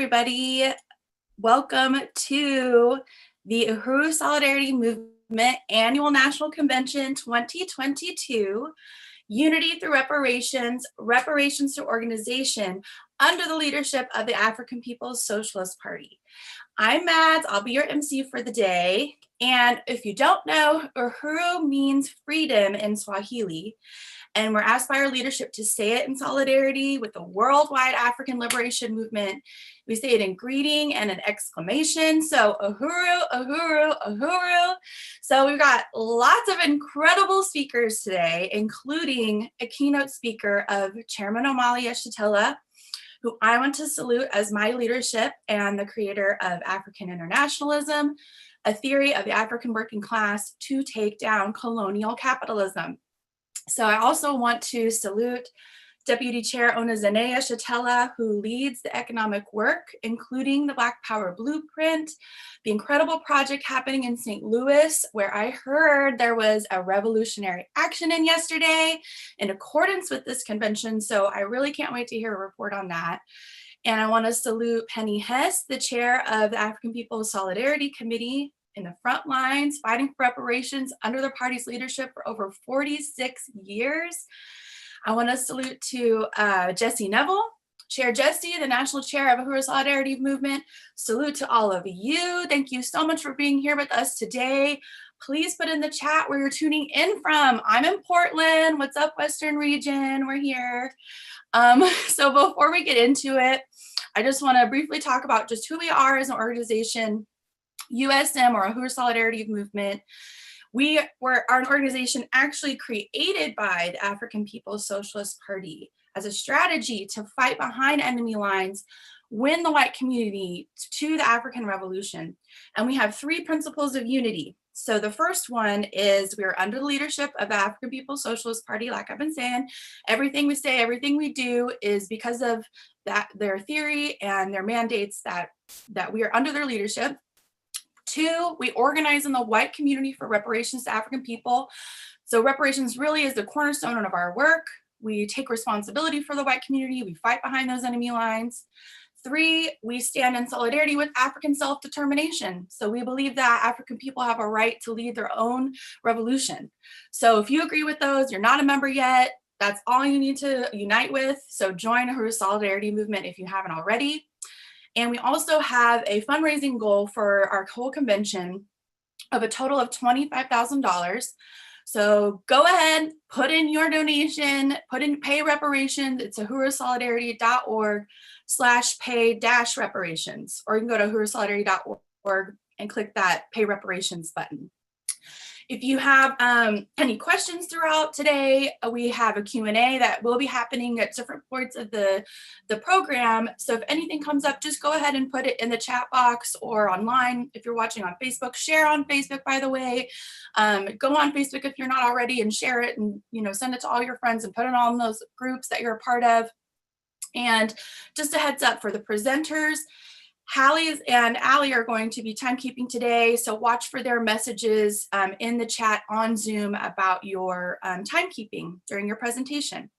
everybody. Welcome to the Uhuru Solidarity Movement Annual National Convention 2022, Unity Through Reparations, Reparations Through Organization, under the leadership of the African People's Socialist Party. I'm Mads, I'll be your MC for the day. And if you don't know, Uhuru means freedom in Swahili. And we're asked by our leadership to say it in solidarity with the worldwide African liberation movement. We say it in greeting and an exclamation. So Uhuru, Uhuru, Uhuru. So we've got lots of incredible speakers today, including a keynote speaker of Chairman Omali Yeshitela, who I want to salute as my leadership and the creator of African internationalism, a theory of the African working class to take down colonial capitalism. So I also want to salute Deputy Chair Onozene Yeshitela, who leads the economic work, including the Black Power Blueprint, the incredible project happening in St. Louis, where I heard there was a revolutionary action in yesterday in accordance with this convention. So I really can't wait to hear a report on that. And I want to salute Penny Hess, the chair of the African People's Solidarity Committee, in the front lines, fighting for reparations under the party's leadership for over 46 years. I want to salute to Jesse Neville, Chair Jesse, the National Chair of Uhuru Solidarity Movement. Salute to all of you. Thank you so much for being here with us today. Please put in the chat where you're tuning in from. I'm in Portland. What's up, Western Region? We're here. So before we get into it, I just want to briefly talk about just who we are as an organization. USM, or Uhuru Solidarity Movement, we are an organization actually created by the African People's Socialist Party as a strategy to fight behind enemy lines, win the white community to the African Revolution. And we have three principles of unity. So the first one is we are under the leadership of the African People's Socialist Party. Like I've been saying, everything we say, everything we do is because of that, their theory and their mandates that we are under their leadership. Two, we organize in the white community for reparations to African people. So reparations really is the cornerstone of our work. We take responsibility for the white community. We fight behind those enemy lines. Three, we stand in solidarity with African self-determination. So we believe that African people have a right to lead their own revolution. So if you agree with those, you're not a member yet, that's all you need to unite with. So join Uhuru Solidarity Movement if you haven't already. And we also have a fundraising goal for our whole convention of a total of $25,000. So go ahead, put in your donation, put in pay reparations. It's uhurusolidarity.org/pay-reparations, or you can go to uhurusolidarity.org and click that pay reparations button. If you have any questions throughout today, we have a Q&A that will be happening at different points of the program. So if anything comes up, just go ahead and put it in the chat box or online. If you're watching on Facebook, share on Facebook, by the way. Go on Facebook if you're not already and share it, and send it to all your friends and put it all in those groups that you're a part of. And just a heads up for the presenters, Hallie and Allie are going to be timekeeping today, so watch for their messages in the chat on Zoom about your timekeeping during your presentation.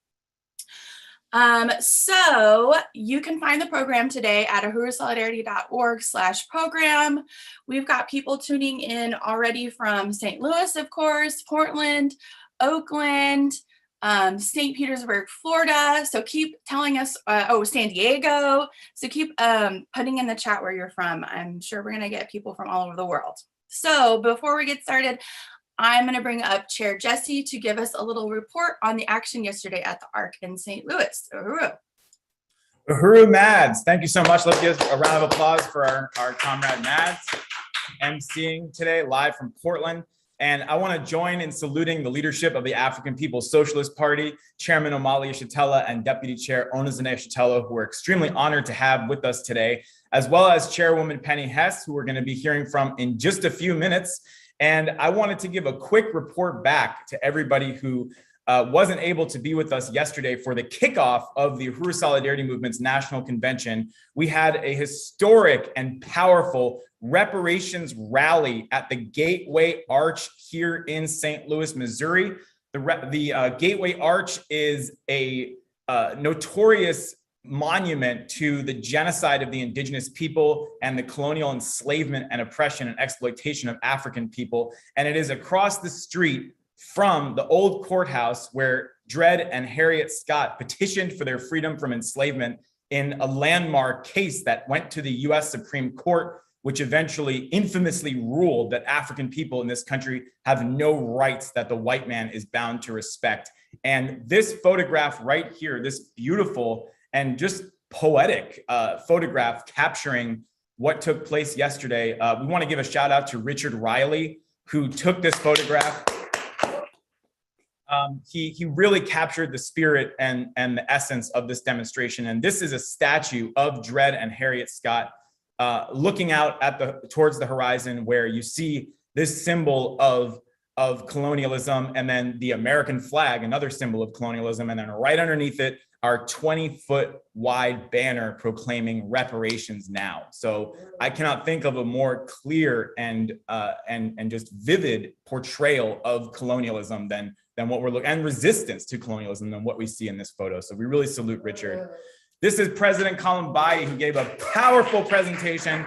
So you can find the program today at uhurusolidarity.org/program. We've got people tuning in already from St. Louis, of course, Portland, Oakland, St. Petersburg, Florida. So keep telling us, San Diego. So keep putting in the chat where you're from. I'm sure we're gonna get people from all over the world. So before we get started, I'm gonna bring up Chair Jesse to give us a little report on the action yesterday at the ARC in St. Louis. Uhuru. Uhuru Mads, thank you so much. Let's give a round of applause for our comrade Mads, emceeing today live from Portland. And I want to join in saluting the leadership of the African People's Socialist Party, Chairman Omali Yeshitela and Deputy Chair Onozene Yeshitela, who we're extremely honored to have with us today, as well as Chairwoman Penny Hess, who we're going to be hearing from in just a few minutes. And I wanted to give a quick report back to everybody who wasn't able to be with us yesterday for the kickoff of the Uhuru Solidarity Movement's National Convention. We had a historic and powerful reparations rally at the Gateway Arch here in St. Louis, Missouri. The Gateway Arch is a notorious monument to the genocide of the indigenous people and the colonial enslavement and oppression and exploitation of African people. And it is across the street from the old courthouse where Dred and Harriet Scott petitioned for their freedom from enslavement in a landmark case that went to the US Supreme Court, which eventually infamously ruled that African people in this country have no rights that the white man is bound to respect. And this photograph right here, this beautiful and just poetic photograph capturing what took place yesterday. We want to give a shout out to Richard Riley, who took this photograph. He really captured the spirit and the essence of this demonstration. And this is a statue of Dred and Harriet Scott looking out at towards the horizon, where you see this symbol of colonialism, and then the American flag, another symbol of colonialism, and then right underneath it, our 20-foot wide banner proclaiming reparations now. So I cannot think of a more clear and just vivid portrayal of colonialism than what we're looking, and resistance to colonialism than what we see in this photo. So we really salute Richard. This is President Columbé, who gave a powerful presentation.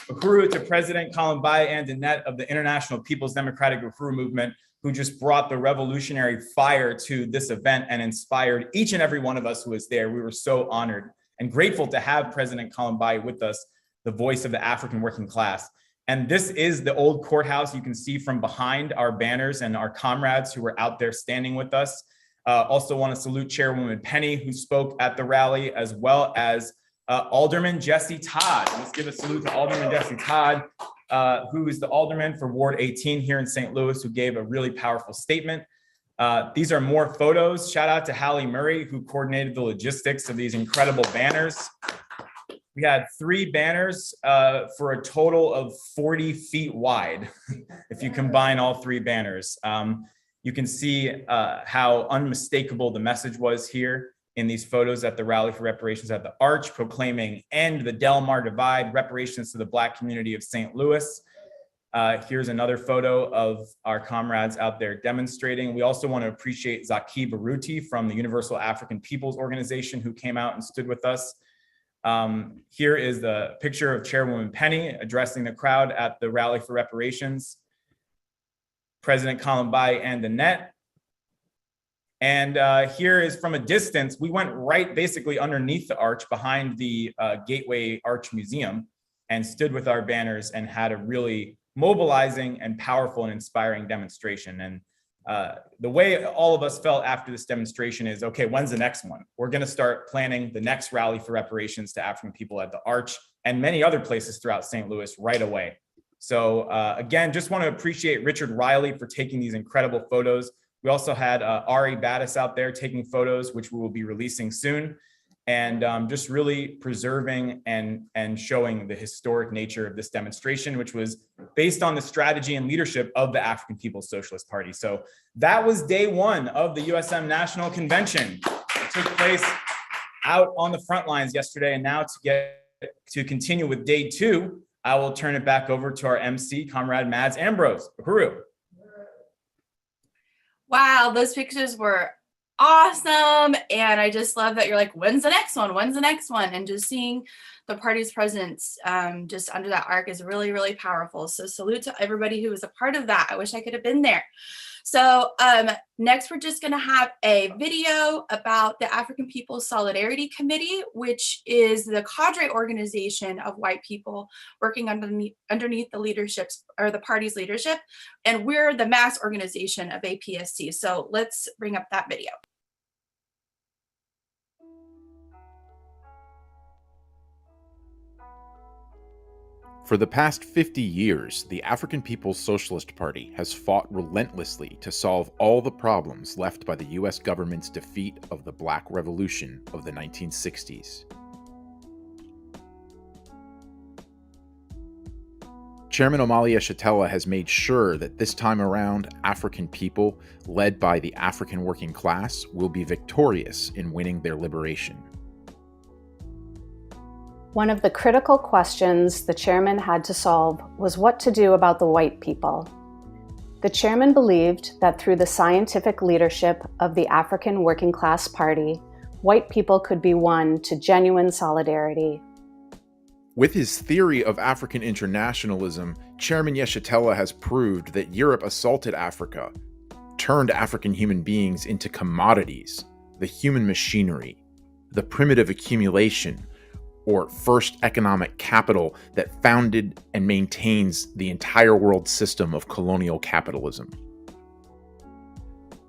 Uhuru to President Columbé and Annette of the International People's Democratic Uhuru Movement, who just brought the revolutionary fire to this event and inspired each and every one of us who was there. We were so honored and grateful to have President Columbé with us, the voice of the African working class. And this is the old courthouse. You can see from behind our banners and our comrades who were out there standing with us. Also want to salute Chairwoman Penny, who spoke at the rally, as well as Alderman Jesse Todd. Let's give a salute to Alderman Jesse Todd, who is the alderman for Ward 18 here in St. Louis, who gave a really powerful statement. These are more photos. Shout out to Hallie Murray, who coordinated the logistics of these incredible banners. We had 3 banners for a total of 40 feet wide, if you combine all 3 banners. You can see how unmistakable the message was here in these photos at the Rally for Reparations at the Arch, proclaiming end the Del Mar Divide, reparations to the Black community of St. Louis. Here's another photo of our comrades out there demonstrating. We also want to appreciate Zaki Baruti from the Universal African Peoples Organization, who came out and stood with us. Here is the picture of Chairwoman Penny addressing the crowd at the Rally for Reparations. President Columbé and Annette. And here is from a distance. We went right basically underneath the arch behind the Gateway Arch Museum and stood with our banners and had a really mobilizing and powerful and inspiring demonstration. And the way all of us felt after this demonstration is, okay, when's the next one? We're going to start planning the next rally for reparations to African people at the Arch and many other places throughout St. Louis right away. So again, just want to appreciate Richard Riley for taking these incredible photos. We also had Ari Battis out there taking photos, which we will be releasing soon, and just really preserving and showing the historic nature of this demonstration, which was based on the strategy and leadership of the African People's Socialist Party. So that was day 1 of the USM National Convention. It took place out on the front lines yesterday, and now to continue with day 2, I will turn it back over to our MC, Comrade Mads Ambrose. Uhuru. Wow, those pictures were awesome. And I just love that you're like, when's the next one? When's the next one? And just seeing the party's presence just under that arc is really, really powerful. So salute to everybody who was a part of that. I wish I could have been there. So next, we're just going to have a video about the African People's Solidarity Committee, which is the cadre organization of white people working underneath the leadership or the party's leadership. And we're the mass organization of APSC. So let's bring up that video. For the past 50 years, the African People's Socialist Party has fought relentlessly to solve all the problems left by the US government's defeat of the Black Revolution of the 1960s. Chairman Omalia Shatella has made sure that this time around, African people, led by the African working class, will be victorious in winning their liberation. One of the critical questions the chairman had to solve was what to do about the white people. The chairman believed that through the scientific leadership of the African Working Class Party, white people could be won to genuine solidarity. With his theory of African internationalism, Chairman Yeshitela has proved that Europe assaulted Africa, turned African human beings into commodities, the human machinery, the primitive accumulation, or first economic capital that founded and maintains the entire world system of colonial capitalism.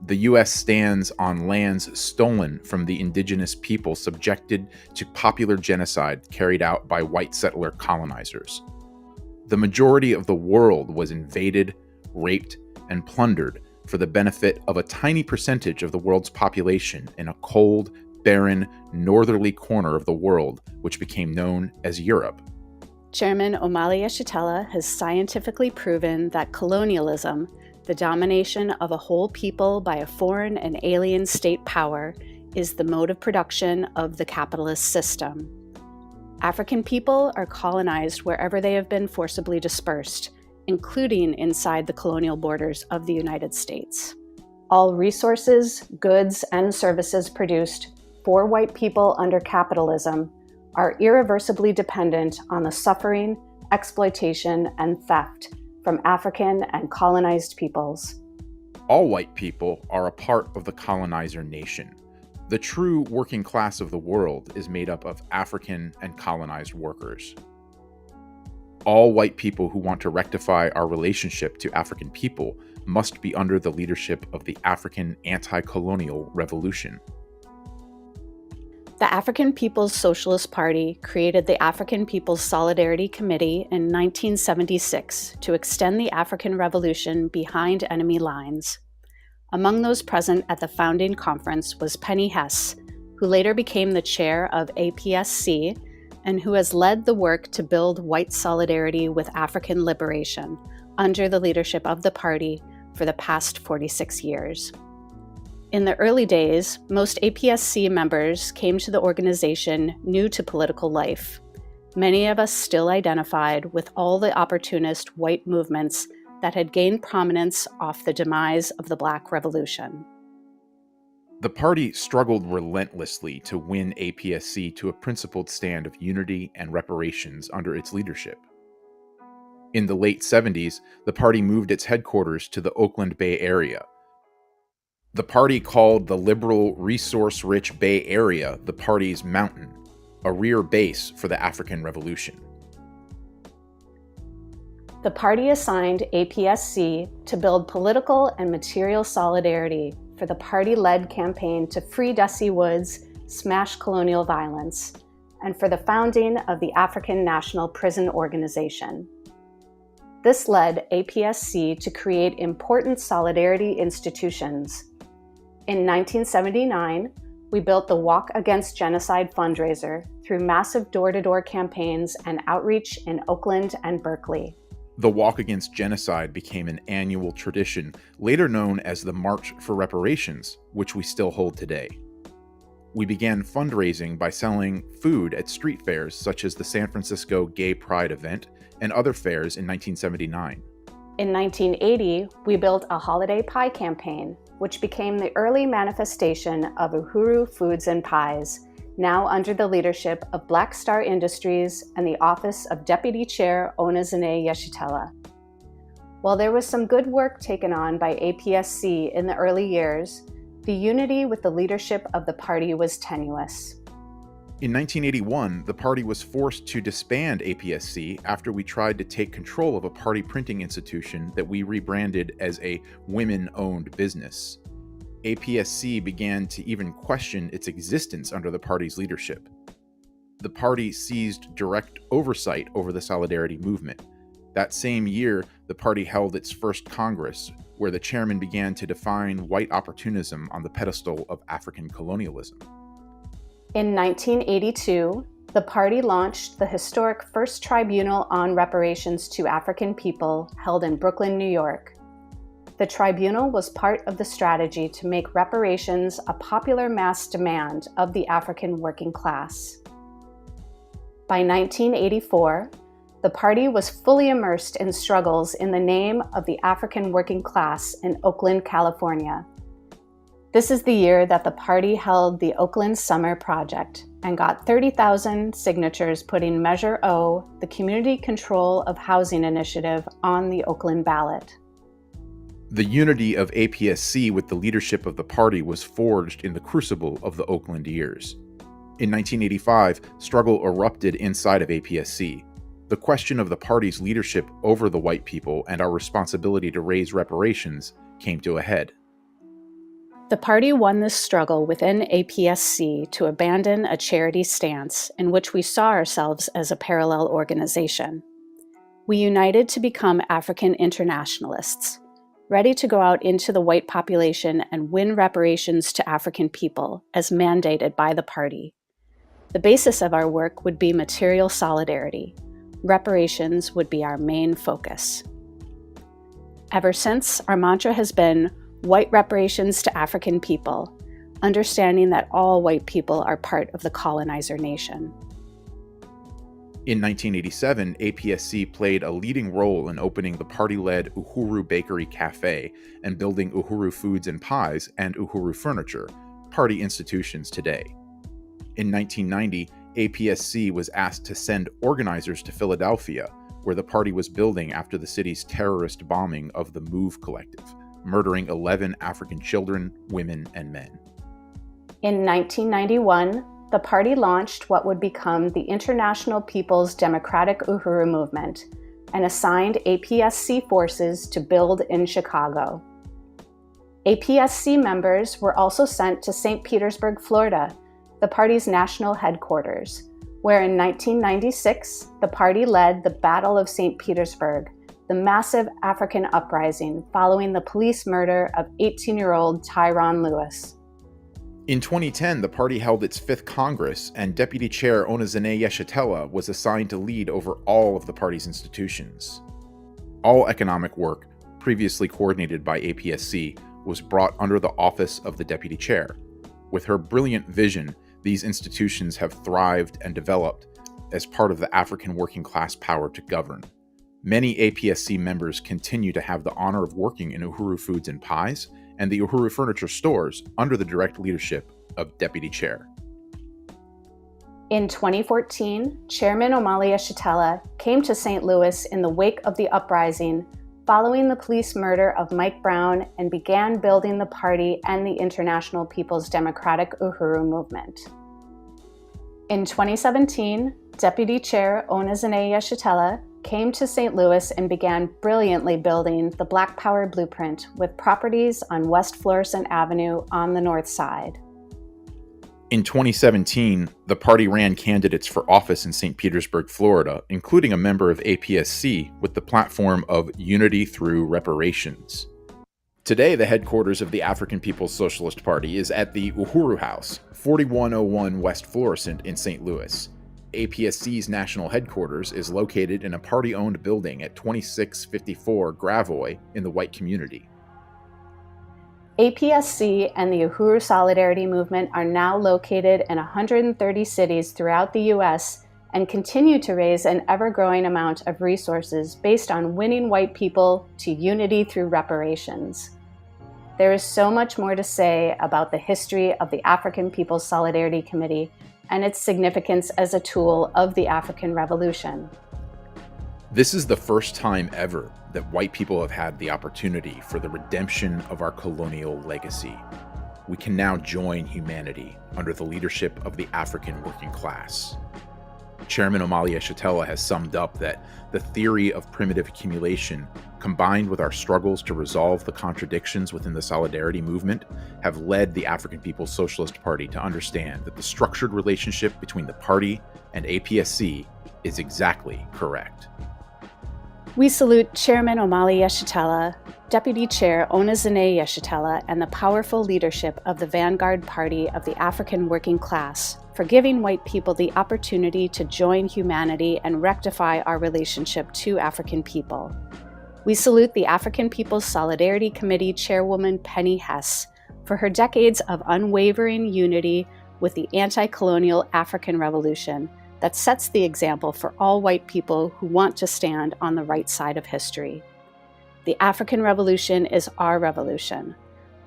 The U.S. stands on lands stolen from the indigenous people subjected to popular genocide carried out by white settler colonizers. The majority of the world was invaded, raped, and plundered for the benefit of a tiny percentage of the world's population in a cold, barren, northerly corner of the world, which became known as Europe. Chairman Omali Yeshitela has scientifically proven that colonialism, the domination of a whole people by a foreign and alien state power, is the mode of production of the capitalist system. African people are colonized wherever they have been forcibly dispersed, including inside the colonial borders of the United States. All resources, goods, and services produced for white people under capitalism are irreversibly dependent on the suffering, exploitation, and theft from African and colonized peoples. All white people are a part of the colonizer nation. The true working class of the world is made up of African and colonized workers. All white people who want to rectify our relationship to African people must be under the leadership of the African anti-colonial revolution. The African People's Socialist Party created the African People's Solidarity Committee in 1976 to extend the African Revolution behind enemy lines. Among those present at the founding conference was Penny Hess, who later became the chair of APSC and who has led the work to build white solidarity with African liberation under the leadership of the party for the past 46 years. In the early days, most APSC members came to the organization new to political life. Many of us still identified with all the opportunist white movements that had gained prominence off the demise of the Black Revolution. The party struggled relentlessly to win APSC to a principled stand of unity and reparations under its leadership. In the late 70s, the party moved its headquarters to the Oakland Bay Area. The party called the liberal, resource-rich Bay Area the party's mountain, a rear base for the African Revolution. The party assigned APSC to build political and material solidarity for the party-led campaign to free Desi Woods, smash colonial violence, and for the founding of the African National Prison Organization. This led APSC to create important solidarity institutions. In 1979, we built the Walk Against Genocide fundraiser through massive door-to-door campaigns and outreach in Oakland and Berkeley. The Walk Against Genocide became an annual tradition, later known as the March for Reparations, which we still hold today. We began fundraising by selling food at street fairs such as the San Francisco Gay Pride event and other fairs in 1979. In 1980, we built a holiday pie campaign, which became the early manifestation of Uhuru Foods and Pies, now under the leadership of Black Star Industries and the Office of Deputy Chair Onezene Yeshitela. While there was some good work taken on by APSC in the early years, the unity with the leadership of the party was tenuous. In 1981, the party was forced to disband APSC after we tried to take control of a party printing institution that we rebranded as a women-owned business. APSC began to even question its existence under the party's leadership. The party seized direct oversight over the Solidarity movement. That same year, the party held its first Congress, where the chairman began to define white opportunism on the pedestal of African colonialism. In 1982, the party launched the historic First Tribunal on Reparations to African People held in Brooklyn, New York. The tribunal was part of the strategy to make reparations a popular mass demand of the African working class. By 1984, the party was fully immersed in struggles in the name of the African working class in Oakland, California. This is the year that the party held the Oakland Summer Project and got 30,000 signatures putting Measure O, the Community Control of Housing Initiative, on the Oakland ballot. The unity of APSC with the leadership of the party was forged in the crucible of the Oakland years. In 1985, struggle erupted inside of APSC. The question of the party's leadership over the white people and our responsibility to raise reparations came to a head. The party won this struggle within APSC to abandon a charity stance in which we saw ourselves as a parallel organization. We united to become African internationalists, ready to go out into the white population and win reparations to African people, as mandated by the party. The basis of our work would be material solidarity. Reparations would be our main focus. Ever since, our mantra has been white reparations to African people, understanding that all white people are part of the colonizer nation. In 1987, APSC played a leading role in opening the party-led Uhuru Bakery Cafe and building Uhuru Foods and Pies and Uhuru Furniture, party institutions today. In 1990, APSC was asked to send organizers to Philadelphia, where the party was building after the city's terrorist bombing of the Move Collective, murdering 11 African children, women, and men. In 1991, the party launched what would become the International People's Democratic Uhuru Movement and assigned APSC forces to build in Chicago. APSC members were also sent to St. Petersburg, Florida, the party's national headquarters, where in 1996, the party led the Battle of St. Petersburg, the massive African uprising following the police murder of 18-year-old Tyron Lewis. In 2010, the party held its 5th Congress, and Deputy Chair Onezene Yeshitela was assigned to lead over all of the party's institutions. All economic work, previously coordinated by APSC, was brought under the office of the Deputy Chair. With her brilliant vision, these institutions have thrived and developed as part of the African working class power to govern. Many APSC members continue to have the honor of working in Uhuru Foods and Pies and the Uhuru Furniture stores under the direct leadership of Deputy Chair. In 2014, Chairman Omali Yeshitela came to St. Louis in the wake of the uprising following the police murder of Mike Brown and began building the party and the International People's Democratic Uhuru Movement. In 2017, Deputy Chair Onezene Yeshitela came to St. Louis and began brilliantly building the Black Power Blueprint with properties on West Florissant Avenue on the north side. In 2017, the party ran candidates for office in St. Petersburg, Florida, including a member of APSC with the platform of Unity Through Reparations. Today, the headquarters of the African People's Socialist Party is at the Uhuru House, 4101 West Florissant in St. Louis. APSC's national headquarters is located in a party-owned building at 2654 Gravois in the white community. APSC and the Uhuru Solidarity Movement are now located in 130 cities throughout the U.S. and continue to raise an ever-growing amount of resources based on winning white people to unity through reparations. There is so much more to say about the history of the African People's Solidarity Committee and its significance as a tool of the African Revolution. This is the first time ever that white people have had the opportunity for the redemption of our colonial legacy. We can now join humanity under the leadership of the African working class. Chairman Omali Yeshitela has summed up that the theory of primitive accumulation, combined with our struggles to resolve the contradictions within the Solidarity movement, have led the African People's Socialist Party to understand that the structured relationship between the party and APSC is exactly correct. We salute Chairman Omali Yeshitela, Deputy Chair Onezene Yeshitela, and the powerful leadership of the Vanguard Party of the African working class for giving white people the opportunity to join humanity and rectify our relationship to African people. We salute the African People's Solidarity Committee Chairwoman Penny Hess for her decades of unwavering unity with the anti-colonial African Revolution that sets the example for all white people who want to stand on the right side of history. The African Revolution is our revolution.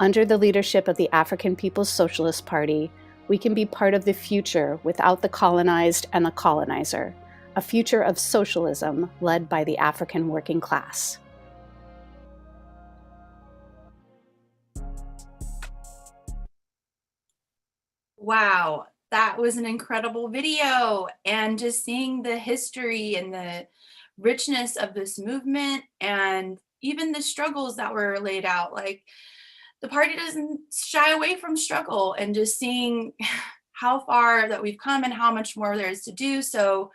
Under the leadership of the African People's Socialist Party, we can be part of the future without the colonized and the colonizer, a future of socialism led by the African working class. Wow, that was an incredible video. And just seeing the history and the richness of this movement and even the struggles that were laid out, like the party doesn't shy away from struggle, and just seeing how far that we've come and how much more there is to do. So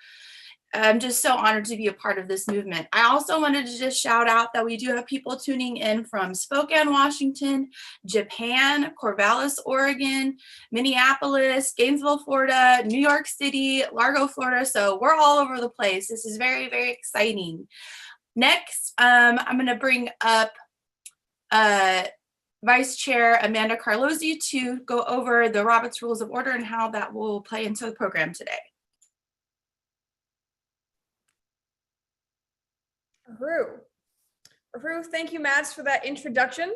I'm just so honored to be a part of this movement. I also wanted to just shout out that we do have people tuning in from Spokane, Washington, Japan, Corvallis, Oregon, Minneapolis, Gainesville, Florida, New York City, Largo, Florida. So we're all over the place. This is very, very exciting. Next, I'm going to bring up Vice Chair Amanda Carlozzi to go over the Robert's Rules of Order and how that will play into the program today. Uhuru, thank you, Mads, for that introduction.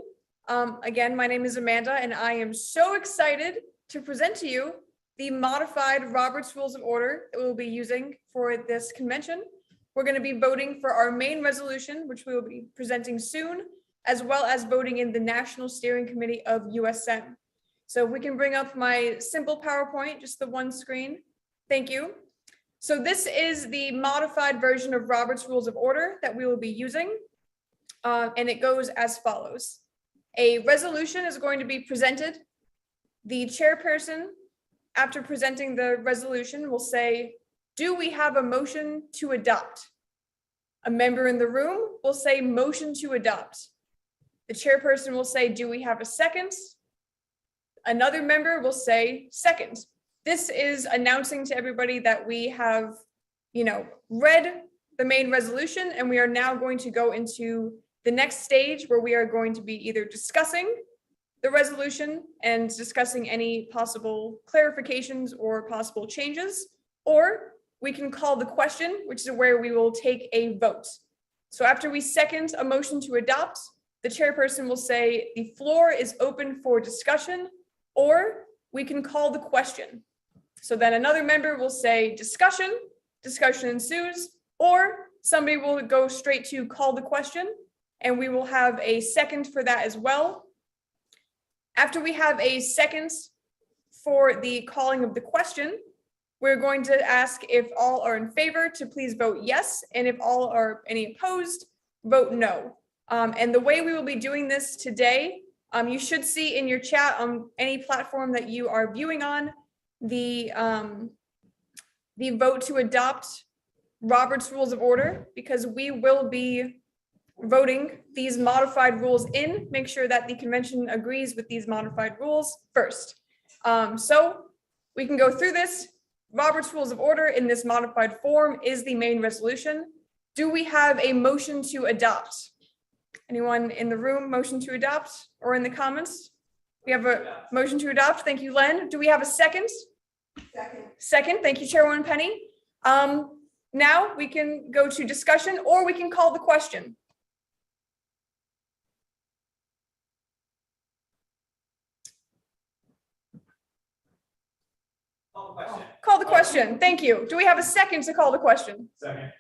Again, my name is Amanda, and I am so excited to present to you the modified Robert's Rules of Order that we'll be using for this convention. We're going to be voting for our main resolution, which we will be presenting soon, as well as voting in the National Steering Committee of USM. So if we can bring up my simple PowerPoint, just the one screen. Thank you. So this is the modified version of Robert's Rules of Order that we will be using, and it goes as follows. A resolution is going to be presented. The chairperson, after presenting the resolution, will say, "Do we have a motion to adopt?" A member in the room will say, "Motion to adopt." The chairperson will say, "Do we have a second?" Another member will say, "Second." This is announcing to everybody that we have, read the main resolution, and we are now going to go into the next stage where we are going to be either discussing the resolution and discussing any possible clarifications or possible changes, or we can call the question, which is where we will take a vote. So after we second a motion to adopt, the chairperson will say the floor is open for discussion, or we can call the question. So then another member will say discussion ensues, or somebody will go straight to call the question, and we will have a second for that as well. After we have a second for the calling of the question, we're going to ask if all are in favor to please vote yes, and if all are any opposed, vote no. And the way we will be doing this today, you should see in your chat on any platform that you are viewing on, the vote to adopt Robert's Rules of Order, because we will be voting these modified rules in. Make sure that the convention agrees with these modified rules first. So we can go through this. Robert's Rules of Order in this modified form is the main resolution. Do we have a motion to adopt? Anyone in the room motion to adopt, or in the comments? We have a motion to adopt. Thank you, Len. Do we have a second? Second. Thank you, Chairwoman Penny. Now we can go to discussion, or we can call the question. Call the question. Thank you. Do we have a second to call the question?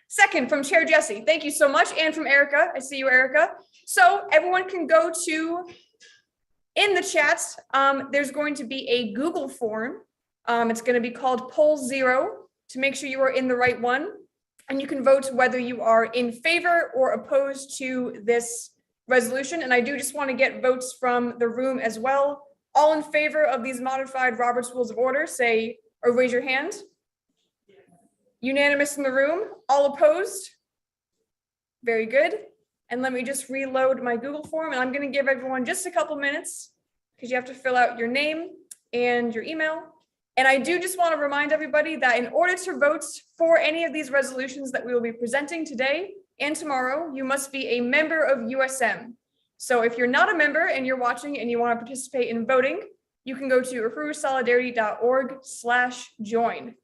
Second from Chair Jesse. Thank you so much. And from Erica. I see you, Erica. So everyone can go to, in the chats, there's going to be a Google form. It's going to be called Poll 0 to make sure you are in the right one. And you can vote whether you are in favor or opposed to this resolution. And I do just want to get votes from the room as well. All in favor of these modified Robert's Rules of Order, say, or raise your hand. Unanimous in the room. All opposed? Very good. And let me just reload my Google form, and I'm going to give everyone just a couple minutes because you have to fill out your name and your email. And I do just want to remind everybody that in order to vote for any of these resolutions that we will be presenting today and tomorrow, you must be a member of USM. So if you're not a member and you're watching and you want to participate in voting, you can go to uhurusolidarity.org/join.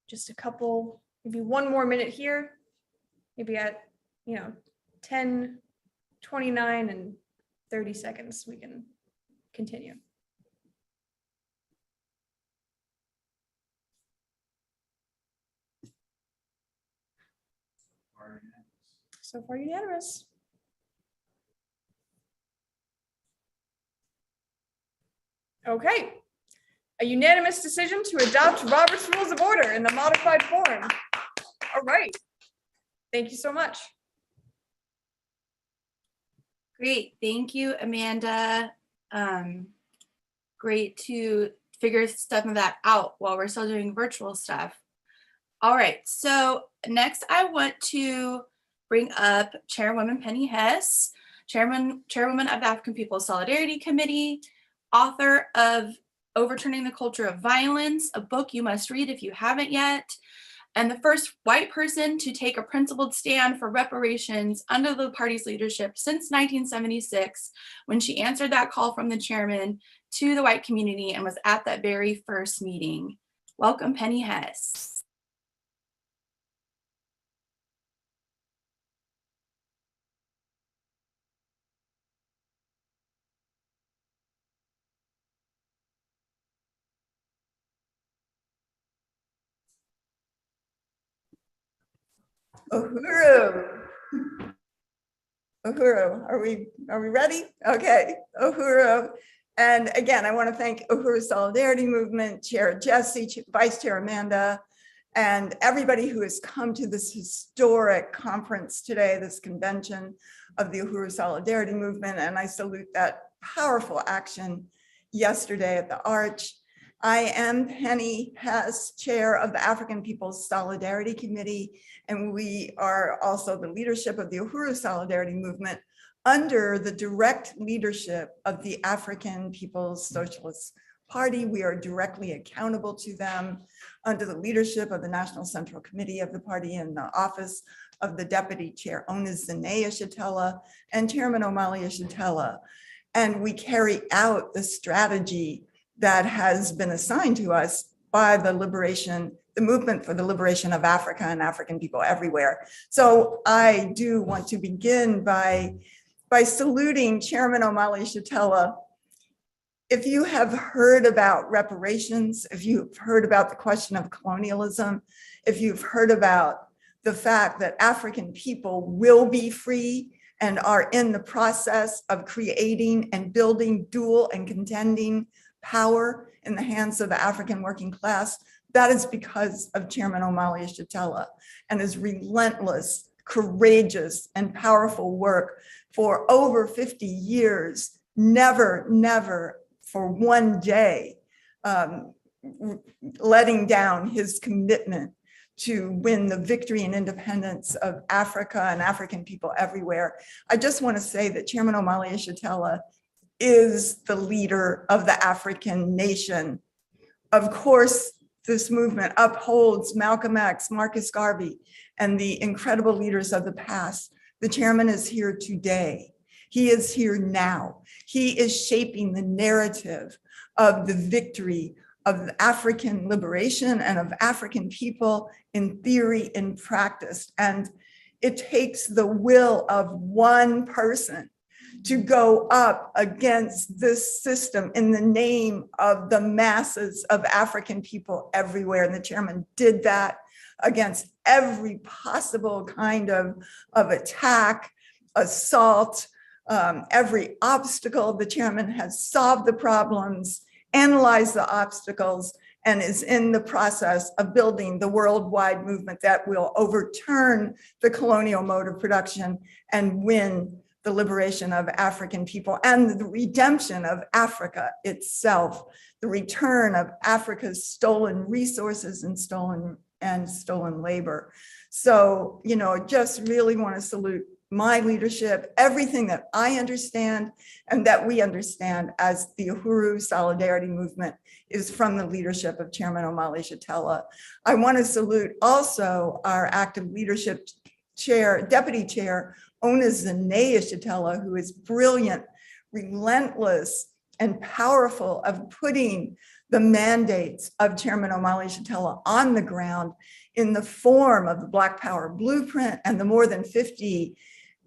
Just a couple, maybe one more minute here, maybe at, 10:29 and 30 seconds. We can continue. So far unanimous. Okay. A unanimous decision to adopt Robert's Rules of Order in the modified form. All right. Thank you so much. Great. Thank you, Amanda. Great to figure stuff of that out while we're still doing virtual stuff. All right. So next I want to bring up Chairwoman Penny Hess, Chairwoman of the African People's Solidarity Committee, author of Overturning the Culture of Violence, a book you must read if you haven't yet, and the first white person to take a principled stand for reparations under the party's leadership since 1976, when she answered that call from the chairman to the white community and was at that very first meeting. Welcome, Penny Hess. Uhuru. Uhuru, are we ready? Okay, Uhuru. And again, I want to thank Uhuru Solidarity Movement, Chair Jesse, Vice Chair Amanda, and everybody who has come to this historic conference today, this convention of the Uhuru Solidarity Movement. And I salute that powerful action yesterday at the Arch. I am Penny Hess, Chair of the African People's Solidarity Committee, and we are also the leadership of the Uhuru Solidarity Movement under the direct leadership of the African People's Socialist Party. We are directly accountable to them under the leadership of the National Central Committee of the party in the office of the Deputy Chair Onis Zanea Shatella and Chairman Omali Shatella. And we carry out the strategy that has been assigned to us by the movement for the liberation of Africa and African people everywhere. So I do want to begin by saluting Chairman Omali Shatella. If you have heard about reparations, if you've heard about the question of colonialism, if you've heard about the fact that African people will be free and are in the process of creating and building dual and contending power in the hands of the African working class, that is because of Chairman Omali Shatella and his relentless, courageous, and powerful work for over 50 years, never for one day letting down his commitment to win the victory and independence of Africa and African people everywhere. I just want to say that Chairman Omali Shatella is the leader of the African nation. Of course, this movement upholds Malcolm X, Marcus Garvey, and the incredible leaders of the past. The chairman is here today. He is here now. He is shaping the narrative of the victory of African liberation and of African people in theory and practice. And it takes the will of one person to go up against this system in the name of the masses of African people everywhere. And the chairman did that against every possible kind of attack, assault, every obstacle. The chairman has solved the problems, analyzed the obstacles, and is in the process of building the worldwide movement that will overturn the colonial mode of production and win the liberation of African people and the redemption of Africa itself, the return of Africa's stolen resources and stolen labor. So, just really want to salute my leadership, everything that I understand and that we understand as the Uhuru Solidarity Movement is from the leadership of Chairman Omali Shatella. I want to salute also our active leadership chair, deputy chair, Onis Zanea Shatella, who is brilliant, relentless, and powerful of putting the mandates of Chairman Omali Shatella on the ground in the form of the Black Power Blueprint and the more than 50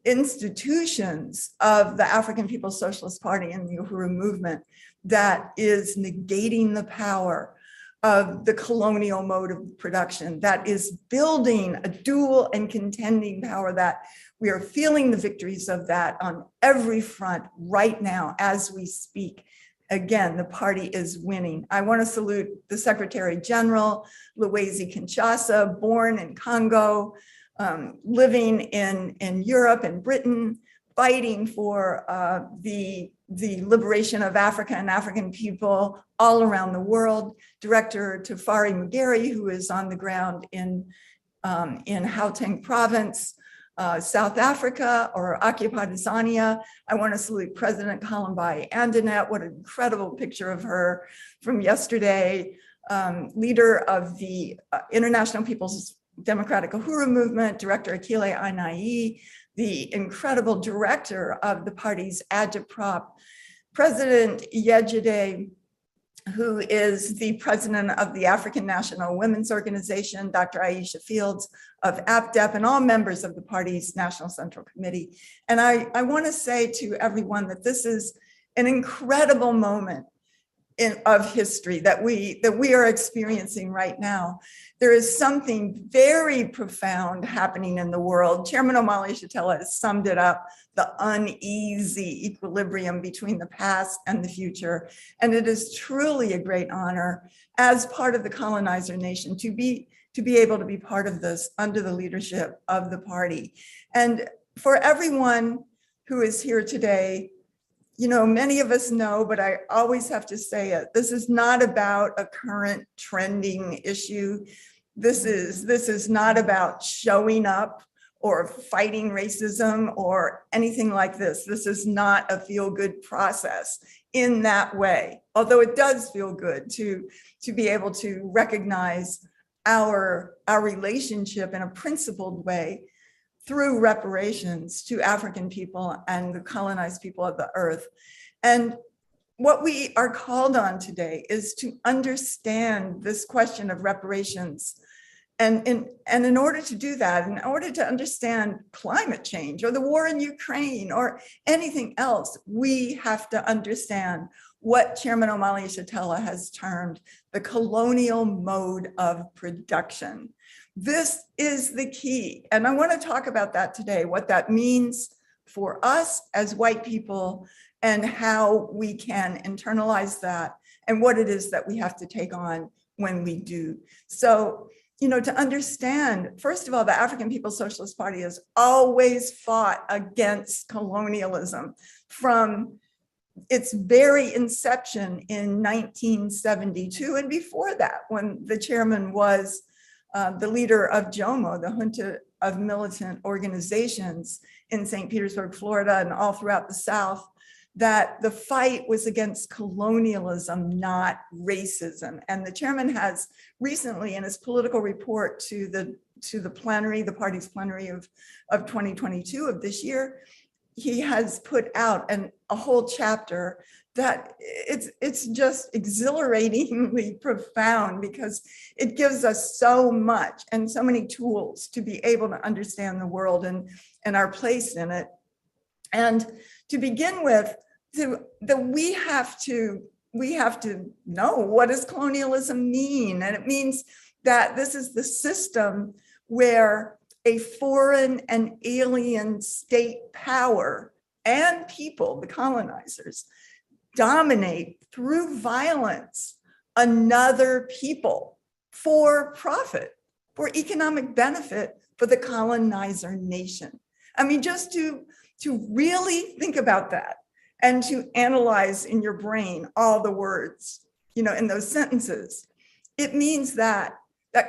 institutions of the African People's Socialist Party and the Uhuru movement that is negating the power of the colonial mode of production, that is building a dual and contending power, that we are feeling the victories of that on every front right now as we speak. Again, the party is winning. I want to salute the Secretary General, Louise Kinshasa, born in Congo, living in Europe and Britain, fighting for the liberation of Africa and African people all around the world. Director Tafari Mugeri, who is on the ground in Gauteng province, South Africa, or occupied Azania. I want to salute President Columbé and what an incredible picture of her from yesterday. Leader of the International People's Democratic Uhuru movement, Director Akile Ainai, the incredible director of the party's agitprop, President Yejide, who is the president of the African National Women's Organization, Dr. Aisha Fields of APDEP, and all members of the party's National Central Committee. And I want to say to everyone that this is an incredible moment of history that we are experiencing right now. There is something very profound happening in the world. Chairman Omali Yeshitela has summed it up, the uneasy equilibrium between the past and the future. And it is truly a great honor as part of the colonizer nation to be able to be part of this under the leadership of the party. And for everyone who is here today, you know, many of us know, but I always have to say it, this is not about a current trending issue. This is not about showing up or fighting racism or anything like this. This is not a feel-good process in that way, although it does feel good to be able to recognize our relationship in a principled way through reparations to African people and the colonized people of the earth. And what we are called on today is to understand this question of reparations. And in order to do that, in order to understand climate change or the war in Ukraine or anything else, we have to understand what Chairman Omali Yeshitela has termed the colonial mode of production. This is the key. And I want to talk about that today, what that means for us as white people and how we can internalize that and what it is that we have to take on when we do. So, you know, to understand, first of all, the African People's Socialist Party has always fought against colonialism from its very inception in 1972 and before that, when the chairman was the leader of JOMO, the Junta of Militant Organizations in St. Petersburg, Florida, and all throughout the South, that the fight was against colonialism, not racism. And the chairman has recently, in his political report to the plenary, the party's plenary of 2022 of this year, he has put out a whole chapter that it's just exhilaratingly profound because it gives us so much and so many tools to be able to understand the world and our place in it. And to begin with, we have to know, what does colonialism mean? And it means that this is the system where a foreign and alien state power and people, the colonizers, dominate through violence another people for profit, for economic benefit for the colonizer nation. I mean, just to really think about that and to analyze in your brain all the words, you know, in those sentences, it means that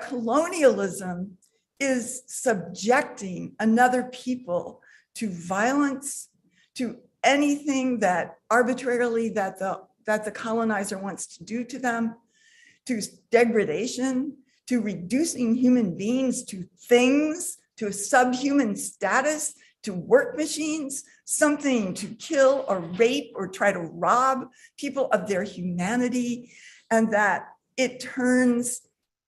colonialism is subjecting another people to violence, to anything that arbitrarily that the colonizer wants to do to them, to degradation, to reducing human beings to things, to a subhuman status, to work machines, something to kill or rape or try to rob people of their humanity, and that it turns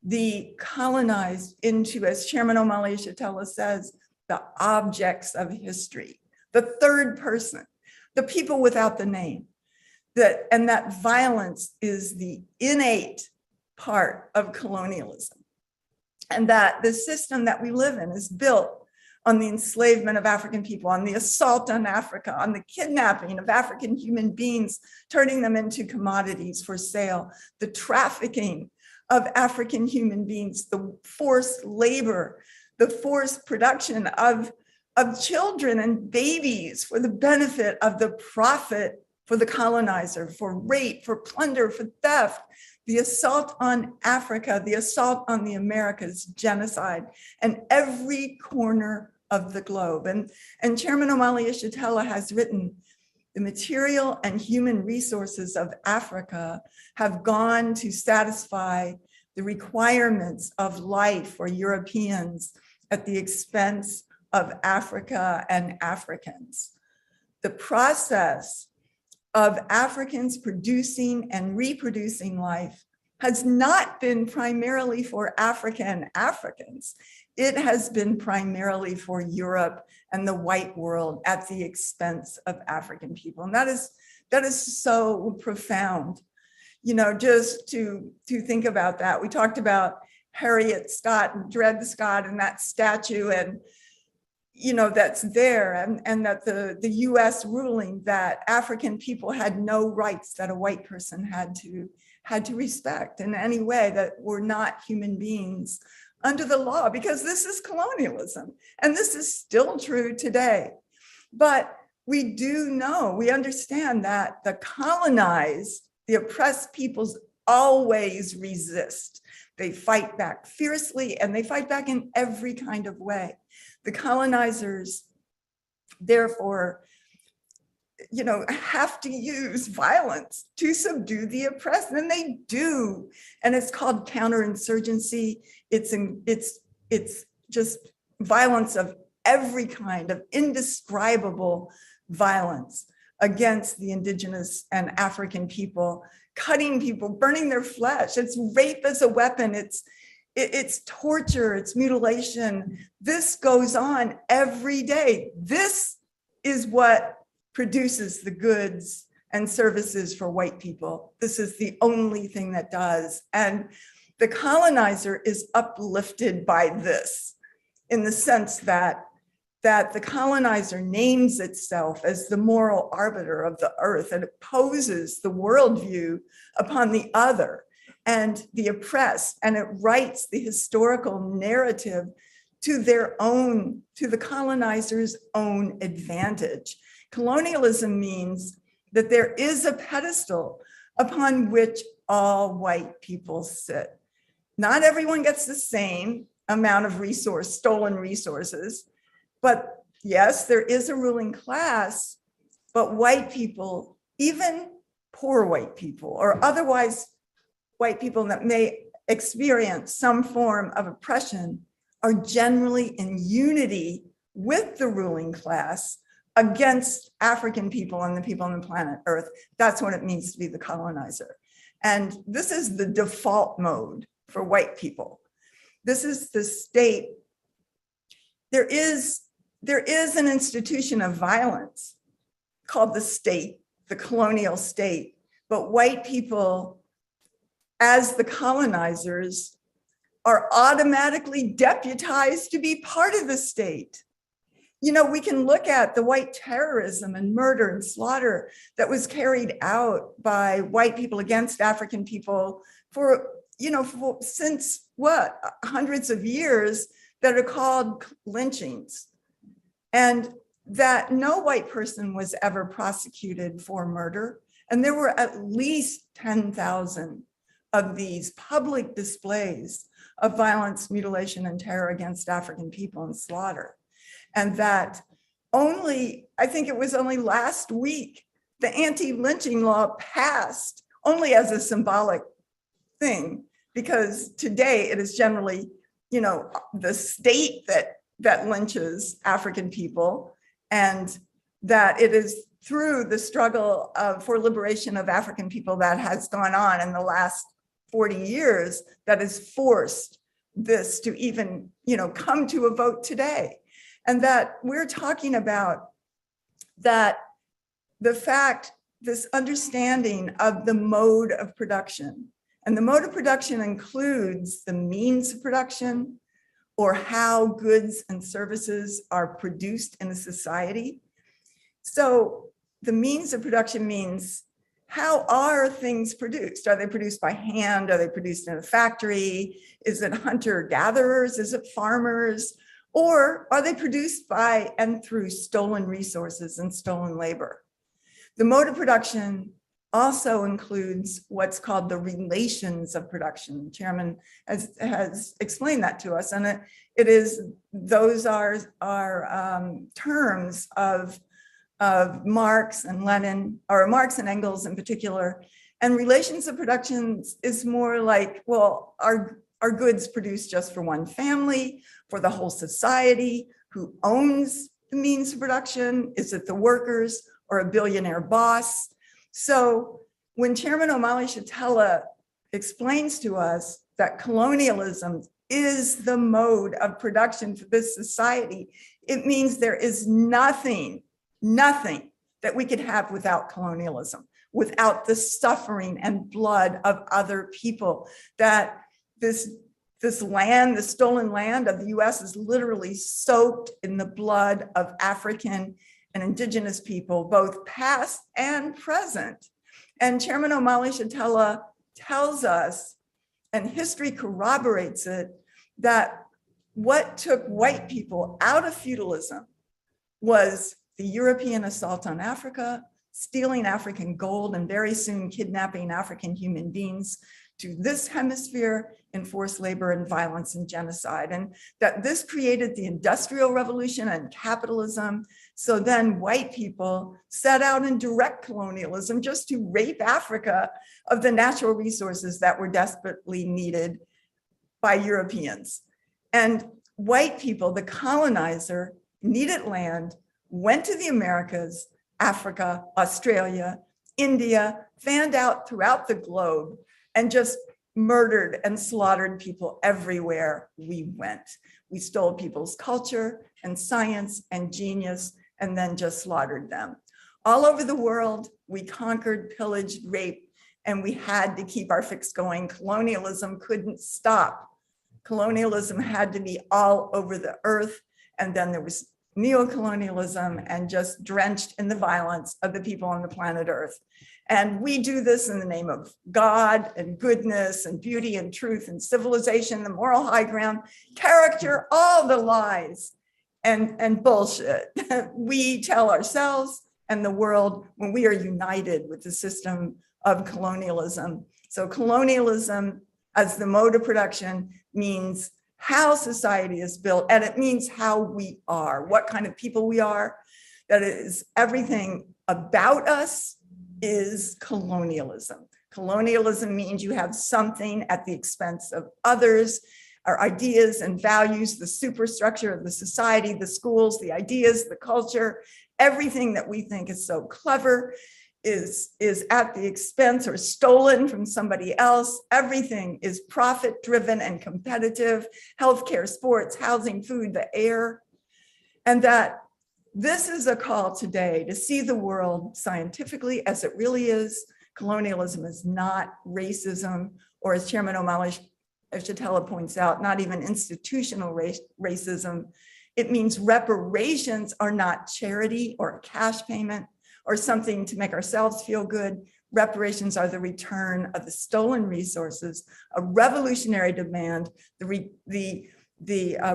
the colonized into, as Chairman Omali Yeshitela says, the objects of history, the third person, the people without the name. And that violence is the innate part of colonialism. And that the system that we live in is built on the enslavement of African people, on the assault on Africa, on the kidnapping of African human beings, turning them into commodities for sale, the trafficking of African human beings, the forced labor, the forced production of children and babies for the benefit of the profit for the colonizer, for rape, for plunder, for theft, the assault on Africa, the assault on the Americas, genocide, and every corner of the globe. And Chairman Omali Yeshitela has written, the material and human resources of Africa have gone to satisfy the requirements of life for Europeans at the expense of Africa and Africans. The process of Africans producing and reproducing life has not been primarily for Africa and Africans. It has been primarily for Europe and the white world at the expense of African people. And that is so profound. You know, just to think about that. We talked about Harriet Scott and Dred Scott and that statue, and you know, that's there, and that the US ruling that African people had no rights that a white person had to respect in any way, that were not human beings under the law, because this is colonialism. And this is still true today. But we do know, we understand that the colonized, the oppressed peoples always resist. They fight back fiercely, and they fight back in every kind of way. The colonizers, therefore, you know, have to use violence to subdue the oppressed, and they do. And it's called counterinsurgency. It's just violence of every kind, of indescribable violence against the indigenous and African people, cutting people, burning their flesh. It's rape as a weapon. It's torture, it's mutilation. This goes on every day. This is what produces the goods and services for white people. This is the only thing that does. And the colonizer is uplifted by this, in the sense that the colonizer names itself as the moral arbiter of the earth, and it poses the worldview upon the other and the oppressed, and it writes the historical narrative to the colonizer's own advantage. Colonialism means that there is a pedestal upon which all white people sit. Not everyone gets the same amount of stolen resources, but yes, there is a ruling class, but white people, even poor white people, or otherwise white people that may experience some form of oppression, are generally in unity with the ruling class against African people and the people on the planet Earth. That's what it means to be the colonizer. And this is the default mode for white people. This is the state. There is an institution of violence called the state, the colonial state, but white people, as the colonizers, are automatically deputized to be part of the state. You know, we can look at the white terrorism and murder and slaughter that was carried out by white people against African people since what, hundreds of years, that are called lynchings. And that no white person was ever prosecuted for murder. And there were at least 10,000 of these public displays of violence, mutilation, and terror against African people and slaughter. And that I think it was only last week, the anti-lynching law passed, only as a symbolic thing, because today it is generally, you know, the state that lynches African people, and that it is through the struggle for liberation of African people that has gone on in the last 40 years that has forced this to even, you know, come to a vote today. And that we're talking about that the fact, this understanding of the mode of production. And the mode of production includes the means of production, or how goods and services are produced in a society. So the means of production means, how are things produced? Are they produced by hand? Are they produced in a factory? Is it hunter-gatherers? Is it farmers? Or are they produced by and through stolen resources and stolen labor? The mode of production also includes what's called the relations of production. The chairman has explained that to us, and it is, those are terms of Marx and Lenin, or Marx and Engels in particular. And relations of production is more like, well, are goods produced just for one family, for the whole society? Who owns the means of production? Is it the workers or a billionaire boss? So when Chairman Omali Yeshitela explains to us that colonialism is the mode of production for this society, it means there is nothing that we could have without colonialism, without the suffering and blood of other people. That this land, the stolen land of the US, is literally soaked in the blood of African and indigenous people, both past and present. And Chairman Omali Yeshitela tells us, and history corroborates it, that what took white people out of feudalism was the European assault on Africa, stealing African gold, and very soon kidnapping African human beings to this hemisphere in forced labor and violence and genocide. And that this created the Industrial Revolution and capitalism. So then white people set out in direct colonialism just to rape Africa of the natural resources that were desperately needed by Europeans. And white people, the colonizer, needed land, went to the Americas, Africa, Australia, India, fanned out throughout the globe, and just murdered and slaughtered people everywhere we went. We stole people's culture and science and genius, and then just slaughtered them. All over the world, we conquered, pillaged, raped, and we had to keep our fix going. Colonialism couldn't stop. Colonialism had to be all over the earth, and then there was neocolonialism, and just drenched in the violence of the people on the planet Earth. And we do this in the name of God and goodness and beauty and truth and civilization, the moral high ground, character, all the lies and bullshit we tell ourselves and the world when we are united with the system of colonialism. So colonialism as the mode of production means how society is built, and it means how we are, what kind of people we are. That is, everything about us is colonialism. Colonialism means you have something at the expense of others, our ideas and values, the superstructure of the society, the schools, the ideas, the culture, everything that we think is so clever is at the expense or stolen from somebody else. Everything is profit-driven and competitive: healthcare, sports, housing, food, the air. And that this is a call today to see the world scientifically as it really is. Colonialism is not racism, or as Chairman Omali Yeshitela points out, not even institutional racism. It means reparations are not charity or a cash payment or something to make ourselves feel good. Reparations are the return of the stolen resources, a revolutionary demand, the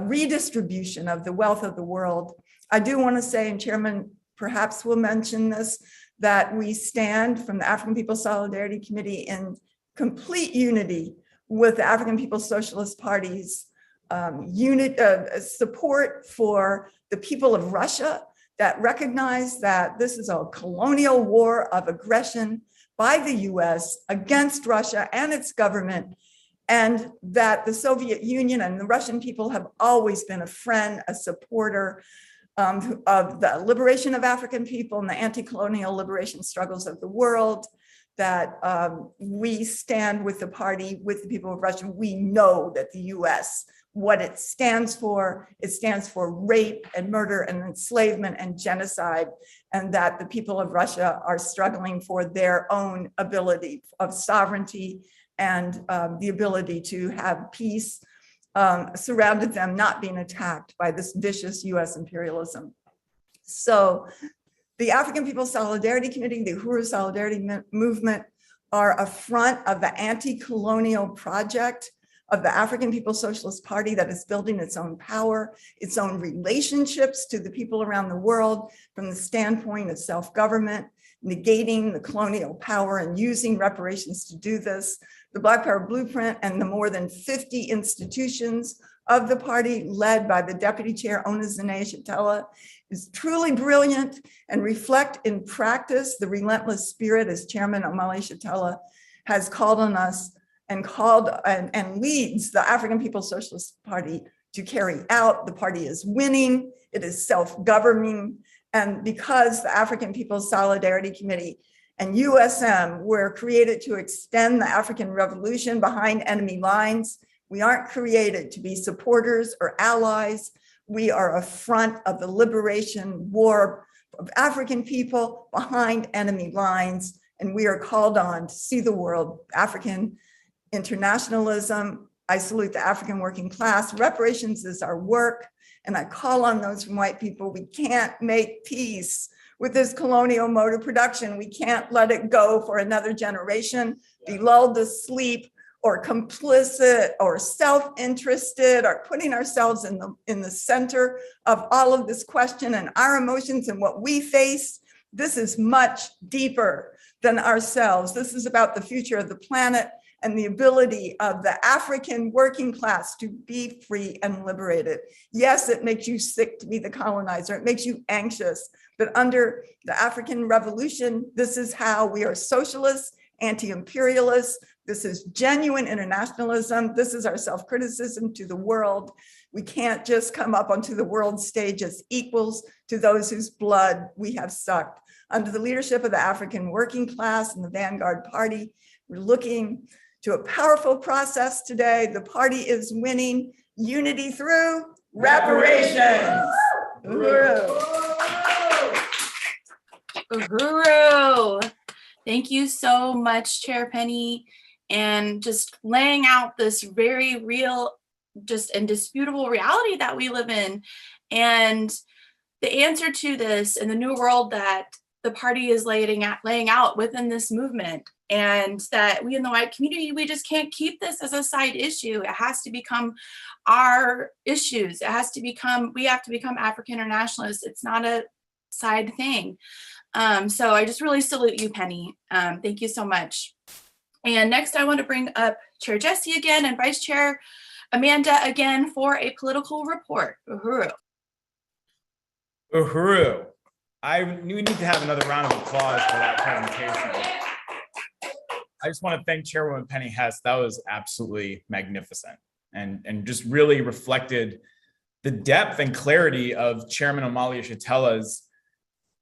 redistribution of the wealth of the world. I do want to say, and Chairman perhaps will mention this, that we stand from the African People's Solidarity Committee in complete unity with the African People's Socialist Party's support for the people of Russia, that recognize that this is a colonial war of aggression by the US against Russia and its government, and that the Soviet Union and the Russian people have always been a friend, a supporter of the liberation of African people and the anti-colonial liberation struggles of the world, that we stand with the party, with the people of Russia. We know that the US what it stands for. It stands for rape and murder and enslavement and genocide, and that the people of Russia are struggling for their own ability of sovereignty and the ability to have peace surrounded them, not being attacked by this vicious US imperialism. So the African People's Solidarity Committee, the Uhuru Solidarity Movement, are a front of the anti-colonial project of the African People's Socialist Party that is building its own power, its own relationships to the people around the world from the standpoint of self-government, negating the colonial power and using reparations to do this. The Black Power Blueprint and the more than 50 institutions of the party led by the deputy chair, Ona Zanea is truly brilliant and reflect in practice the relentless spirit, as Chairman Omali Shatella has called on us and leads the African People's Socialist Party to carry out. The party is winning, it is self-governing, and because the African People's Solidarity Committee and USM were created to extend the African Revolution behind enemy lines, we aren't created to be supporters or allies. We are a front of the liberation war of African people behind enemy lines, and we are called on to see the world African internationalism. I salute the African working class. Reparations is our work, and I call on those from white people. We can't make peace with this colonial mode of production. We can't let it go for another generation, be lulled to sleep or complicit or self-interested or putting ourselves in the center of all of this question and our emotions and what we face. This is much deeper than ourselves. This is about the future of the planet and the ability of the African working class to be free and liberated. Yes, it makes you sick to be the colonizer. It makes you anxious. But under the African Revolution, this is how we are socialists, anti-imperialists. This is genuine internationalism. This is our self-criticism to the world. We can't just come up onto the world stage as equals to those whose blood we have sucked. Under the leadership of the African working class and the Vanguard Party, we're looking to a powerful process today. The party is winning. Unity through reparations. Uhuru. Uhuru. Thank you so much, Chair Penny, and just laying out this very real, just indisputable reality that we live in. And the answer to this in the new world that the party is laying out within this movement, and that we in the white community, we just can't keep this as a side issue. It has to become our issues. It has to become, we have to become African internationalists. It's not a side thing. So I just really salute you, Penny. Thank you so much. And next I want to bring up Chair Jesse again and Vice Chair Amanda again for a political report. Uhuru. Uhuru. We need to have another round of applause for that presentation. I just want to thank Chairwoman Penny Hess. That was absolutely magnificent and just really reflected the depth and clarity of Chairman Omali Shatella's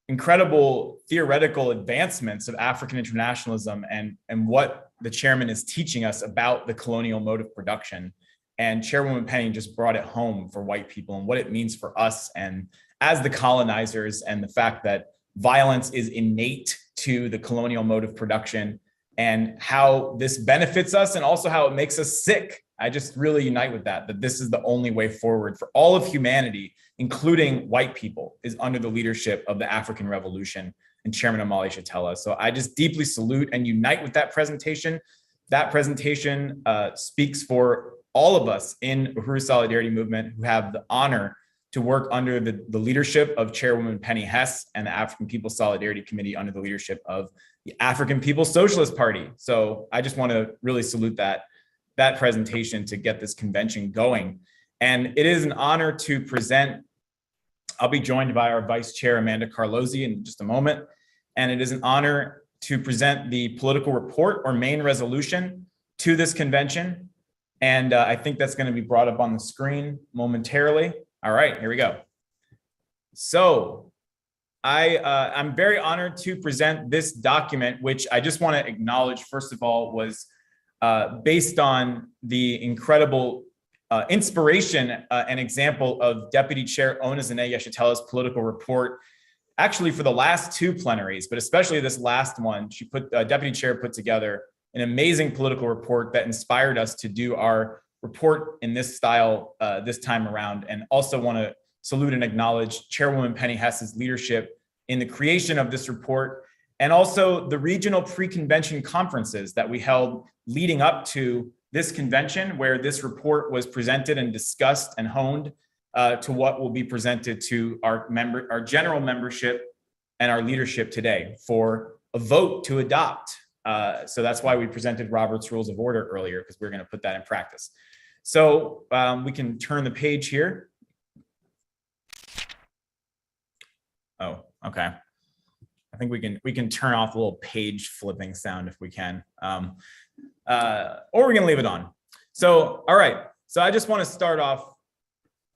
incredible theoretical advancements of African internationalism and what the chairman is teaching us about the colonial mode of production. And Chairwoman Penny just brought it home for white people and what it means for us and as the colonizers, and the fact that violence is innate to the colonial mode of production and how this benefits us and also how it makes us sick. I just really unite with that this is the only way forward for all of humanity, including white people, is under the leadership of the African Revolution and Chairman Omali Shatella. So I just deeply salute and unite with that presentation. That presentation speaks for all of us in Uhuru Solidarity Movement who have the honor to work under the leadership of Chairwoman Penny Hess and the African People's Solidarity Committee under the leadership of the African People's Socialist Party. So I just want to really salute that presentation to get this convention going. And it is an honor to present. I'll be joined by our Vice Chair, Amanda Carlozzi, in just a moment. And it is an honor to present the political report or main resolution to this convention. And I think that's going to be brought up on the screen momentarily. All right, here we go. So I'm very honored to present this document, which I just want to acknowledge, first of all, was based on the incredible inspiration, an example of Deputy Chair Ona Zene-Yeshitela's political report, actually for the last two plenaries, but especially this last one. Deputy Chair put together an amazing political report that inspired us to do our report in this style this time around. And also want to salute and acknowledge Chairwoman Penny Hess's leadership in the creation of this report, and also the regional pre-convention conferences that we held leading up to this convention, where this report was presented and discussed and honed to what will be presented to our general membership and our leadership today for a vote to adopt. So that's why we presented Robert's Rules of Order earlier, because we're going to put that in practice. So we can turn the page here. Oh, okay. I think we can turn off the little page flipping sound if we can, or we're gonna leave it on. So, all right. So I just want to start off,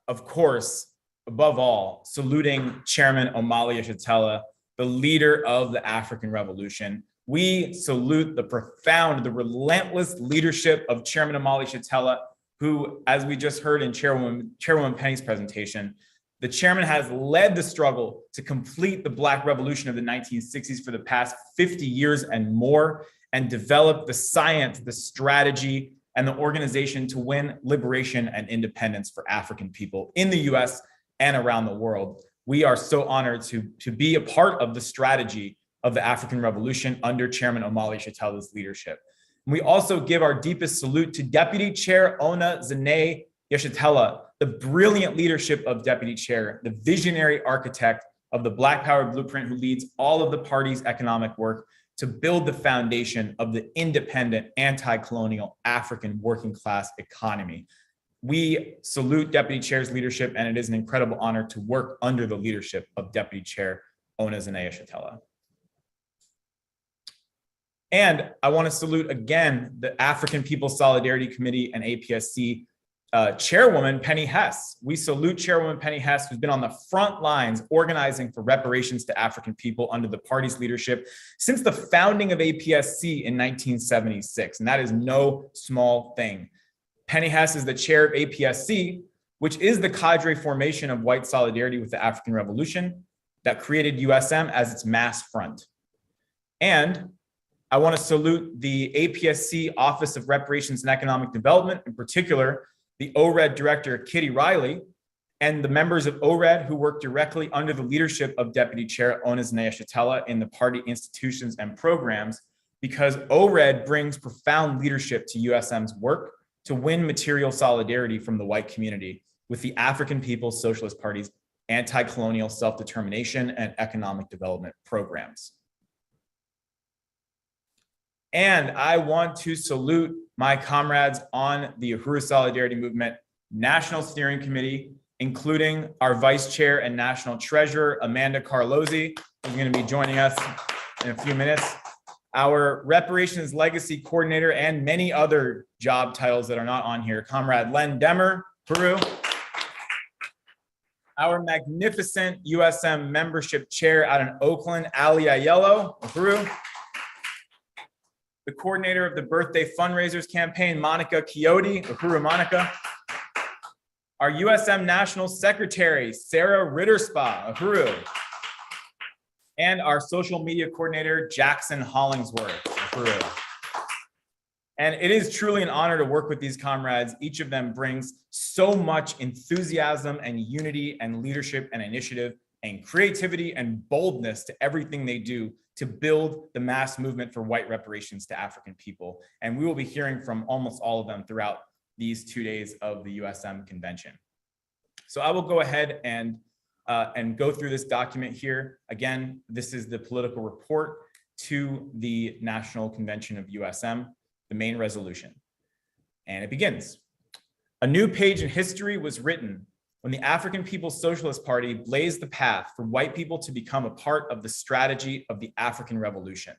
of course, above all, saluting Chairman Omali Yeshitela, the leader of the African Revolution. We salute the profound, the relentless leadership of Chairman Omali Yeshitela, who, as we just heard in Chairwoman Penny's presentation, the chairman has led the struggle to complete the Black Revolution of the 1960s for the past 50 years and more, and developed the science, the strategy, and the organization to win liberation and independence for African people in the US and around the world. We are so honored to be a part of the strategy of the African Revolution under Chairman Omali Yeshitela's leadership. We also give our deepest salute to Deputy Chair Ona Zene-Yeshitela, the brilliant leadership of Deputy Chair, the visionary architect of the Black Power Blueprint, who leads all of the party's economic work to build the foundation of the independent, anti-colonial African working class economy. We salute Deputy Chair's leadership, and it is an incredible honor to work under the leadership of Deputy Chair Ona Zene-Yeshitela. And I want to salute again the African People's Solidarity Committee and APSC Chairwoman Penny Hess. We salute Chairwoman Penny Hess, who's been on the front lines organizing for reparations to African people under the party's leadership since the founding of APSC in 1976. And that is no small thing. Penny Hess is the chair of APSC, which is the cadre formation of white solidarity with the African Revolution that created USM as its mass front. And I want to salute the APSC Office of Reparations and Economic Development, in particular, the ORED director, Kitty Riley, and the members of ORED who work directly under the leadership of Deputy Chair Ona Zene-Yeshitela in the party institutions and programs, because ORED brings profound leadership to USM's work to win material solidarity from the white community with the African People's Socialist Party's anti-colonial self-determination and economic development programs. And I want to salute my comrades on the Uhuru Solidarity Movement National Steering Committee, including our Vice Chair and National Treasurer, Amanda Carlozzi, who's going to be joining us in a few minutes, our Reparations Legacy Coordinator, and many other job titles that are not on here, Comrade Len Demmer, Peru, our magnificent USM Membership Chair out in Oakland, Ali Ayello, Peru, the coordinator of the Birthday Fundraisers Campaign, Monica Quixote, Uhuru Monica. Our USM National Secretary, Sarah Ritterspa, Uhuru. And our social media coordinator, Jackson Hollingsworth, Uhuru. And it is truly an honor to work with these comrades. Each of them brings so much enthusiasm and unity and leadership and initiative and creativity and boldness to everything they do to build the mass movement for white reparations to African people. And we will be hearing from almost all of them throughout these 2 days of the USM convention. So I will go ahead and go through this document here. Again, this is the political report to the National Convention of USM, the main resolution. And it begins. A new page in history was written when the African People's Socialist Party blazed the path for white people to become a part of the strategy of the African Revolution.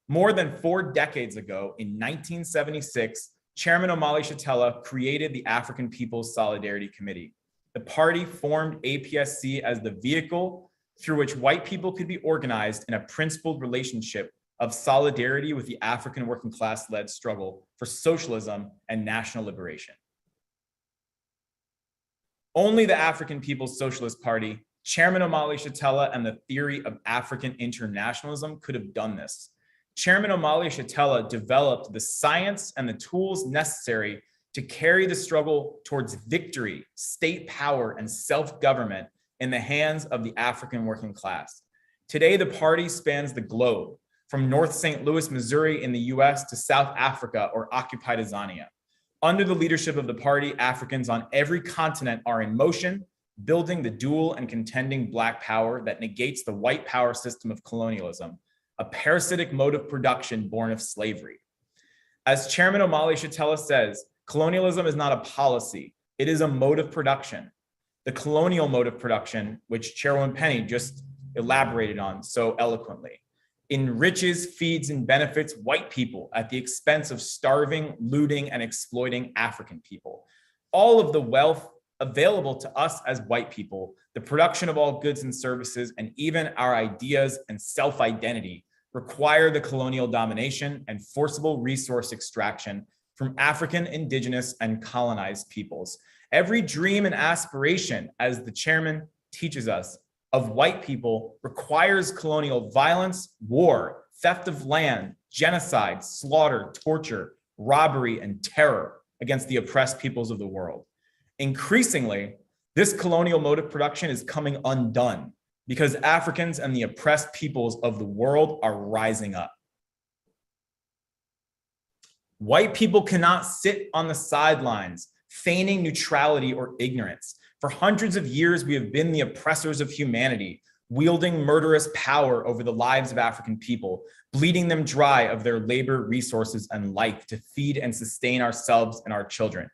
More than 4 decades ago, in 1976, Chairman Omali Yeshitela created the African People's Solidarity Committee. The party formed APSC as the vehicle through which white people could be organized in a principled relationship of solidarity with the African working class-led struggle for socialism and national liberation. Only the African People's Socialist Party, Chairman Omali Yeshitela, and the theory of African internationalism could have done this. Chairman Omali Yeshitela developed the science and the tools necessary to carry the struggle towards victory, state power, and self-government in the hands of the African working class. Today, the party spans the globe, from North St. Louis, Missouri in the US to South Africa or occupied Azania. Under the leadership of the party, Africans on every continent are in motion, building the dual and contending Black power that negates the white power system of colonialism, a parasitic mode of production born of slavery. As Chairman Omali Yeshitela says, colonialism is not a policy, it is a mode of production. The colonial mode of production, which Chairwoman Penny just elaborated on so eloquently, enriches, feeds, and benefits white people at the expense of starving, looting, and exploiting African people. All of the wealth available to us as white people, the production of all goods and services, and even our ideas and self-identity require the colonial domination and forcible resource extraction from African, indigenous, and colonized peoples. Every dream and aspiration, as the chairman teaches us, of white people requires colonial violence, war, theft of land, genocide, slaughter, torture, robbery, and terror against the oppressed peoples of the world. Increasingly, this colonial mode of production is coming undone because Africans and the oppressed peoples of the world are rising up. White people cannot sit on the sidelines, feigning neutrality or ignorance. For hundreds of years, we have been the oppressors of humanity, wielding murderous power over the lives of African people, bleeding them dry of their labor, resources, and life to feed and sustain ourselves and our children.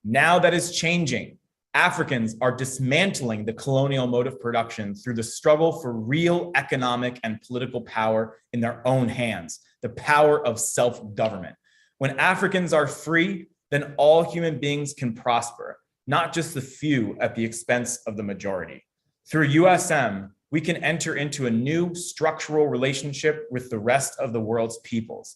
Now that is changing. Africans are dismantling the colonial mode of production through the struggle for real economic and political power in their own hands, the power of self-government. When Africans are free, then all human beings can prosper, not just the few at the expense of the majority. Through USM, we can enter into a new structural relationship with the rest of the world's peoples.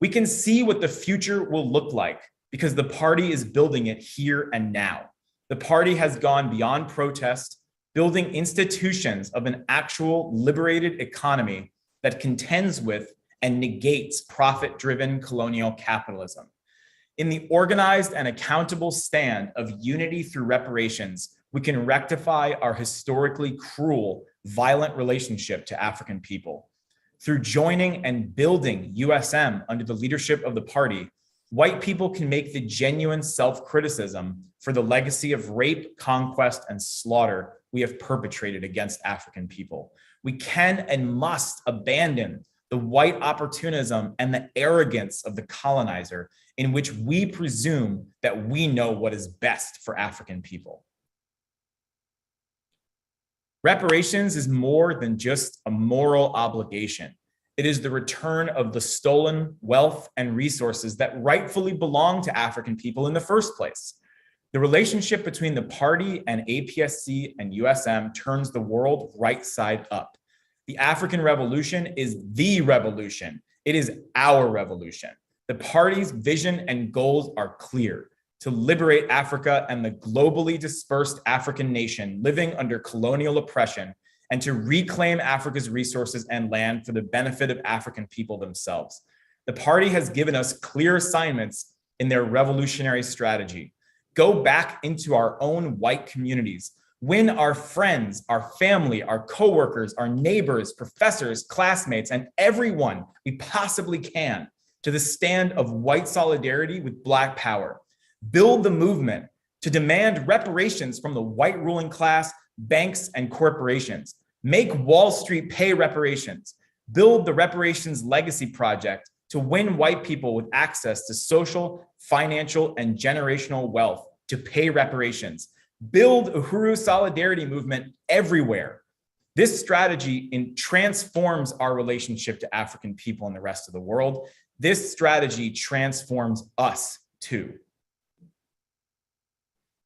We can see what the future will look like because the party is building it here and now. The party has gone beyond protest, building institutions of an actual liberated economy that contends with and negates profit-driven colonial capitalism. In the organized and accountable stand of unity through reparations, we can rectify our historically cruel, violent relationship to African people. Through joining and building USM under the leadership of the party, white people can make the genuine self-criticism for the legacy of rape, conquest, and slaughter we have perpetrated against African people. We can and must abandon the white opportunism and the arrogance of the colonizer in which we presume that we know what is best for African people. Reparations is more than just a moral obligation. It is the return of the stolen wealth and resources that rightfully belong to African people in the first place. The relationship between the party and APSC and USM turns the world right side up. The African Revolution is the revolution. It is our revolution. The party's vision and goals are clear: to liberate Africa and the globally dispersed African nation living under colonial oppression, and to reclaim Africa's resources and land for the benefit of African people themselves. The party has given us clear assignments in their revolutionary strategy. Go back into our own white communities, win our friends, our family, our coworkers, our neighbors, professors, classmates, and everyone we possibly can to the stand of white solidarity with Black power. Build the movement to demand reparations from the white ruling class, banks, and corporations. Make Wall Street pay reparations. Build the Reparations Legacy Project to win white people with access to social, financial, and generational wealth to pay reparations. Build Uhuru Solidarity Movement everywhere. This strategy transforms our relationship to African people and the rest of the world. This strategy transforms us too.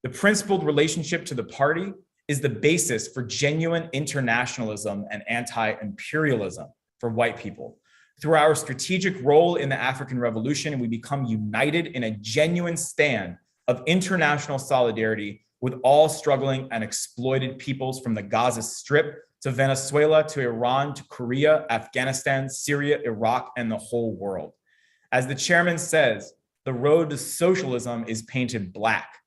The principled relationship to the party is the basis for genuine internationalism and anti-imperialism for white people. Through our strategic role in the African Revolution, we become united in a genuine stand of international solidarity with all struggling and exploited peoples from the Gaza Strip to Venezuela to Iran to Korea, Afghanistan, Syria, Iraq, and the whole world. As the chairman says, the road to socialism is painted black.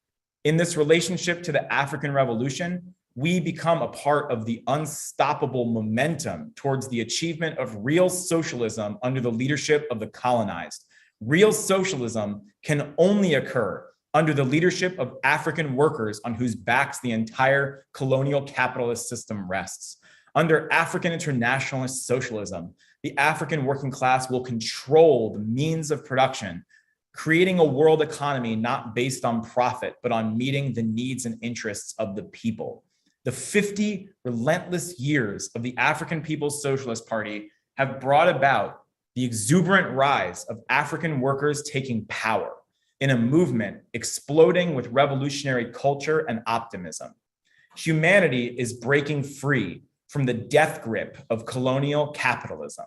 In this relationship to the African Revolution, we become a part of the unstoppable momentum towards the achievement of real socialism under the leadership of the colonized. Real socialism can only occur under the leadership of African workers on whose backs the entire colonial capitalist system rests. Under African internationalist socialism, the African working class will control the means of production, creating a world economy not based on profit, but on meeting the needs and interests of the people. The 50 relentless years of the African People's Socialist Party have brought about the exuberant rise of African workers taking power in a movement exploding with revolutionary culture and optimism. Humanity is breaking free from the death grip of colonial capitalism.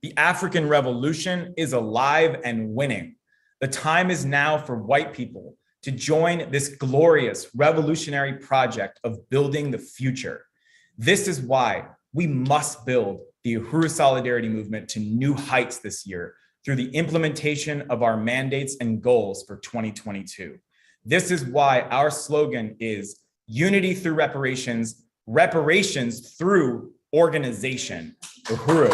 The African Revolution is alive and winning. The time is now for white people to join this glorious revolutionary project of building the future. This is why we must build the Uhuru Solidarity Movement to new heights this year through the implementation of our mandates and goals for 2022. This is why our slogan is unity through reparations, reparations through organization. Uhuru.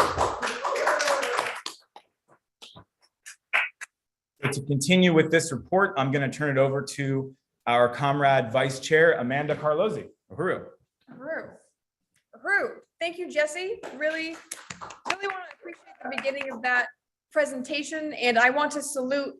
To continue with this report, I'm going to turn it over to our comrade Vice Chair, Amanda Carlozzi. Uhuru. Uhuru. Thank you, Jesse. Really want to appreciate the beginning of that presentation, and I want to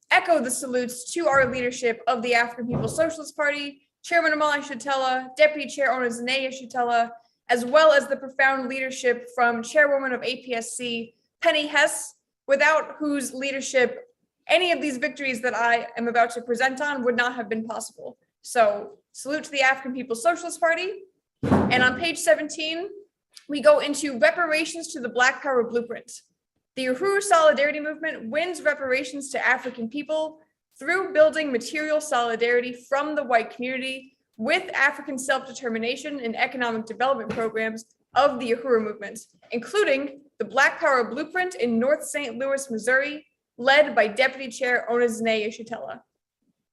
echo the salutes to our leadership of the African People's Socialist Party, Chairman Omali Yeshitela, Deputy Chair Onezine Yeshitela, as well as the profound leadership from Chairwoman of APSC, Penny Hess, without whose leadership any of these victories that I am about to present on would not have been possible. So salute to the African People's Socialist Party. And on page 17, we go into reparations to the Black Power Blueprint. The Uhuru Solidarity Movement wins reparations to African people through building material solidarity from the white community with African self-determination and economic development programs of the Uhuru movement, including the Black Power Blueprint in North St. Louis, Missouri, led by Deputy Chair Onezine Yeshitela.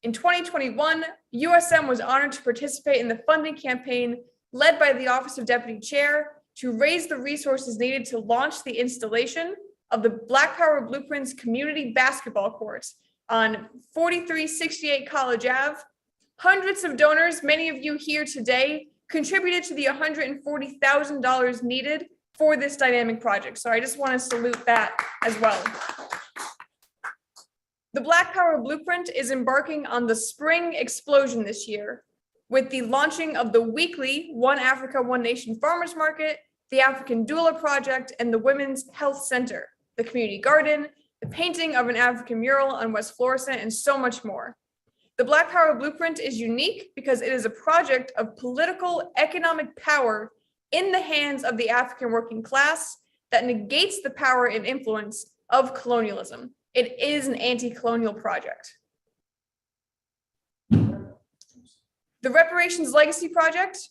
In 2021, USM was honored to participate in the funding campaign led by the Office of Deputy Chair to raise the resources needed to launch the installation of the Black Power Blueprint's community basketball courts on 4368 College Ave. Hundreds of donors, many of you here today, contributed to the $140,000 needed for this dynamic project. So I just want to salute that as well. The Black Power Blueprint is embarking on the spring explosion this year with the launching of the weekly One Africa, One Nation Farmers Market, the African Doula Project, and the Women's Health Center, the community garden, the painting of an African mural on West Florissant, and so much more. The Black Power Blueprint is unique because it is a project of political economic power in the hands of the African working class that negates the power and influence of colonialism. It is an anti-colonial project. The Reparations Legacy Project,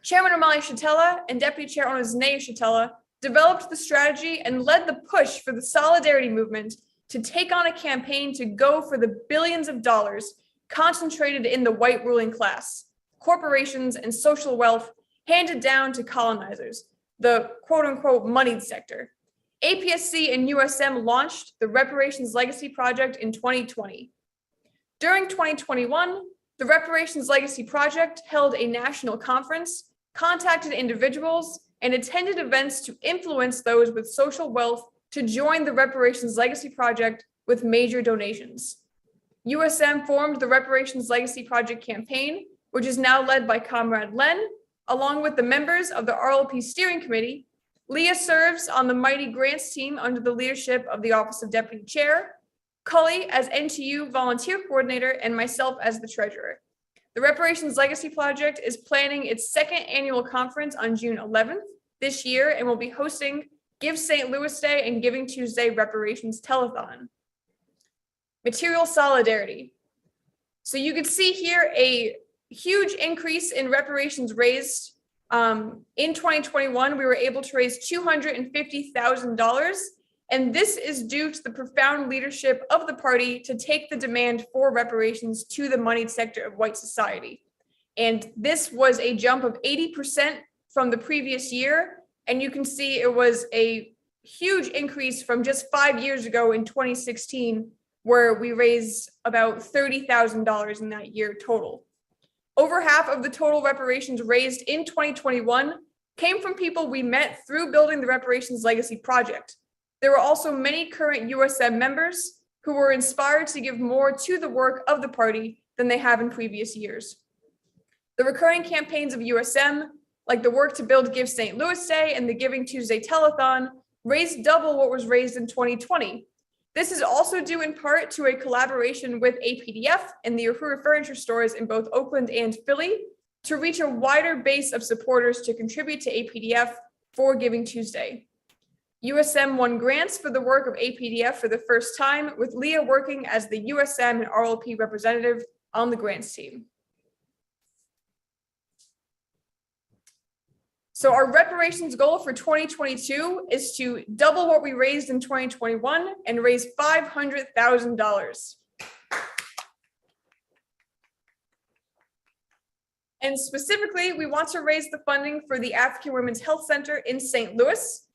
Chairman Omali Yeshitela and Deputy Chair Onezine Yeshitela developed the strategy and led the push for the solidarity movement to take on a campaign to go for the billions of dollars concentrated in the white ruling class, corporations, and social wealth handed down to colonizers, the quote-unquote moneyed sector. APSC and USM launched the Reparations Legacy Project in 2020. During 2021, the Reparations Legacy Project held a national conference, contacted individuals, and attended events to influence those with social wealth to join the Reparations Legacy Project with major donations. USM formed the Reparations Legacy Project campaign, which is now led by Comrade Len, along with the members of the RLP Steering Committee. Leah serves on the Mighty Grants team under the leadership of the Office of Deputy Chair, Cully as NTU Volunteer Coordinator, and myself as the Treasurer. The Reparations Legacy Project is planning its second annual conference on June 11th this year and will be hosting Give St. Louis Day and Giving Tuesday Reparations Telethon. Material solidarity. So you can see here a huge increase in reparations raised. In 2021, we were able to raise $250,000. And this is due to the profound leadership of the party to take the demand for reparations to the moneyed sector of white society. And this was a jump of 80% from the previous year. And you can see it was a huge increase from just 5 years ago in 2016, where we raised about $30,000 in that year total. Over half of the total reparations raised in 2021 came from people we met through building the Reparations Legacy Project. There were also many current USM members who were inspired to give more to the work of the party than they have in previous years. The recurring campaigns of USM, like the work to build Give St. Louis Day and the Giving Tuesday Telethon, raised double what was raised in 2020. This is also due in part to a collaboration with APDF and the Uhuru furniture stores in both Oakland and Philly to reach a wider base of supporters to contribute to APDF for Giving Tuesday. USM won grants for the work of APDF for the first time, with Leah working as the USM and RLP representative on the grants team. So our reparations goal for 2022 is to double what we raised in 2021 and raise $500,000. And specifically, we want to raise the funding for the African Women's Health Center in St. Louis.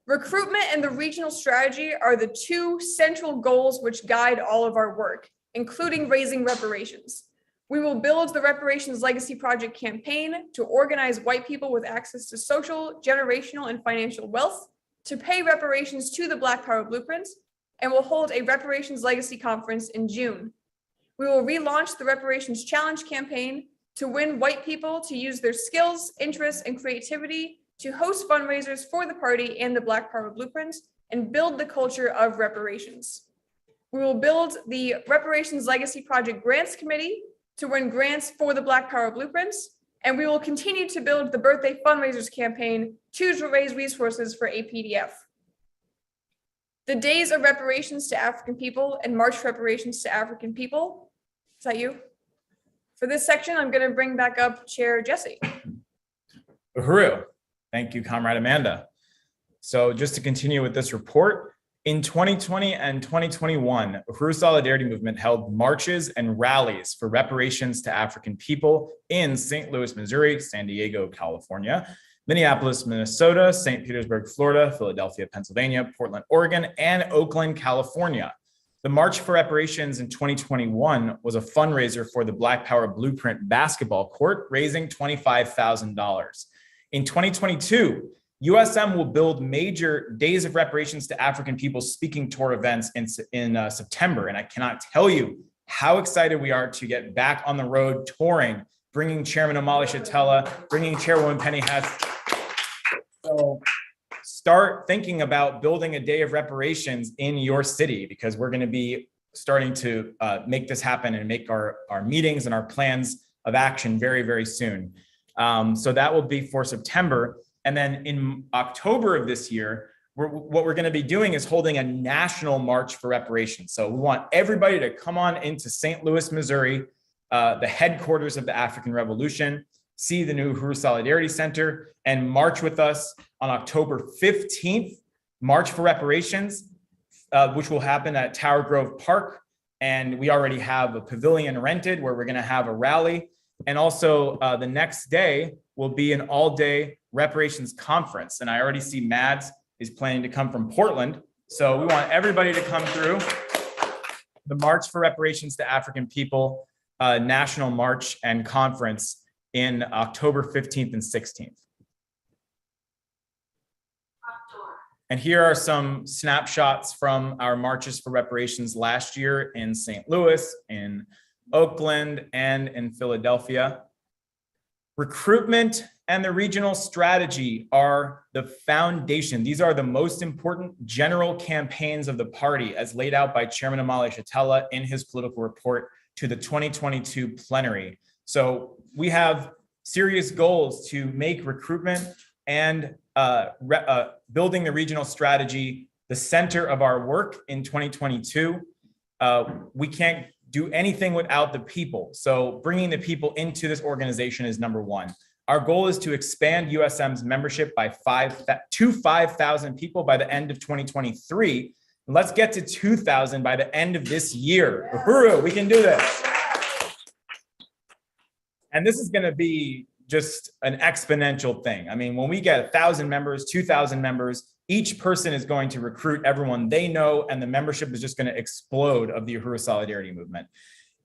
Recruitment and the regional strategy are the two central goals which guide all of our work, including raising reparations. We will build the Reparations Legacy Project campaign to organize white people with access to social, generational, and financial wealth to pay reparations to the Black Power Blueprints, and will hold a Reparations Legacy Conference in June. We will relaunch the Reparations Challenge campaign to win white people to use their skills, interests, and creativity to host fundraisers for the party and the Black Power Blueprints and build the culture of reparations. We will build the Reparations Legacy Project Grants Committee to win grants for the Black Power Blueprints, and we will continue to build the Birthday Fundraisers campaign to raise resources for APDF. The Days of Reparations to African People and March Reparations to African People. Is that you? For this section, I'm going to bring back up Chair Jesse. Uhuru. Thank you, Comrade Amanda. So just to continue with this report, in 2020 and 2021, Uhuru Solidarity Movement held marches and rallies for reparations to African people in St. Louis, Missouri, San Diego, California, Minneapolis, Minnesota, St. Petersburg, Florida, Philadelphia, Pennsylvania, Portland, Oregon, and Oakland, California. The March for Reparations in 2021 was a fundraiser for the Black Power Blueprint basketball court, raising $25,000. In 2022, USM will build major Days of Reparations to African People speaking tour events in September. And I cannot tell you how excited we are to get back on the road touring, bringing Chairman Omali Shatella, bringing Chairwoman Penny Hess. So start thinking about building a Day of Reparations in your city, because we're going to be starting to make this happen and make our meetings and our plans of action very, very soon. So that will be for September. And then in October of this year, what we're going to be doing is holding a national march for reparations. So we want everybody to come on into St. Louis, Missouri, the headquarters of the African Revolution, see the new Uhuru Solidarity Center, and march with us on October 15th, March for Reparations, which will happen at Tower Grove Park. And we already have a pavilion rented where we're going to have a rally. And also the next day will be an all-day reparations conference. And I already see Mads is planning to come from Portland. So we want everybody to come through the March for Reparations to African People National March and Conference in October 15th and 16th. And here are some snapshots from our marches for reparations last year in St. Louis, in Oakland, and in Philadelphia. Recruitment and the regional strategy are the foundation. These are the most important general campaigns of the party as laid out by Chairman Omali Shatella in his political report to the 2022 plenary. So we have serious goals to make recruitment and building the regional strategy the center of our work in 2022. We can't do anything without the people. So bringing the people into this organization is number one. Our goal is to expand USM's membership by 5,000 people by the end of 2023. Let's get to 2,000 by the end of this year. Uhuru, we can do this. And this is going to be just an exponential thing. I mean, when we get 1,000 members, 2,000 members, each person is going to recruit everyone they know, and the membership is just going to explode of the Uhuru Solidarity Movement.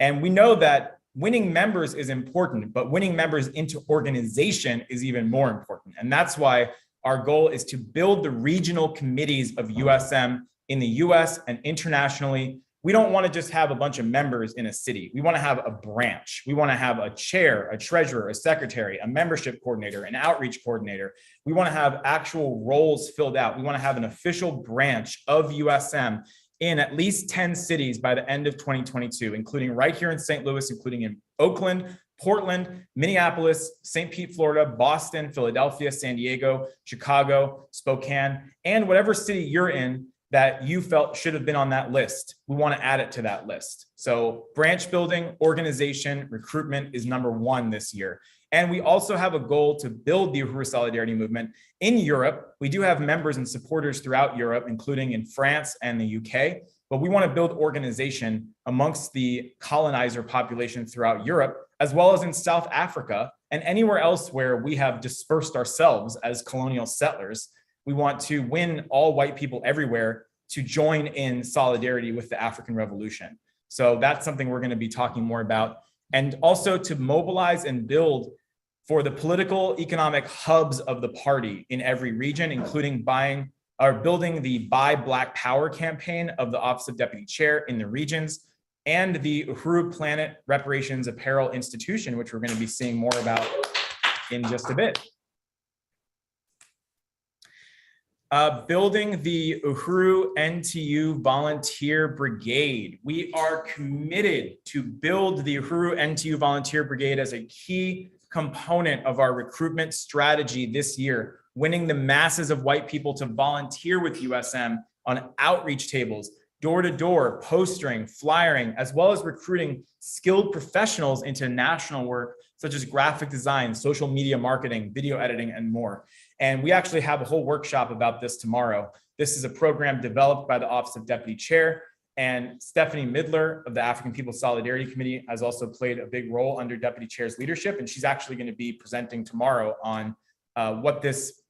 And we know that winning members is important, but winning members into organization is even more important. And that's why our goal is to build the regional committees of USM in the US and internationally. We don't want to just have a bunch of members in a city. We want to have a branch. We want to have a chair, a treasurer, a secretary, a membership coordinator, an outreach coordinator. We want to have actual roles filled out. We want to have an official branch of USM in at least 10 cities by the end of 2022, including right here in St. Louis, including in Oakland, Portland, Minneapolis, St. Pete, Florida, Boston, Philadelphia, San Diego, Chicago, Spokane, and whatever city you're in that you felt should have been on that list. We want to add it to that list. So branch building, organization, recruitment is number one this year. And we also have a goal to build the Uhuru Solidarity Movement in Europe. We do have members and supporters throughout Europe, including in France and the UK, but we want to build organization amongst the colonizer population throughout Europe, as well as in South Africa and anywhere else where we have dispersed ourselves as colonial settlers. We want to win all white people everywhere to join in solidarity with the African Revolution. So that's something we're going to be talking more about. And also to mobilize and build for the political economic hubs of the party in every region, including building the Buy Black Power campaign of the Office of Deputy Chair in the regions, and the Uhuru Planet Reparations Apparel Institution, which we're going to be seeing more about in just a bit. Building the Uhuru NTU Volunteer Brigade. We are committed to build the Uhuru NTU Volunteer Brigade as a key component of our recruitment strategy this year, winning the masses of white people to volunteer with USM on outreach tables, door-to-door, postering, flyering, as well as recruiting skilled professionals into national work, such as graphic design, social media marketing, video editing, and more. And we actually have a whole workshop about this tomorrow. This is a program developed by the Office of Deputy Chair, and Stephanie Midler of the African People's Solidarity Committee has also played a big role under Deputy Chair's leadership. And she's actually going to be presenting tomorrow on what this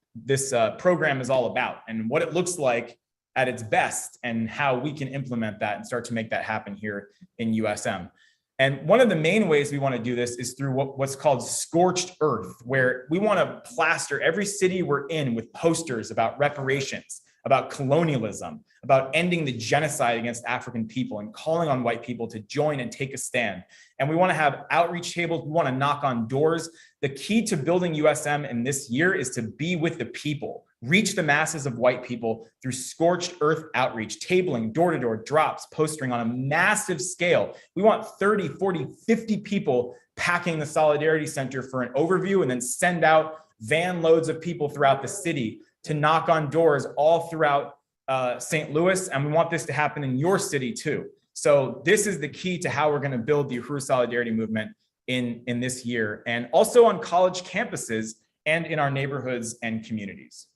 program is all about and what it looks like at its best and how we can implement that and start to make that happen here in USM. And one of the main ways we want to do this is through what's called scorched earth, where we want to plaster every city we're in with posters about reparations, about colonialism, about ending the genocide against African people and calling on white people to join and take a stand. And we want to have outreach tables. We want to knock on doors. The key to building USM in this year is to be with the people, reach the masses of white people through scorched earth outreach, tabling, door-to-door drops, postering on a massive scale. We want 30, 40, 50 people packing the Solidarity Center for an overview and then send out van loads of people throughout the city to knock on doors all throughout St. Louis. And we want this to happen in your city too. So this is the key to how we're going to build the Uhuru Solidarity Movement in this year, and also on college campuses and in our neighborhoods and communities.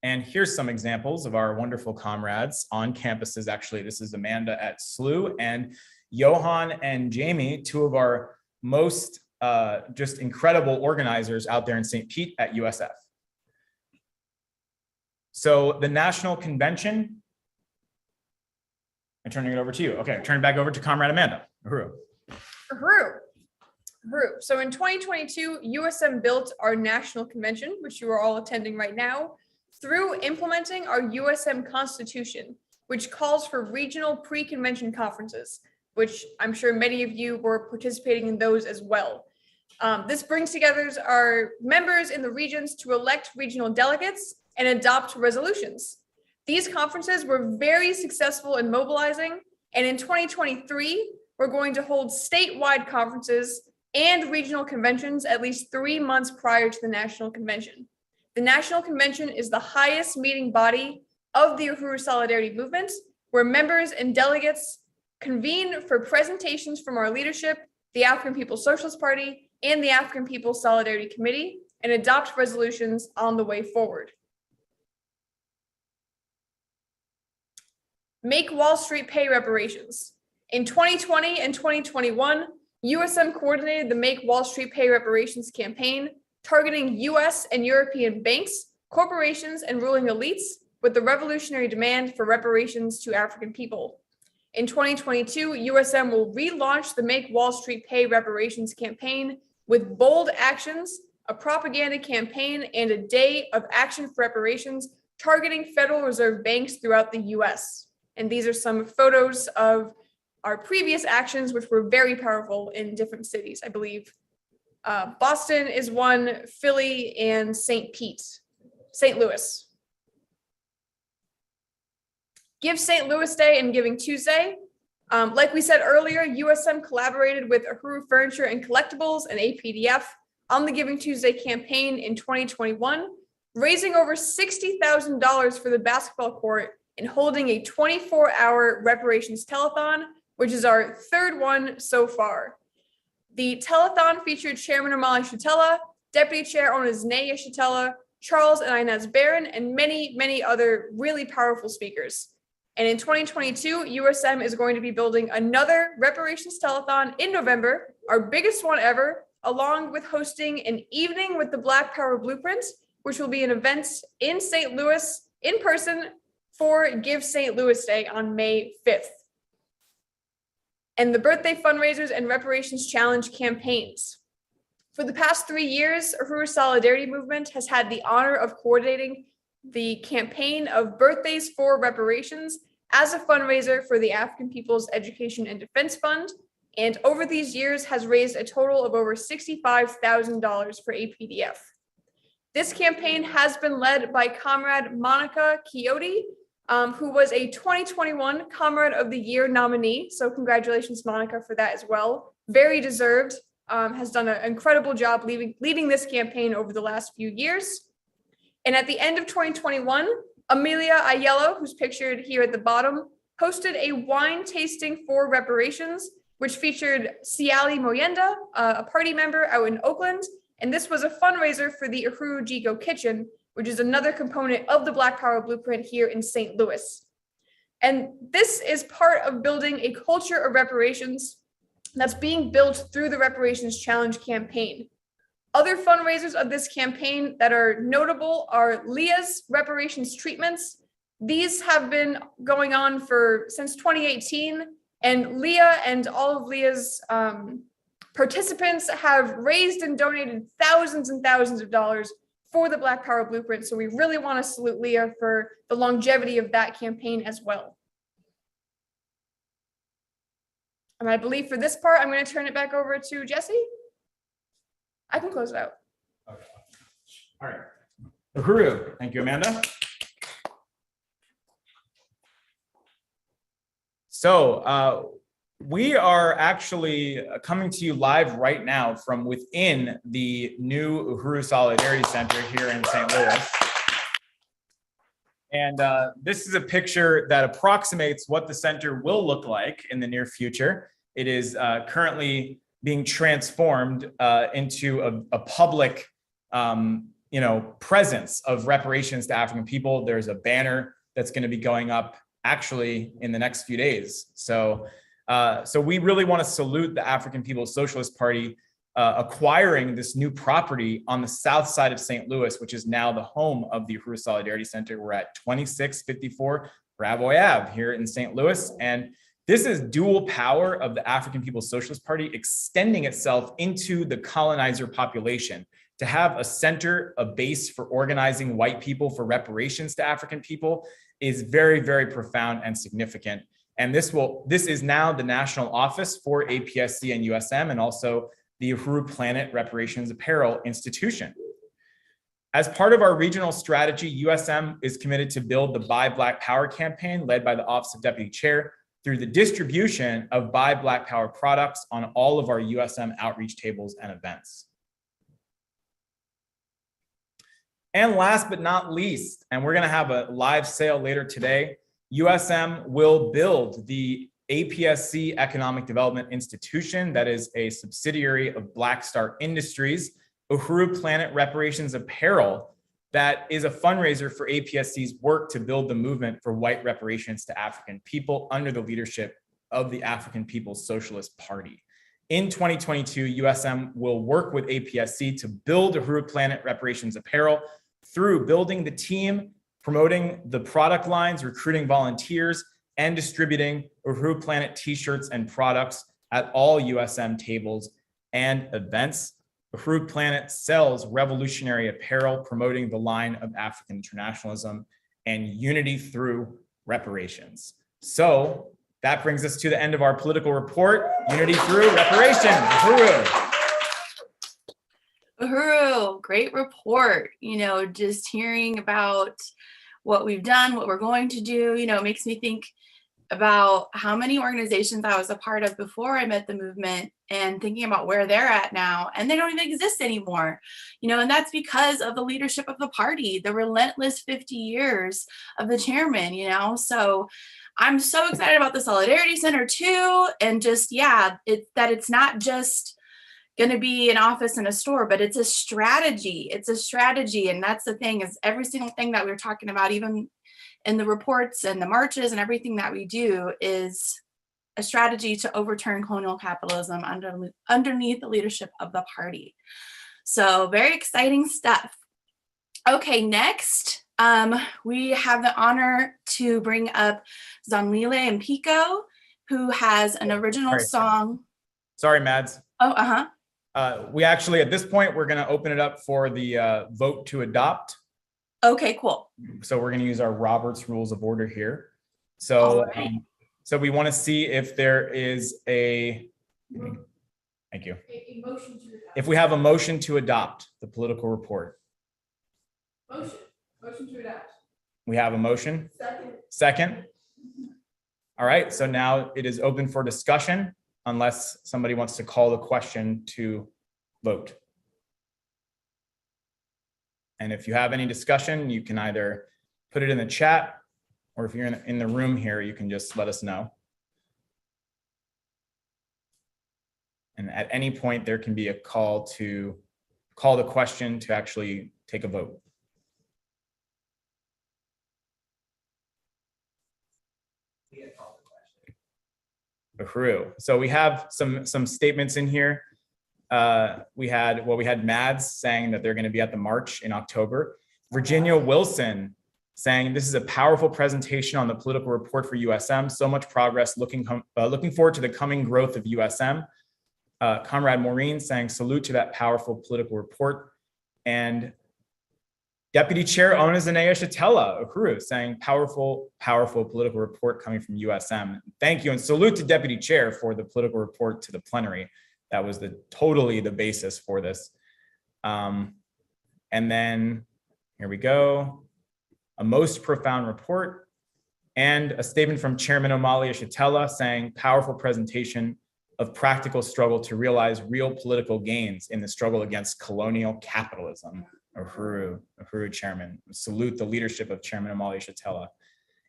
And here's some examples of our wonderful comrades on campuses. Actually, this is Amanda at SLU and Johan and Jamie, two of our most just incredible organizers out there in St. Pete at USF. So the National Convention, I'm turning it over to you. Okay, turn it back over to Comrade Amanda. Uhuru. Uhuru. So in 2022, USM built our national convention, which you are all attending right now, through implementing our USM Constitution, which calls for regional pre-convention conferences, which I'm sure many of you were participating in those as well. This brings together our members in the regions to elect regional delegates and adopt resolutions. These conferences were very successful in mobilizing, and in 2023, we're going to hold statewide conferences and regional conventions at least 3 months prior to the National Convention. The National Convention is the highest meeting body of the Uhuru Solidarity Movement, where members and delegates convene for presentations from our leadership, the African People's Socialist Party, and the African People's Solidarity Committee, and adopt resolutions on the way forward. Make Wall Street pay reparations. In 2020 and 2021, USM coordinated the Make Wall Street Pay Reparations campaign, targeting US and European banks, corporations, and ruling elites with the revolutionary demand for reparations to African people. In 2022, USM will relaunch the Make Wall Street Pay Reparations campaign with bold actions, a propaganda campaign, and a day of action for reparations targeting Federal Reserve banks throughout the US. And these are some photos of our previous actions, which were very powerful in different cities, I believe. Boston is one, Philly, and St. Louis. Give St. Louis Day and Giving Tuesday. Like we said earlier, USM collaborated with Uhuru Furniture and Collectibles and APDF on the Giving Tuesday campaign in 2021, raising over $60,000 for the basketball court and holding a 24-hour reparations telethon, which is our third one so far. The telethon featured Chairman Omali Yeshitela, Deputy Chair Onasne Yeshitela, Charles and Inez Barron, and many, many other really powerful speakers. And in 2022, USM is going to be building another reparations telethon in November, our biggest one ever, along with hosting an evening with the Black Power Blueprint, which will be an event in St. Louis in person for Give St. Louis Day on May 5th. And the birthday fundraisers and reparations challenge campaigns. For the past 3 years, Uhuru Solidarity Movement has had the honor of coordinating the campaign of Birthdays for Reparations as a fundraiser for the African People's Education and Defense Fund, and over these years has raised a total of over $65,000 for APDF. This campaign has been led by Comrade Monica Keynote, who was a 2021 Comrade of the Year nominee. So congratulations, Monica, for that as well. Very deserved, has done an incredible job leading this campaign over the last few years. And at the end of 2021, Amelia Ayello, who's pictured here at the bottom, hosted a wine tasting for reparations, which featured Siali Moyenda, a party member out in Oakland. And this was a fundraiser for the Uhuru Jigo Kitchen, which is another component of the Black Power Blueprint here in St. Louis. And this is part of building a culture of reparations that's being built through the Reparations Challenge campaign. Other fundraisers of this campaign that are notable are Leah's reparations treatments. These have been going on since 2018, and Leah and all of Leah's participants have raised and donated thousands and thousands of dollars for the Black Power Blueprint. So we really want to salute Leah for the longevity of that campaign as well. And I believe for this part, I'm going to turn it back over to Jesse. I can close it out. Okay. All right. Uhuru. Thank you, Amanda. So we are actually coming to you live right now from within the new Uhuru Solidarity Center here in St. Louis. And this is a picture that approximates what the center will look like in the near future. It is currently being transformed into a public, presence of reparations to African people. There's a banner that's going to be going up actually in the next few days. So we really want to salute the African People's Socialist Party acquiring this new property on the south side of St. Louis, which is now the home of the Uhuru Solidarity Center. We're at 2654 Bravoy Ave here in St. Louis. And this is dual power of the African People's Socialist Party extending itself into the colonizer population. To have a center, a base for organizing white people for reparations to African people is very, very profound and significant. And this is now the national office for APSC and USM, and also the Uhuru Planet Reparations Apparel Institution. As part of our regional strategy, USM is committed to build the Buy Black Power campaign led by the Office of Deputy Chair through the distribution of Buy Black Power products on all of our USM outreach tables and events. And last but not least, and we're going to have a live sale later today, USM will build the APSC Economic Development Institution, that is a subsidiary of Black Star Industries, Uhuru Planet Reparations Apparel, that is a fundraiser for APSC's work to build the movement for white reparations to African people under the leadership of the African People's Socialist Party. In 2022, USM will work with APSC to build Uhuru Planet Reparations Apparel through building the team, promoting the product lines, recruiting volunteers, and distributing Uhuru Planet t-shirts and products at all USM tables and events. Uhuru Planet sells revolutionary apparel promoting the line of African internationalism and unity through reparations. So that brings us to the end of our political report, Unity Through Reparations. Uhuru. Uhuru, great report. Just hearing about what we've done, what we're going to do, makes me think about how many organizations I was a part of before I met the movement and thinking about where they're at now, and they don't even exist anymore, and that's because of the leadership of the party, the relentless 50 years of the chairman, so I'm so excited about the Solidarity Center too, and just, it's not just going to be an office in a store, but it's a strategy. And that's the thing, is every single thing that we're talking about, even in the reports and the marches and everything that we do, is a strategy to overturn colonial capitalism underneath the leadership of the party. So very exciting stuff. Okay, next, we have the honor to bring up Zanlile and Pico, who has an original song. Sorry, Mads. Oh, We actually, at this point, we're going to open it up for the vote to adopt. Okay, cool. So we're going to use our Robert's Rules of Order here. So, so we want to see if there is a, thank you. A motion to adopt. If we have a motion to adopt the political report. Motion to adopt. We have a motion. Second. All right, so now it is open for discussion unless somebody wants to call the question to vote. And if you have any discussion, you can either put it in the chat, or if you're in the room here, you can just let us know. And at any point, there can be a call to call the question to actually take a vote. Uhuru. So we have some statements in here. We had Mads saying that they're going to be at the march in October. Virginia Wilson saying this is a powerful presentation on the political report for USM. So much progress. Looking forward to the coming growth of USM. Comrade Maureen saying salute to that powerful political report. And Deputy Chair Ona Zanea Shatella, Uhuru, saying powerful political report coming from USM. Thank you, and salute to Deputy Chair for the political report to the plenary. That was totally the basis for this. And then here we go. A most profound report and a statement from Chairman Amalia Shatella saying powerful presentation of practical struggle to realize real political gains in the struggle against colonial capitalism. Uhuru Chairman. Salute the leadership of Chairman Amalia Shatella.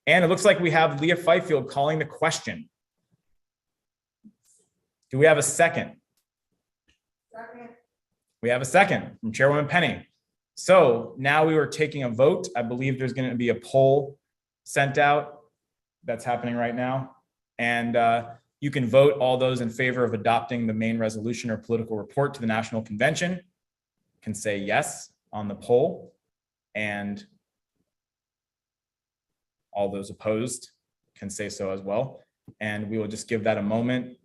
And it looks like we have Leah Fifield calling the question. Do we have a second? We have a second from Chairwoman Penny. So now we were taking a vote. I believe there's going to be a poll sent out that's happening right now. And you can vote all those in favor of adopting the main resolution or political report to the National Convention. Can say yes on the poll, and all those opposed can say so as well. And we will just give that a moment.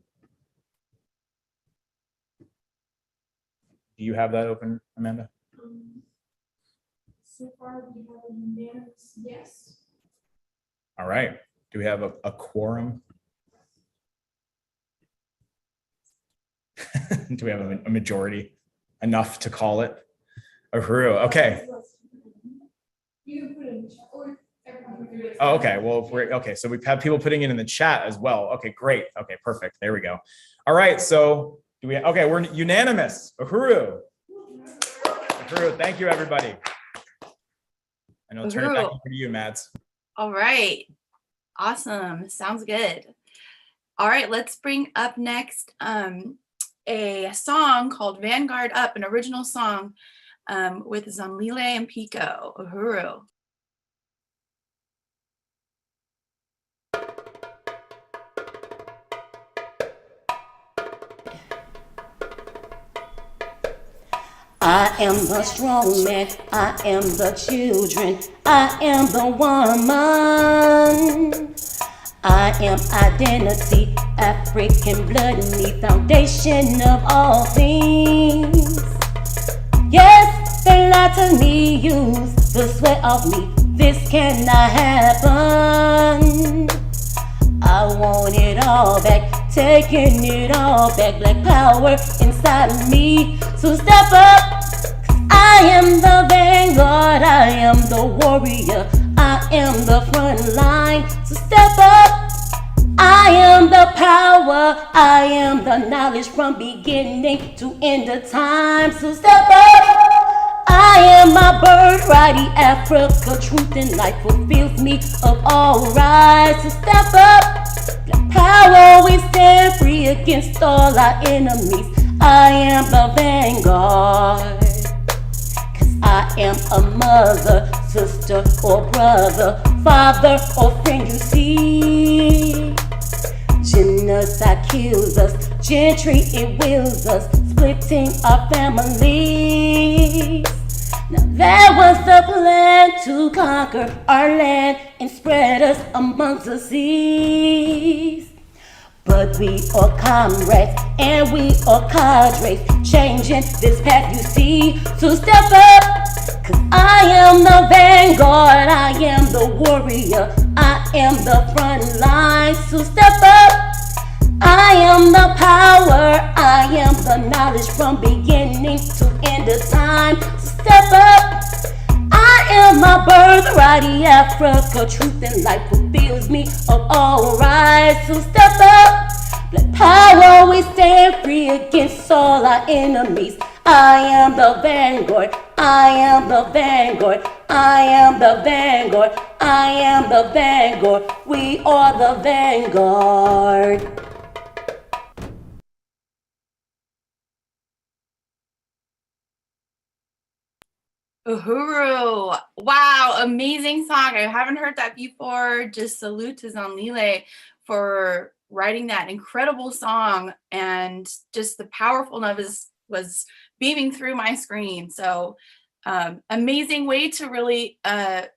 Do you have that open, Amanda? So far, we have a unanimous yes. All right. Do we have a quorum? Do we have a majority enough to call it? Uhuru, okay. You can put it in the chat, or everyone can do it. Oh, okay, well, okay, so we've had people putting it in the chat as well. Okay, great. Okay, perfect. There we go. All right, so okay, we're unanimous. Uhuru. Uhuru, thank you, everybody. And I'll turn it back over to you, Mads. All right. Awesome. Sounds good. All right, let's bring up next a song called Vanguard Up, an original song with Zanlile and Pico. Uhuru. I am the strong man, I am the children, I am the woman. I am identity, African blood in me, foundation of all things. Yes, they lie to me, use the sweat of me, this cannot happen. I want it all back, taking it all back, black power inside of me. So step up, I am the vanguard, I am the warrior, I am the front line. So step up, I am the power, I am the knowledge from beginning to end of time. So step up, I am my birthright, Africa, truth and life fulfills me of all rights. So step up, black power, we stand free against all our enemies. I am the vanguard, cause I am a mother, sister or brother, father or friend, you see. Genocide kills us, gentry it wills us, splitting our families. Now that was the plan to conquer our land and spread us amongst the seas. But we are comrades and we are cadres, changing this path you see. So step up, cause I am the vanguard, I am the warrior, I am the front line. So step up, I am the power, I am the knowledge from beginning to end of time. So step up, I am my birthright, Africa, truth and life fulfills me of all rights. So step up, black power, we stand free against all our enemies. I am the vanguard, I am the vanguard, I am the vanguard, I am the vanguard, we are the vanguard. Uhuru. Wow, amazing song. I haven't heard that before. Just salute to Zanlile for writing that incredible song, and just the powerfulness was beaming through my screen. So amazing way to really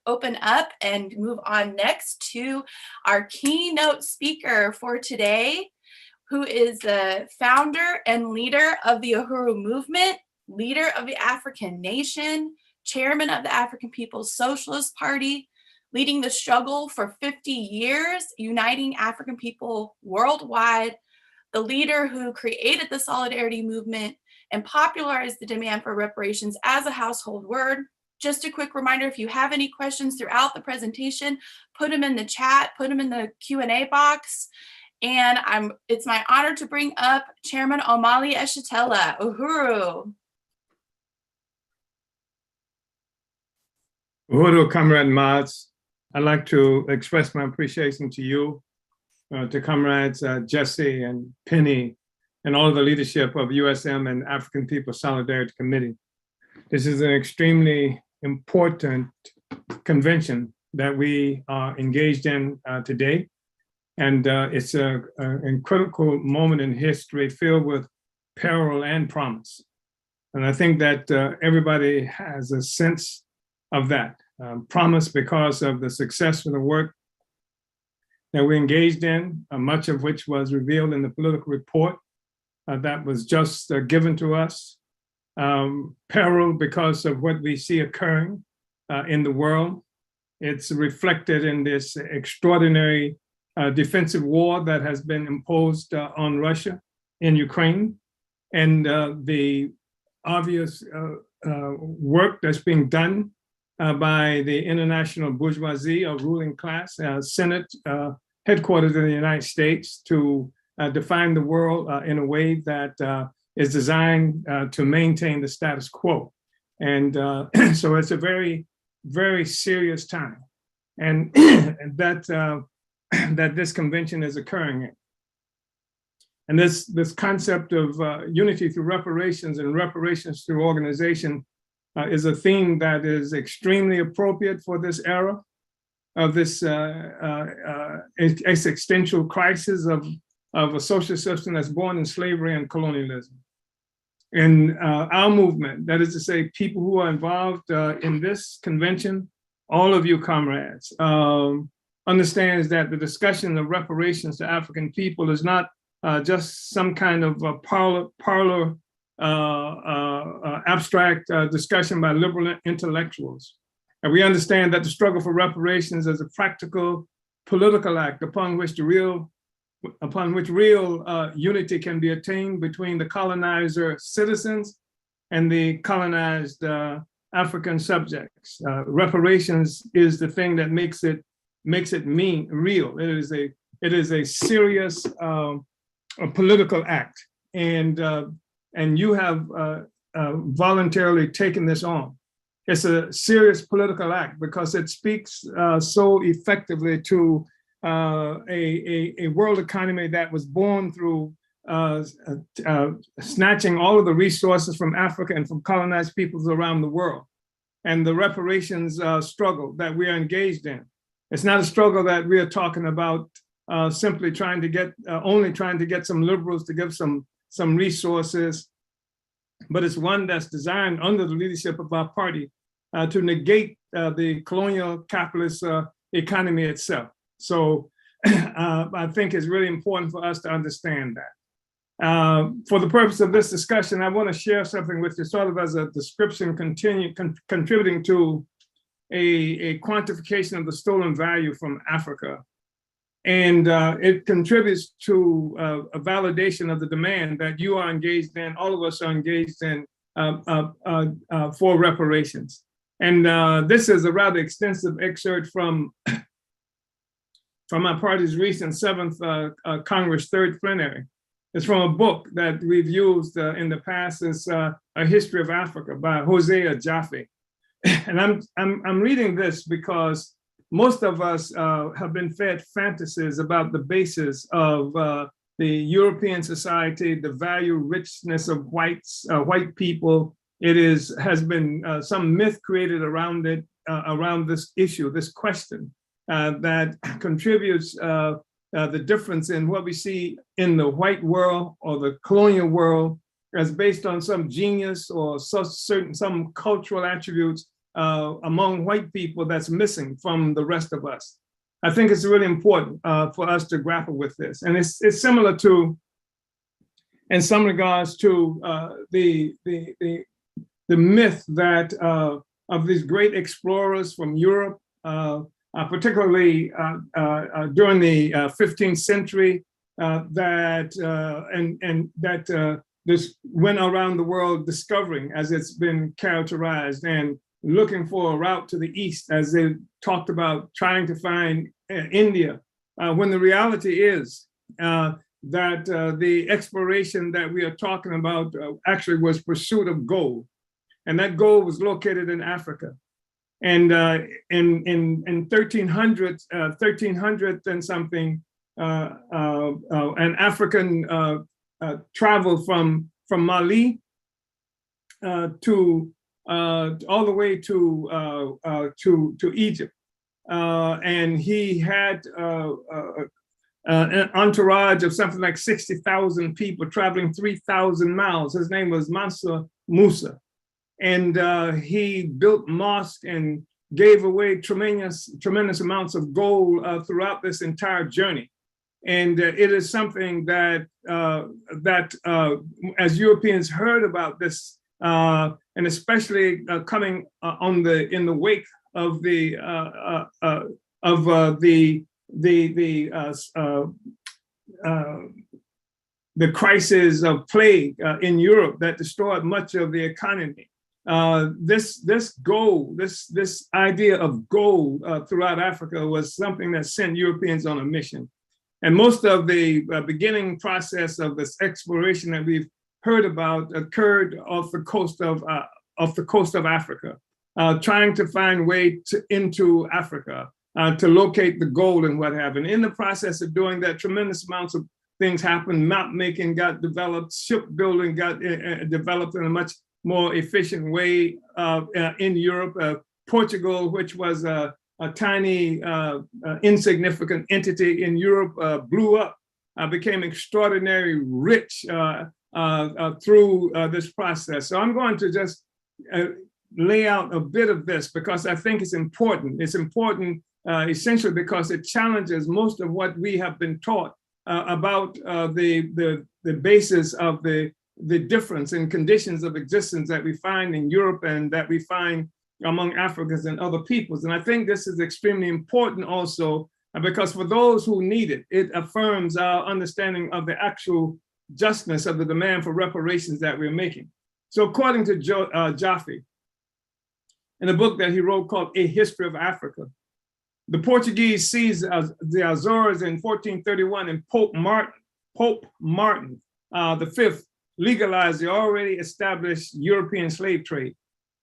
open up and move on next to our keynote speaker for today, who is the founder and leader of the Uhuru movement, leader of the African nation, chairman of the African People's Socialist Party, leading the struggle for 50 years, uniting African people worldwide, the leader who created the Solidarity Movement and popularized the demand for reparations as a household word. Just a quick reminder, if you have any questions throughout the presentation, put them in the chat, put them in the Q&A box. And it's my honor to bring up Chairman Omali Eshitela. Uhuru. Uhuru, Comrade Mads, I'd like to express my appreciation to you, to Comrades Jesse and Penny, and all of the leadership of USM and African People's Solidarity Committee. This is an extremely important convention that we are engaged in today. And it's a critical moment in history filled with peril and promise. And I think that everybody has a sense of that promise because of the success of the work that we engaged in, much of which was revealed in the political report that was just given to us. Peril because of what we see occurring in the world. It's reflected in this extraordinary defensive war that has been imposed on Russia in Ukraine, and the obvious work that's being done by the international bourgeoisie or ruling class, Senate, headquartered in the United States, to define the world in a way that is designed to maintain the status quo. And so it's a very, very serious time. And that this convention is occurring in. And this concept of unity through reparations and reparations through organization is a theme that is extremely appropriate for this era of this existential crisis of a social system that's born in slavery and colonialism. And our movement, that is to say, people who are involved in this convention, all of you comrades, understands that the discussion of reparations to African people is not just some kind of parlor abstract discussion by liberal intellectuals. And we understand that the struggle for reparations is a practical political act upon which real unity can be attained between the colonizer citizens and the colonized African subjects. Reparations is the thing that makes it real. It is a serious a political act, and you have voluntarily taken this on. It's a serious political act because it speaks so effectively to a world economy that was born through snatching all of the resources from Africa and from colonized peoples around the world, and the reparations struggle that we are engaged in. It's not a struggle that we are talking about simply trying to get some liberals to give some resources, but it's one that's designed under the leadership of our party to negate the colonial capitalist economy itself. So I think it's really important for us to understand that. For the purpose of this discussion, I want to share something with you sort of as a description contributing to a quantification of the stolen value from Africa. And it contributes to a validation of the demand that you are engaged in, all of us are engaged in for reparations. And this is a rather extensive excerpt from our party's recent 7th Congress 3rd plenary. It's from a book that we've used in the past. It's A History of Africa by Hosea Jaffe. And I'm reading this because most of us have been fed fantasies about the basis of the European society, the value richness of white people. It has been some myth created around it, around this issue, this question that contributes the difference in what we see in the white world or the colonial world as based on some genius or some cultural attributes among white people that's missing from the rest of us. I think it's really important for us to grapple with this. And it's similar to, in some regards, to the myth that of these great explorers from Europe, particularly during the 15th century, that this went around the world discovering, as it's been characterized, and looking for a route to the east, as they talked about trying to find India, when the reality is that the exploration that we are talking about actually was pursuit of gold, and that gold was located in Africa. And in 1300 and something, an African traveled from Mali to all the way to Egypt, and he had an entourage of something like 60,000 people traveling 3,000 miles. His name was Mansa Musa, and he built mosques and gave away tremendous amounts of gold throughout this entire journey. And it is something that as Europeans heard about this, and especially coming in the wake of the crisis of plague in Europe that destroyed much of the economy. This gold, this idea of gold throughout Africa was something that sent Europeans on a mission. And most of the beginning process of this exploration that we've heard about occurred off the coast of Africa, trying to find way into Africa to locate the gold and what have you. And in the process of doing that, tremendous amounts things happened. Map making got developed, shipbuilding got developed in a much more efficient way in Europe. Portugal, which was a tiny, insignificant entity in Europe, blew up, became extraordinarily rich through this process. So I'm going to just lay out a bit of this because I think it's important. It's important essentially because it challenges most of what we have been taught about the basis of the difference in conditions of existence that we find in Europe and that we find among Africans and other peoples. And I think this is extremely important also because for those who need it, it affirms our understanding of the actual justness of the demand for reparations that we're making. So according to Jaffe, in a book that he wrote called A History of Africa, the Portuguese seized the Azores in 1431 and Pope Martin V legalized the already established European slave trade.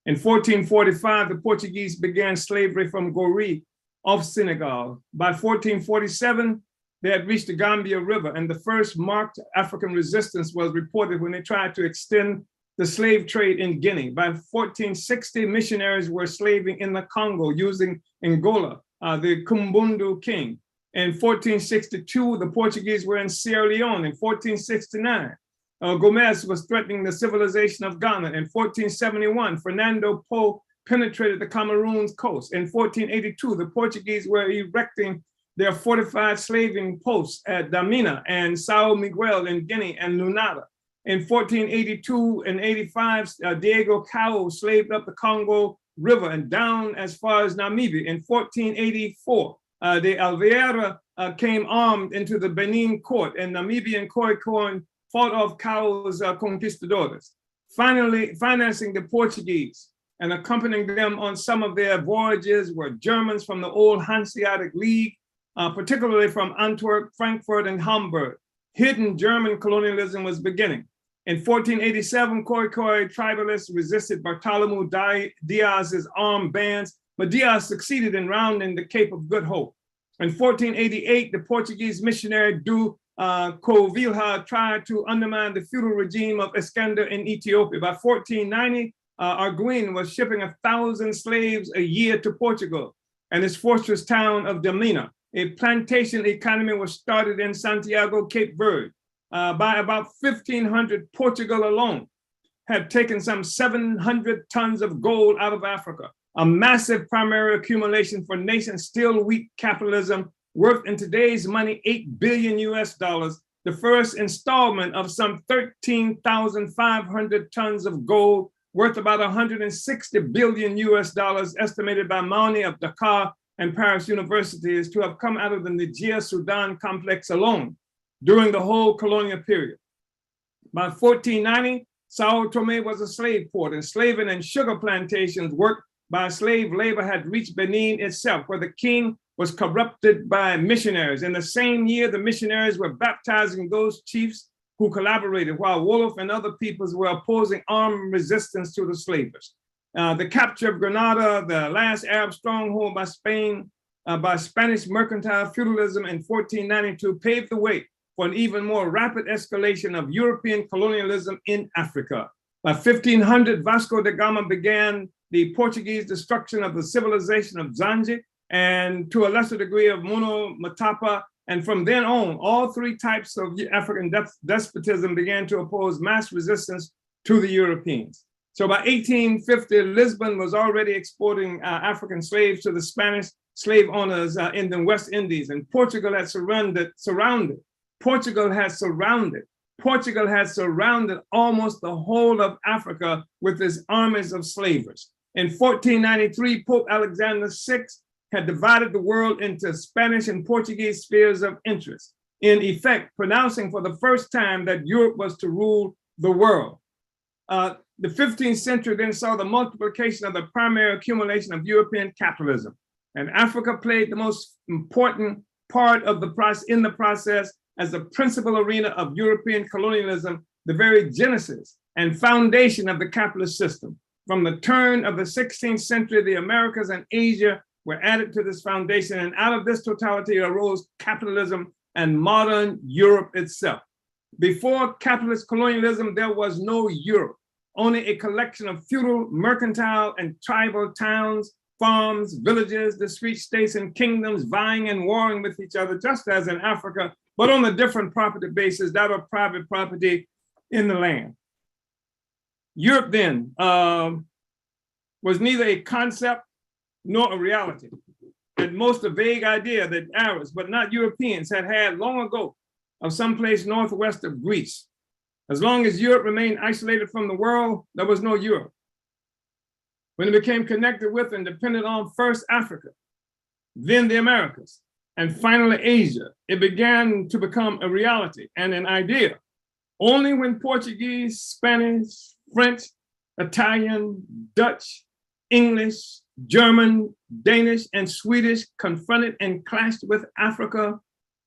In 1445, the Portuguese began slavery from Goree off Senegal. By 1447, they had reached the Gambia River, and the first marked African resistance was reported when they tried to extend the slave trade in Guinea. By 1460, missionaries were slaving in the Congo using Angola, the Kumbundu king. In 1462, the Portuguese were in Sierra Leone. In 1469, Gomez was threatening the civilization of Ghana. In 1471, Fernando Po penetrated the Cameroon's coast. In 1482, the Portuguese were erecting their fortified slaving posts at Damina and Sao Miguel in Guinea and Lunada. In 1482 and 85, Diego Cao slaved up the Congo River and down as far as Namibia. In 1484, the Alveira came armed into the Benin court, and Namibian Khoikhoi fought off Cao's conquistadors. Finally, financing the Portuguese and accompanying them on some of their voyages were Germans from the old Hanseatic League, particularly from Antwerp, Frankfurt, and Hamburg. Hidden German colonialism was beginning. In 1487, Khoikhoi tribalists resisted Bartholomew Diaz's armed bands, but Diaz succeeded in rounding the Cape of Good Hope. In 1488, the Portuguese missionary Du Covilhã tried to undermine the feudal regime of Iskander in Ethiopia. By 1490, Arguin was shipping 1,000 slaves a year to Portugal and its fortress town of Damina. A plantation economy was started in Santiago, Cape Verde. By about 1500, Portugal alone had taken some 700 tons of gold out of Africa, a massive primary accumulation for nations still weak capitalism, worth in today's money $8 billion US, the first installment of some 13,500 tons of gold, worth about $160 billion US, estimated by Mauni of Dakar and Paris universities to have come out of the Niger-Sudan complex alone during the whole colonial period. By 1490, Sao Tome was a slave port, and slaving and sugar plantations worked by slave labor had reached Benin itself, where the king was corrupted by missionaries. In the same year, the missionaries were baptizing those chiefs who collaborated, while Wolof and other peoples were opposing armed resistance to the slavers. The capture of Grenada, the last Arab stronghold by Spain, by Spanish mercantile feudalism in 1492, paved the way for an even more rapid escalation of European colonialism in Africa. By 1500, Vasco da Gama began the Portuguese destruction of the civilization of Zanje, and to a lesser degree of Muno Matapa. And from then on, all three types of African despotism began to oppose mass resistance to the Europeans. So by 1850, Lisbon was already exporting African slaves to the Spanish slave owners in the West Indies, and Portugal had surrounded almost the whole of Africa with its armies of slavers. In 1493, Pope Alexander VI had divided the world into Spanish and Portuguese spheres of interest, in effect pronouncing for the first time that Europe was to rule the world. The 15th century then saw the multiplication of the primary accumulation of European capitalism, and Africa played the most important part of the process as the principal arena of European colonialism, the very genesis and foundation of the capitalist system. From the turn of the 16th century, the Americas and Asia were added to this foundation, and out of this totality arose capitalism and modern Europe itself. Before capitalist colonialism, there was no Europe, only a collection of feudal, mercantile, and tribal towns, farms, villages, discrete states, and kingdoms vying and warring with each other, just as in Africa, but on a different property basis, that of private property in the land. Europe then was neither a concept nor a reality. At most, a vague idea that Arabs, but not Europeans, had long ago of someplace northwest of Greece. As long as Europe remained isolated from the world, there was no Europe. When it became connected with and depended on first Africa, then the Americas, and finally Asia, it began to become a reality and an idea. Only when Portuguese, Spanish, French, Italian, Dutch, English, German, Danish, and Swedish confronted and clashed with Africa,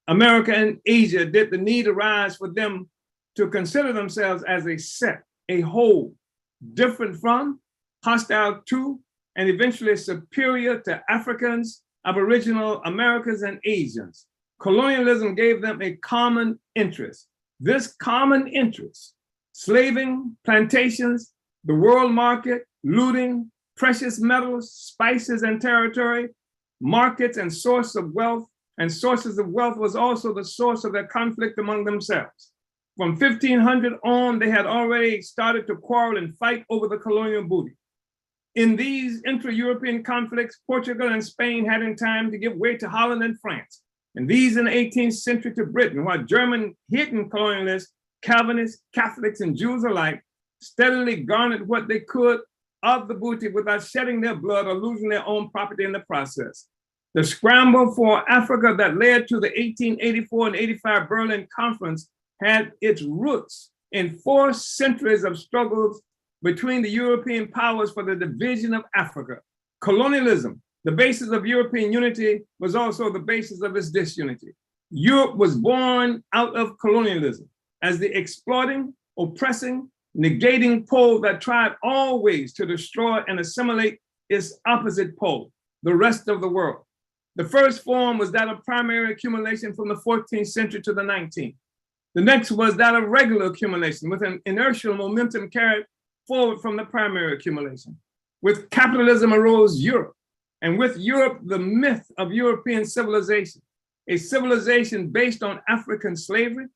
America, and Asia did the need arise for them to consider themselves as a set, a whole, different from, hostile to, and eventually superior to Africans, Aboriginal Americans, and Asians. Colonialism gave them a common interest. This common interest, slaving, plantations, the world market, looting, precious metals, spices, and territory, markets and source of wealth, and sources of wealth was also the source of their conflict among themselves. From 1500 on, they had already started to quarrel and fight over the colonial booty. In these intra-European conflicts, Portugal and Spain had in time to give way to Holland and France, and these in the 18th century to Britain, while German hidden colonialists, Calvinists, Catholics, and Jews alike steadily garnered what they could of the booty without shedding their blood or losing their own property in the process. The scramble for Africa that led to the 1884 and 85 Berlin Conference had its roots in 4 centuries of struggles between the European powers for the division of Africa. Colonialism, the basis of European unity, was also the basis of its disunity. Europe was born out of colonialism as the exploiting, oppressing, negating pole that tried always to destroy and assimilate its opposite pole, the rest of the world. The first form was that of primary accumulation from the 14th century to the 19th. The next was that of regular accumulation with an inertial momentum carried forward from the primary accumulation. With capitalism arose Europe, and with Europe, the myth of European civilization, a civilization based on African slavery,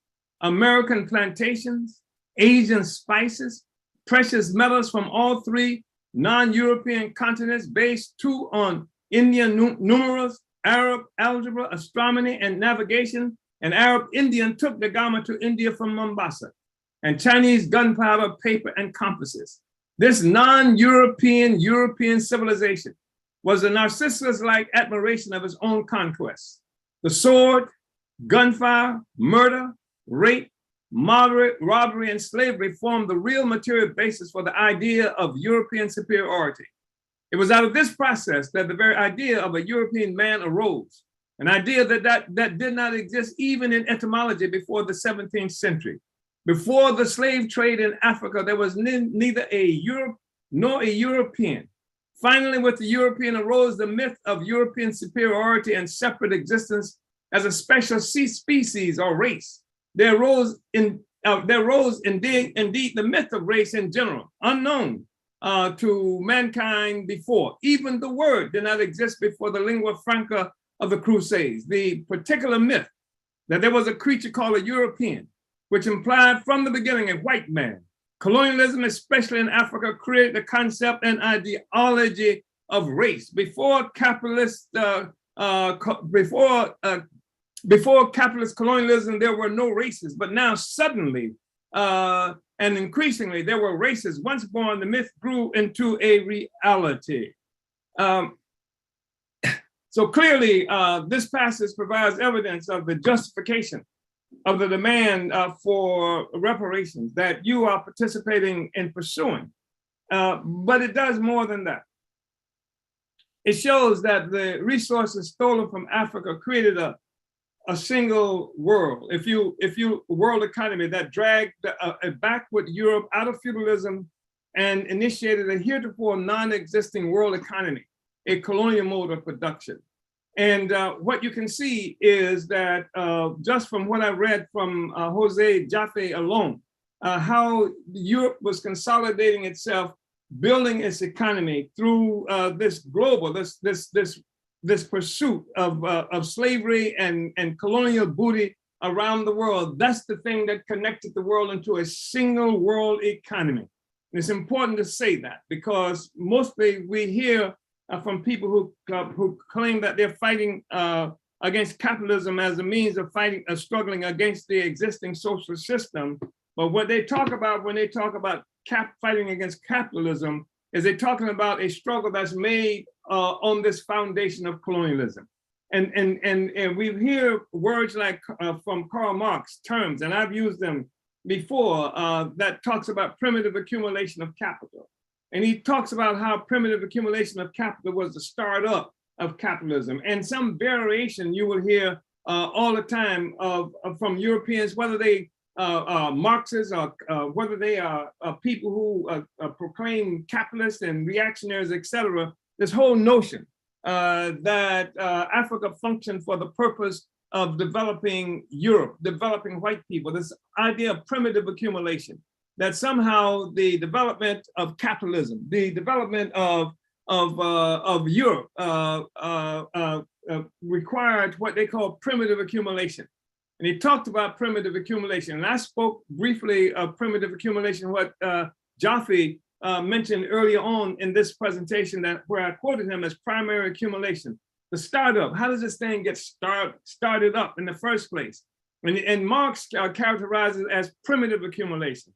American plantations, Asian spices, precious metals from all 3 non-European continents based too on Indian numerals, Arab algebra, astronomy, and navigation, and Arab Indian took the Gama to India from Mombasa, and Chinese gunpowder, paper, and compasses. This non-European European civilization was a Narcissus-like admiration of its own conquests. The sword, gunfire, murder, rape, moderate robbery, and slavery formed the real material basis for the idea of European superiority. It was out of this process that the very idea of a European man arose, an idea that did not exist even in etymology before the 17th century. Before the slave trade in Africa, there was neither a Europe nor a European. Finally, with the European arose the myth of European superiority and separate existence as a special species or race. There rose indeed the myth of race in general, unknown to mankind before. Even the word did not exist before the lingua franca of the Crusades. The particular myth that there was a creature called a European, which implied from the beginning a white man. Colonialism, especially in Africa, created the concept and ideology of race. Before capitalist colonialism, there were no races, but now suddenly and increasingly there were races. Once born, the myth grew into a reality. So clearly, this passage provides evidence of the justification of the demand for reparations that you are participating in pursuing. But it does more than that. It shows that the resources stolen from Africa created a single world, world economy that dragged a backward Europe out of feudalism and initiated a heretofore non-existing world economy, a colonial mode of production. And what you can see is that just from what I read from Jose Jaffe alone, how Europe was consolidating itself, building its economy through this global, this pursuit of slavery and colonial booty around the world. That's the thing that connected the world into a single world economy. And it's important to say that because mostly we hear from people who claim that they're fighting against capitalism as a means of fighting, struggling against the existing social system. But what they talk about when they talk about fighting against capitalism is they're talking about a struggle that's made on this foundation of colonialism. And we hear words like from Karl Marx terms, and I've used them before, that talks about primitive accumulation of capital. And he talks about how primitive accumulation of capital was the startup of capitalism. And some variation you will hear all the time from Europeans, whether they Marxists or whether they are people who proclaim capitalists and reactionaries, etc. This whole notion that Africa functioned for the purpose of developing Europe, developing white people, this idea of primitive accumulation, that somehow the development of capitalism, the development of Europe required what they call primitive accumulation. And he talked about primitive accumulation. And I spoke briefly of primitive accumulation, what Jaffe mentioned earlier on in this presentation, that where I quoted him as primary accumulation. The startup, how does this thing get started up in the first place? And Marx characterizes it as primitive accumulation.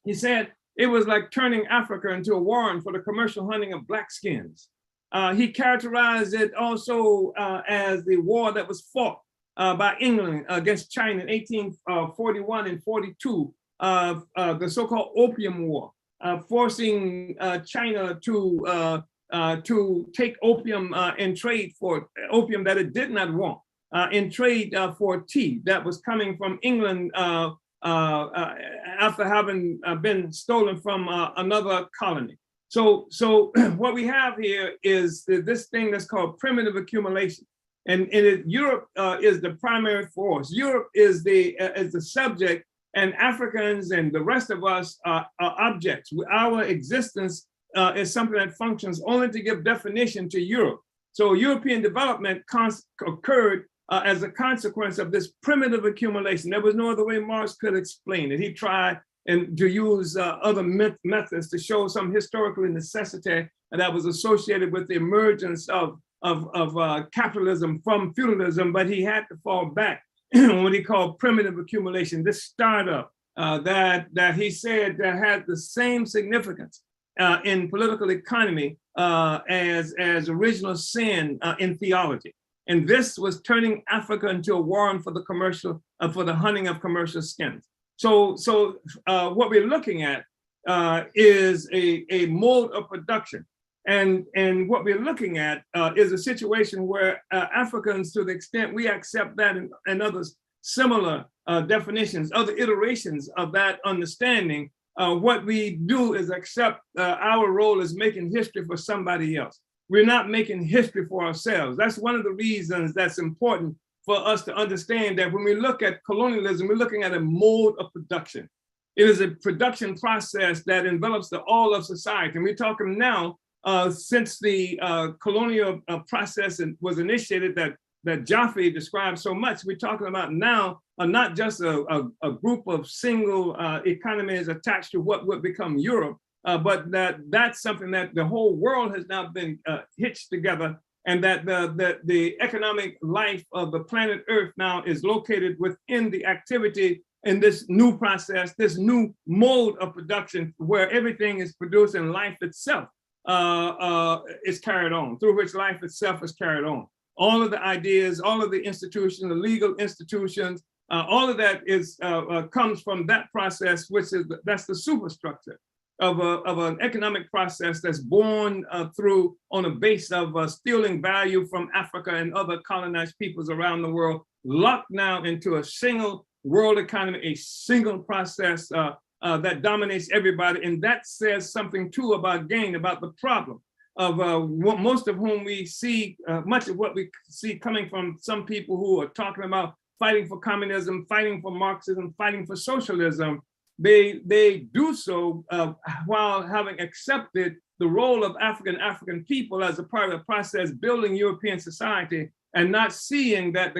He said it was like turning Africa into a warren for the commercial hunting of black skins. He characterized it also as the war that was fought by England against China in 1841 and 42, the so-called Opium War, forcing China to take opium in trade for opium that it did not want, in trade for tea that was coming from England after having been stolen from another colony. So what we have here is this thing that's called primitive accumulation. And Europe is the primary force. Europe is the subject, and Africans and the rest of us are objects. Our existence is something that functions only to give definition to Europe. So European development occurred as a consequence of this primitive accumulation. There was no other way Marx could explain it. He tried to use other methods to show some historical necessity that was associated with the emergence of capitalism from feudalism, but he had to fall back on what he called primitive accumulation, this startup that he said that had the same significance in political economy as original sin in theology. And this was turning Africa into a warren for the commercial, for the hunting of commercial skins. So what we're looking at is a mode of production. And what we're looking at is a situation where Africans, to the extent we accept that and others similar definitions, other iterations of that understanding, what we do is accept our role as making history for somebody else. We're not making history for ourselves. That's one of the reasons that's important for us to understand that when we look at colonialism, we're looking at a mode of production. It is a production process that envelops all of society. And we're talking now, since the colonial process was initiated that Jaffe described so much, we're talking about now not just a group of single economies attached to what would become Europe, but that's something that the whole world has now been hitched together, and that the economic life of the planet Earth now is located within the activity in this new process, this new mode of production where everything is produced and life itself is carried on, through which life itself is carried on. All of the ideas, all of the institutions, the legal institutions, all of that is comes from that process, that's the superstructure of an economic process that's born through on a base of stealing value from Africa and other colonized peoples around the world, locked now into a single world economy, a single process that dominates everybody. And that says something too about gain, about the problem most of whom we see, much of what we see coming from some people who are talking about fighting for communism, fighting for Marxism, fighting for socialism. They do so while having accepted the role of African people as a part of the process building European society, and not seeing that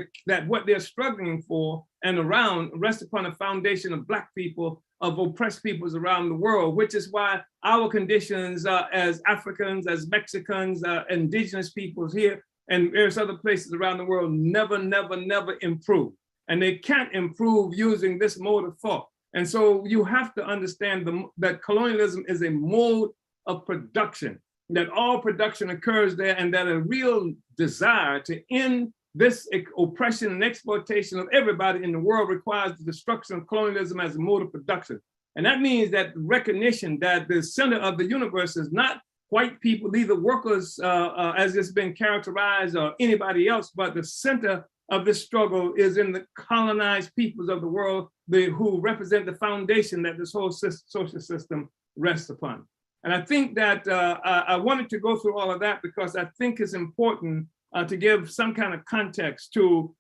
what they're struggling for and around rests upon a foundation of Black people, of oppressed peoples around the world, which is why our conditions as Africans, as Mexicans, indigenous peoples here, and various other places around the world never improve. And they can't improve using this mode of thought. And so you have to understand that colonialism is a mode of production, that all production occurs there, and that a real desire to end this oppression and exploitation of everybody in the world requires the destruction of colonialism as a mode of production. And that means that recognition that the center of the universe is not white people, either workers as it's been characterized, or anybody else, but the center of this struggle is in the colonized peoples of the world, who represent the foundation that this whole social system rests upon. And I think that I wanted to go through all of that because I think it's important to give some kind of context to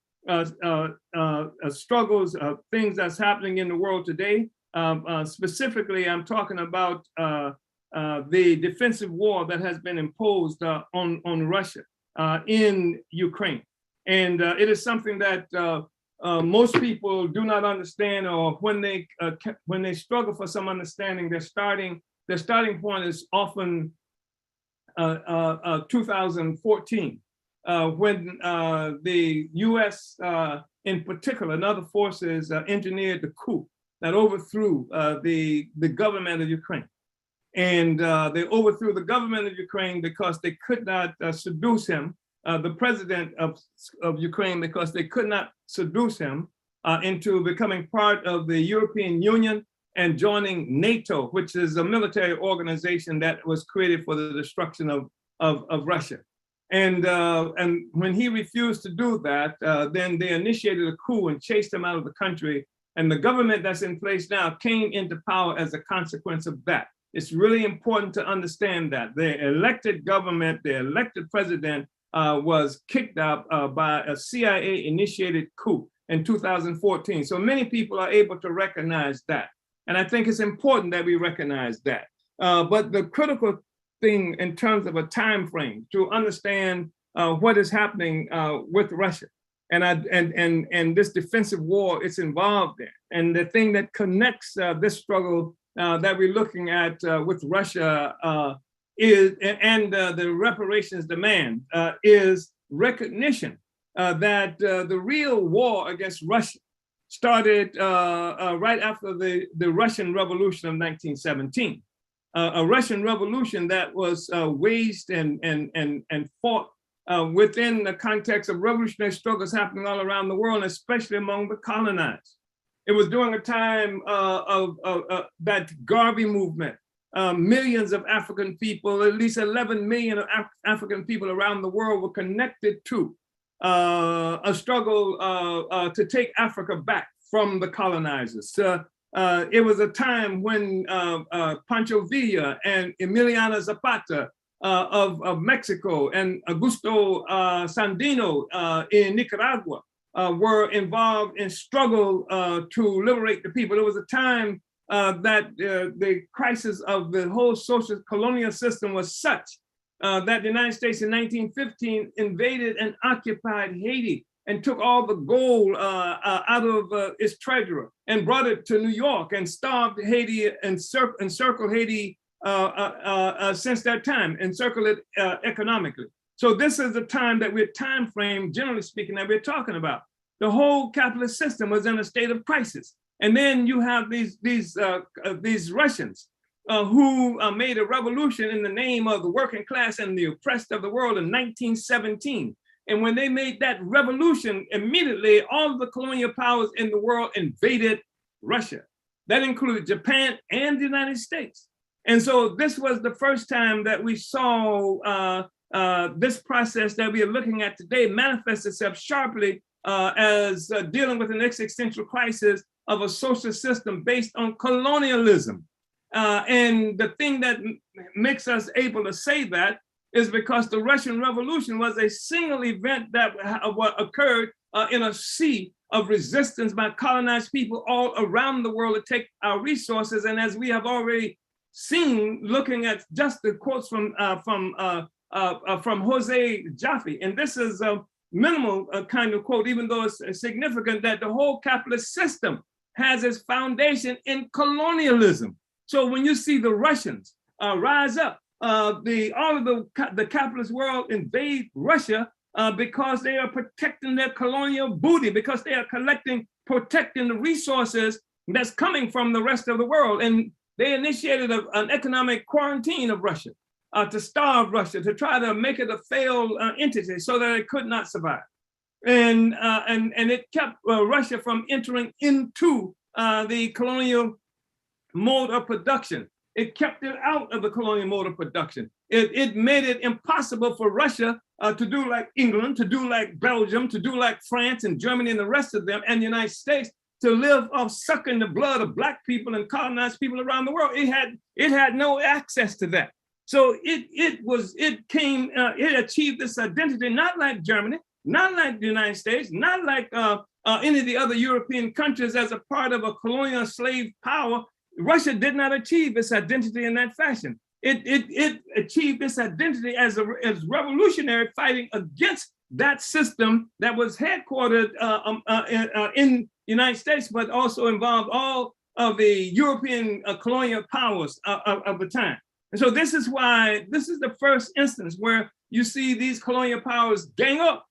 struggles, things that's happening in the world today. Specifically, I'm talking about the defensive war that has been imposed on Russia in Ukraine. And it is something that most people do not understand, or when they struggle for some understanding, their starting point is often 2014, when the U.S. In particular and other forces engineered the coup that overthrew the government of Ukraine. And they overthrew the government of Ukraine because they could not seduce him, the president of Ukraine, because they could not seduce him into becoming part of the European Union and joining NATO, which is a military organization that was created for the destruction of Russia. And when he refused to do that, then they initiated a coup and chased him out of the country. And the government that's in place now came into power as a consequence of that. It's really important to understand that the elected government, the elected president was kicked out by a CIA-initiated coup in 2014. So many people are able to recognize that. And I think it's important that we recognize that. But the critical thing in terms of a time frame to understand what is happening with Russia and this defensive war it's involved in. And the thing that connects this struggle that we're looking at with Russia the reparations demand is recognition that the real war against Russia started right after the Russian Revolution of 1917. A Russian Revolution that was waged and fought within the context of revolutionary struggles happening all around the world, especially among the colonized. It was during a time of that Garvey movement. Millions of African people, at least 11 million of African people around the world were connected to a struggle to take Africa back from the colonizers. It was a time when Pancho Villa and Emiliano Zapata of Mexico and Augusto Sandino in Nicaragua were involved in struggle to liberate the people. It was a time that the crisis of the whole social colonial system was such that the United States in 1915 invaded and occupied Haiti and took all the gold out of its treasurer and brought it to New York and starved Haiti and encircled Haiti since that time, encircled it economically. So this is the time that time frame, generally speaking, that we're talking about. The whole capitalist system was in a state of crisis. And then you have these Russians who made a revolution in the name of the working class and the oppressed of the world in 1917. And when they made that revolution, immediately all of the colonial powers in the world invaded Russia. That included Japan and the United States. And so this was the first time that we saw this process that we are looking at today manifest itself sharply as dealing with an existential crisis of a social system based on colonialism. And the thing that makes us able to say that is because the Russian Revolution was a single event that occurred in a sea of resistance by colonized people all around the world to take our resources. And as we have already seen, looking at just the quotes from Jose Jaffe, and this is a minimal kind of quote, even though it's significant, that the whole capitalist system has its foundation in colonialism. So when you see the Russians rise up, all of the capitalist world invade Russia because they are protecting their colonial booty, because they are protecting the resources that's coming from the rest of the world. And they initiated an economic quarantine of Russia, to starve Russia, to try to make it a failed entity so that it could not survive. And it kept Russia from entering into the colonial mode of production. It kept it out of the colonial mode of production. It made it impossible for Russia to do like England, to do like Belgium, to do like France and Germany and the rest of them, and the United States, to live off sucking the blood of Black people and colonized people around the world. It had no access to that. So it achieved this identity, not like Germany, not like the United States, not like any of the other European countries as a part of a colonial slave power. Russia did not achieve its identity in that fashion. It achieved its identity as revolutionary, fighting against that system that was headquartered in the United States, but also involved all of the European colonial powers of the time. And so this is why this is the first instance where you see these colonial powers gang up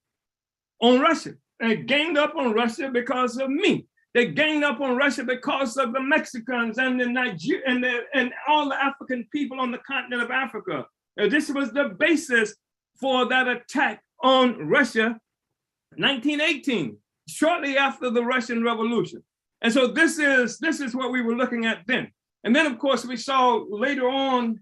on Russia. They ganged up on Russia because of me. They ganged up on Russia because of the Mexicans and the Nigerians and all the African people on the continent of Africa. This was the basis for that attack on Russia, 1918, shortly after the Russian Revolution. And so this is what we were looking at then. And then, of course, we saw later on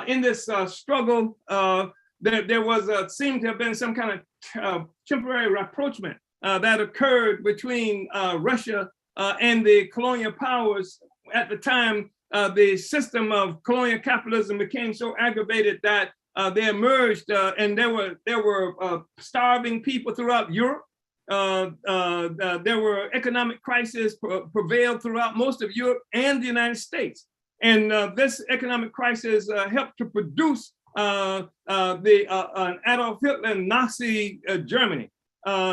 in this struggle that there was seemed to have been some kind of temporary rapprochement that occurred between Russia and the colonial powers. At the time, the system of colonial capitalism became so aggravated that they emerged, and there were starving people throughout Europe. There were economic crises prevailed throughout most of Europe and the United States. And this economic crisis helped to produce Adolf Hitler and Nazi Germany,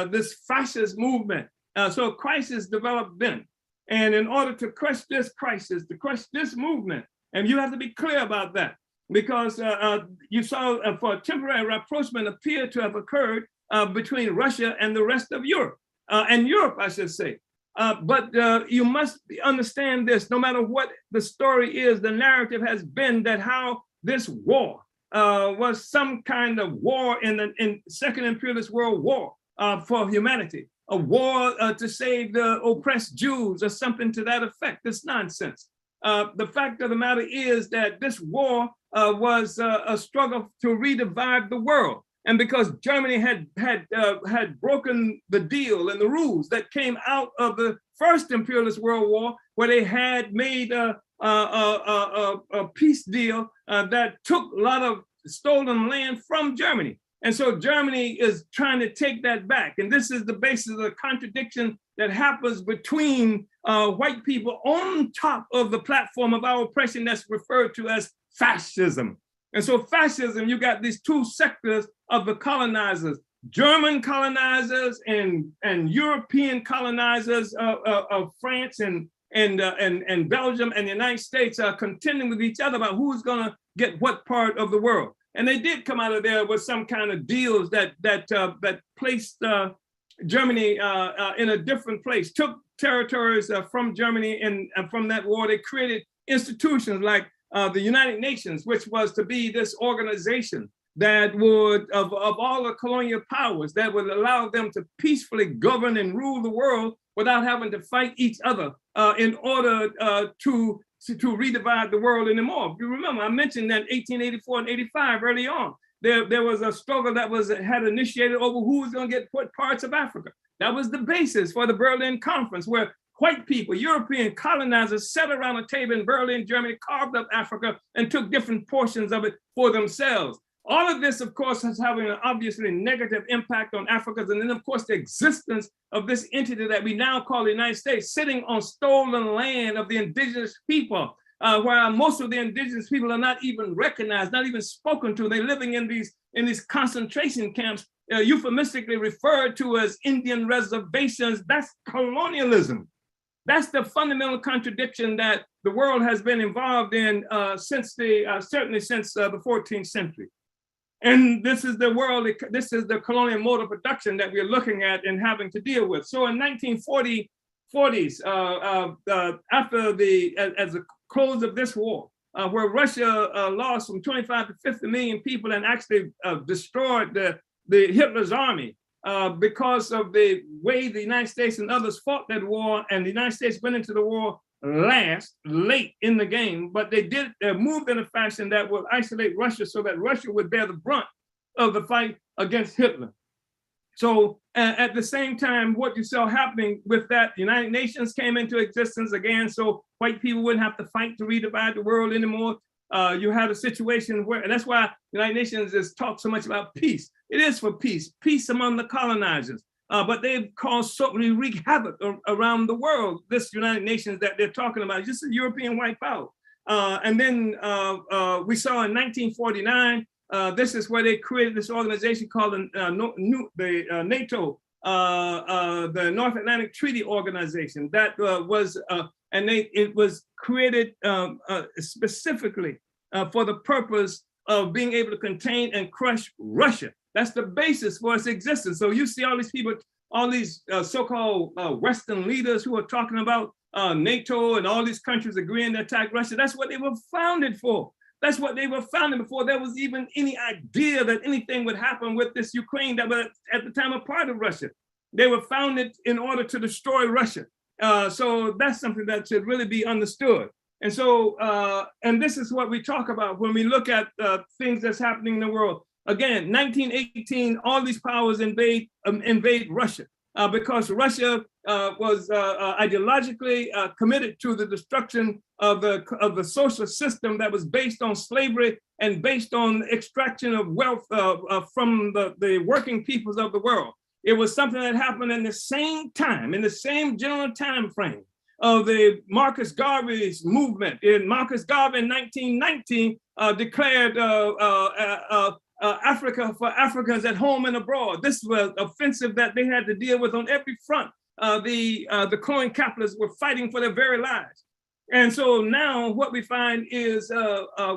this fascist movement. So a crisis developed then. And in order to crush this crisis, to crush this movement, and you have to be clear about that, because you saw for a temporary rapprochement appear to have occurred between Russia and the rest of Europe, and Europe, I should say. But you must understand this, no matter what the story is, the narrative has been that how this war was some kind of war in the Second Imperialist World War for humanity, a war to save the oppressed Jews or something to that effect. It's nonsense. The fact of the matter is that this war was a struggle to redivide the world. And because Germany had broken the deal and the rules that came out of the First Imperialist World War, where they had made a peace deal that took a lot of stolen land from Germany. And so Germany is trying to take that back. And this is the basis of the contradiction that happens between white people on top of the platform of our oppression that's referred to as fascism. And so fascism, you got these two sectors of the colonizers, German colonizers and European colonizers of France and Belgium and the United States are contending with each other about who's gonna get what part of the world. And they did come out of there with some kind of deals that placed Germany in a different place, took territories from Germany, and from that war, they created institutions like the United Nations, which was to be this organization that would, of all the colonial powers, that would allow them to peacefully govern and rule the world without having to fight each other in order to redivide the world anymore. You remember, I mentioned that 1884 and 85 early on, there was a struggle that had initiated over who was going to get what parts of Africa. That was the basis for the Berlin Conference, where white people, European colonizers, sat around a table in Berlin, Germany, carved up Africa and took different portions of it for themselves. All of this, of course, is having an obviously negative impact on Africa. And then, of course, the existence of this entity that we now call the United States, sitting on stolen land of the indigenous people, where most of the indigenous people are not even recognized, not even spoken to. They're living in these concentration camps, euphemistically referred to as Indian reservations. That's colonialism. That's the fundamental contradiction that the world has been involved in certainly since the 14th century. And this is the world, this is the colonial mode of production that we're looking at and having to deal with. So in 1940s, after the close of this war, where Russia lost from 25 to 50 million people and actually destroyed the Hitler's army because of the way the United States and others fought that war, and the United States went into the war late in the game, but they moved in a fashion that would isolate Russia so that Russia would bear the brunt of the fight against Hitler. So at the same time, what you saw happening with that, the United Nations came into existence again, so white people wouldn't have to fight to redivide the world anymore. You had a situation where, and that's why the United Nations has talked so much about peace. It is for peace among the colonizers. But they've caused certainly wreak havoc around the world, this United Nations that they're talking about, just a European white power. And then we saw in 1949, this is where they created this organization called the NATO, the North Atlantic Treaty Organization. That it was created specifically for the purpose of being able to contain and crush Russia. That's the basis for its existence. So you see all these people, all these so-called Western leaders who are talking about NATO and all these countries agreeing to attack Russia. That's what they were founded for. That's what they were founded before there was even any idea that anything would happen with this Ukraine that was at the time a part of Russia. They were founded in order to destroy Russia. So that's something that should really be understood. And so, and this is what we talk about when we look at things that's happening in the world. Again, 1918, all these powers invade Russia because Russia was ideologically committed to the destruction of the social system that was based on slavery and based on extraction of wealth from the working peoples of the world. It was something that happened in the same time, in the same general time frame of the Marcus Garvey's movement. Marcus Garvey in 1919 declared Africa for Africans at home and abroad. This was offensive that they had to deal with on every front. The colonial capitalists were fighting for their very lives. And so now what we find is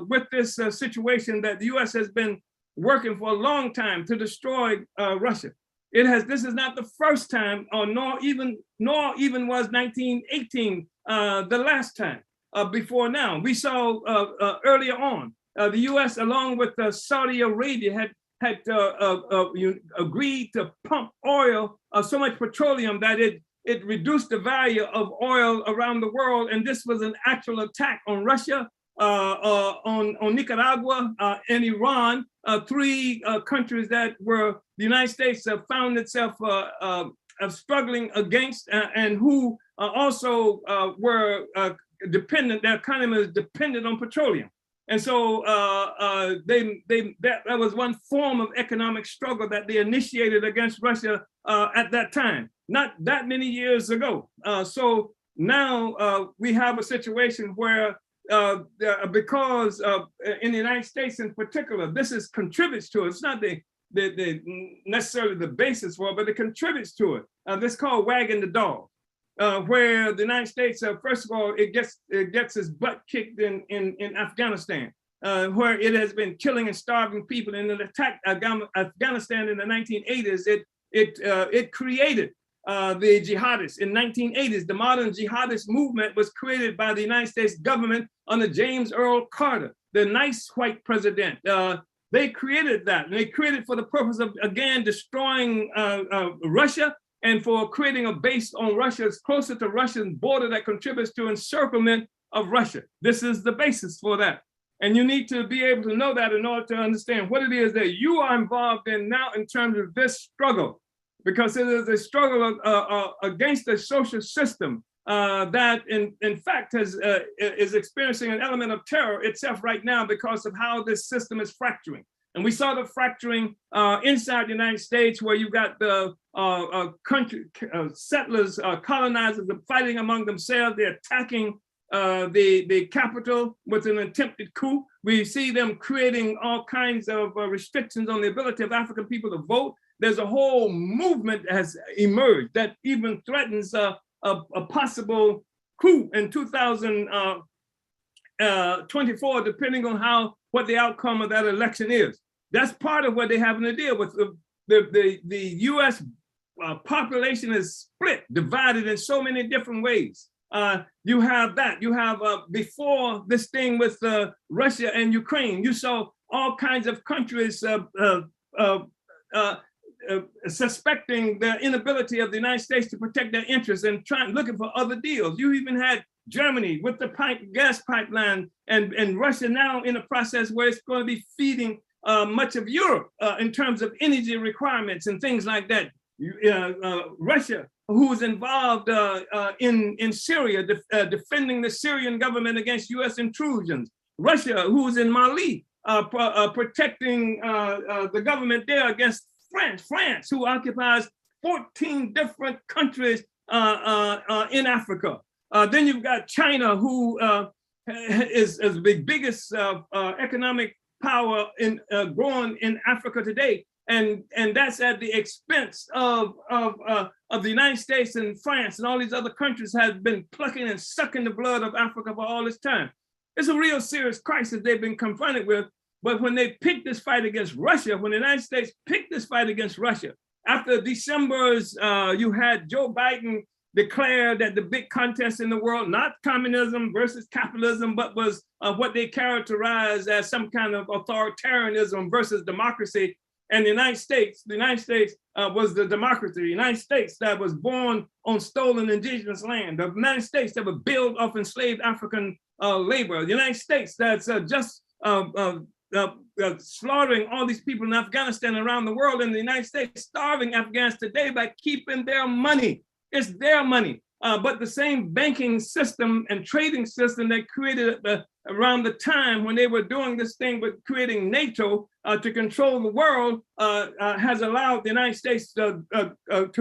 with this situation that the US has been working for a long time to destroy Russia. This is not the first time, nor even was 1918 the last time before now. We saw earlier on, the US, along with Saudi Arabia, had agreed to pump oil, so much petroleum that it reduced the value of oil around the world. And this was an actual attack on Russia, on Nicaragua, and Iran, three countries that were the United States found itself struggling against and who also were dependent, their economy was dependent on petroleum. And so that was one form of economic struggle that they initiated against Russia at that time, not that many years ago. So now we have a situation where because in the United States in particular, this contributes to it. It's not necessarily the basis for it, but it contributes to it. This is called wagging the dog. Where the United States, first of all, it gets its butt kicked in Afghanistan, where it has been killing and starving people. In an attack Afghanistan in the 1980s, it created the jihadists. In 1980s, the modern jihadist movement was created by the United States government under James Earl Carter, the nice white president. They created that, and they created for the purpose of, again, destroying Russia, and for creating a base on Russia's closer to Russian border that contributes to encirclement of Russia. This is the basis for that. And you need to be able to know that in order to understand what it is that you are involved in now in terms of this struggle, because it is a struggle against a social system that in fact is experiencing an element of terror itself right now because of how this system is fracturing. And we saw the fracturing inside the United States, where you got the country settlers, colonizers fighting among themselves. They're attacking the capital with an attempted coup. We see them creating all kinds of restrictions on the ability of African people to vote. There's a whole movement that has emerged that even threatens a possible coup in 2024, depending on what the outcome of that election is. That's part of what they have to deal with. The U.S. Population is split, divided in so many different ways. You have that. You have before this thing with Russia and Ukraine, you saw all kinds of countries suspecting the inability of the United States to protect their interests and looking for other deals. You even had Germany with the gas pipeline, and Russia now in a process where it's going to be feeding much of Europe in terms of energy requirements and things like that. Russia, who was involved in Syria, defending the Syrian government against US intrusions. Russia, who was in Mali, protecting the government there against France, who occupies 14 different countries in Africa. Then you've got China, who is the biggest economic power in growing in Africa today, and that's at the expense of the United States and France and all these other countries have been plucking and sucking the blood of Africa for all this time. It's a real serious crisis they've been confronted with. But when they picked this fight against Russia, when the United States picked this fight against Russia, after December's, you had Joe Biden declare that the big contest in the world, not communism versus capitalism, but was what they characterized as some kind of authoritarianism versus democracy. And the United States was the democracy. The United States that was born on stolen indigenous land. The United States that was built off enslaved African labor. The United States that's slaughtering all these people in Afghanistan and around the world, and the United States starving Afghans today by keeping their money. It's their money. But the same banking system and trading system that created around the time when they were doing this thing with creating NATO to control the world has allowed the United States to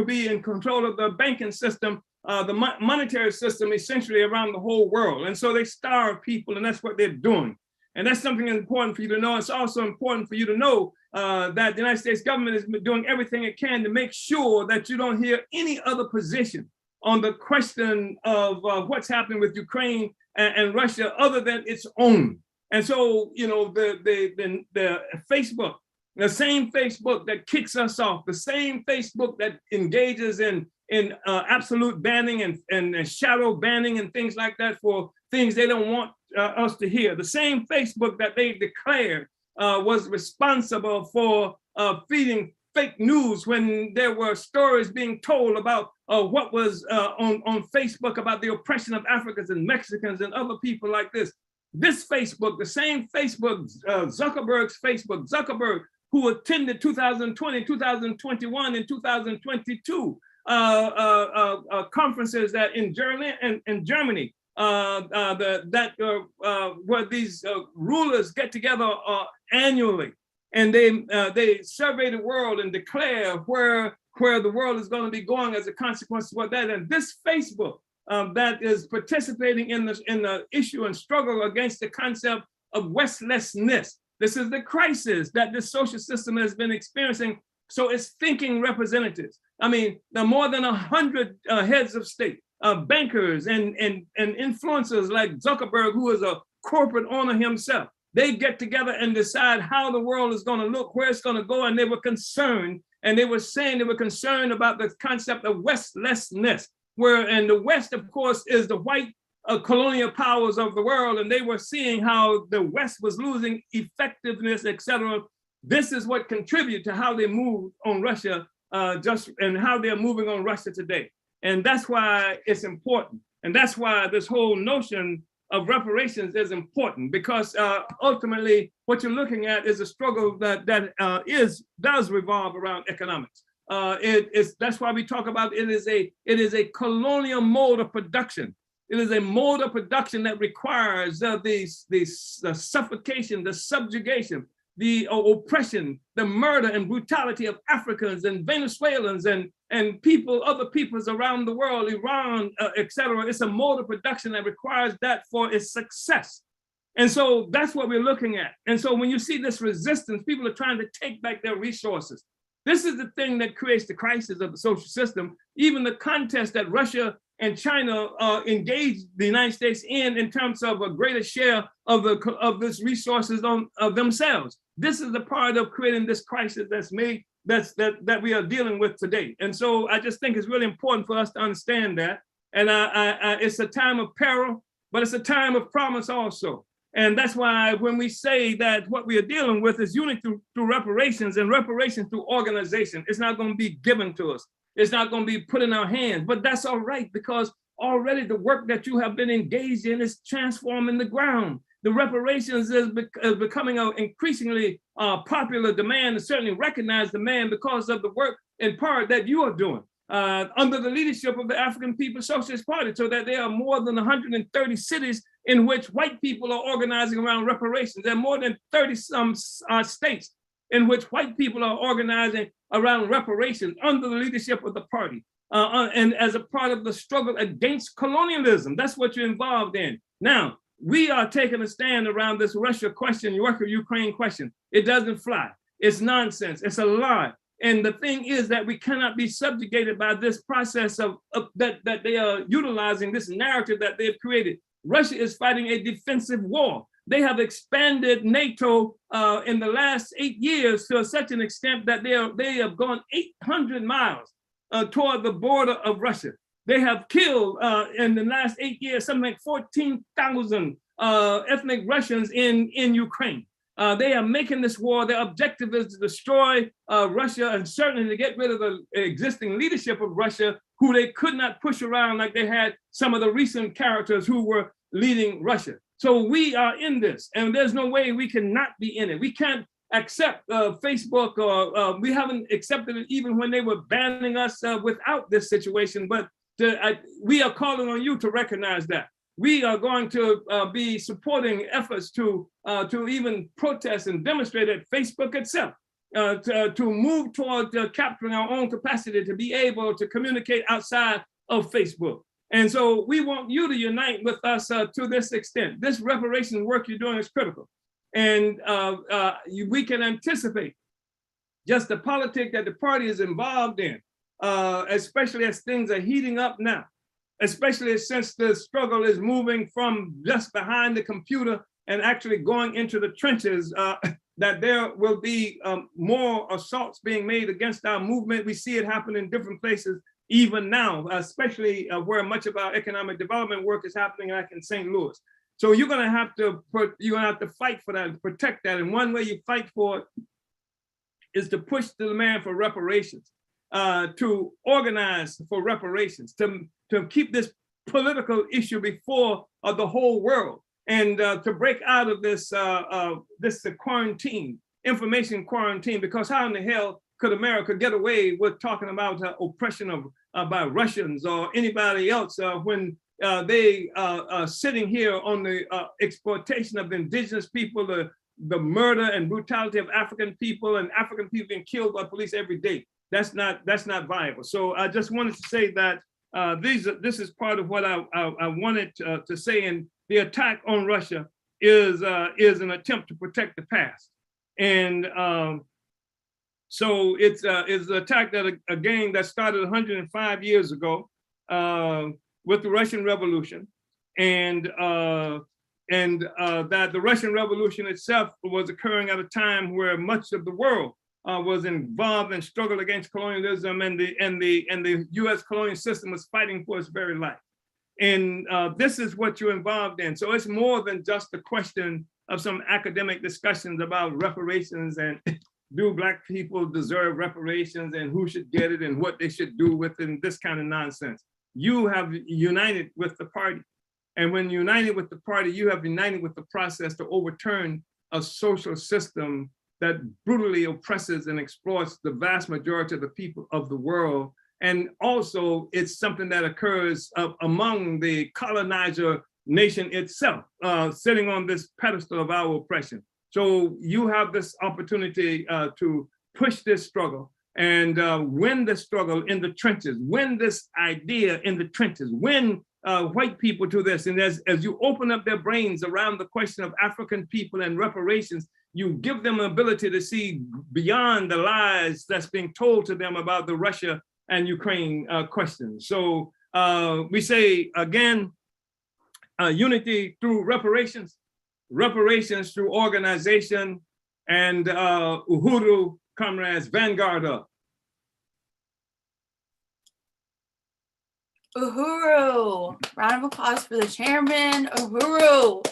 be in control of the banking system, the monetary system essentially around the whole world. And so they starve people, and that's what they're doing. And that's something important for you to know. It's also important for you to know that the United States government is doing everything it can to make sure that you don't hear any other position on the question of what's happening with Ukraine and Russia other than its own. And so, you know, the Facebook, the same Facebook that kicks us off, the same Facebook that engages in absolute banning and shadow banning and things like that for things they don't want us to hear. The same Facebook that they declared was responsible for feeding fake news when there were stories being told about what was on Facebook about the oppression of Africans and Mexicans and other people like this. This Facebook, the same Facebook, Zuckerberg's Facebook, Zuckerberg, who attended 2020, 2021, and 2022 conferences that in Germany, where these rulers get together annually, and they survey the world and declare where the world is going to be going as a consequence of what that. And this Facebook that is participating in the issue and struggle against the concept of Westlessness. This is the crisis that this social system has been experiencing. So it's thinking representatives. I mean, there are more than 100 heads of state, bankers and influencers like Zuckerberg, who is a corporate owner himself. They get together and decide how the world is going to look, where it's going to go. And they were concerned, and they were saying they were concerned about the concept of Westlessness, and the West, of course, is the white colonial powers of the world. And they were seeing how the West was losing effectiveness, et cetera. This is what contributed to how they moved on Russia, and how they're moving on Russia today. And that's why it's important. And that's why this whole notion of reparations is important, because ultimately what you're looking at is a struggle that does revolve around economics. That's why we talk about it is a colonial mode of production. It is a mode of production that requires the suffocation, the subjugation, the oppression, the murder and brutality of Africans and Venezuelans and people, other peoples around the world, Iran, etc. It's a mode of production that requires that for its success. And so that's what we're looking at. And so when you see this resistance, people are trying to take back their resources. This is the thing that creates the crisis of the social system. Even the contest that Russia and China engaged the United States in terms of a greater share of this resources of themselves. This is the part of creating this crisis that we are dealing with today. And so I just think it's really important for us to understand that. And it's a time of peril, but it's a time of promise also. And that's why when we say that what we are dealing with is unity through reparations and reparations through organization, it's not going to be given to us. It's not going to be put in our hands, but that's all right, because already the work that you have been engaged in is transforming the ground. The reparations is becoming an increasingly popular demand, and certainly recognized demand because of the work in part that you are doing under the leadership of the African People's Socialist Party, so that there are more than 130 cities in which white people are organizing around reparations. There are more than 30 some states in which white people are organizing around reparations under the leadership of the party. And as a part of the struggle against colonialism, that's what you're involved in. Now, we are taking a stand around this Russia question, Ukraine question. It doesn't fly. It's nonsense. It's a lie. And the thing is that we cannot be subjugated by this process that they are utilizing, this narrative that they've created. Russia is fighting a defensive war. They have expanded NATO in the last 8 years to such an extent that they have gone 800 miles toward the border of Russia. They have killed in the last 8 years something like 14,000 ethnic Russians in Ukraine. They are making this war. Their objective is to destroy Russia, and certainly to get rid of the existing leadership of Russia, who they could not push around like they had some of the recent characters who were leading Russia. So we are in this, and there's no way we cannot be in it. We can't accept Facebook, or we haven't accepted it even when they were banning us without this situation. But we are calling on you to recognize that. We are going to be supporting efforts to even protest and demonstrate at Facebook itself, to move toward capturing our own capacity to be able to communicate outside of Facebook. And so we want you to unite with us to this extent. This reparation work you're doing is critical. And we can anticipate just the politics that the party is involved in, especially as things are heating up now, especially since the struggle is moving from just behind the computer and actually going into the trenches, that there will be more assaults being made against our movement. We see it happen in different places even now, especially where much of our economic development work is happening, like in St. Louis. So you're gonna have to fight for that, protect that. And one way you fight for it is to push the demand for reparations, to organize for reparations, to keep this political issue before the whole world, and to break out of this quarantine, information quarantine, because how in the hell could America get away with talking about oppression by Russians or anybody else when they are sitting here on the exploitation of indigenous people, the murder and brutality of African people, and African people being killed by police every day? That's not viable. So I just wanted to say that this is part of what I wanted to say. And the attack on Russia is an attempt to protect the past. And so it's an attack that, again, that started 105 years ago with the Russian Revolution, and that the Russian Revolution itself was occurring at a time where much of the world was involved in struggle against colonialism, and the U.S. colonial system was fighting for its very life. And this is what you're involved in. So it's more than just a question of some academic discussions about reparations and do Black people deserve reparations and who should get it and what they should do with it, and this kind of nonsense. You have united with the party. And when united with the party, you have united with the process to overturn a social system that brutally oppresses and exploits the vast majority of the people of the world. And also it's something that occurs among the colonizer nation itself, sitting on this pedestal of our oppression. So you have this opportunity to push this struggle and win the struggle in the trenches, win this idea in the trenches, win white people to this. And as you open up their brains around the question of African people and reparations, you give them an ability to see beyond the lies that's being told to them about the Russia and Ukraine questions. So we say, again, unity through reparations, reparations through organization, and Uhuru, comrades, vanguard up. Uhuru, round of applause for the chairman. Uhuru,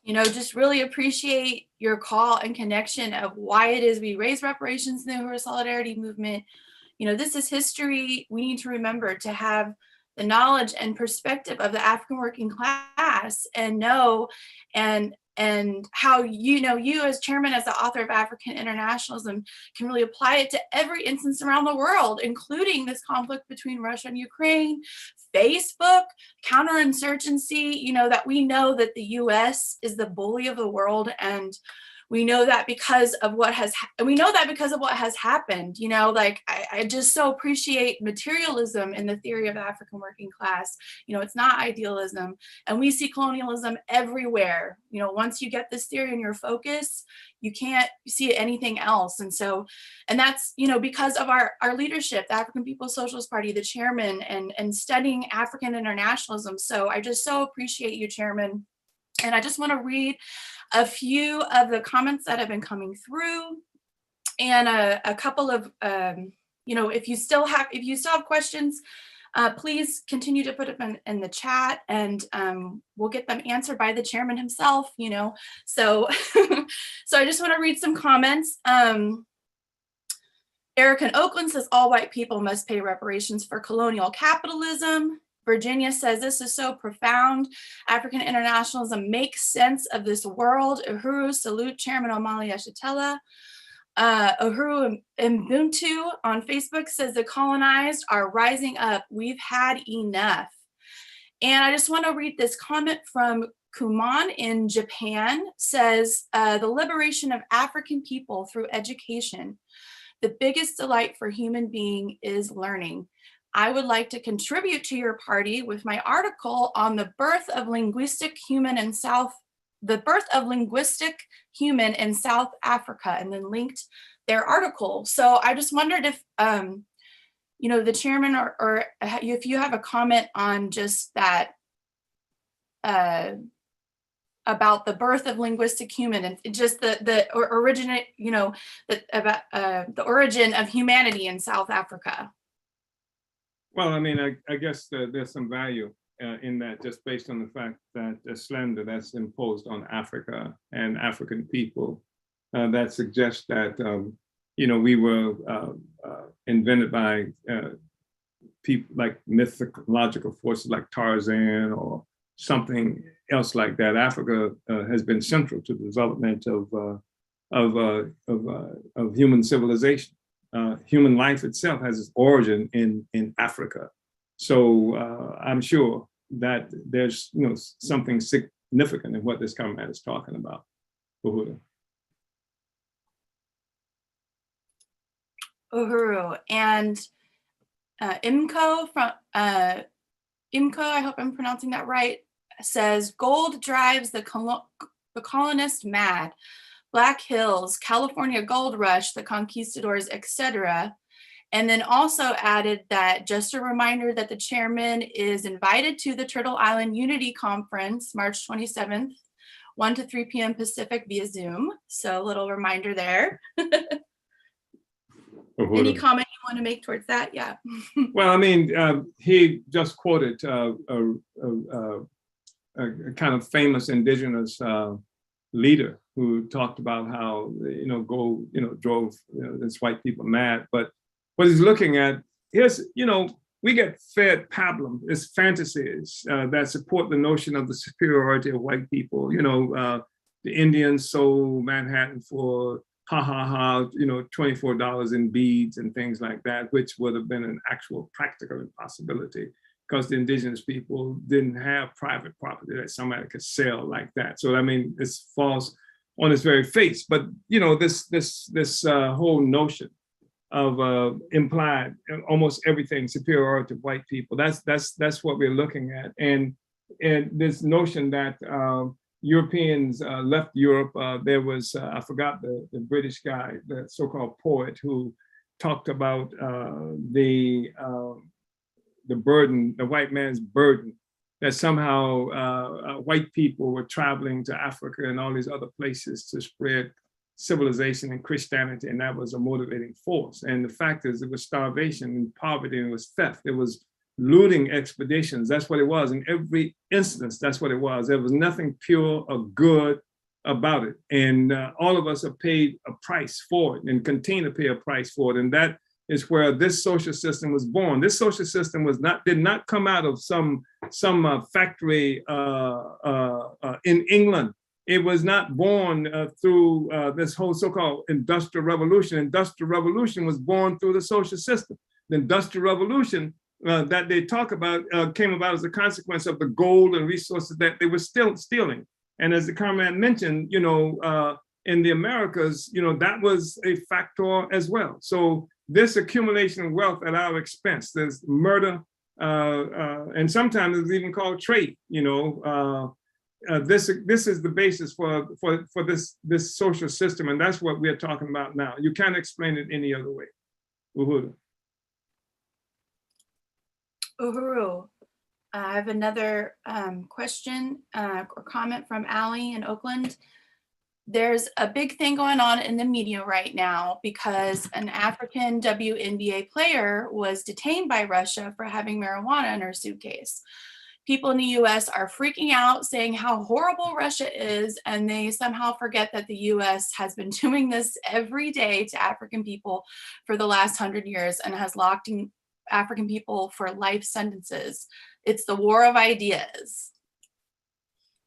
you know, just really appreciate your call and connection of why it is we raise reparations in the Uhuru Solidarity Movement. You know, this is history. We need to remember to have the knowledge and perspective of the African working class and know and how, you know, you as chairman, as the author of African Internationalism, can really apply it to every instance around the world, including this conflict between Russia and Ukraine, Facebook, counterinsurgency, you know, that we know that the US is the bully of the world, and we know that because of what has happened, you know, like I just so appreciate materialism in the theory of the African working class. You know, it's not idealism, and we see colonialism everywhere. You know, once you get this theory in your focus, you can't see anything else. And so, and that's, you know, because of our leadership, the African People's Socialist Party, the chairman, and studying African internationalism. So I just so appreciate you, chairman. And I just want to read a few of the comments that have been coming through, and a couple of, you know, if you still have questions, please continue to put them in the chat, and we'll get them answered by the chairman himself, you know. So, so I just want to read some comments. Eric in Oakland says all white people must pay reparations for colonial capitalism. Virginia says this is so profound. African internationalism makes sense of this world. Uhuru, salute Chairman Omali Yeshitela. Uhuru Ubuntu on Facebook says the colonized are rising up. We've had enough. And I just want to read this comment from Kuman in Japan. Says the liberation of African people through education. The biggest delight for human being is learning. I would like to contribute to your party with my article on the birth of linguistic human in South Africa, and then linked their article. So I just wondered if, you know, the chairman or if you have a comment on just that, about the birth of linguistic human and just the origin, you know, about the origin of humanity in South Africa. Well, I mean, I guess there's some value in that, just based on the fact that the slander that's imposed on Africa and African people that suggests that, you know, we were invented by people like mythological forces like Tarzan or something else like that. Africa has been central to the development of human civilization. Human life itself has its origin in Africa. So I'm sure that there's, you know, something significant in what this comrade is talking about. Uhuru. And Imco from Imco, I hope I'm pronouncing that right, says gold drives the colonist mad. Black Hills, California Gold Rush, the conquistadors, etc. And then also added that just a reminder that the chairman is invited to the Turtle Island Unity Conference, March 27th, 1 to 3 p.m. Pacific via Zoom. So a little reminder there. Any comment you want to make towards that? Yeah. Well, I mean, he just quoted a kind of famous indigenous leader who talked about how, you know, gold, you know, drove, you know, this white people mad. But what he's looking at, here's, you know, we get fed pablum, it's fantasies that support the notion of the superiority of white people. You know, the Indians sold Manhattan for you know, $24 in beads and things like that, which would have been an actual practical impossibility because the indigenous people didn't have private property that somebody could sell like that. So, I mean, it's false on its very face. But this whole notion of implied almost everything superiority to white people. That's what we're looking at, and this notion that Europeans left Europe. There was I forgot the British guy, the so-called poet, who talked about the burden, the white man's burden, that somehow white people were traveling to Africa and all these other places to spread civilization and Christianity, and that was a motivating force. And the fact is, it was starvation and poverty, and it was theft. It was looting expeditions. That's what it was. In every instance, that's what it was. There was nothing pure or good about it. And all of us have paid a price for it and continue to pay a price for it. And that is where this social system was born. This social system did not come out of some factory in England. It was not born through this whole so-called industrial revolution. Industrial revolution was born through the social system. The industrial revolution that they talk about came about as a consequence of the gold and resources that they were still stealing. And as the Comrade mentioned, in the Americas, that was a factor as well. So this accumulation of wealth at our expense, there's murder, and sometimes it's even called trade. This is the basis for this social system, and that's what we're talking about now. You can't explain it any other way. Uhuru. Uhuru, I have another question or comment from Allie in Oakland. There's a big thing going on in the media right now because an African WNBA player was detained by Russia for having marijuana in her suitcase. People in the US are freaking out, saying how horrible Russia is, and they somehow forget that the US has been doing this every day to African people for the last 100 years and has locked in African people for life sentences. It's the war of ideas.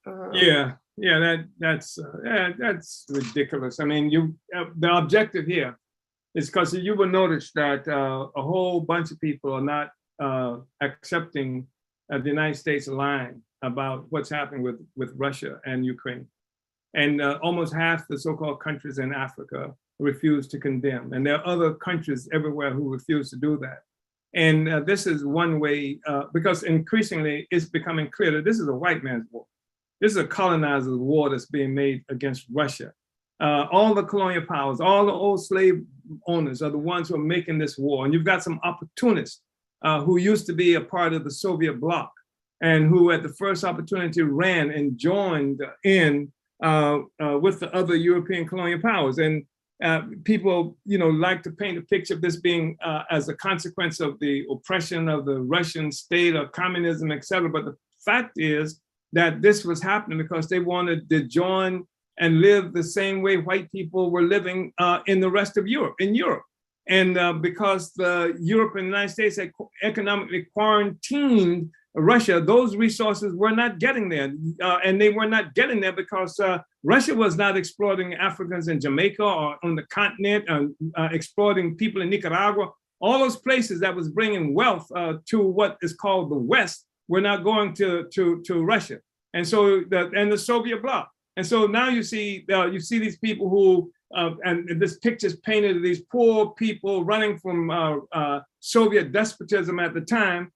That's ridiculous. I mean, the objective here is because you will notice that a whole bunch of people are not accepting the United States line about what's happening with Russia and Ukraine. And almost half the so-called countries in Africa refuse to condemn. And there are other countries everywhere who refuse to do that. And this is one way, because increasingly it's becoming clear that this is a white man's war. This is a colonizer's war that's being made against Russia. All the colonial powers, all the old slave owners are the ones who are making this war. And you've got some opportunists who used to be a part of the Soviet bloc and who at the first opportunity ran and joined in with the other European colonial powers. And people, like to paint a picture of this being as a consequence of the oppression of the Russian state or communism, et cetera. But the fact is that this was happening because they wanted to join and live the same way white people were living in the rest of Europe, And because Europe and the United States had economically quarantined Russia, those resources were not getting there. And they were not getting there because Russia was not exploiting Africans in Jamaica or on the continent, exploiting people in Nicaragua. All those places that was bringing wealth to what is called the West were not going to Russia. And so, the Soviet bloc. And so now you see these people who, and this picture's painted of these poor people running from Soviet despotism at the time.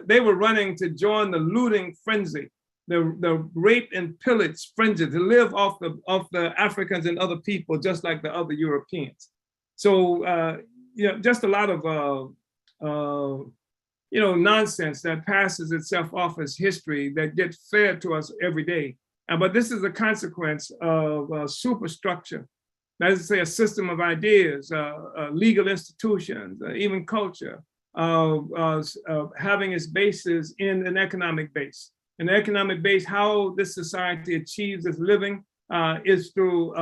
They were running to join the looting frenzy, the rape and pillage frenzy, to live off the Africans and other people, just like the other Europeans. So, just a lot of, nonsense that passes itself off as history that gets fed to us every day. But this is a consequence of superstructure. That is to say, a system of ideas, legal institutions, even culture, having its basis in an economic base. An economic base, how this society achieves its living is through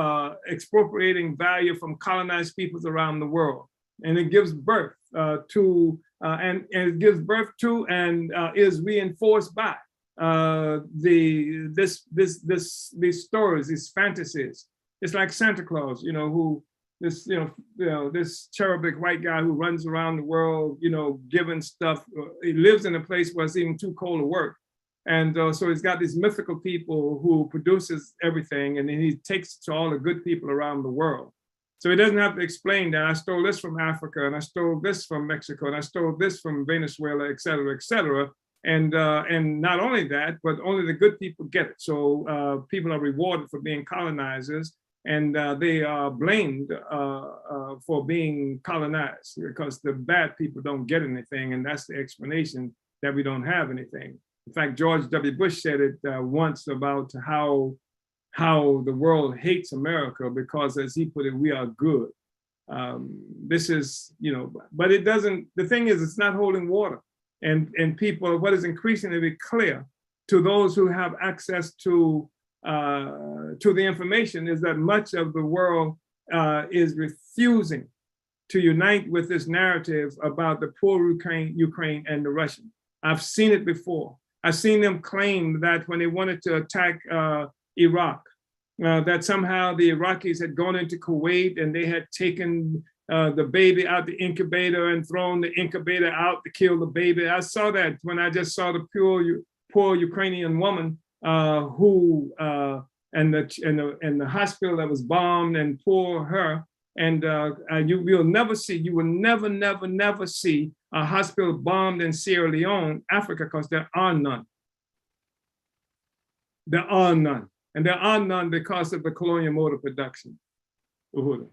expropriating value from colonized peoples around the world. And it gives birth to, and it gives birth to and is reinforced by these stories, these fantasies. It's like Santa Claus, this cherubic white guy who runs around the world, giving stuff. He lives in a place where it's even too cold to work. And so he's got these mythical people who produces everything, and then he takes it to all the good people around the world. So he doesn't have to explain that I stole this from Africa, and I stole this from Mexico, and I stole this from Venezuela, et cetera, et cetera. And not only that, but only the good people get it. So people are rewarded for being colonizers, and they are blamed for being colonized, because the bad people don't get anything, and that's the explanation that we don't have anything. In fact, George W. Bush said it once about how the world hates America because, as he put it, we are good. This is, but it doesn't, the thing is, it's not holding water. And people, what is increasingly clear to those who have access to the information is that much of the world is refusing to unite with this narrative about the poor Ukraine and the Russians. I've seen it before. I've seen them claim that when they wanted to attack Iraq, that somehow the Iraqis had gone into Kuwait and they had taken the baby out the incubator and thrown the incubator out to kill the baby. I saw that when I just saw the poor Ukrainian woman who and the hospital that was bombed, and poor her. And you will never see a hospital bombed in Sierra Leone, Africa, because there are none. There are none. And there are none because of the colonial mode of production. Uhuru.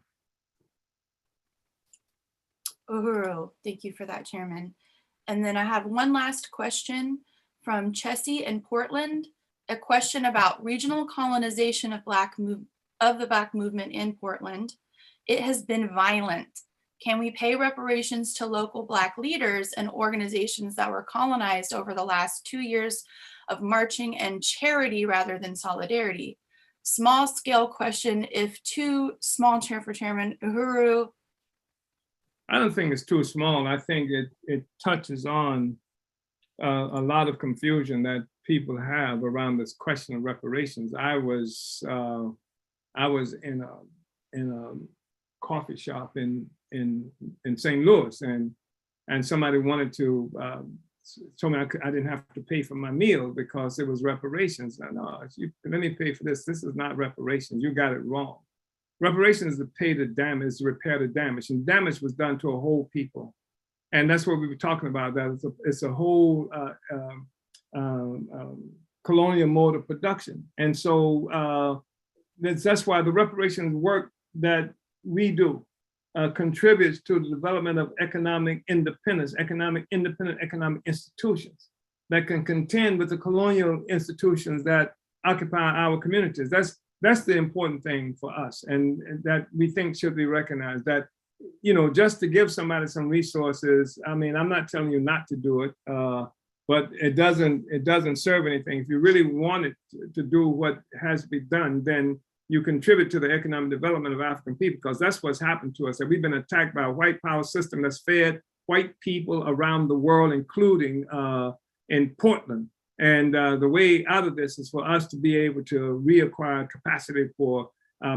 Uhuru, thank you for that, Chairman. And then I have one last question from Chessie in Portland, a question about regional colonization of the Black movement in Portland. It has been violent. Can we pay reparations to local Black leaders and organizations that were colonized over the last 2 years of marching and charity rather than solidarity? Small scale question, if too small, Chairman Uhuru. I don't think it's too small. I think it touches on a lot of confusion that people have around this question of reparations. I was in a coffee shop in St. Louis, and somebody wanted to told me I didn't have to pay for my meal because it was reparations. And let me pay for this. This is not reparations. You got it wrong. Reparations is to pay the damage, to repair the damage, and damage was done to a whole people, and that's what we were talking about. That it's a whole colonial mode of production, and so that's why the reparations work that we do contributes to the development of economic independence, independent economic institutions that can contend with the colonial institutions that occupy our communities. That's the important thing for us, and that we think should be recognized. That, just to give somebody some resources, I mean, I'm not telling you not to do it, but it doesn't serve anything. If you really want it to do what has to be done, then you contribute to the economic development of African people, because that's what's happened to us. That we've been attacked by a white power system that's fed white people around the world, including in Portland. And the way out of this is for us to be able to reacquire capacity for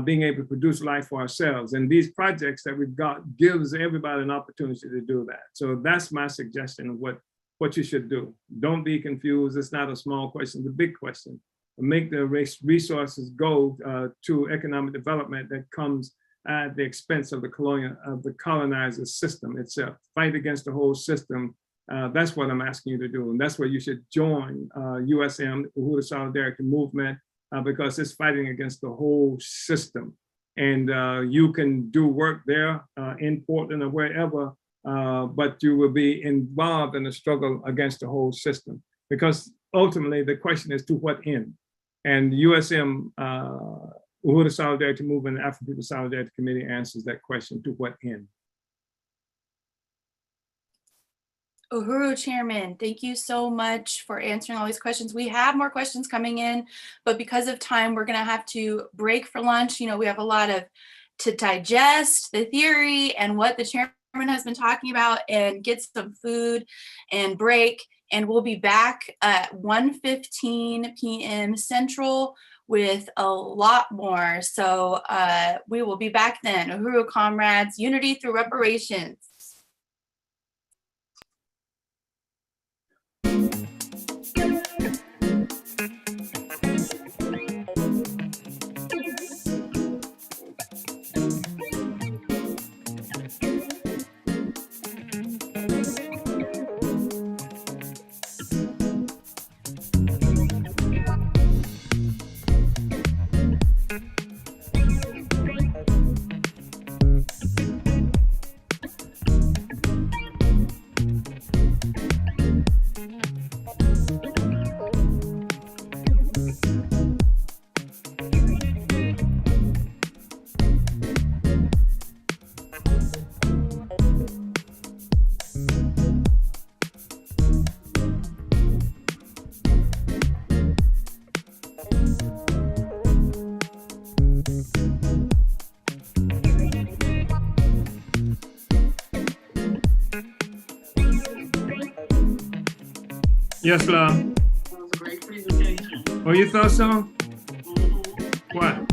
being able to produce life for ourselves. And these projects that we've got gives everybody an opportunity to do that. So that's my suggestion of what you should do. Don't be confused. It's not a small question, it's a big question. Make the resources go to economic development that comes at the expense of the colonizer system itself. Fight against the whole system. That's what I'm asking you to do. And that's where you should join USM, Uhuru Solidarity Movement, because it's fighting against the whole system. And you can do work there in Portland or wherever, but you will be involved in the struggle against the whole system. Because ultimately the question is, to what end? And USM, Uhuru Solidarity Movement, and African People Solidarity Committee answers that question, to what end? Uhuru, Chairman, thank you so much for answering all these questions. We have more questions coming in, but because of time, we're going to have to break for lunch. We have a lot to digest the theory and what the chairman has been talking about, and get some food and break. And we'll be back at 1:15 p.m. Central with a lot more. So we will be back then. Uhuru comrades, unity through reparations. Yes, love. Oh, you thought so? What?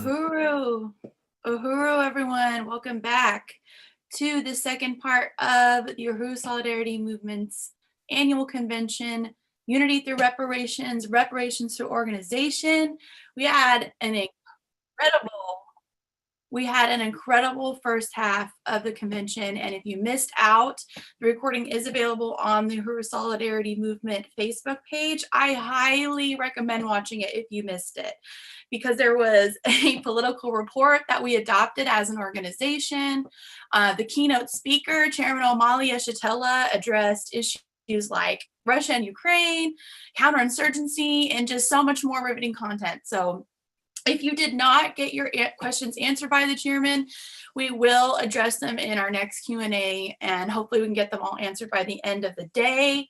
Uhuru, Uhuru, everyone, welcome back to the second part of the Uhuru Solidarity Movement's annual convention, Unity Through Reparations, Reparations Through Organization. We had an incredible first half of the convention, and if you missed out, the recording is available on the Uhuru Solidarity Movement Facebook page. I highly recommend watching it if you missed it, because there was a political report that we adopted as an organization. The keynote speaker, Chairman Omali Yeshitela, addressed issues like Russia and Ukraine, counterinsurgency, and just so much more riveting content. So if you did not get your questions answered by the chairman, we will address them in our next Q&A, and hopefully we can get them all answered by the end of the day.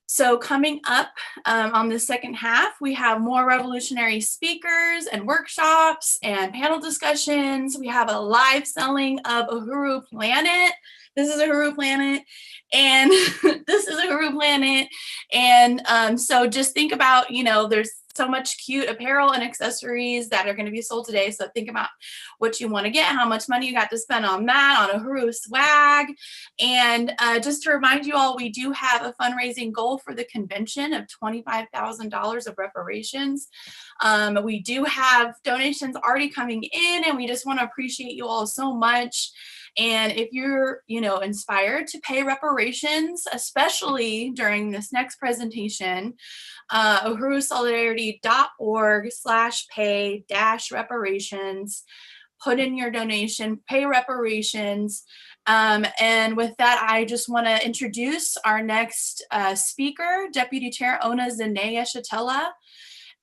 So coming up on the second half, we have more revolutionary speakers and workshops and panel discussions. We have a live selling of Uhuru Planet. This is Uhuru Planet, and this is Uhuru Planet. And so just think about, there's so much cute apparel and accessories that are going to be sold today. So think about what you want to get, how much money you got to spend on that, on Uhuru swag. And just to remind you all, we do have a fundraising goal for the convention of $25,000 of reparations. We do have donations already coming in, and we just want to appreciate you all so much. And if you're, inspired to pay reparations, especially during this next presentation, uhurusolidarity.org/pay-reparations, put in your donation, pay reparations. And with that, I just want to introduce our next speaker, Deputy Chair Ona Zene-Yeshitela.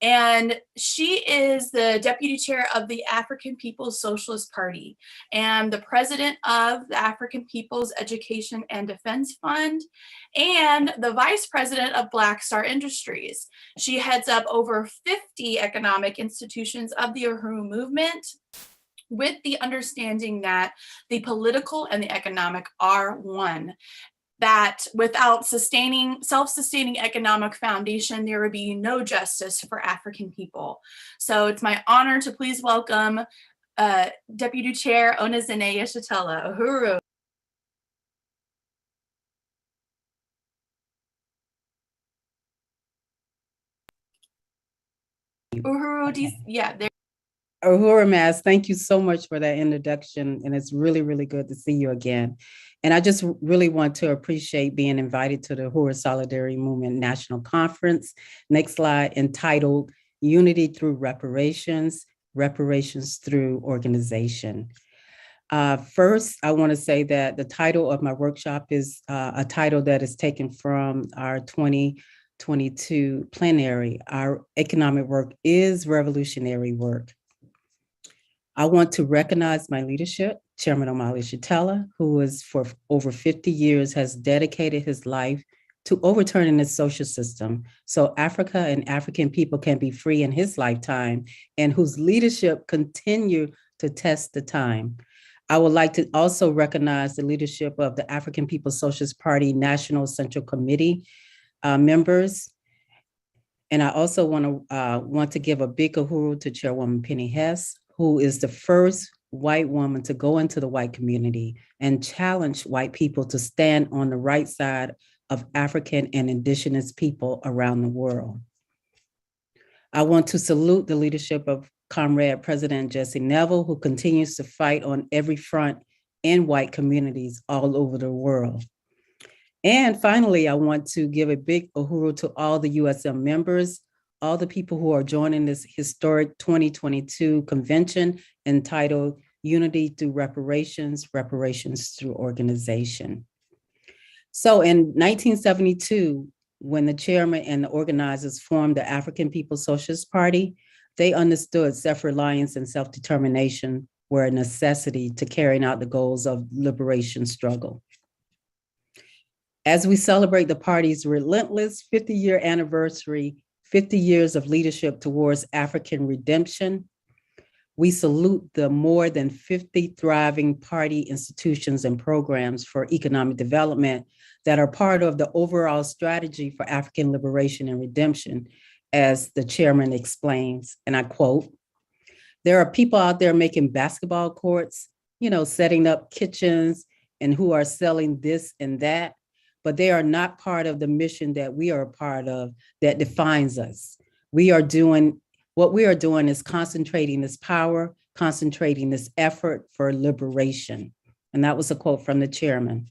And she is the deputy chair of the African People's Socialist Party and the president of the African People's Education and Defense Fund and the vice president of Black Star Industries. She heads up over 50 economic institutions of the Uhuru movement, with the understanding that the political and the economic are one, that without self-sustaining economic foundation, there would be no justice for African people. So it's my honor to please welcome Deputy Chair Ona Zene-Yeshitela. Uhuru. Uhuru, there. Uhuru Mas, thank you so much for that introduction. And it's really, really good to see you again. And I just really want to appreciate being invited to the Uhuru Solidarity Movement National Conference. Next slide, entitled Unity Through Reparations, Reparations Through Organization. First, I want to say that the title of my workshop is a title that is taken from our 2022 plenary. Our economic work is revolutionary work. I want to recognize my leadership, Chairman Omali Yeshitela, who is for over 50 years has dedicated his life to overturning the social system so Africa and African people can be free in his lifetime, and whose leadership continue to test the time. I would like to also recognize the leadership of the African People's Socialist Party National Central Committee members. And I also want to give a big uhuru to Chairwoman Penny Hess, who is the first white woman to go into the white community and challenge white people to stand on the right side of African and indigenous people around the world. I want to salute the leadership of Comrade President Jesse Neville, who continues to fight on every front in white communities all over the world. And finally, I want to give a big uhuru to all the USM members, all the people who are joining this historic 2022 convention entitled Unity Through Reparations, Reparations Through Organization. So in 1972, when the chairman and the organizers formed the African People's Socialist Party, they understood self-reliance and self-determination were a necessity to carrying out the goals of liberation struggle. As we celebrate the party's relentless 50-year anniversary, 50 years of leadership towards African redemption, we salute the more than 50 thriving party institutions and programs for economic development that are part of the overall strategy for African liberation and redemption, as the chairman explains, and I quote, There are people out there making basketball courts, setting up kitchens and who are selling this and that, but they are not part of the mission that we are a part of that defines us. What we are doing is concentrating this power, concentrating this effort for liberation. And that was a quote from the chairman.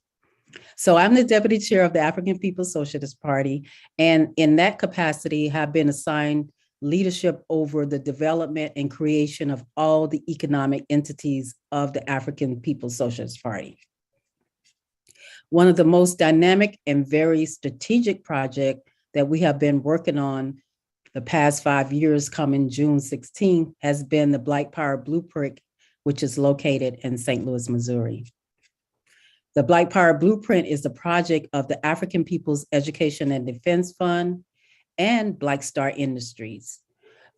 So I'm the deputy chair of the African People's Socialist Party, and in that capacity have been assigned leadership over the development and creation of all the economic entities of the African People's Socialist Party. One of the most dynamic and very strategic project that we have been working on the past 5 years, coming June 16, has been the Black Power Blueprint, which is located in St. Louis, Missouri. The Black Power Blueprint is the project of the African People's Education and Defense Fund and Black Star Industries.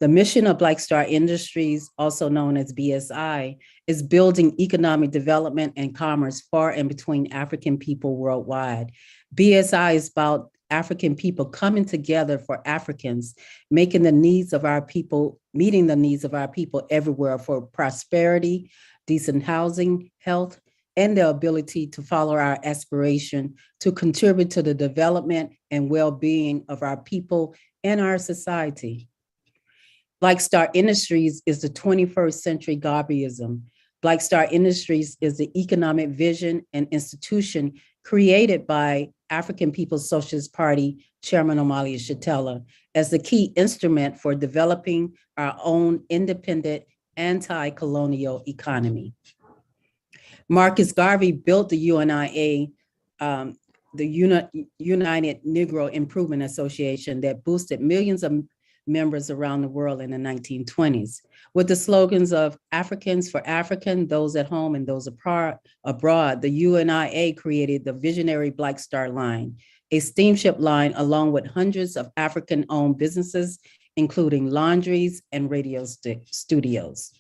The mission of Black Star Industries, also known as BSI, is building economic development and commerce for and between African people worldwide. BSI is about African people coming together for Africans, meeting the needs of our people everywhere for prosperity, decent housing, health, and the ability to follow our aspiration to contribute to the development and well-being of our people and our society. Black Star Industries is the 21st century Garveyism. Black Star Industries is the economic vision and institution created by African People's Socialist Party Chairman Omali Yeshitela as the key instrument for developing our own independent anti-colonial economy. Marcus Garvey built the UNIA, the United Negro Improvement Association, that boosted millions of members around the world in the 1920s. With the slogans of Africans for African, those at home and those abroad, the UNIA created the visionary Black Star Line, a steamship line along with hundreds of African-owned businesses, including laundries and radio studios.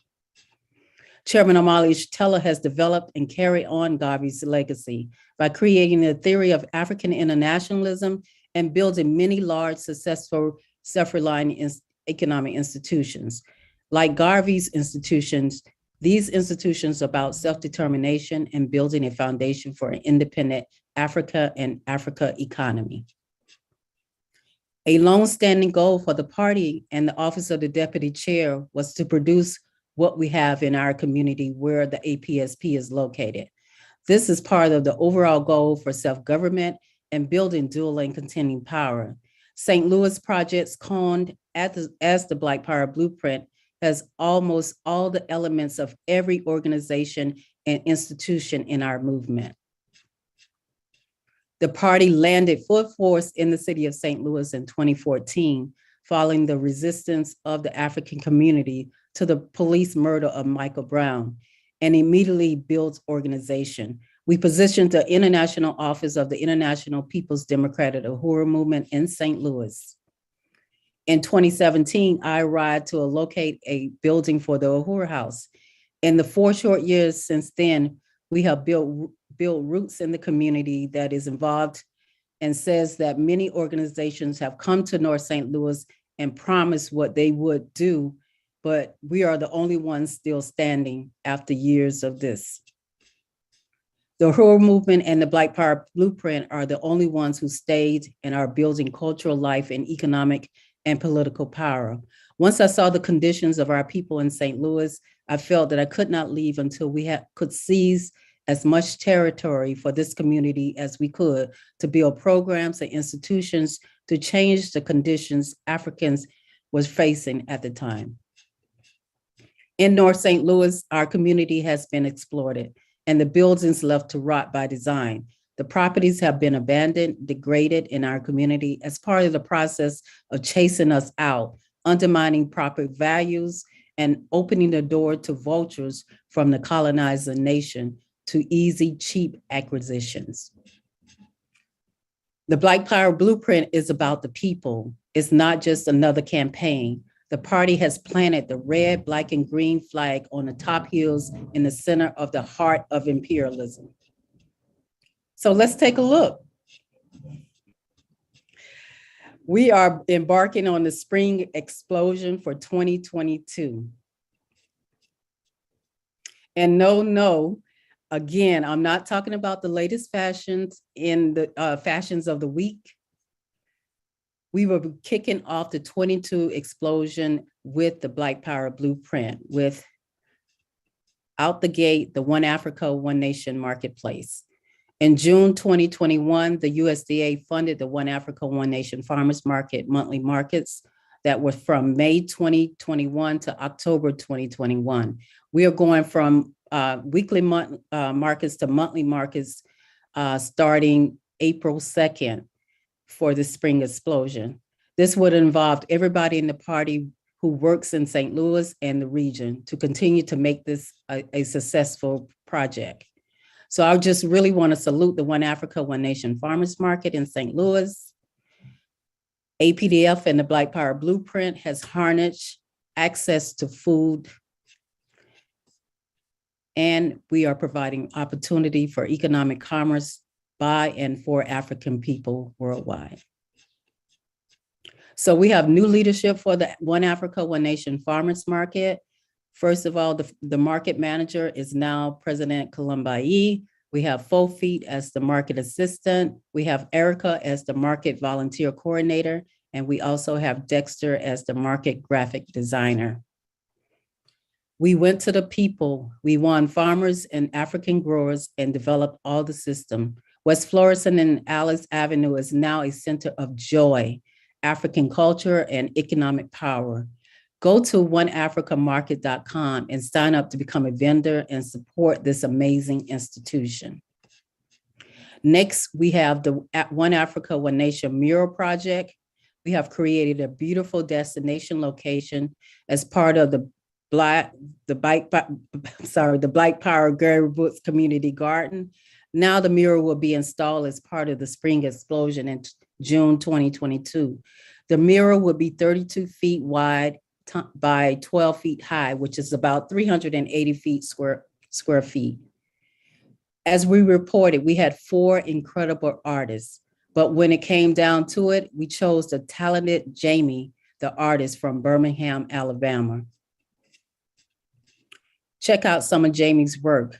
Chairman Omali Yeshitela has developed and carried on Garvey's legacy by creating a theory of African internationalism and building many large, successful, self-reliant economic institutions. Like Garvey's institutions, these institutions are about self-determination and building a foundation for an independent Africa and Africa economy. A long-standing goal for the party and the office of the deputy chair was to produce what we have in our community where the APSP is located. This is part of the overall goal for self-government and building dual and contending power. St. Louis projects conned as the Black Power Blueprint has almost all the elements of every organization and institution in our movement. The party landed full force in the city of St. Louis in 2014, following the resistance of the African community to the police murder of Michael Brown, and immediately built organization. We positioned the international office of the International People's Democratic Uhuru Movement in St. Louis. In 2017, I arrived to locate a building for the Uhuru House. In the 4 short years since then, we have built roots in the community that is involved and says that many organizations have come to North St. Louis and promised what they would do, but we are the only ones still standing after years of this. The Uhuru Movement and the Black Power Blueprint are the only ones who stayed and are building cultural life and economic and political power. Once I saw the conditions of our people in St. Louis, I felt that I could not leave until we could seize as much territory for this community as we could to build programs and institutions to change the conditions Africans was facing at the time. In North St. Louis, our community has been exploited and the buildings left to rot by design. The properties have been abandoned, degraded in our community as part of the process of chasing us out, undermining property values, and opening the door to vultures from the colonizer nation to easy, cheap acquisitions. The Black Power Blueprint is about the people. It's not just another campaign. The party has planted the red, black, and green flag on the top hills in the center of the heart of imperialism. So let's take a look. We are embarking on the spring explosion for 2022. And no, again, I'm not talking about the latest fashions in the fashions of the week. We were kicking off the 22 explosion with the Black Power Blueprint, with out the gate, the One Africa, One Nation marketplace. In June 2021, the USDA funded the One Africa, One Nation Farmers Market monthly markets that were from May 2021 to October 2021. We are going from weekly markets to monthly markets starting April 2nd for the spring explosion. This would involve everybody in the party who works in St. Louis and the region to continue to make this a successful project. So I just really want to salute the One Africa, One Nation Farmers Market in St. Louis. APDF and the Black Power Blueprint has harnessed access to food, and we are providing opportunity for economic commerce by and for African people worldwide. So we have new leadership for the One Africa, One Nation Farmers Market. First of all, the market manager is now President Columbé. We have Fofi as the market assistant. We have Erica as the market volunteer coordinator. And we also have Dexter as the market graphic designer. We went to the people. We won farmers and African growers and developed all the system. West Florissant and Alice Avenue is now a center of joy, African culture, and economic power. Go to oneafricamarket.com and sign up to become a vendor and support this amazing institution. Next, we have the One Africa, One Nation mural project. We have created a beautiful destination location as part of the Black Power Gary Woods Community Garden. Now the mural will be installed as part of the spring explosion in June 2022. The mural will be 32 feet wide by 12 feet high, which is about 380 feet square feet. As we reported, we had 4 incredible artists, but when it came down to it, we chose the talented Jamie, the artist from Birmingham, Alabama. Check out some of Jamie's work.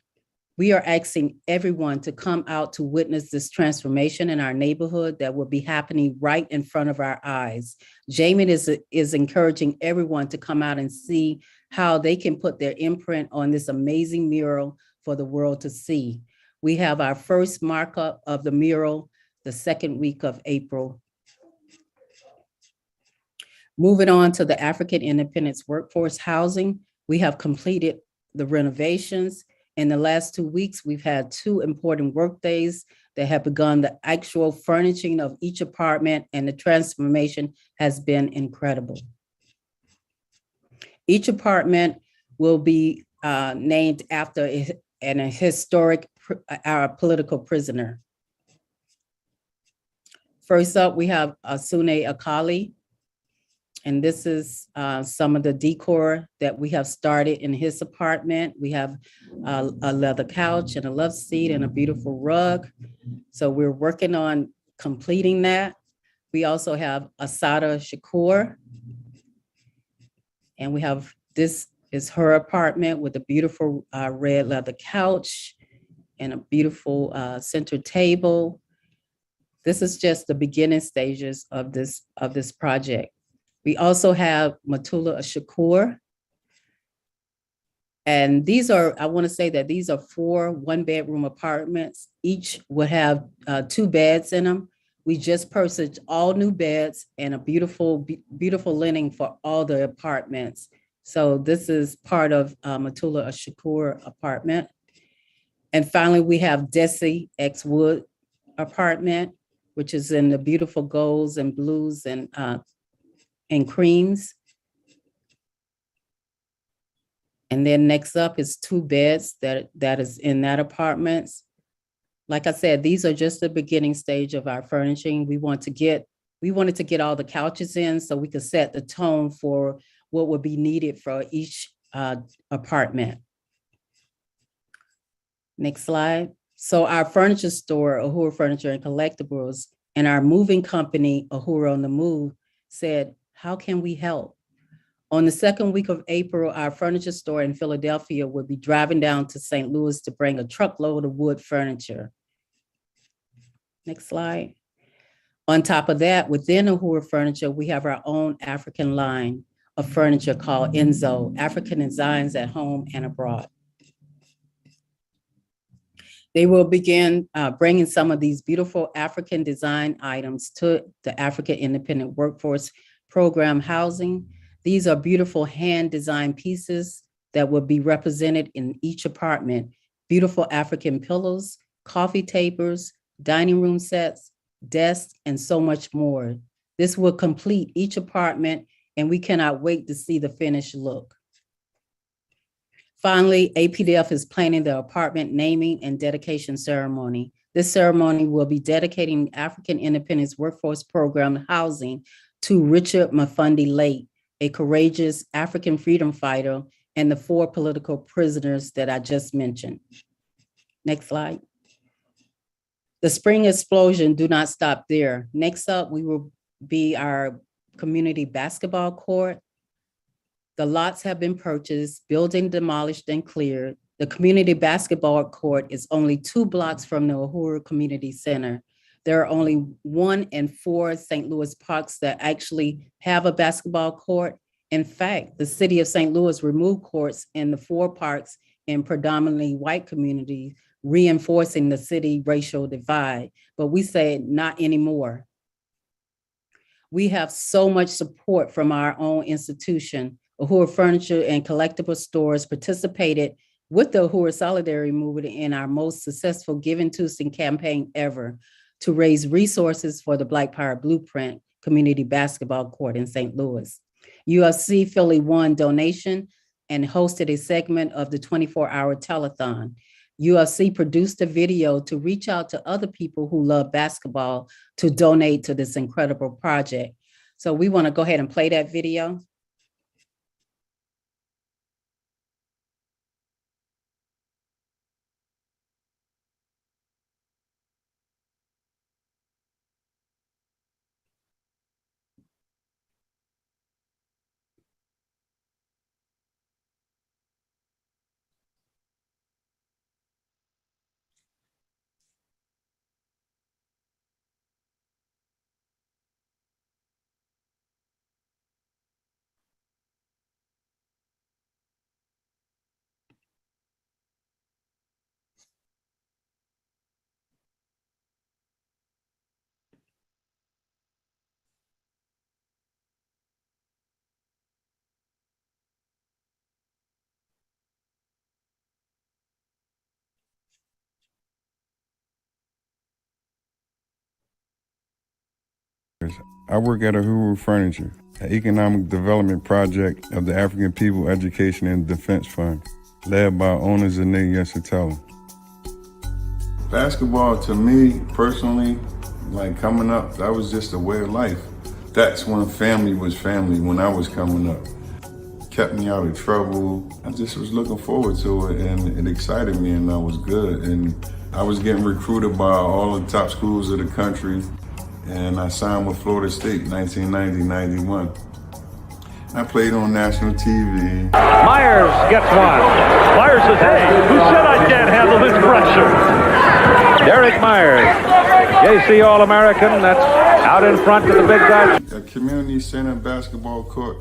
We are asking everyone to come out to witness this transformation in our neighborhood that will be happening right in front of our eyes. Jamie is encouraging everyone to come out and see how they can put their imprint on this amazing mural for the world to see. We have our first markup of the mural the second week of April. Moving on to the African Independence Workforce Housing, we have completed the renovations. In the last 2 weeks, we've had 2 important work days that have begun the actual furnishing of each apartment, and the transformation has been incredible. Each apartment will be named after an historic political prisoner. First up, we have Asune Akali. And this is some of the decor that we have started in his apartment. We have a leather couch and a love seat and a beautiful rug. So we're working on completing that. We also have Asada Shakur. And we have, this is her apartment with a beautiful red leather couch and a beautiful center table. This is just the beginning stages of this project. We also have Matula Shakur. And these are, I want to say that these are 4 one-bedroom apartments. Each would have 2 beds in them. We just purchased all new beds and a beautiful linen for all the apartments. So this is part of Matula Shakur apartment. And finally, we have Desi X Wood apartment, which is in the beautiful golds and blues and creams. And then next up is 2 beds that is in that apartment. Like I said, these are just the beginning stage of our furnishing. We wanted to get all the couches in so we could set the tone for what would be needed for each apartment. Next slide. So our furniture store, Uhuru Furniture and Collectibles, and our moving company, Uhuru on the Move, said, how can we help? On the second week of April, our furniture store in Philadelphia will be driving down to St. Louis to bring a truckload of wood furniture. Next slide. On top of that, within Uhuru Furniture, we have our own African line of furniture called Enzo, African Designs at Home and Abroad. They will begin bringing some of these beautiful African design items to the African Independent Workforce Program housing. These are beautiful hand-designed pieces that will be represented in each apartment. Beautiful African pillows, coffee tables, dining room sets, desks, and so much more. This will complete each apartment, and we cannot wait to see the finished look. Finally, APDF is planning the apartment naming and dedication ceremony. This ceremony will be dedicating African Independence Workforce Program housing to Richard Mafundi Late, a courageous African freedom fighter, and the 4 political prisoners that I just mentioned. Next slide. The spring explosion do not stop there. Next up, we will be our community basketball court. The lots have been purchased, building demolished and cleared. The community basketball court is only 2 blocks from the Uhuru Community Center. There are only 1 in 4 St. Louis parks that actually have a basketball court. In fact, the city of St. Louis removed courts in the 4 parks in predominantly white communities, reinforcing the city racial divide. But we say not anymore. We have so much support from our own institution. Uhuru Furniture and Collectible Stores participated with the Uhuru Solidarity Movement in our most successful Giving Tuesday campaign ever to raise resources for the Black Power Blueprint Community Basketball Court in St. Louis. UFC Philly won donation and hosted a segment of the 24-hour telethon. UFC produced a video to reach out to other people who love basketball to donate to this incredible project. So we want to go ahead and play that video. I work at Uhuru Furniture, an economic development project of the African People Education and Defense Fund, led by owner Zane Yesatella. Basketball, to me personally, like coming up, that was just a way of life. That's when family was family, when I was coming up. Kept me out of trouble. I just was looking forward to it, and it excited me, and I was good. And I was getting recruited by all the top schools of the country, and I signed with Florida State 1990-91. I played on national TV. Myers gets one. Myers says, hey, who said I can't handle this pressure? Derek Myers, JC All-American, that's out in front of the big guy. A community center basketball court,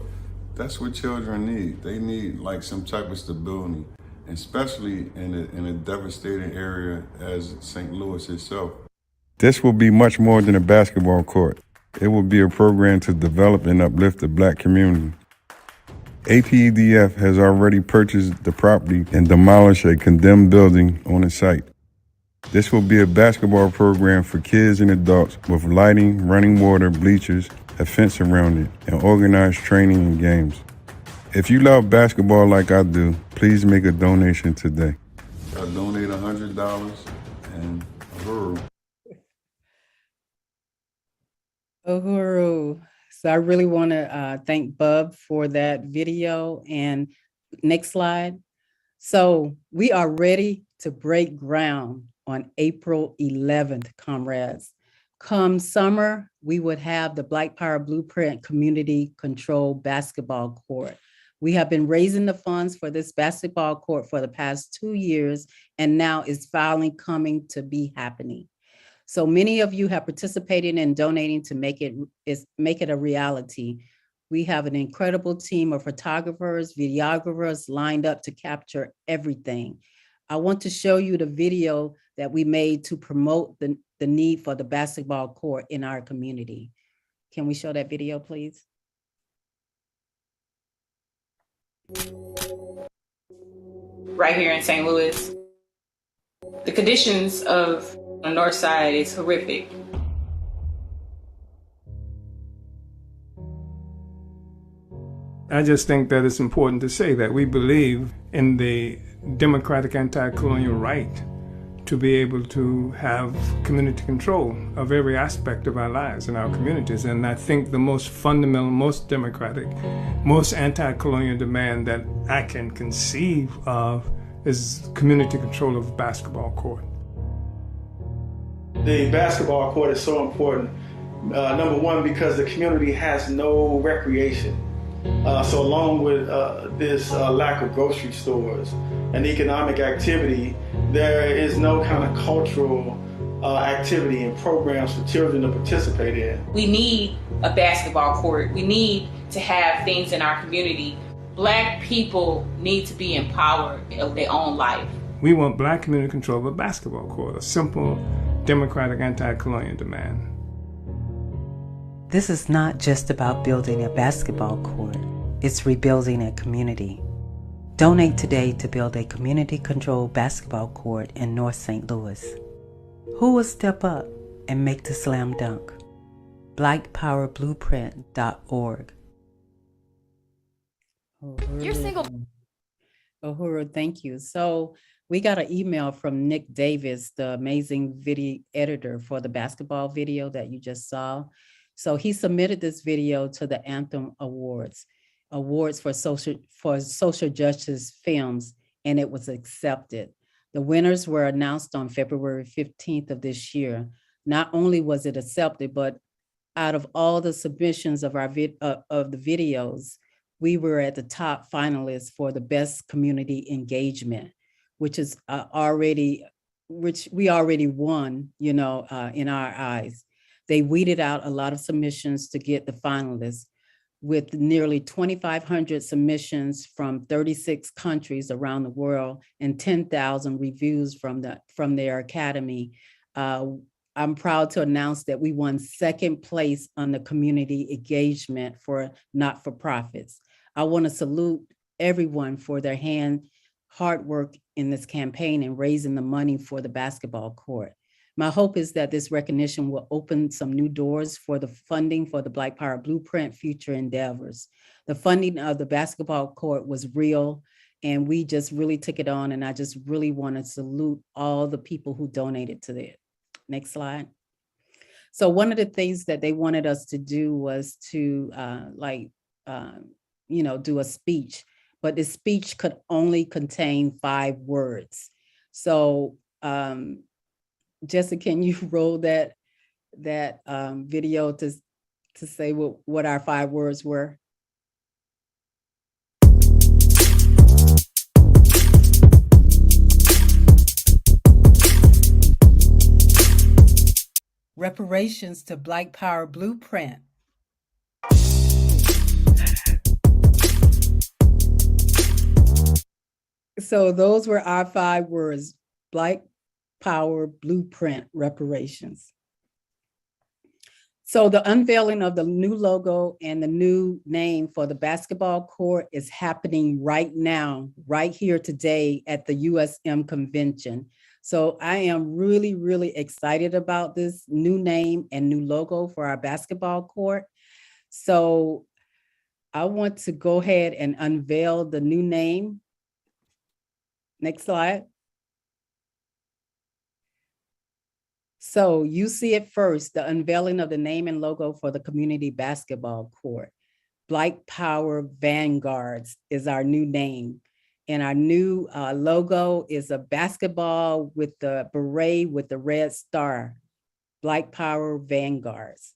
that's what children need. They need like some type of stability, especially in a devastating area as St. Louis itself. This will be much more than a basketball court. It will be a program to develop and uplift the Black community. APDF has already purchased the property and demolished a condemned building on the site. This will be a basketball program for kids and adults with lighting, running water, bleachers, a fence around it, and organized training and games. If you love basketball like I do, please make a donation today. I'll donate $100 and Uhuru. Uhuru. So I really want to thank Bub for that video. And next slide. So we are ready to break ground on April 11th, comrades. Come summer, we would have the Black Power Blueprint Community Control Basketball Court. We have been raising the funds for this basketball court for the past 2 years, and now it's finally coming to be happening. So many of you have participated in donating to make it a reality. We have an incredible team of photographers, videographers lined up to capture everything. I want to show you the video that we made to promote the need for the basketball court in our community. Can we show that video, please? Right here in St. Louis, the conditions of the north side is horrific. I just think that it's important to say that we believe in the democratic anti-colonial right to be able to have community control of every aspect of our lives and our communities. And I think the most fundamental, most democratic, most anti-colonial demand that I can conceive of is community control of basketball court. The basketball court is so important. Number one, because the community has no recreation. So along with this lack of grocery stores and economic activity, there is no kind of cultural activity and programs for children to participate in. We need a basketball court. We need to have things in our community. Black people need to be empowered of their own life. We want Black community control of a basketball court, a simple democratic anti-colonial demand. This is not just about building a basketball court, it's rebuilding a community. Donate today to build a community-controlled basketball court in North St. Louis. Who will step up and make the slam dunk? blackpowerblueprint.org. You're single. Uhuru, thank you. So we got an email from Nick Davis, the amazing video editor for the basketball video that you just saw. So he submitted this video to the Anthem Awards for social justice films, and it was accepted. The winners were announced on February 15th of this year. Not only was it accepted, but out of all the submissions of the videos, we were at the top finalists for the best community engagement, which we already won, in our eyes. They weeded out a lot of submissions to get the finalists, with nearly 2,500 submissions from 36 countries around the world and 10,000 reviews from their academy. I'm proud to announce that we won second place on the community engagement for not-for-profits. I want to salute everyone for their hard work in this campaign and raising the money for the basketball court. My hope is that this recognition will open some new doors for the funding for the Black Power Blueprint future endeavors. The funding of the basketball court was real, and we just really took it on, and I just really want to salute all the people who donated to it. Next slide. So one of the things that they wanted us to do was to do a speech, but the speech could only contain 5 words. So Jessica, can you roll that video to say what our 5 words were? Reparations to Black Power Blueprint. So those were our 5 words: Black Power Blueprint reparations. So the unveiling of the new logo and the new name for the basketball court is happening right now, right here today at the USM convention. So I am really, really excited about this new name and new logo for our basketball court. So I want to go ahead and unveil the new name. Next slide. So you see it first, the unveiling of the name and logo for the community basketball court. Black Power Vanguards is our new name. And our new logo is a basketball with the beret with the red star Black Power Vanguards.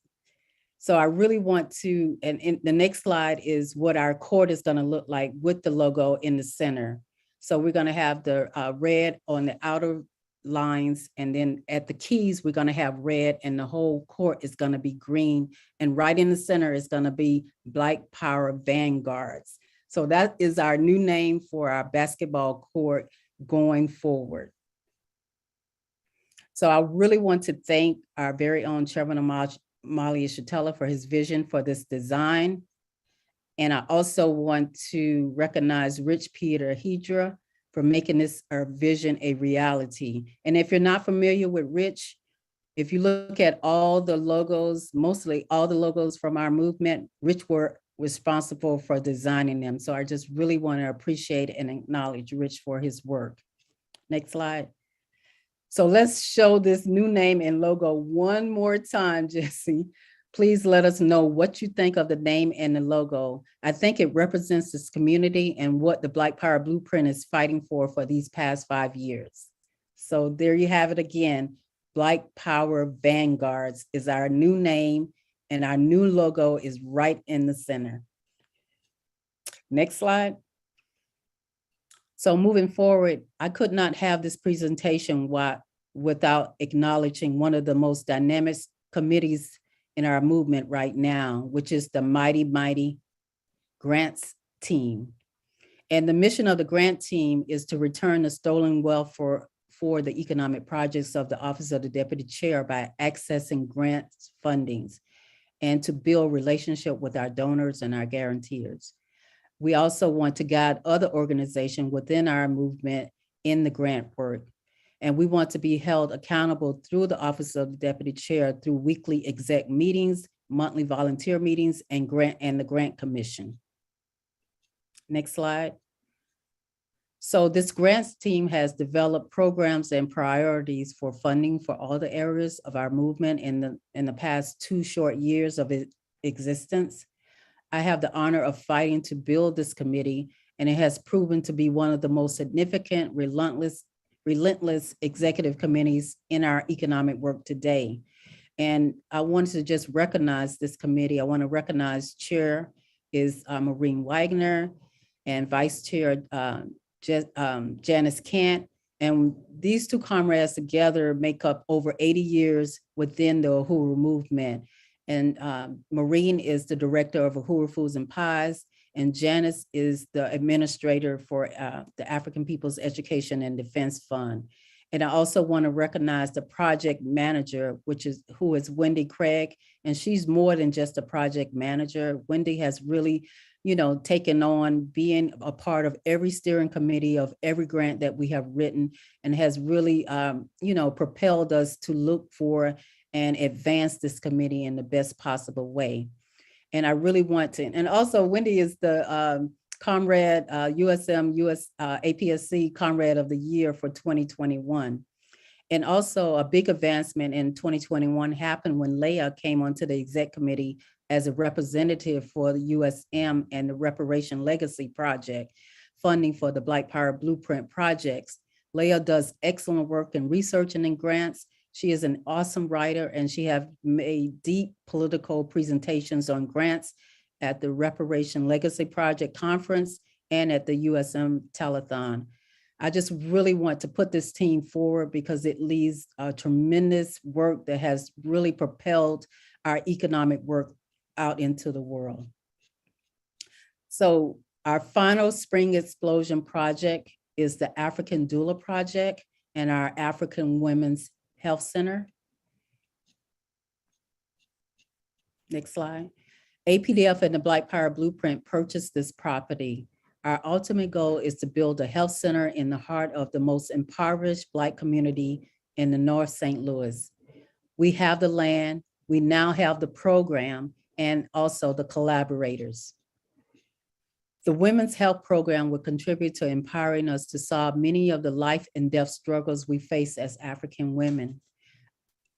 So I really want to, and the next slide is what our court is going to look like with the logo in the center. So we're going to have the red on the outer lines, and then at the keys, we're going to have red, and the whole court is going to be green. And right in the center is going to be Black Power Vanguards. So that is our new name for our basketball court going forward. So I really want to thank our very own Chairman Amalia Shatella for his vision for this design. And I also want to recognize Rich Peter Hedra for making this our vision a reality. And if you're not familiar with Rich, if you look at all the logos, mostly all the logos from our movement, Rich were responsible for designing them. So I just really want to appreciate and acknowledge Rich for his work. Next slide. So let's show this new name and logo one more time, Jesse. Please let us know what you think of the name and the logo. I think it represents this community and what the Black Power Blueprint is fighting for these past 5 years. So there you have it again. Black Power Vanguards is our new name, and our new logo is right in the center. Next slide. So moving forward, I could not have this presentation without acknowledging one of the most dynamic committees in our movement right now, which is the mighty grants team. And the mission of the grant team is to return the stolen wealth for the economic projects of the Office of the Deputy Chair by accessing grants fundings and to build relationship with our donors and our guarantors. We also want to guide other organizations within our movement in the grant work. And we want to be held accountable through the Office of the Deputy Chair through weekly exec meetings, monthly volunteer meetings, and the Grant Commission. Next slide. So this grants team has developed programs and priorities for funding for all the areas of our movement in the past 2 short years of its existence. I have the honor of fighting to build this committee, and it has proven to be one of the most significant, relentless executive committees in our economic work today. And I wanted to just recognize this committee. I want to recognize Chair is Maureen Wagner, and Vice Chair Janice Kant. And these 2 comrades together make up over 80 years within the Uhuru movement. And Maureen is the director of Uhuru Foods and Pies, and Janice is the administrator for the African People's Education and Defense Fund. And I also want to recognize the project manager, who is Wendy Craig, and she's more than just a project manager. Wendy has really, taken on being a part of every steering committee of every grant that we have written, and has really, propelled us to look for and advance this committee in the best possible way. And I really want to, and also Wendy is the Comrade APSC Comrade of the Year for 2021. And also a big advancement in 2021 happened when Leah came onto the exec committee as a representative for the USM and the Reparation Legacy Project, funding for the Black Power Blueprint projects. Leah does excellent work in research and in grants. She is an awesome writer, and she has made deep political presentations on grants at the Reparation Legacy Project Conference and at the USM Telethon. I just really want to put this team forward because it leads a tremendous work that has really propelled our economic work out into the world. So our final Spring Explosion project is the African Doula Project and our African Women's Health Center. Next slide. APDF and the Black Power Blueprint purchased this property. Our ultimate goal is to build a health center in the heart of the most impoverished Black community in the North St. Louis. We have the land, we now have the program, and also the collaborators. The Women's Health Program will contribute to empowering us to solve many of the life and death struggles we face as African women.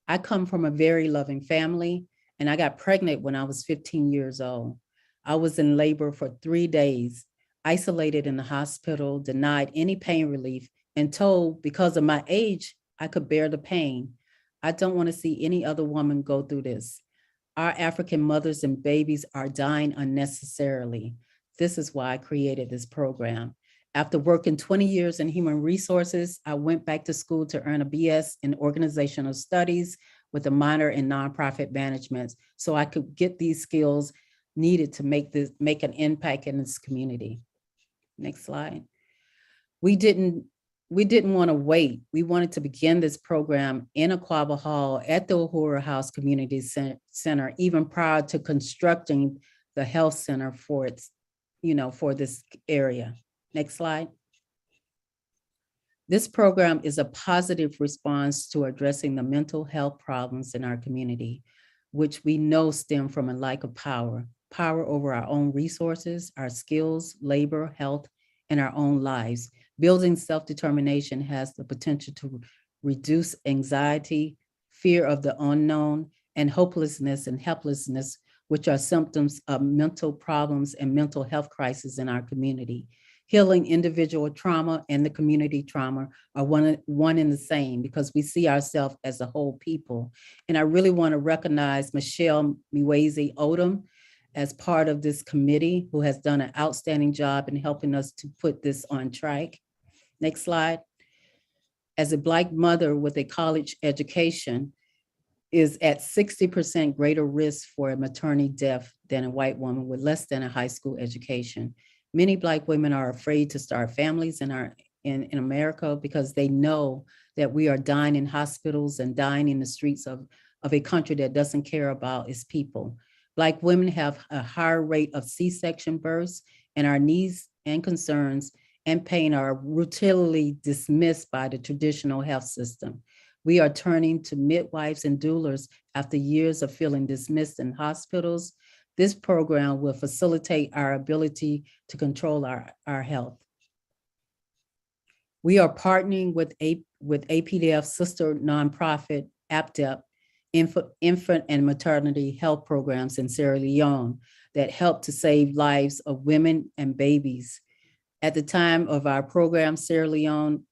I come from a very loving family, and I got pregnant when I was 15 years old. I was in labor for 3 days, isolated in the hospital, denied any pain relief, and told because of my age, I could bear the pain. I don't want to see any other woman go through this. Our African mothers and babies are dying unnecessarily. This is why I created this program. After working 20 years in human resources, I went back to school to earn a BS in organizational studies with a minor in nonprofit management, so I could get these skills needed to make an impact in this community. Next slide. We didn't want to wait. We wanted to begin this program in Aquaba Hall at the Uhuru House Community Center, even prior to constructing the health center for its, for this area. Next slide. This program is a positive response to addressing the mental health problems in our community, which we know stem from a lack of power over our own resources, our skills, labor, health, and our own lives. Building self-determination has the potential to reduce anxiety, fear of the unknown, and hopelessness and helplessness, which are symptoms of mental problems and mental health crises in our community. Healing individual trauma and the community trauma are one and the same, because we see ourselves as a whole people. And I really want to recognize Michelle Miwezi Odom as part of this committee, who has done an outstanding job in helping us to put this on track. Next slide. As a Black mother with a college education is at 60% greater risk for a maternity death than a white woman with less than a high school education. Many Black women are afraid to start families in America because they know that we are dying in hospitals and dying in the streets of a country that doesn't care about its people. Black women have a higher rate of C-section births, and our needs and concerns and pain are routinely dismissed by the traditional health system. We are turning to midwives and doulas after years of feeling dismissed in hospitals. This program will facilitate our ability to control our health. We are partnering with APDF's sister nonprofit, APDEP, infant and maternity health programs in Sierra Leone that help to save lives of women and babies. At the time of our program, Sierra Leone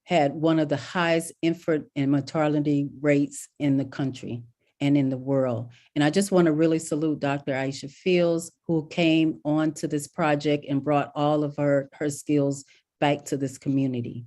had one of the highest infant and maternity rates in the country and in the world. And I just want to really salute Dr. Aisha Fields, who came onto this project and brought all of her skills back to this community.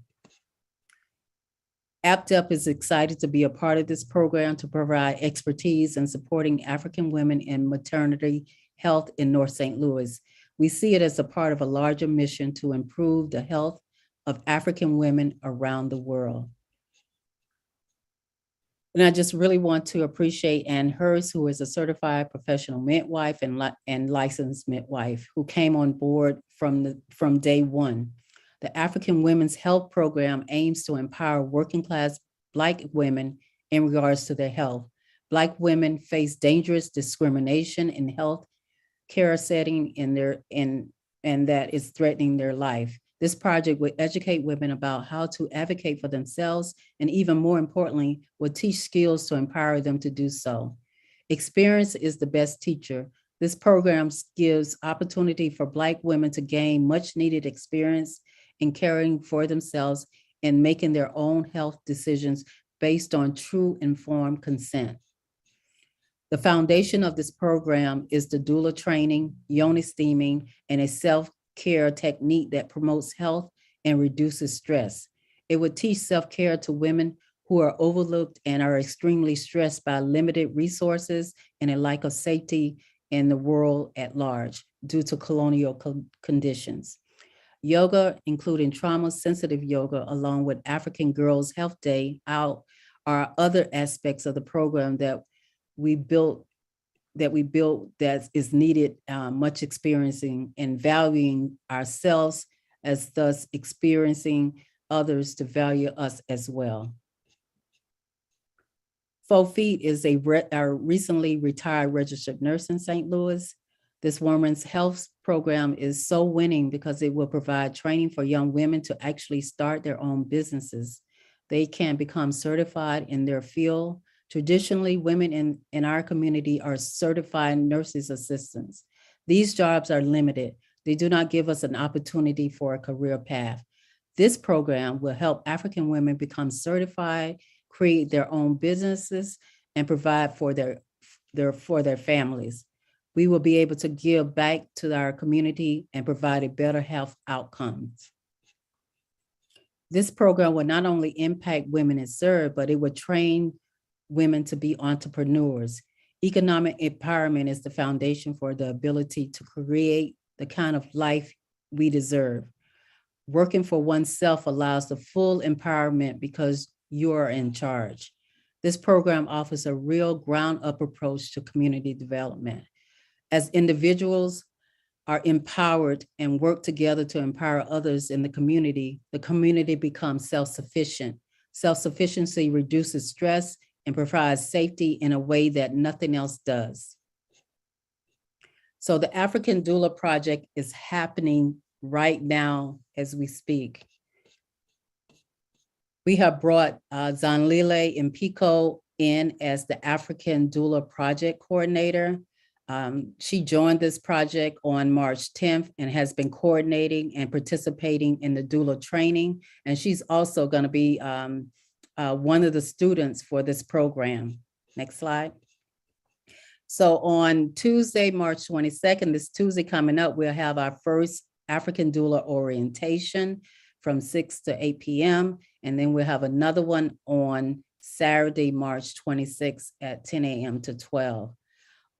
APDEP is excited to be a part of this program to provide expertise in supporting African women in maternity health in North St. Louis. We see it as a part of a larger mission to improve the health of African women around the world. And I just really want to appreciate Ann Hurst, who is a certified professional midwife and licensed midwife, who came on board from day one. The African Women's Health Program aims to empower working class Black women in regards to their health. Black women face dangerous discrimination in health care setting and that is threatening their life. This project will educate women about how to advocate for themselves, and even more importantly, will teach skills to empower them to do so. Experience is the best teacher. This program gives opportunity for Black women to gain much needed experience in caring for themselves and making their own health decisions based on true informed consent. The foundation of this program is the doula training, yoni steaming, and a self-care technique that promotes health and reduces stress. It would teach self-care to women who are overlooked and are extremely stressed by limited resources and a lack of safety in the world at large due to colonial conditions. Yoga, including trauma-sensitive yoga, along with African Girls Health Day out, are other aspects of the program that we built that is needed, much experiencing and valuing ourselves, as thus experiencing others to value us as well. 4 Feet is a recently retired registered nurse in St. Louis. This women's health program is so winning because it will provide training for young women to actually start their own businesses. They can become certified in their field. Traditionally, women in our community are certified nurses assistants. These jobs are limited. They do not give us an opportunity for a career path. This program will help African women become certified, create their own businesses, and provide for their families. We will be able to give back to our community and provide a better health outcomes. This program will not only impact women it serves, but it will train women to be entrepreneurs. Economic empowerment is the foundation for the ability to create the kind of life we deserve. Working for oneself allows the full empowerment because you are in charge. This program offers a real ground-up approach to community development. As individuals are empowered and work together to empower others in the community becomes self-sufficient. Self-sufficiency reduces stress and provides safety in a way that nothing else does. So the African Doula Project is happening right now as we speak. We have brought Zanlile Impiko in as the African Doula Project Coordinator. She joined this project on March 10th and has been coordinating and participating in the doula training. And she's also going to be one of the students for this program. Next slide. So on Tuesday, March 22nd, this Tuesday coming up, we'll have our first African Doula orientation from 6 to 8 p.m. And then we'll have another one on Saturday, March 26th at 10 a.m. to 12.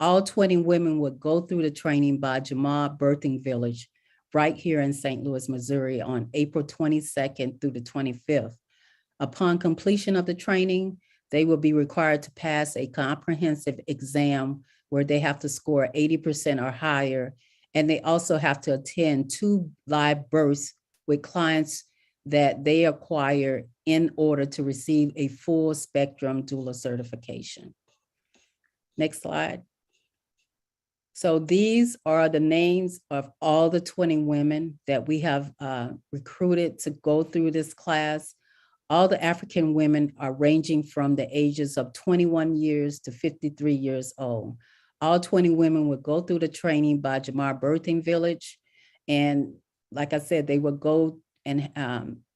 All 20 women would go through the training by Jamal Birthing Village right here in St. Louis, Missouri on April 22nd through the 25th. Upon completion of the training, they will be required to pass a comprehensive exam where they have to score 80% or higher. And they also have to attend 2 live births with clients that they acquire in order to receive a full spectrum doula certification. Next slide. So these are the names of all the 20 women that we have recruited to go through this class. All the African women are ranging from the ages of 21 years to 53 years old. All 20 women would go through the training by Jamal Birthing Village. And like I said, they would go and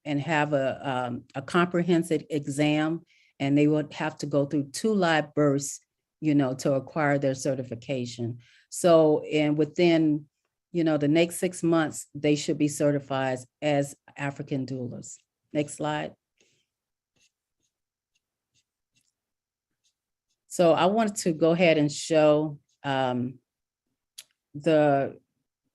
have a comprehensive exam, and they would have to go through 2 live births, to acquire their certification. So, and within, the next 6 months, they should be certified as African doulas. Next slide. So I wanted to go ahead and show the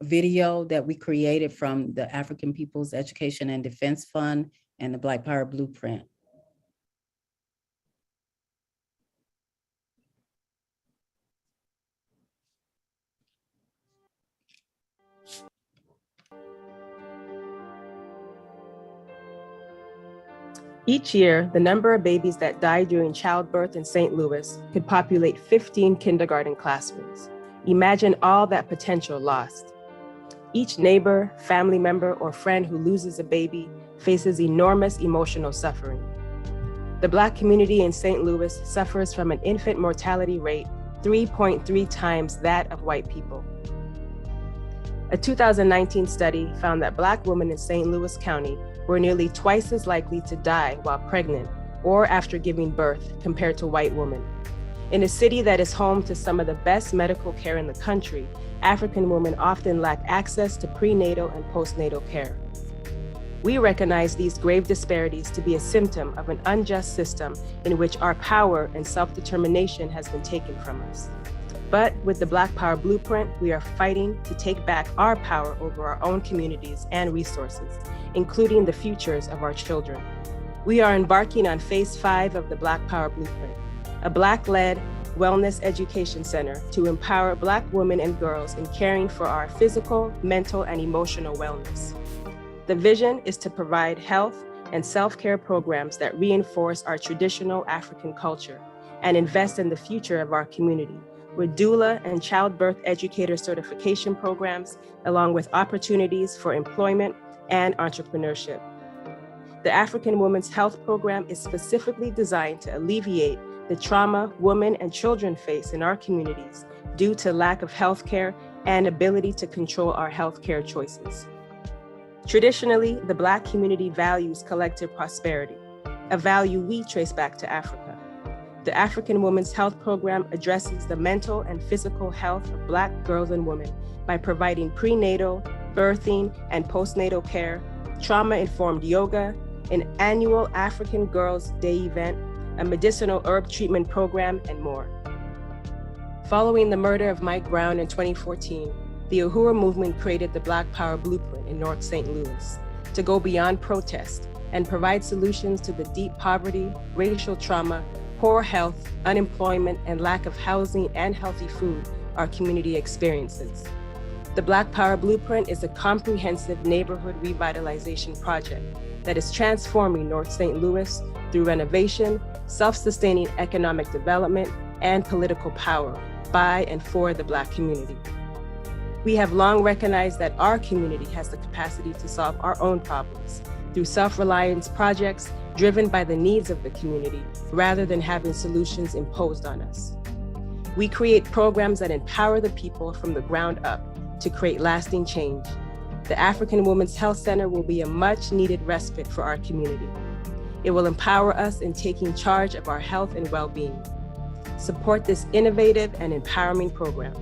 video that we created from the African People's Education and Defense Fund and the Black Power Blueprint. Each year, the number of babies that die during childbirth in St. Louis could populate 15 kindergarten classrooms. Imagine all that potential lost. Each neighbor, family member, or friend who loses a baby faces enormous emotional suffering. The Black community in St. Louis suffers from an infant mortality rate 3.3 times that of white people. A 2019 study found that Black women in St. Louis County were nearly twice as likely to die while pregnant or after giving birth compared to white women. In a city that is home to some of the best medical care in the country, African women often lack access to prenatal and postnatal care. We recognize these grave disparities to be a symptom of an unjust system in which our power and self-determination has been taken from us. But with the Black Power Blueprint, we are fighting to take back our power over our own communities and resources, including the futures of our children. We are embarking on Phase 5 of the Black Power Blueprint, a Black-led wellness education center to empower Black women and girls in caring for our physical, mental, and emotional wellness. The vision is to provide health and self-care programs that reinforce our traditional African culture and invest in the future of our community, with doula and childbirth educator certification programs, along with opportunities for employment and entrepreneurship. The African Women's Health Program is specifically designed to alleviate the trauma women and children face in our communities due to lack of healthcare and ability to control our healthcare choices. Traditionally, the Black community values collective prosperity. a value we trace back to Africa. The African Women's Health Program addresses the mental and physical health of Black girls and women by providing prenatal, birthing, and postnatal care, trauma-informed yoga, an annual African Girls' Day event, a medicinal herb treatment program, and more. Following the murder of Mike Brown in 2014, the Uhuru movement created the Black Power Blueprint in North St. Louis to go beyond protest and provide solutions to the deep poverty, racial trauma, poor health, unemployment, and lack of housing and healthy food our community experiences. The Black Power Blueprint is a comprehensive neighborhood revitalization project that is transforming North St. Louis through renovation, self-sustaining economic development, and political power by and for the Black community. We have long recognized that our community has the capacity to solve our own problems through self-reliance projects driven by the needs of the community rather than having solutions imposed on us. We create programs that empower the people from the ground up to create lasting change. The African Women's Health Center will be a much-needed respite for our community. It will empower us in taking charge of our health and well-being. Support this innovative and empowering program.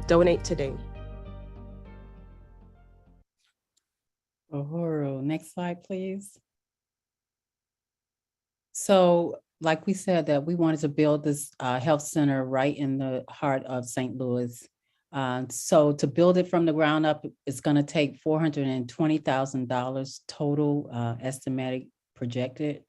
Donate today. Uhuru, next slide, please. So, like we said, that we wanted to build this health center right in the heart of St. Louis. So to build it from the ground up, it's going to take $420,000 total estimated projected.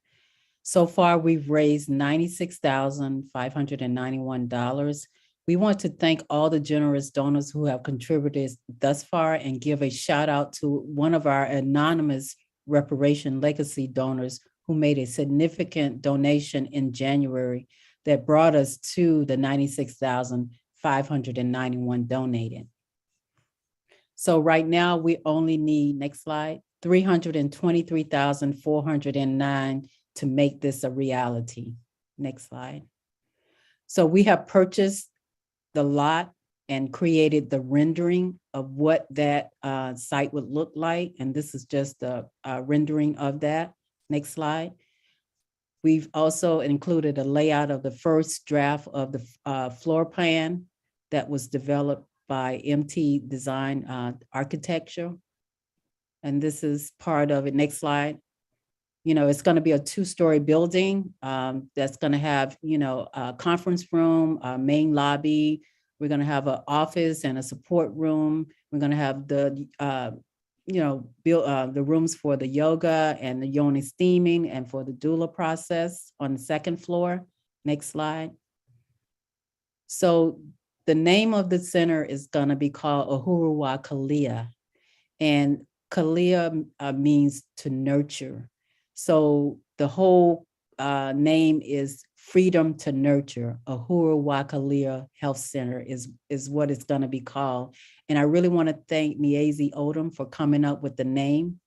So far, we've raised $96,591. We want to thank all the generous donors who have contributed thus far and give a shout out to one of our anonymous reparation legacy donors who made a significant donation in January that brought us to the 96,591 donated. So right now we only need, next slide, 323,409 to make this a reality. Next slide. So we have purchased the lot and created the rendering of what that site would look like. And this is just a rendering of that. Next slide. We've also included a layout of the first draft of the floor plan that was developed by MT Design Architecture. And this is part of it. Next slide. You know, it's going to be a 2-story building that's going to have, you know, a conference room, a main lobby. We're going to have an office and a support room. We're going to have the, you know, build the rooms for the yoga and the yoni steaming and for the doula process on the 2nd floor. Next slide. So the name of the center is going to be called Uhuru Kalia, and Kalia means to nurture. So the whole name is Freedom to Nurture. Uhuru Kalia Health Center is what it's going to be called. And I really want to thank Miezi Odom for coming up with the name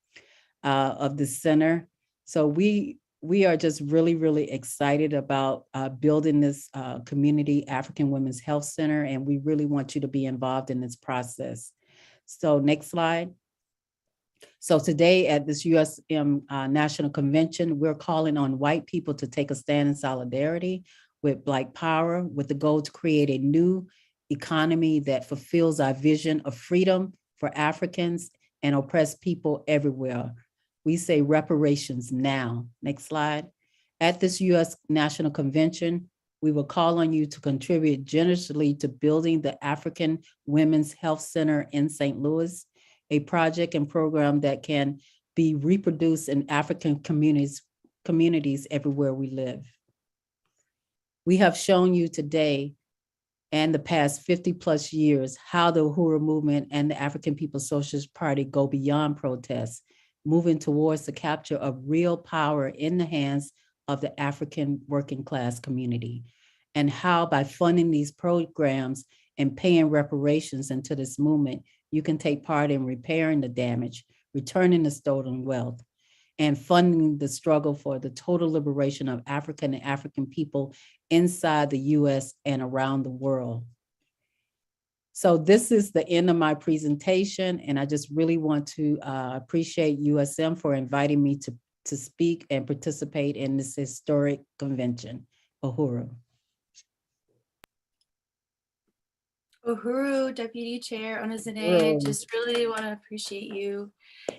of the center. So we are just really, really excited about building this community African Women's Health Center, and we really want you to be involved in this process. So next slide. So today at this USM National Convention, we're calling on white people to take a stand in solidarity with Black Power with the goal to create a new economy that fulfills our vision of freedom for Africans and oppressed people everywhere. We say reparations now. Next slide. At this US National Convention, we will call on you to contribute generously to building the African Women's Health Center in St. Louis, a project and program that can be reproduced in African communities everywhere we live. We have shown you today and the past 50 plus years how the Uhuru movement and the African People's Socialist Party go beyond protests, moving towards the capture of real power in the hands of the African working class community, and how by funding these programs and paying reparations into this movement, you can take part in repairing the damage, returning the stolen wealth, and funding the struggle for the total liberation of African and African people inside the US and around the world. So this is the end of my presentation, and I just really want to appreciate USM for inviting me to speak and participate in this historic convention. Uhuru. Uhuru, Deputy Chair Onizane, just really want to appreciate you.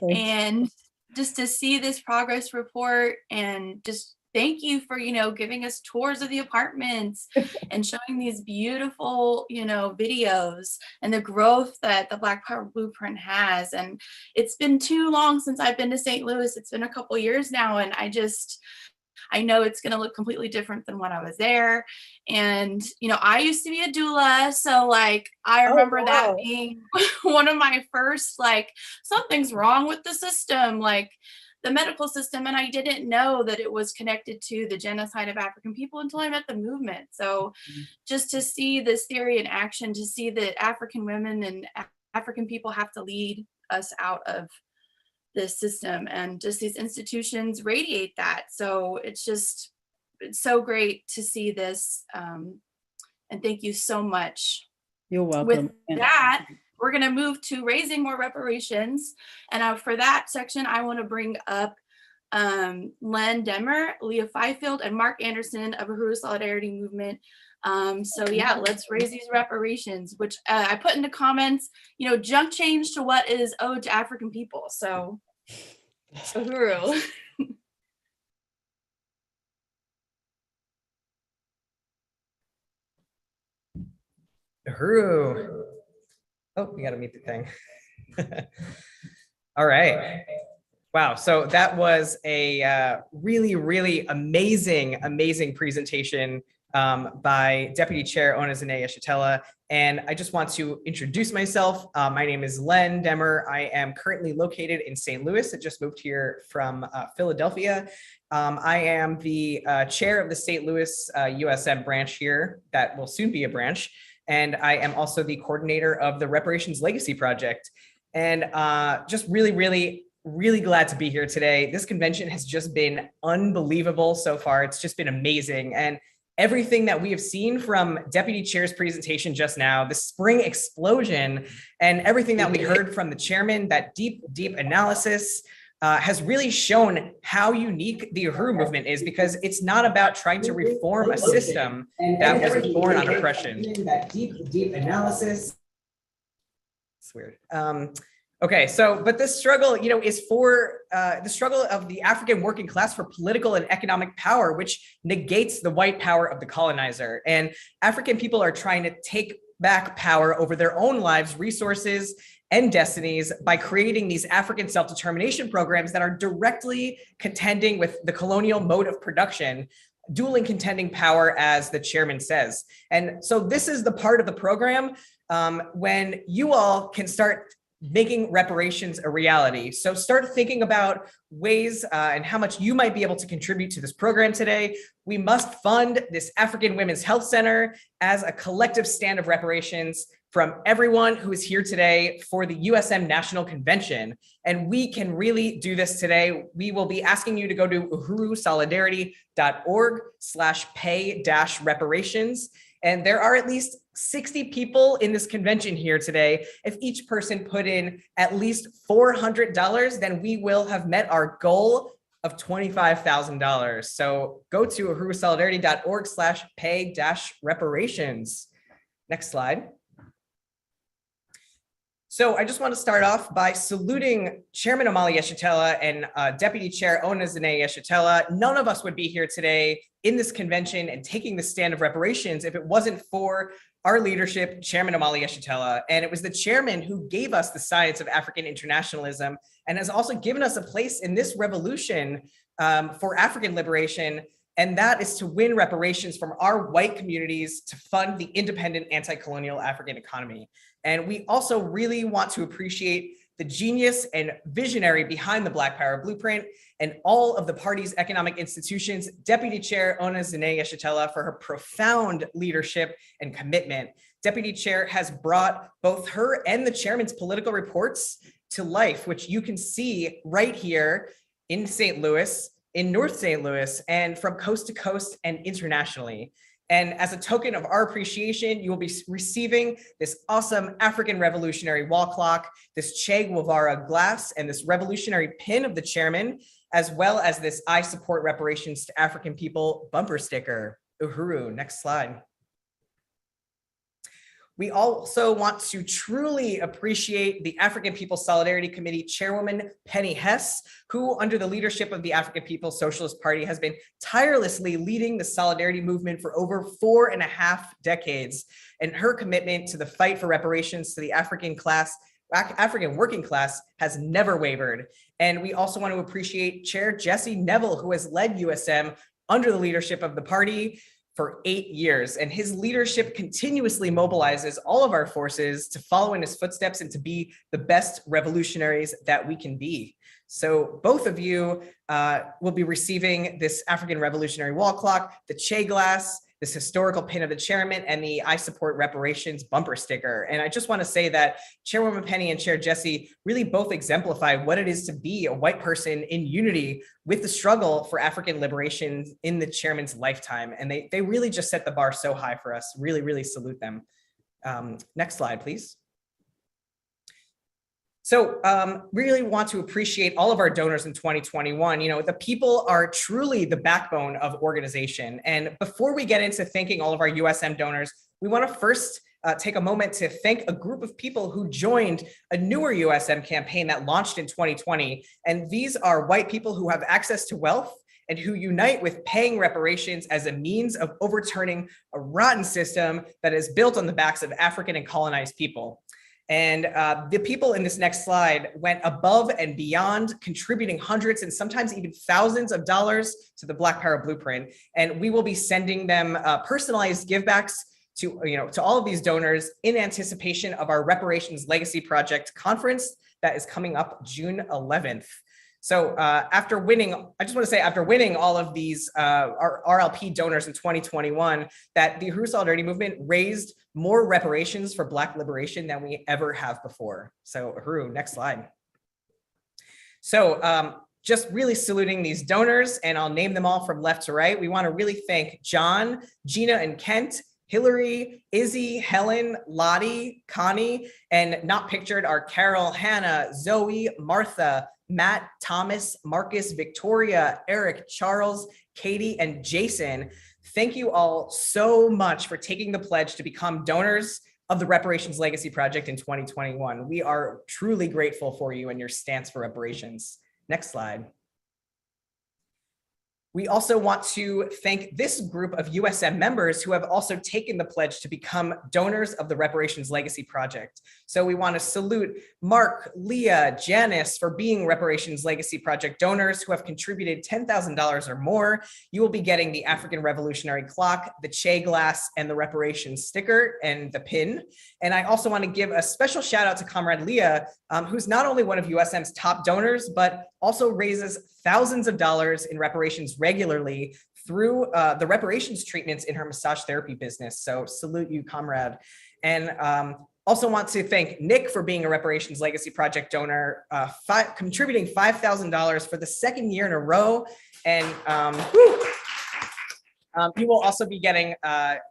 And just to see this progress report and just thank you for, giving us tours of the apartments and showing these beautiful, videos and the growth that the Black Power Blueprint has. And it's been too long since I've been to St. Louis. It's been a couple years now. And I know it's going to look completely different than when I was there. And, I used to be a doula. So I remember that being one of my first, something's wrong with the system, the medical system. And I didn't know that it was connected to the genocide of African people until I met the movement. So just to see this theory in action, to see that African women and African people have to lead us out of this system, and just these institutions radiate that. So it's so great to see this. And thank you so much. You're welcome. With that, we're going to move to raising more reparations. And for that section, I want to bring up Len Demmer, Leah Fifield, and Mark Anderson of Uhuru Solidarity Movement. So yeah, let's raise these reparations, which I put in the comments, junk change to what is owed to African people. So Uhuru. Uhuru. Oh, we got to meet the thing. All right. Wow. So that was a really, really amazing presentation by Deputy Chair Onizane Yeshitela. And I just want to introduce myself. My name is Len Demmer. I am currently located in St. Louis. I just moved here from Philadelphia. I am the chair of the St. Louis USM branch here that will soon be a branch. And I am also the coordinator of the Reparations Legacy Project. And just really glad to be here today. This convention has just been unbelievable so far. It's just been amazing. And everything that we have seen from Deputy Chair's presentation just now, the spring explosion, and everything that we heard from the chairman, that deep analysis has really shown how unique the Uhuru movement is, because it's not about trying to reform a system that was born on oppression. That deep analysis. It's weird. Okay, so, but this struggle, is for the struggle of the African working class for political and economic power, which negates the white power of the colonizer. And African people are trying to take back power over their own lives, resources, and destinies by creating these African self-determination programs that are directly contending with the colonial mode of production, dueling contending power, as the chairman says. And so this is the part of the program when you all can start making reparations a reality. So start thinking about ways and how much you might be able to contribute to this program today. We must fund this African Women's Health Center as a collective stand of reparations from everyone who is here today for the USM National Convention. And we can really do this today. We will be asking you to go to uhurusolidarity.org/pay-reparations. And there are at least 60 people in this convention here today. If each person put in at least $400, then we will have met our goal of $25,000. So go to uhurusolidarity.org/pay-reparations. Next slide. So I just want to start off by saluting Chairman Omali Yeshitela and Deputy Chair Onizane Yeshitela. None of us would be here today in this convention and taking the stand of reparations if it wasn't for our leadership, Chairman Omali Yeshitela. And it was the chairman who gave us the science of African internationalism and has also given us a place in this revolution for African liberation. And that is to win reparations from our white communities to fund the independent anti-colonial African economy. And we also really want to appreciate the genius and visionary behind the Black Power Blueprint and all of the party's economic institutions, Deputy Chair Onizane Yeshitela, for her profound leadership and commitment. Deputy Chair has brought both her and the chairman's political reports to life, which you can see right here in St. Louis, in North St. Louis, and from coast to coast and internationally. And as a token of our appreciation, you will be receiving this awesome African revolutionary wall clock, this Che Guevara glass, and this revolutionary pin of the chairman. as well as this I Support Reparations to African People bumper sticker. Uhuru, next slide. We also want to truly appreciate the African People's Solidarity Committee Chairwoman Penny Hess, who under the leadership of the African People's Socialist Party has been tirelessly leading the solidarity movement for over 4.5 decades. And her commitment to the fight for reparations to the African working class has never wavered. And we also want to appreciate Chair Jesse Neville, who has led USM under the leadership of the party for 8 years, and his leadership continuously mobilizes all of our forces to follow in his footsteps and to be the best revolutionaries that we can be. So both of you will be receiving this African Revolutionary wall clock, the Che glass, this historical pin of the chairman, and the I Support Reparations bumper sticker. And I just want to say that Chairwoman Penny and Chair Jesse really both exemplify what it is to be a white person in unity with the struggle for African liberation in the chairman's lifetime. And they really just set the bar so high for us. Really, really salute them. Next slide, please. So really want to appreciate all of our donors in 2021. You know, the people are truly the backbone of organization. And before we get into thanking all of our USM donors, we want to first take a moment to thank a group of people who joined a newer USM campaign that launched in 2020. And these are white people who have access to wealth and who unite with paying reparations as a means of overturning a rotten system that is built on the backs of African and colonized people. And the people in this next slide went above and beyond, contributing hundreds and sometimes even thousands of dollars to the Black Power Blueprint. And we will be sending them personalized givebacks to all of these donors in anticipation of our Reparations Legacy Project conference that is coming up June 11th. So after winning all of these our RLP donors in 2021, that the Uhuru Solidarity Movement raised more reparations for Black liberation than we ever have before. So Uhuru, next slide. So just really saluting these donors, and I'll name them all from left to right. We want to really thank John, Gina, and Kent, Hillary, Izzy, Helen, Lottie, Connie, and not pictured are Carol, Hannah, Zoe, Martha, Matt, Thomas, Marcus, Victoria, Eric, Charles, Katie, and Jason. Thank you all so much for taking the pledge to become donors of the Reparations Legacy Project in 2021. We are truly grateful for you and your stance for reparations. Next slide. We also want to thank this group of USM members who have also taken the pledge to become donors of the Reparations Legacy Project. So we want to salute Mark, Leah, Janice for being Reparations Legacy Project donors who have contributed $10,000 or more. You will be getting the African Revolutionary clock, the Che glass, and the reparations sticker and the pin. And I also want to give a special shout out to Comrade Leah, who's not only one of USM's top donors, but also raises thousands of dollars in reparations regularly through the reparations treatments in her massage therapy business. So salute you, Comrade. And also want to thank Nick for being a Reparations Legacy Project donor, contributing $5,000 for the second year in a row. And you will also be getting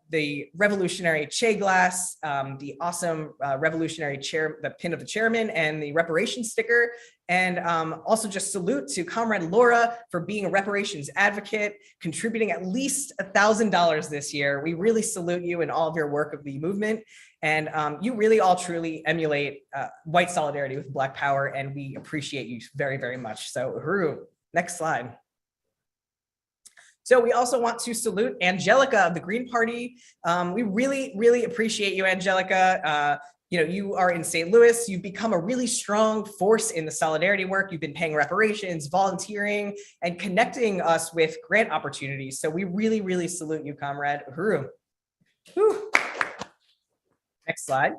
the revolutionary Che glass, the awesome revolutionary chair, the pin of the chairman, and the reparations sticker. And also just salute to Comrade Laura for being a reparations advocate, contributing at least $1,000 this year. We really salute you in all of your work of the movement. And you really all truly emulate white solidarity with Black Power, and we appreciate you very, very much. So Uhuru, next slide. So we also want to salute Angelica of the Green Party. We really, really appreciate you, Angelica. You are in St. Louis. You've become a really strong force in the solidarity work. You've been paying reparations, volunteering, and connecting us with grant opportunities. So we really, really salute you, Comrade. Uhuru. Whew. Next slide.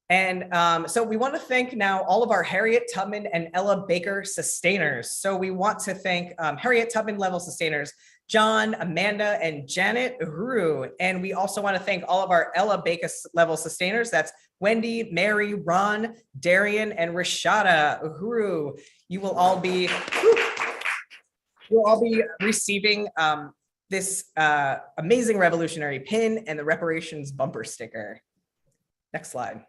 And so we want to thank now all of our Harriet Tubman and Ella Baker sustainers. So we want to thank Harriet Tubman level sustainers, John, Amanda, and Janet. Uhuru. And we also want to thank all of our Ella Baker level sustainers. That's Wendy, Mary, Ron, Darian, and Rashada. Uhuru. You will all be receiving this amazing revolutionary pin and the reparations bumper sticker. Next slide.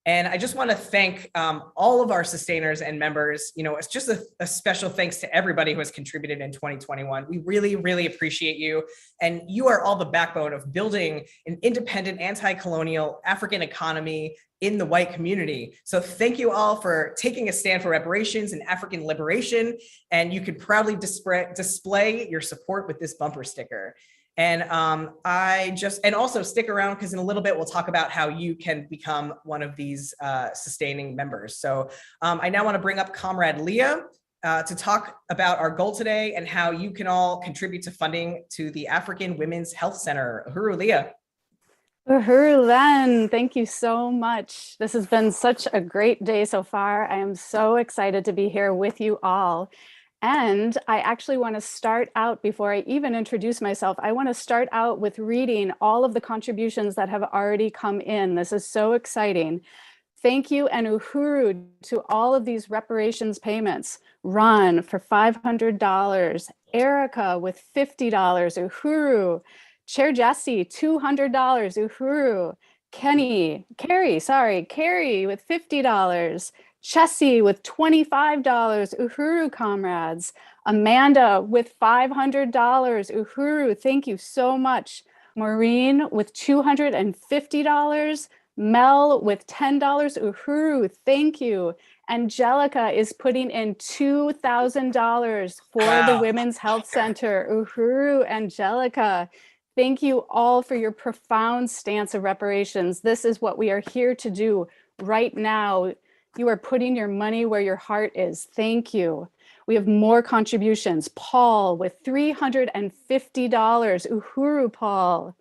And I just want to thank all of our sustainers and members. You know, it's just a special thanks to everybody who has contributed in 2021. We really, really appreciate you. And you are all the backbone of building an independent, anti-colonial African economy in the white community. So thank you all for taking a stand for reparations and African liberation. And you can proudly display your support with this bumper sticker. And and also stick around, because in a little bit, we'll talk about how you can become one of these sustaining members. So I now want to bring up Comrade Leah to talk about our goal today and how you can all contribute to funding to the African Women's Health Center. Uhuru, Leah. Uhuru Len, thank you so much. This has been such a great day so far. I am so excited to be here with you all. And I actually want to start out, before I even introduce myself, I want to start out with reading all of the contributions that have already come in. This is so exciting. Thank you and Uhuru to all of these reparations payments. Ron for $500, Erica with $50, Uhuru. Chair Jesse, $200, Uhuru. Carrie with $50. Chessie with $25, Uhuru comrades. Amanda with $500, Uhuru, thank you so much. Maureen with $250, Mel with $10, Uhuru, thank you. Angelica is putting in $2,000 for the Women's Health Center. Uhuru, Angelica. Thank you all for your profound stance of reparations. This is what we are here to do right now. You are putting your money where your heart is. Thank you. We have more contributions. Paul with $350. Uhuru, Paul.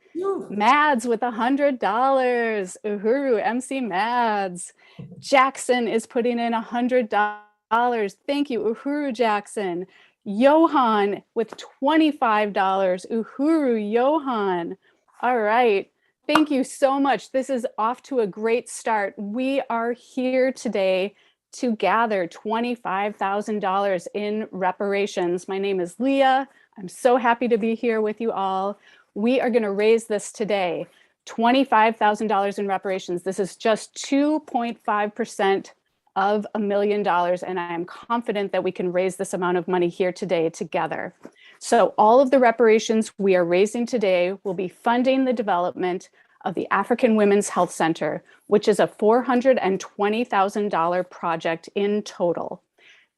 Mads with $100. Uhuru, MC Mads. Jackson is putting in $100. Thank you, Uhuru Jackson. Johan with $25. Uhuru, Johan. All right. Thank you so much. This is off to a great start. We are here today to gather $25,000 in reparations. My name is Leah. I'm so happy to be here with you all. We are going to raise this today, $25,000 in reparations. This is just 2.5% of $1 million, and I am confident that we can raise this amount of money here today together. So all of the reparations we are raising today will be funding the development of the African Women's Health Center, which is a $420,000 project in total.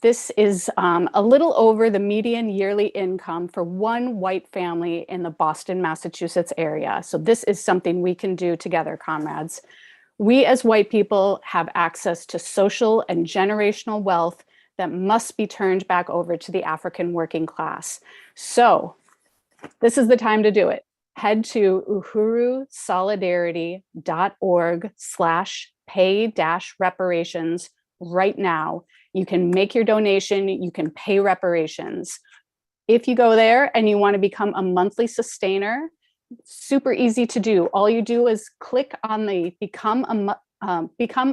This is a little over the median yearly income for one white family in the Boston, Massachusetts area. So this is something we can do together, comrades. We as white people have access to social and generational wealth that must be turned back over to the African working class. So this is the time to do it. Head to uhurusolidarity.org/pay-reparations right now. You can make your donation, you can pay reparations. If you go there and you want to become a monthly sustainer, super easy to do. All you do is click on the become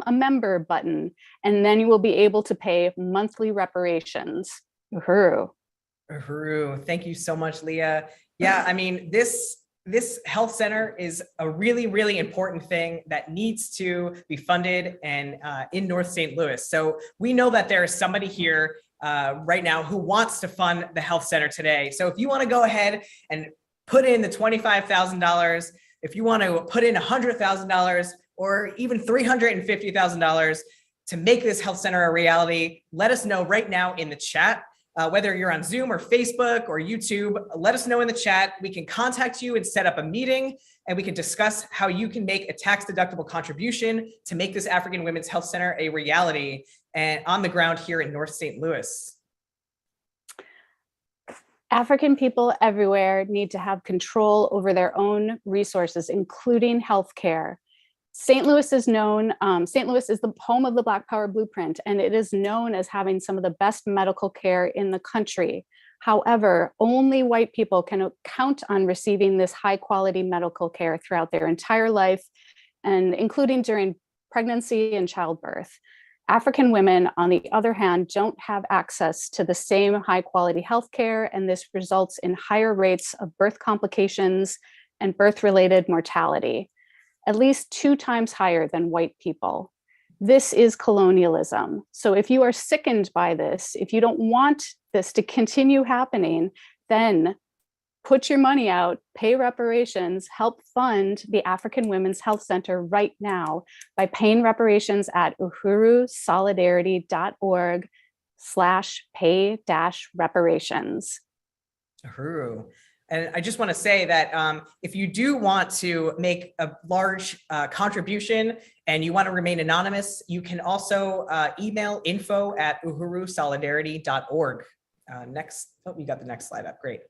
a member button, and then you will be able to pay monthly reparations. Uhuru. Uhuru, thank you so much, Leah. Yeah, I mean, this health center is a really, really important thing that needs to be funded and in North St. Louis. So we know that there is somebody here right now who wants to fund the health center today. So if you want to go ahead and put in the $25,000, if you want to put in $100,000 or even $350,000 to make this health center a reality, let us know right now in the chat. Whether you're on Zoom or Facebook or YouTube, let us know in the chat. We can contact you and set up a meeting, and we can discuss how you can make a tax-deductible contribution to make this African Women's Health Center a reality and on the ground here in North St. Louis. African people everywhere need to have control over their own resources, including healthcare. St. Louis is known, St. Louis is the home of the Black Power Blueprint, and it is known as having some of the best medical care in the country. However, only white people can count on receiving this high quality medical care throughout their entire life, and including during pregnancy and childbirth. African women, on the other hand, don't have access to the same high quality healthcare, and this results in higher rates of birth complications and birth-related mortality, at least 2 times higher than white people. This is colonialism. So if you are sickened by this, if you don't want this to continue happening, then put your money out, pay reparations, help fund the African Women's Health Center right now by paying reparations at uhurusolidarity.org/pay-reparations. Uhuru. And I just want to say that if you do want to make a large contribution and you want to remain anonymous, you can also email info@uhurusolidarity.org. Next, oh, you got the next slide up. Great.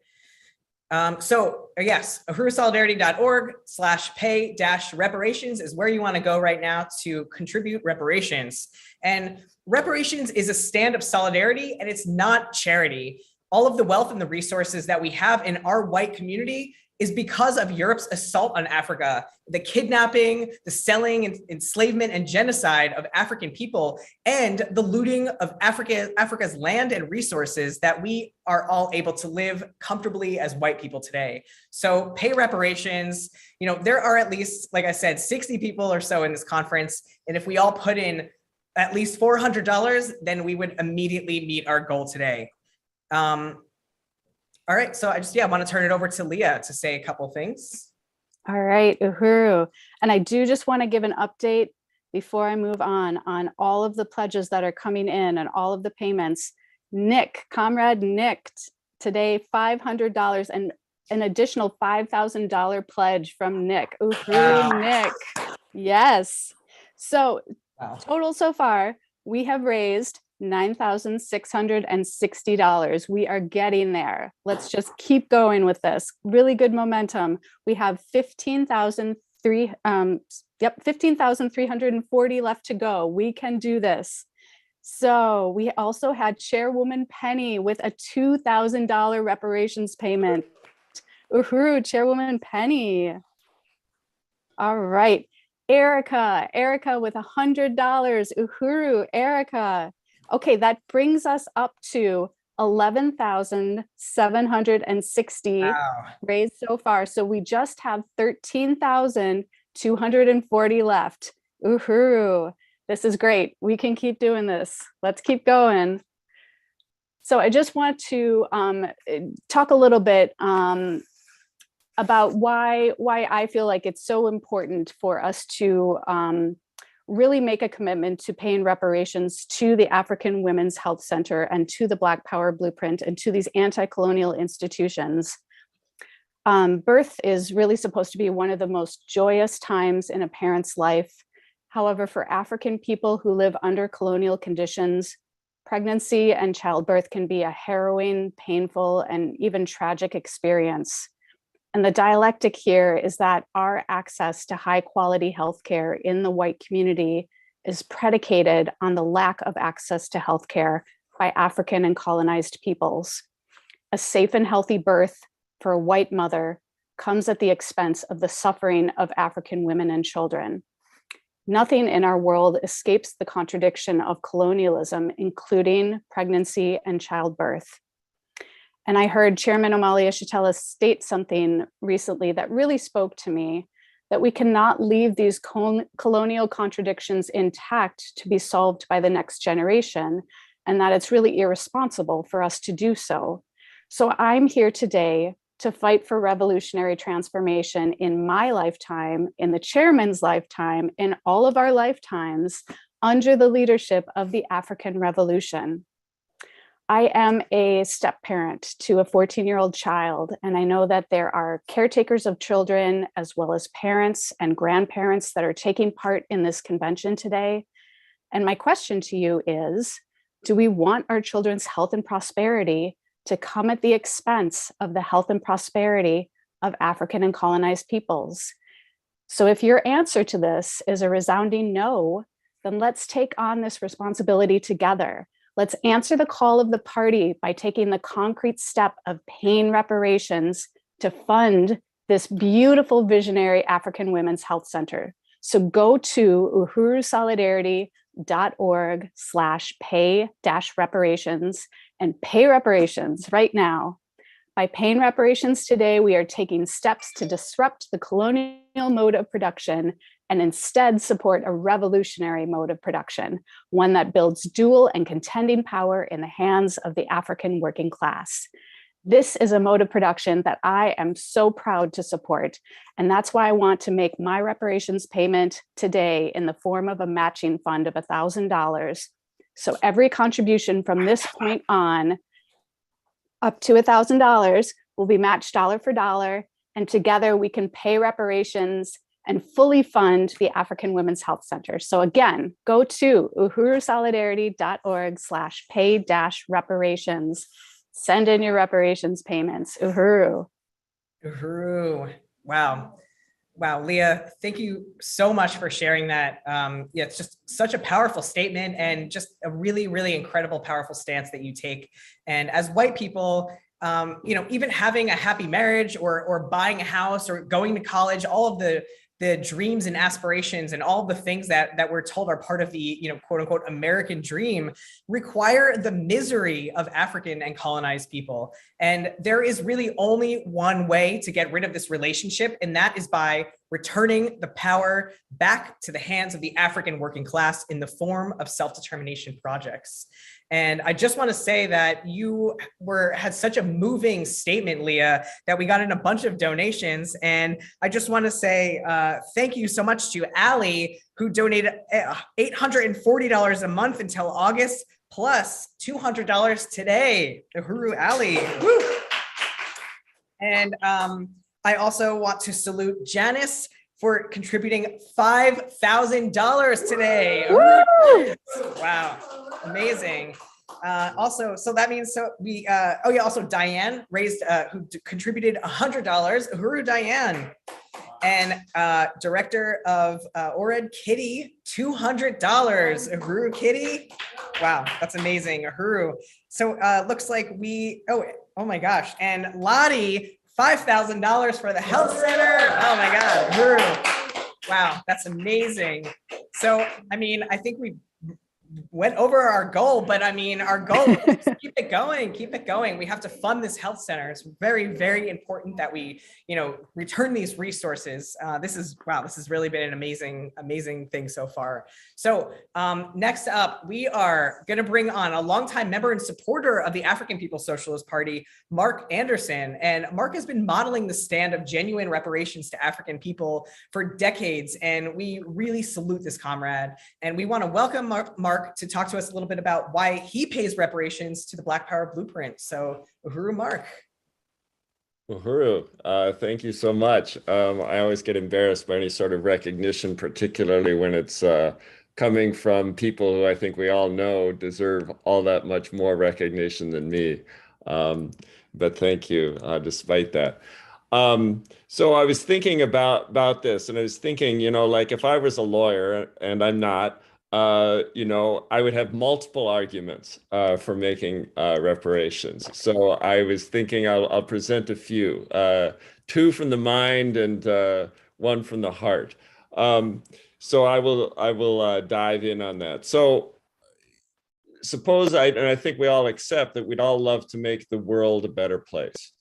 So yes, uhurusolidarity.org/pay-reparations is where you want to go right now to contribute reparations. And reparations is a stand of solidarity, and it's not charity. All of the wealth and the resources that we have in our white community is because of Europe's assault on Africa, the kidnapping, the selling, and enslavement, and genocide of African people, and the looting of Africa's land and resources that we are all able to live comfortably as white people today. So pay reparations. You know, there are at least, like I said, 60 people or so in this conference. And if we all put in at least $400, then we would immediately meet our goal today. All right, so I want to turn it over to Leah to say a couple things. All right, Uhuru. And I do just want to give an update before I move on all of the pledges that are coming in and all of the payments. Comrade Nick, today $500 and an additional $5,000 pledge from Nick. Uhuru, Nick. Yes. So total so far, we have raised $9,660. We are getting there. Let's just keep going with this. Really good momentum. We have 15,340 left to go. We can do this. So we also had Chairwoman Penny with a $2,000 reparations payment. Uhuru, Chairwoman Penny. All right. Erica with $100. Uhuru, Erica. Okay, that brings us up to 11,760 raised so far. So we just have 13,240 left. Uhuru, this is great. We can keep doing this. Let's keep going. So I just want to talk a little bit about why I feel like it's so important for us to really make a commitment to paying reparations to the African Women's Health Center and to the Black Power Blueprint and to these anti-colonial institutions. Birth is really supposed to be one of the most joyous times in a parent's life. However, for African people who live under colonial conditions, pregnancy and childbirth can be a harrowing, painful, and even tragic experience. And the dialectic here is that our access to high quality healthcare in the white community is predicated on the lack of access to healthcare by African and colonized peoples. A safe and healthy birth for a white mother comes at the expense of the suffering of African women and children. Nothing in our world escapes the contradiction of colonialism, including pregnancy and childbirth. And I heard Chairman Omali Yeshitela state something recently that really spoke to me, that we cannot leave these colonial contradictions intact to be solved by the next generation, and that it's really irresponsible for us to do so. So I'm here today to fight for revolutionary transformation in my lifetime, in the chairman's lifetime, in all of our lifetimes, under the leadership of the African Revolution. I am a step parent to a 14-year-old child, and I know that there are caretakers of children as well as parents and grandparents that are taking part in this convention today. And my question to you is, do we want our children's health and prosperity to come at the expense of the health and prosperity of African and colonized peoples? So if your answer to this is a resounding no, then let's take on this responsibility together. Let's answer the call of the party by taking the concrete step of paying reparations to fund this beautiful visionary African Women's Health Center. So go to uhurusolidarity.org/pay-reparations and pay reparations right now. By paying reparations today, we are taking steps to disrupt the colonial mode of production and instead support a revolutionary mode of production, one that builds dual and contending power in the hands of the African working class. This is a mode of production that I am so proud to support, and that's why I want to make my reparations payment today in the form of a matching fund of $1,000. So every contribution from this point on, up to $1,000, will be matched dollar for dollar, and together we can pay reparations and fully fund the African Women's Health Center. So again, go to uhurusolidarity.org/pay-reparations. Send in your reparations payments. Uhuru. Uhuru. Wow. Wow, Leah, thank you so much for sharing that. Yeah, it's just such a powerful statement and just a really, really incredible, powerful stance that you take. And as white people, even having a happy marriage or buying a house or going to college, all of the dreams and aspirations and all the things that we're told are part of the, quote unquote, American dream require the misery of African and colonized people. And there is really only one way to get rid of this relationship, and that is by returning the power back to the hands of the African working class in the form of self-determination projects. And I just want to say that you had such a moving statement, Leah, that we got in a bunch of donations. And I just want to say thank you so much to Allie, who donated $840 a month until August, plus $200 today. Uhuru Allie. Woo! And I also want to salute Janice for contributing $5,000 today. Wow, amazing. Also, so that means we, also Diane raised, who contributed $100, Uhuru Diane. And director of ORED Kitty, $200, Uhuru Kitty. Wow, that's amazing, Uhuru. So looks like oh my gosh, and Lottie, $5,000 for the health center. Oh my God, Uhuru. Wow, that's amazing. So, I think we went over our goal, but our goal is to keep it going. We have to fund this health center. It's very, very important that we, return these resources. This has really been an amazing thing so far. So next up, we are going to bring on a longtime member and supporter of the African People's Socialist Party, Mark Anderson. And Mark has been modeling the stand of genuine reparations to African people for decades. And we really salute this comrade. And we want to welcome Mark to talk to us a little bit about why he pays reparations to the Black Power Blueprint. So Uhuru, Mark. Uhuru, thank you so much. I always get embarrassed by any sort of recognition, particularly when it's coming from people who I think we all know deserve all that much more recognition than me. But thank you, despite that. So I was thinking about this, and I was thinking, like if I was a lawyer, and I'm not, I would have multiple arguments for making reparations. So I was thinking I'll present a few, two from the mind and one from the heart. So I will dive in on that. So suppose and I think we all accept that we'd all love to make the world a better place.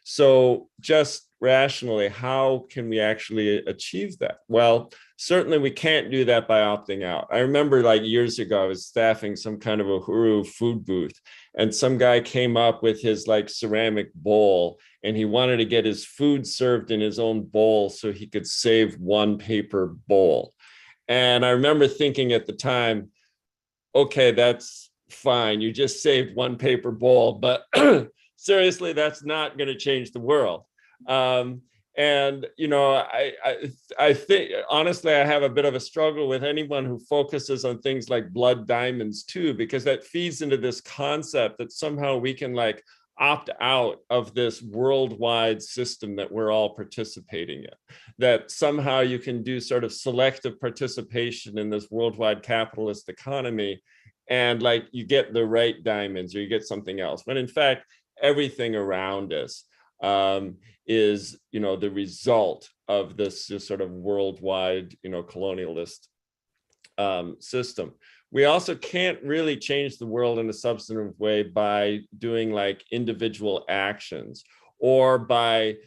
So just rationally, how can we actually achieve that? Well, certainly we can't do that by opting out. I remember like years ago, I was staffing some kind of a Uhuru food booth, and some guy came up with his like ceramic bowl, and he wanted to get his food served in his own bowl so he could save one paper bowl. And I remember thinking at the time, okay, that's fine. You just saved one paper bowl, but seriously, that's not going to change the world. And, I think, honestly, I have a bit of a struggle with anyone who focuses on things like blood diamonds too, because that feeds into this concept that somehow we can like opt out of this worldwide system that we're all participating in, that somehow you can do sort of selective participation in this worldwide capitalist economy and like you get the right diamonds or you get something else. But in fact, everything around us is, the result of this sort of worldwide, colonialist system. We also can't really change the world in a substantive way by doing like individual actions or by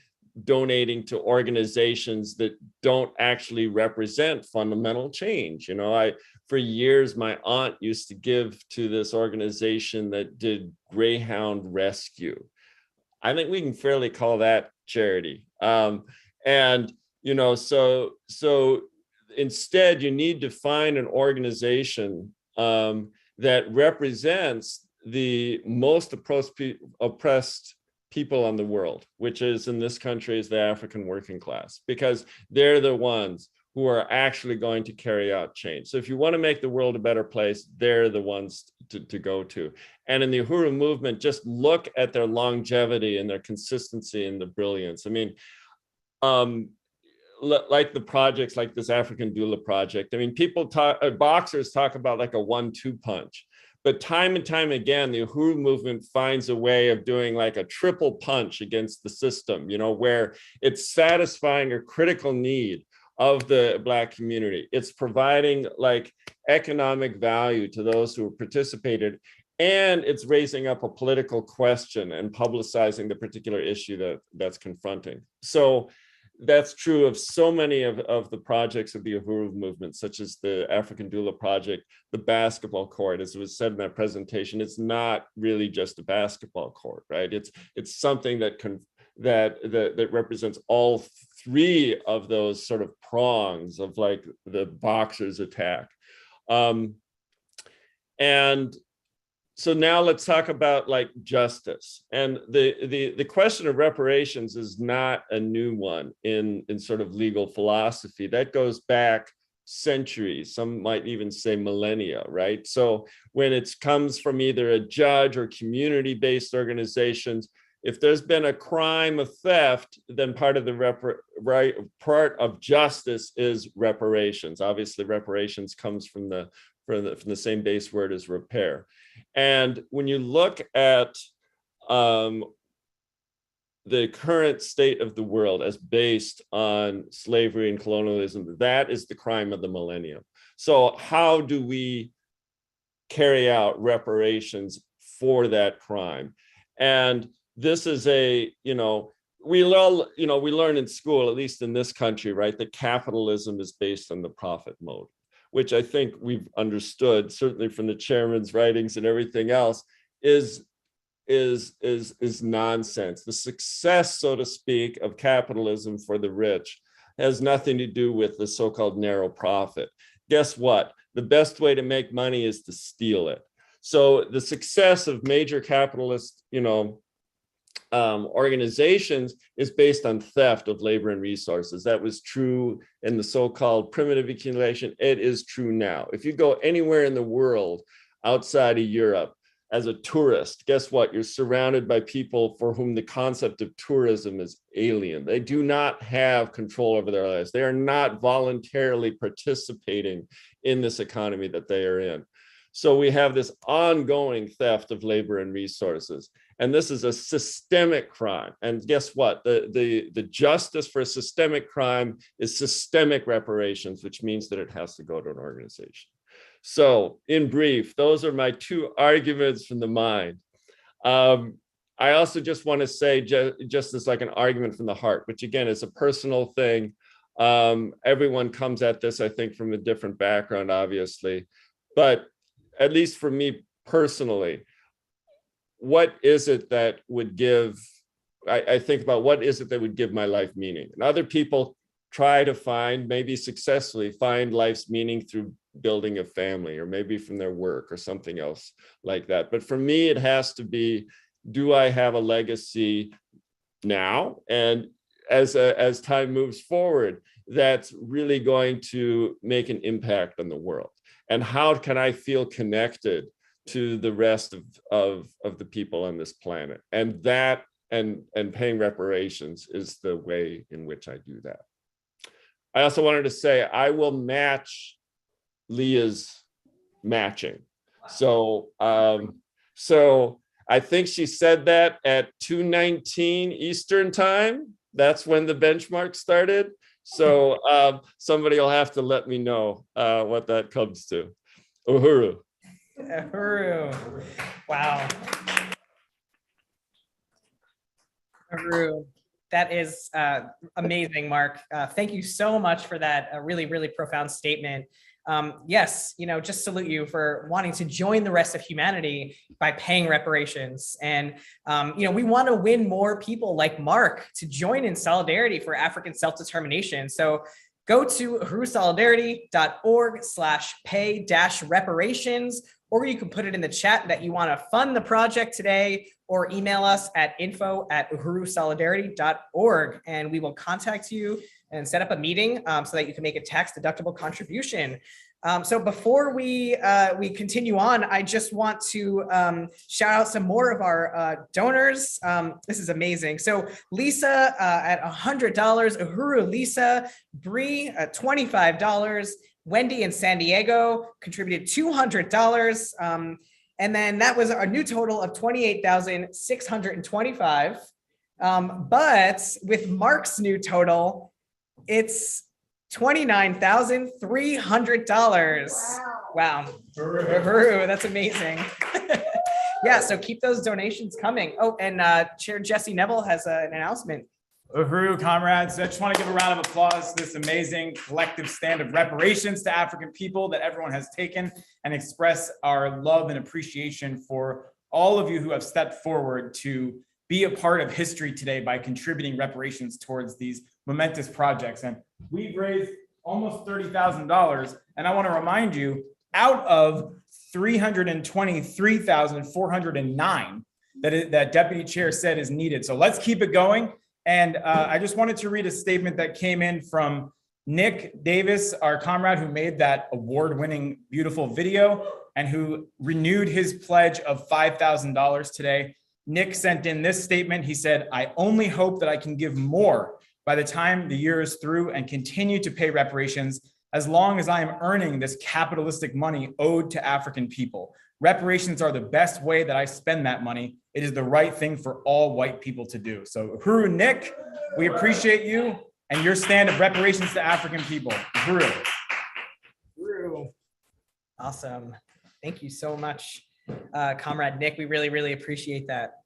donating to organizations that don't actually represent fundamental change. You know, for years, my aunt used to give to this organization that did Greyhound rescue. I think we can fairly call that charity. And, you know, so instead you need to find an organization that represents the most oppressed people on the world, which is in this country is the African working class, because they're the ones who are actually going to carry out change. So if you want to make the world a better place, they're the ones to go to. And in the Uhuru movement, just look at their longevity and their consistency and the brilliance. I mean, like the projects like this African Doula project, I mean, boxers talk about like a 1-2 punch. But time and time again, the Uhuru movement finds a way of doing like a triple punch against the system, you know, where it's satisfying a critical need of the Black community. It's providing like economic value to those who have participated, and it's raising up a political question and publicizing the particular issue that's confronting. So that's true of so many of the projects of the Uhuru movement, such as the African Doula project, the basketball court. As was said in that presentation, it's not really just a basketball court, right? It's something that represents all three of those sort of prongs of like the boxer's attack. And so now let's talk about like justice. And the question of reparations is not a new one in sort of legal philosophy. That goes back centuries, some might even say millennia, right? So when it comes from either a judge or community-based organizations, if there's been a crime of theft, then part of the part of justice is reparations. Obviously, reparations comes from the same base word as repair. And when you look at the current state of the world as based on slavery and colonialism, that is the crime of the millennium. So how do we carry out reparations for that crime? And this is we learn in school, at least in this country, right, that capitalism is based on the profit mode, which I think we've understood, certainly from the chairman's writings and everything else, is nonsense. The success, so to speak, of capitalism for the rich has nothing to do with the so-called narrow profit. Guess what? The best way to make money is to steal it. So the success of major capitalist, organizations is based on theft of labor and resources. That was true in the so-called primitive accumulation. It is true now. If you go anywhere in the world outside of Europe as a tourist, guess what? You're surrounded by people for whom the concept of tourism is alien. They do not have control over their lives. They are not voluntarily participating in this economy that they are in. So we have this ongoing theft of labor and resources. And this is a systemic crime. And guess what? The justice for a systemic crime is systemic reparations, which means that it has to go to an organization. So in brief, those are my two arguments from the mind. I also just want to say, just as like an argument from the heart, which again is a personal thing. Everyone comes at this, I think, from a different background, obviously. But at least for me personally, what is it that would give, I think about what is it that would give my life meaning? And other people try to find, maybe successfully find life's meaning through building a family, or maybe from their work or something else like that. But for me, it has to be, do I have a legacy now? And as time moves forward, that's really going to make an impact on the world. And how can I feel connected to the rest of the people on this planet? And that and paying reparations is the way in which I do that. I also wanted to say I will match Leah's matching. So I think she said that at 2:19 Eastern time. That's when the benchmark started. So somebody will have to let me know what that comes to. Uhuru. Uhuru. Wow. Uhuru. That is amazing, Mark. Thank you so much for that really, really profound statement. Yes, just salute you for wanting to join the rest of humanity by paying reparations. And, we want to win more people like Mark to join in solidarity for African self-determination. So go to uhurusolidarity.org/pay-reparations, or you can put it in the chat that you want to fund the project today, or email us at info@uhurusolidarity.org, and we will contact you and set up a meeting so that you can make a tax-deductible contribution. So before we continue on, I just want to shout out some more of our donors. This is amazing. So Lisa at $100, Uhuru Lisa, Bree at $25, Wendy in San Diego contributed $200. And then that was our new total of $28,625. But with Mark's new total, it's $29,300. Wow. Uhuru, that's amazing. Yeah, so keep those donations coming. Oh, and Chair Jesse Neville has an announcement. Uhuru, comrades, I just want to give a round of applause to this amazing collective stand of reparations to African people that everyone has taken, and express our love and appreciation for all of you who have stepped forward to be a part of history today by contributing reparations towards these momentous projects. And we've raised almost $30,000. And I want to remind you, out of 323,409 that Deputy Chair said is needed. So let's keep it going. And I just wanted to read a statement that came in from Nick Davis, our comrade who made that award-winning beautiful video and who renewed his pledge of $5,000 today. Nick sent in this statement. He said, "I only hope that I can give more by the time the year is through and continue to pay reparations as long as I am earning this capitalistic money owed to African people. Reparations are the best way that I spend that money. It is the right thing for all white people to do." So Uhuru, Nick, we appreciate you and your stand of reparations to African people. Uhuru. Uhuru. Awesome. Thank you so much, Comrade Nick. We really, really appreciate that.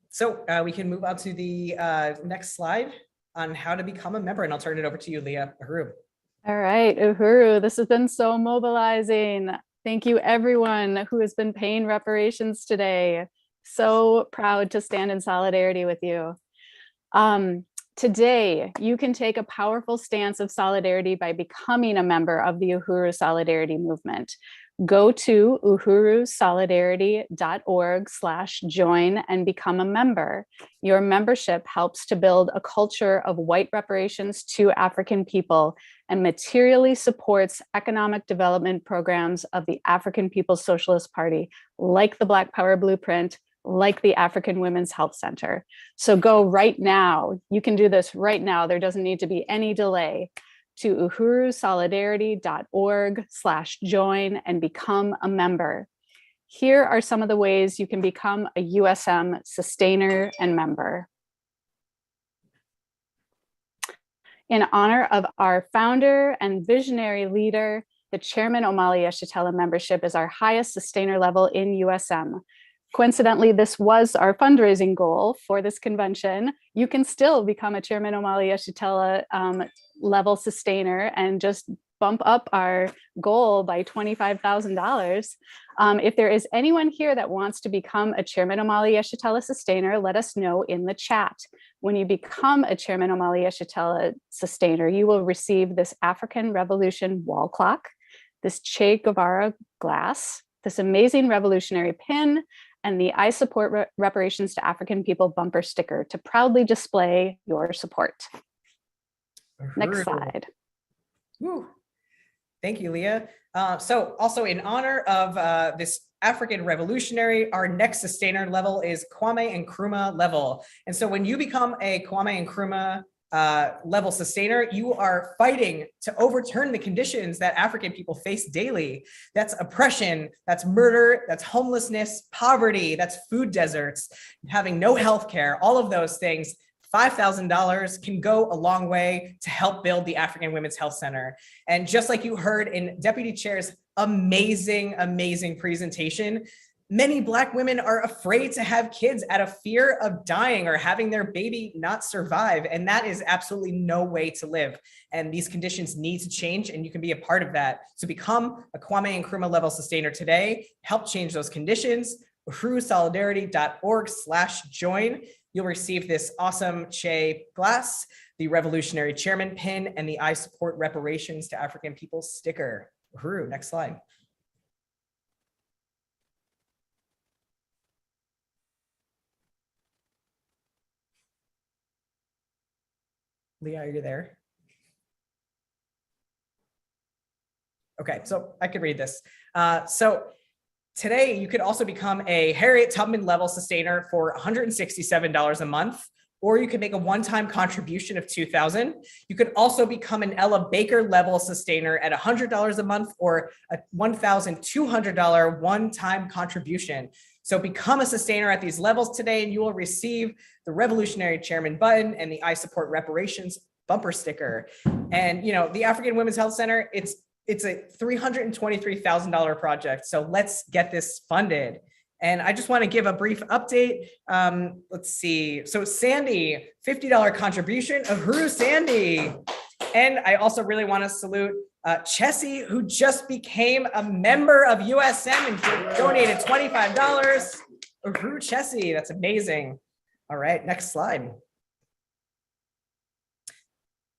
So we can move on to the next slide on how to become a member, and I'll turn it over to you, Leah. Uhuru. All right, Uhuru, this has been so mobilizing. Thank you, everyone who has been paying reparations today. So proud to stand in solidarity with you. Today, you can take a powerful stance of solidarity by becoming a member of the Uhuru Solidarity Movement. Go to uhurusolidarity.org/join and become a member. Your membership helps to build a culture of white reparations to African people and materially supports economic development programs of the African People's Socialist Party, like the Black Power Blueprint, like the African Women's Health Center. So go right now. You can do this right now. There doesn't need to be any delay. To uhurusolidarity.org/join and become a member. Here are some of the ways you can become a USM sustainer and member. In honor of our founder and visionary leader, the Chairman Omali Yeshitela membership is our highest sustainer level in USM. Coincidentally, this was our fundraising goal for this convention. You can still become a Chairman Omali Yeshitela level sustainer and just bump up our goal by $25,000. If there is anyone here that wants to become a Chairman Omali Yeshitela sustainer, let us know in the chat. When you become a Chairman Omali Yeshitela sustainer, you will receive this African Revolution wall clock, this Che Guevara glass, this amazing revolutionary pin, and the I Support Reparations to African People bumper sticker to proudly display your support. Next slide. Woo. Thank you, Leah. So also in honor of this African revolutionary, our next sustainer level is Kwame Nkrumah level. And so when you become a Kwame Nkrumah level sustainer, you are fighting to overturn the conditions that African people face daily. That's oppression, that's murder, that's homelessness, poverty, that's food deserts, having no health care, all of those things. $5,000 can go a long way to help build the African Women's Health Center. And just like you heard in Deputy Chair's amazing, amazing presentation, Many Black women are afraid to have kids out of fear of dying or having their baby not survive. And that is absolutely no way to live. And these conditions need to change, and you can be a part of that. So become a Kwame Nkrumah level sustainer today, help change those conditions. uhurusolidarity.org/join. You'll receive this awesome Che glass, the Revolutionary Chairman pin, and the I Support Reparations to African People sticker. Uhuru, next slide. Leah, are you there? Okay, so I could read this. So today you could also become a Harriet Tubman level sustainer for $167 a month, or you could make a one-time contribution of $2,000. You could also become an Ella Baker level sustainer at $100 a month, or a $1,200 one-time contribution. So become a sustainer at these levels today, and you will receive the Revolutionary Chairman button and the I Support Reparations bumper sticker. And you know, the African Women's Health Center, it's a $323,000 project. So let's get this funded. And I just want to give a brief update. Let's see. So Sandy, $50 contribution. Uhuru Sandy. And I also really want to salute Chessie, who just became a member of USM and donated $25. Uhuru Chessie, that's amazing. All right, next slide.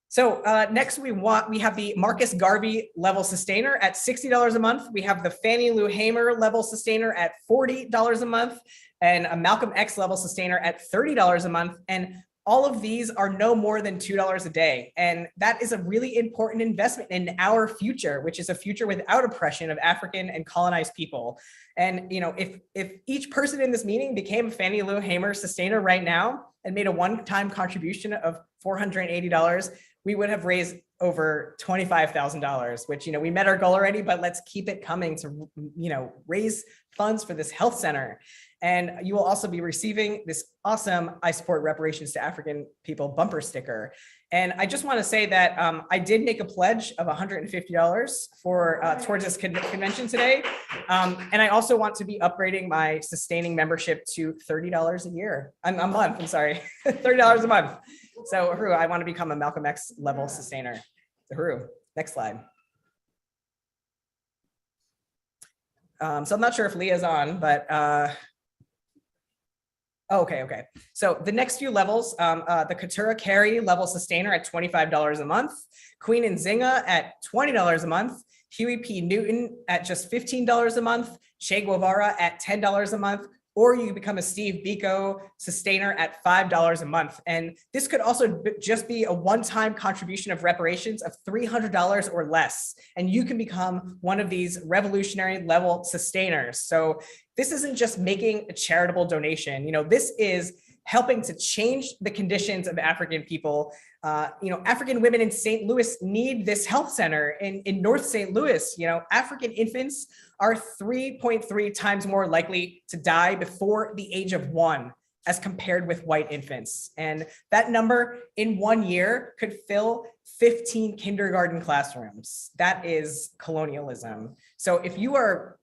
So next we have the Marcus Garvey level sustainer at $60 a month. We have the Fannie Lou Hamer level sustainer at $40 a month, and a Malcolm X level sustainer at $30 a month. And all of these are no more than $2 a day. And that is a really important investment in our future, which is a future without oppression of African and colonized people. And you know, if each person in this meeting became a Fannie Lou Hamer sustainer right now and made a one-time contribution of $480, we would have raised over $25,000, which, you know, we met our goal already, but let's keep it coming to, you know, raise funds for this health center. And you will also be receiving this awesome I Support Reparations to African People bumper sticker. And I just want to say that I did make a pledge of $150 for towards this convention today. And I also want to be upgrading my sustaining membership to $30 a year, a month, I'm sorry, $30 a month. So Uhuru, I want to become a Malcolm X level sustainer. Uhuru, next slide. So I'm not sure if Leah's on, but okay. So the next few levels, the Katura Carey level sustainer at $25 a month, Queen Nzinga at $20 a month, Huey P. Newton at just $15 a month, Che Guevara at $10 a month, or you can become a Steve Biko sustainer at $5 a month. And this could also just be a one-time contribution of reparations of $300 or less. And you can become one of these revolutionary level sustainers. So this isn't just making a charitable donation. You know, this is helping to change the conditions of African people. You know, African women in St. Louis need this health center in North St. Louis. You know, African infants are 3.3 times more likely to die before the age of 1 as compared with white infants. And that number in 1 year could fill 15 kindergarten classrooms. That is colonialism. So if you are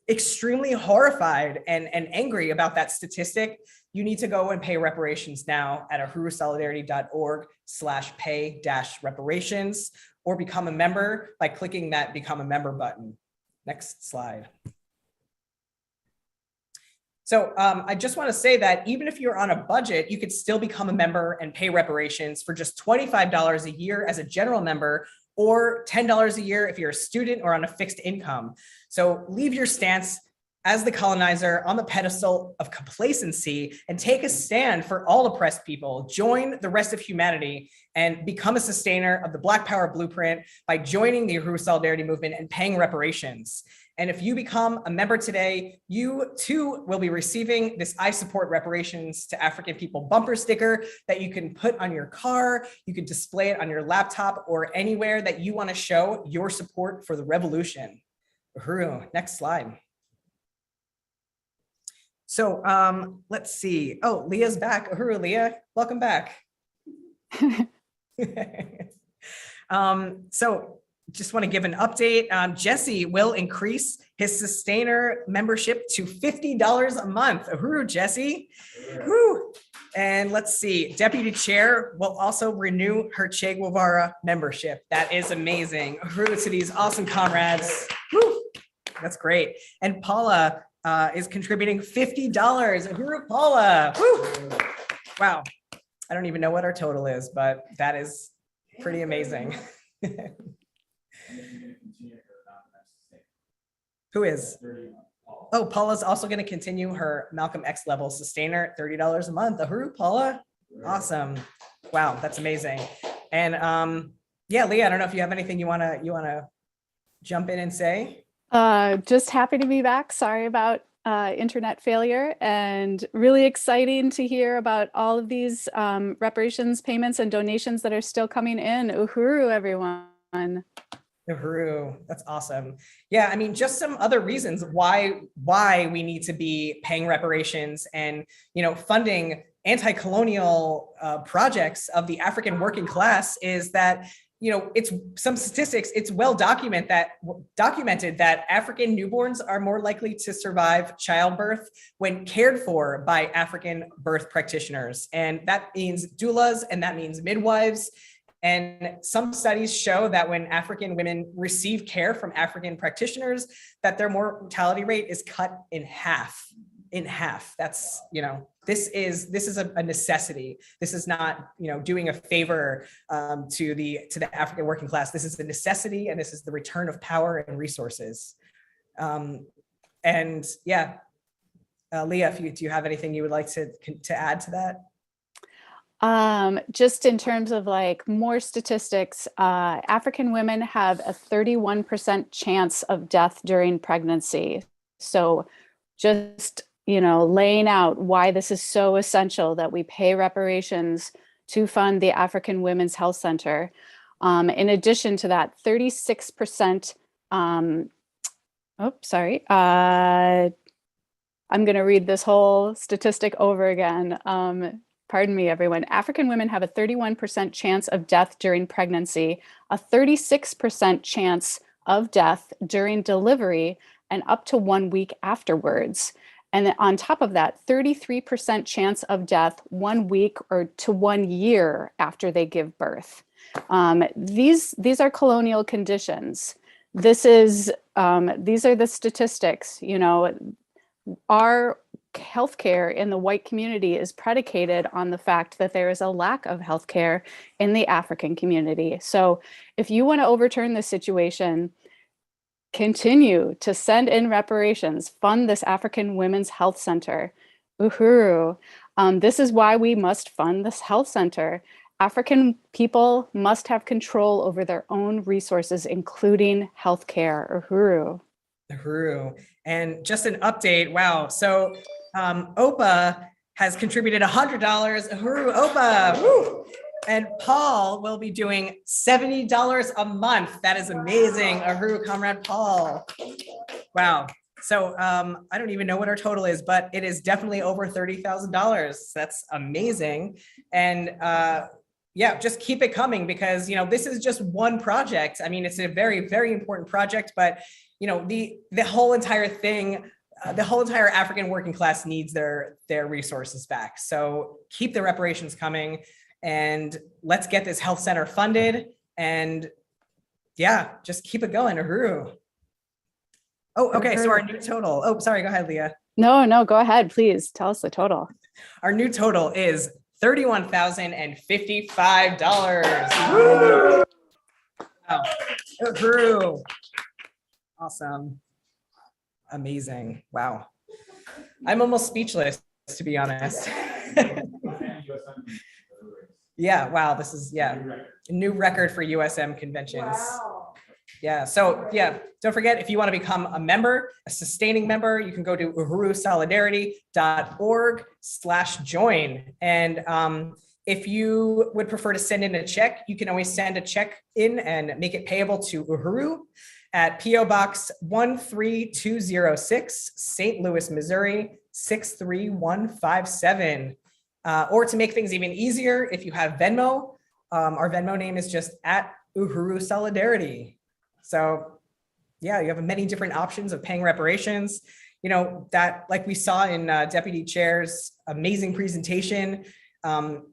extremely horrified and angry about that statistic, you need to go and pay reparations now at uhurusolidarity.org/pay-reparations, or become a member by clicking that Become a Member button. Next slide. So I just want to say that even if you're on a budget, you could still become a member and pay reparations for just $25 a year as a general member, or $10 a year if you're a student or on a fixed income. So leave your stance as the colonizer on the pedestal of complacency and take a stand for all oppressed people. Join the rest of humanity and become a sustainer of the Black Power blueprint by joining the Uhuru Solidarity movement and paying reparations. And if you become a member today, you too will be receiving this I Support Reparations to African People bumper sticker that you can put on your car, you can display it on your laptop, or anywhere that you want to show your support for the revolution. Uhuru, next slide. So let's see. Oh, Leah's back. Uhuru, Leah, welcome back. So just want to give an update. Jesse will increase his sustainer membership to $50 a month. Uhuru, Jesse. Woo. And let's see, Deputy Chair will also renew her Che Guevara membership. That is amazing. Uhuru to these awesome comrades. Woo. That's great. And Paula is contributing $50. Uhuru, Paula. Woo. Wow. I don't even know what our total is, but that is pretty amazing. Who is? Oh, Paula's also going to continue her Malcolm X level sustainer at $30 a month. Uhuru, Paula. Awesome. Wow, that's amazing. And yeah, Leah, I don't know if you have anything you wanna jump in and say. Just happy to be back. Sorry about internet failure, and really exciting to hear about all of these reparations payments and donations that are still coming in. Uhuru, everyone. Uhuru, that's awesome. Yeah, I mean, just some other reasons why we need to be paying reparations and, you know, funding anti-colonial projects of the African working class is that, you know, it's some statistics, it's well documented that African newborns are more likely to survive childbirth when cared for by African birth practitioners. And that means doulas, and that means midwives. And some studies show that when African women receive care from African practitioners, that their mortality rate is cut in half. That's, you know, this is a necessity. This is not, you know, doing a favor to the African working class. This is a necessity, and this is the return of power and resources. And yeah, Leah, do you have anything you would like to add to that? Just in terms of like more statistics, African women have a 31% chance of death during pregnancy. So just, you know, laying out why this is so essential that we pay reparations to fund the African Women's Health Center. In addition to that, 36%, I'm going to read this whole statistic over again. Pardon me, everyone. African women have a 31% chance of death during pregnancy, a 36% chance of death during delivery, and up to 1 week afterwards. And on top of that, 33% chance of death 1 week or to 1 year after they give birth. These are colonial conditions. These are the statistics. You know, our healthcare in the white community is predicated on the fact that there is a lack of healthcare in the African community. So if you want to overturn this situation, continue to send in reparations, fund this African Women's Health Center. Uhuru. This is why we must fund this health center. African people must have control over their own resources, including healthcare. Uhuru. Uhuru. And just an update. Wow. So Opa has contributed $100. Uhuru, Opa. Woo! And Paul will be doing $70 a month. That is amazing. Uhuru, Comrade Paul. Wow. So I don't even know what our total is, but it is definitely over $30,000. That's amazing. And yeah, just keep it coming, because, you know, this is just one project. I mean, it's a very, very important project, but, you know, the whole entire thing, the whole entire African working class needs their resources back. So keep the reparations coming, and let's get this health center funded. And yeah, just keep it going. Uhuru. Oh, okay. So our new total. Oh, sorry. Go ahead, Leah. No, go ahead. Please tell us the total. Our new total is $31,055. Wow. Uhuru. Awesome. Amazing. Wow. I'm almost speechless, to be honest. Yeah. Wow. This is, yeah, a new record for USM conventions. Wow. Yeah. So yeah, don't forget, if you want to become a member, a sustaining member, you can go to uhurusolidarity.org/join. And if you would prefer to send in a check, you can always send a check in and make it payable to Uhuru at P.O. Box 13206, St. Louis, Missouri, 63157. Or to make things even easier, if you have Venmo, our Venmo name is just at Uhuru Solidarity. So yeah, you have many different options of paying reparations. You know, that, like we saw in Deputy Chair's amazing presentation, the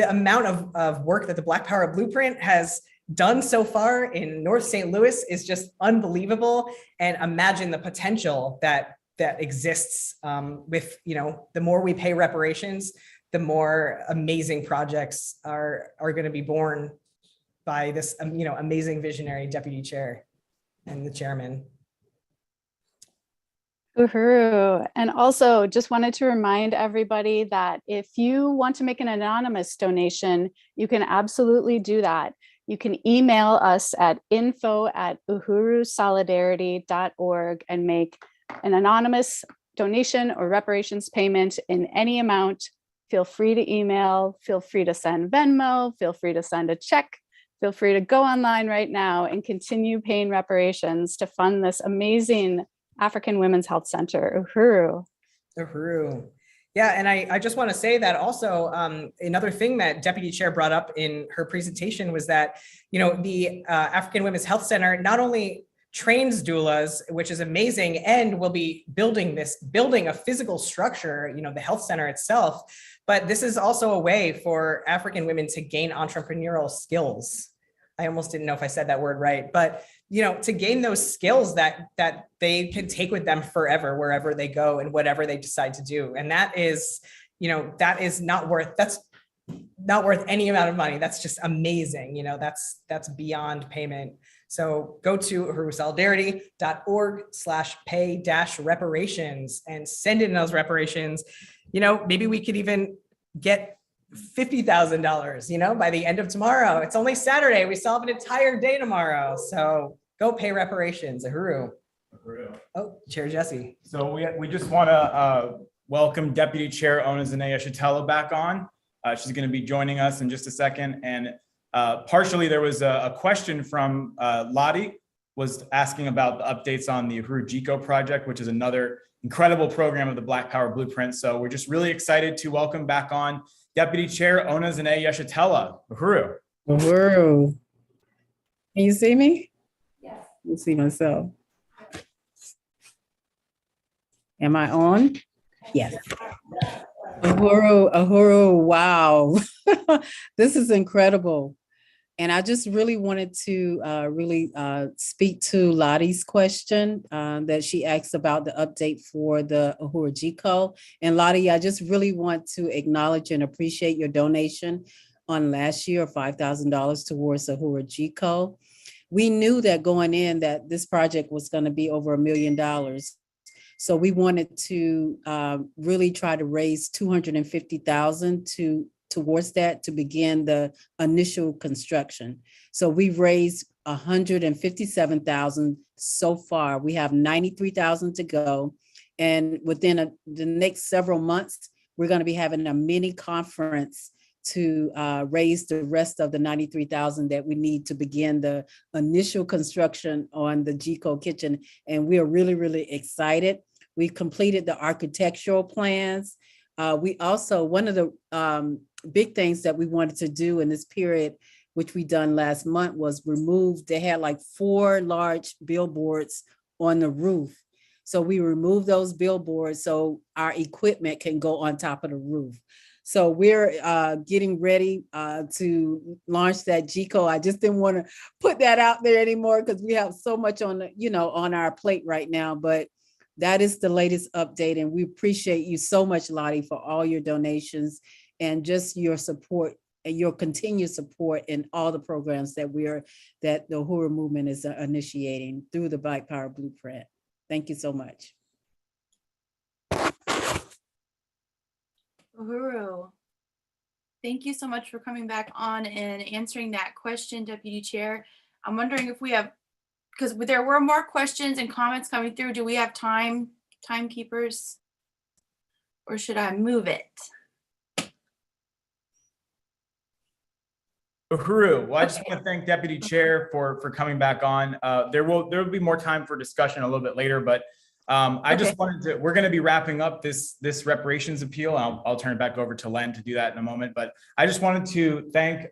amount of work that the Black Power Blueprint has done so far in North St. Louis is just unbelievable. And imagine the potential that exists with, you know, the more we pay reparations, the more amazing projects are going to be born by this, you know, amazing visionary Deputy Chair and the chairman. Uhuru. And also just wanted to remind everybody that if you want to make an anonymous donation, you can absolutely do that. You can email us at info@uhurusolidarity.org and make an anonymous donation or reparations payment in any amount. Feel free to email, feel free to send Venmo, feel free to send a check, feel free to go online right now and continue paying reparations to fund this amazing African Women's Health Center. Uhuru. Uhuru. Yeah, and I just want to say that also another thing that Deputy Chair brought up in her presentation was that, you know, the African Women's Health Center not only trains doulas, which is amazing, and will be building a physical structure, you know, the health center itself, but this is also a way for African women to gain entrepreneurial skills. I almost didn't know if I said that word right, but you know, to gain those skills that they can take with them forever, wherever they go and whatever they decide to do. And that is, you know, that's not worth any amount of money. That's just amazing. You know, that's beyond payment. So go to uhurusolidarity.org/pay-reparations and send in those reparations. You know, maybe we could even get $50,000, you know, by the end of tomorrow. It's only Saturday. We still have an entire day tomorrow. So go pay reparations. Uhuru. Oh, Chair Jesse. So we just want to welcome Deputy Chair Onezene Yeshitela back on. She's going to be joining us in just a second. And partially there was a question from Lottie was asking about the updates on the Uhuru GECO project, which is another incredible program of the Black Power Blueprint. So we're just really excited to welcome back on Deputy Chair Onezene Yeshitela. Uhuru. Uhuru. Can you see me? Yes. I can see myself. Am I on? Yes. Uhuru, wow. This is incredible. And I just really wanted to speak to Lottie's question that she asked about the update for the Uhuru GECO. And Lottie, I just really want to acknowledge and appreciate your donation on last year of $5,000 towards Uhuru GECO. We knew that going in that this project was going to be over $1 million. So we wanted to really try to raise $250,000 towards that to begin the initial construction. So we've raised $157,000 so far. We have $93,000 to go. And within the next several months, we're going to be having a mini conference to raise the rest of the $93,000 that we need to begin the initial construction on the GECO kitchen. And we are really, really excited. We completed the architectural plans. We also, one of the big things that we wanted to do in this period, which we done last month, was remove, they had like 4 large billboards on the roof. So we removed those billboards so our equipment can go on top of the roof. So we're getting ready to launch that GECO. I just didn't want to put that out there anymore because we have so much on, on our plate right now, but that is the latest update. And we appreciate you so much, Lottie, for all your donations and just your support and your continued support in all the programs that the Uhuru movement is initiating through the Black Power Blueprint. Thank you so much. Uhuru, thank you so much for coming back on and answering that question, Deputy Chair. I'm wondering if we have, because there were more questions and comments coming through, do we have timekeepers? Or should I move it? Uhuru, well, I just want to thank Deputy Chair for coming back on. There will be more time for discussion a little bit later, but I just wanted to, we're going to be wrapping up this reparations appeal. I'll turn it back over to Len to do that in a moment, but I just wanted to thank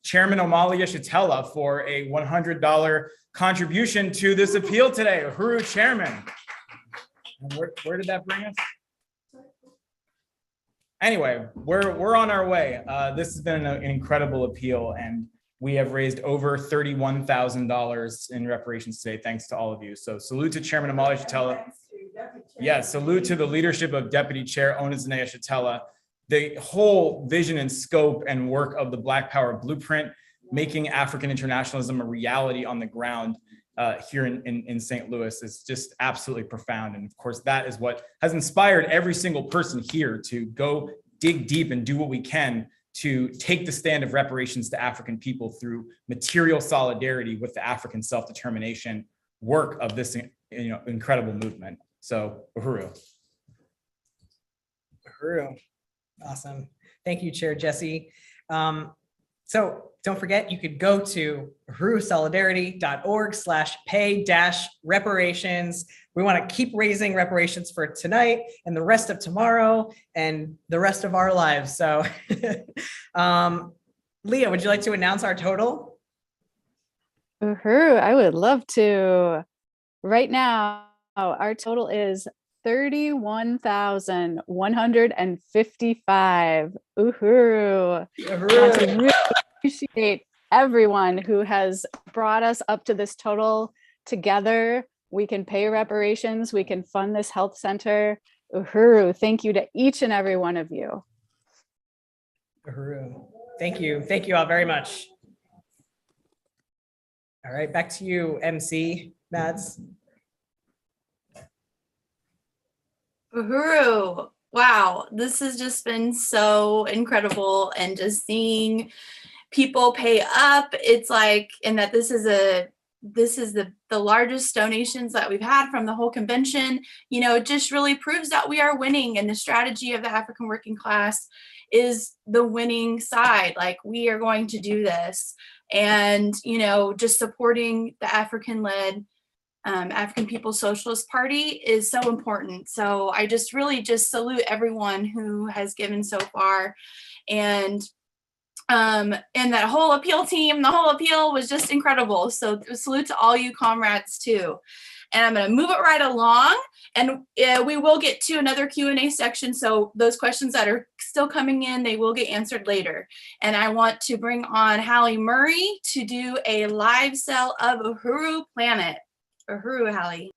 Chairman Amalia Shatella for a $100 contribution to this appeal today. Uhuru Chairman. And where did that bring us? Anyway, we're on our way. This has been an incredible appeal, and we have raised over $31,000 in reparations today, thanks to all of you. So salute to Chairman Amalia Shatella. Yeah, salute to the leadership of Deputy Chair Onizane Shatella. The whole vision and scope and work of the Black Power Blueprint, making African internationalism a reality on the ground here in St. Louis is just absolutely profound. And of course, that is what has inspired every single person here to go dig deep and do what we can to take the stand of reparations to African people through material solidarity with the African self-determination work of this incredible movement. So, Uhuru. Uhuru. Awesome. Thank you, Chair Jesse. So don't forget, you could go to uhurusolidarity.org/pay-reparations. We want to keep raising reparations for tonight and the rest of tomorrow and the rest of our lives. So Leah, would you like to announce our total? Uhuru, I would love to. Right now, our total is $31,155. Uhuru. Uhuru. I want to really appreciate everyone who has brought us up to this total. Together, we can pay reparations, we can fund this health center. Uhuru, thank you to each and every one of you. Uhuru. Thank you. Thank you all very much. All right, back to you, MC Mads. Uhuru, wow, this has just been so incredible, and just seeing people pay up, it's like, and that this is the largest donations that we've had from the whole convention, it just really proves that we are winning, and the strategy of the African working class is the winning side. Like, we are going to do this, and just supporting the African-led African People's Socialist Party is so important. So I just really salute everyone who has given so far, and that whole appeal team. The whole appeal was just incredible. So salute to all you comrades too. And I'm going to move it right along, and we will get to another Q&A section. So those questions that are still coming in, they will get answered later. And I want to bring on Hallie Murray to do a live sell of Uhuru Planet. Uhuru, Hallie.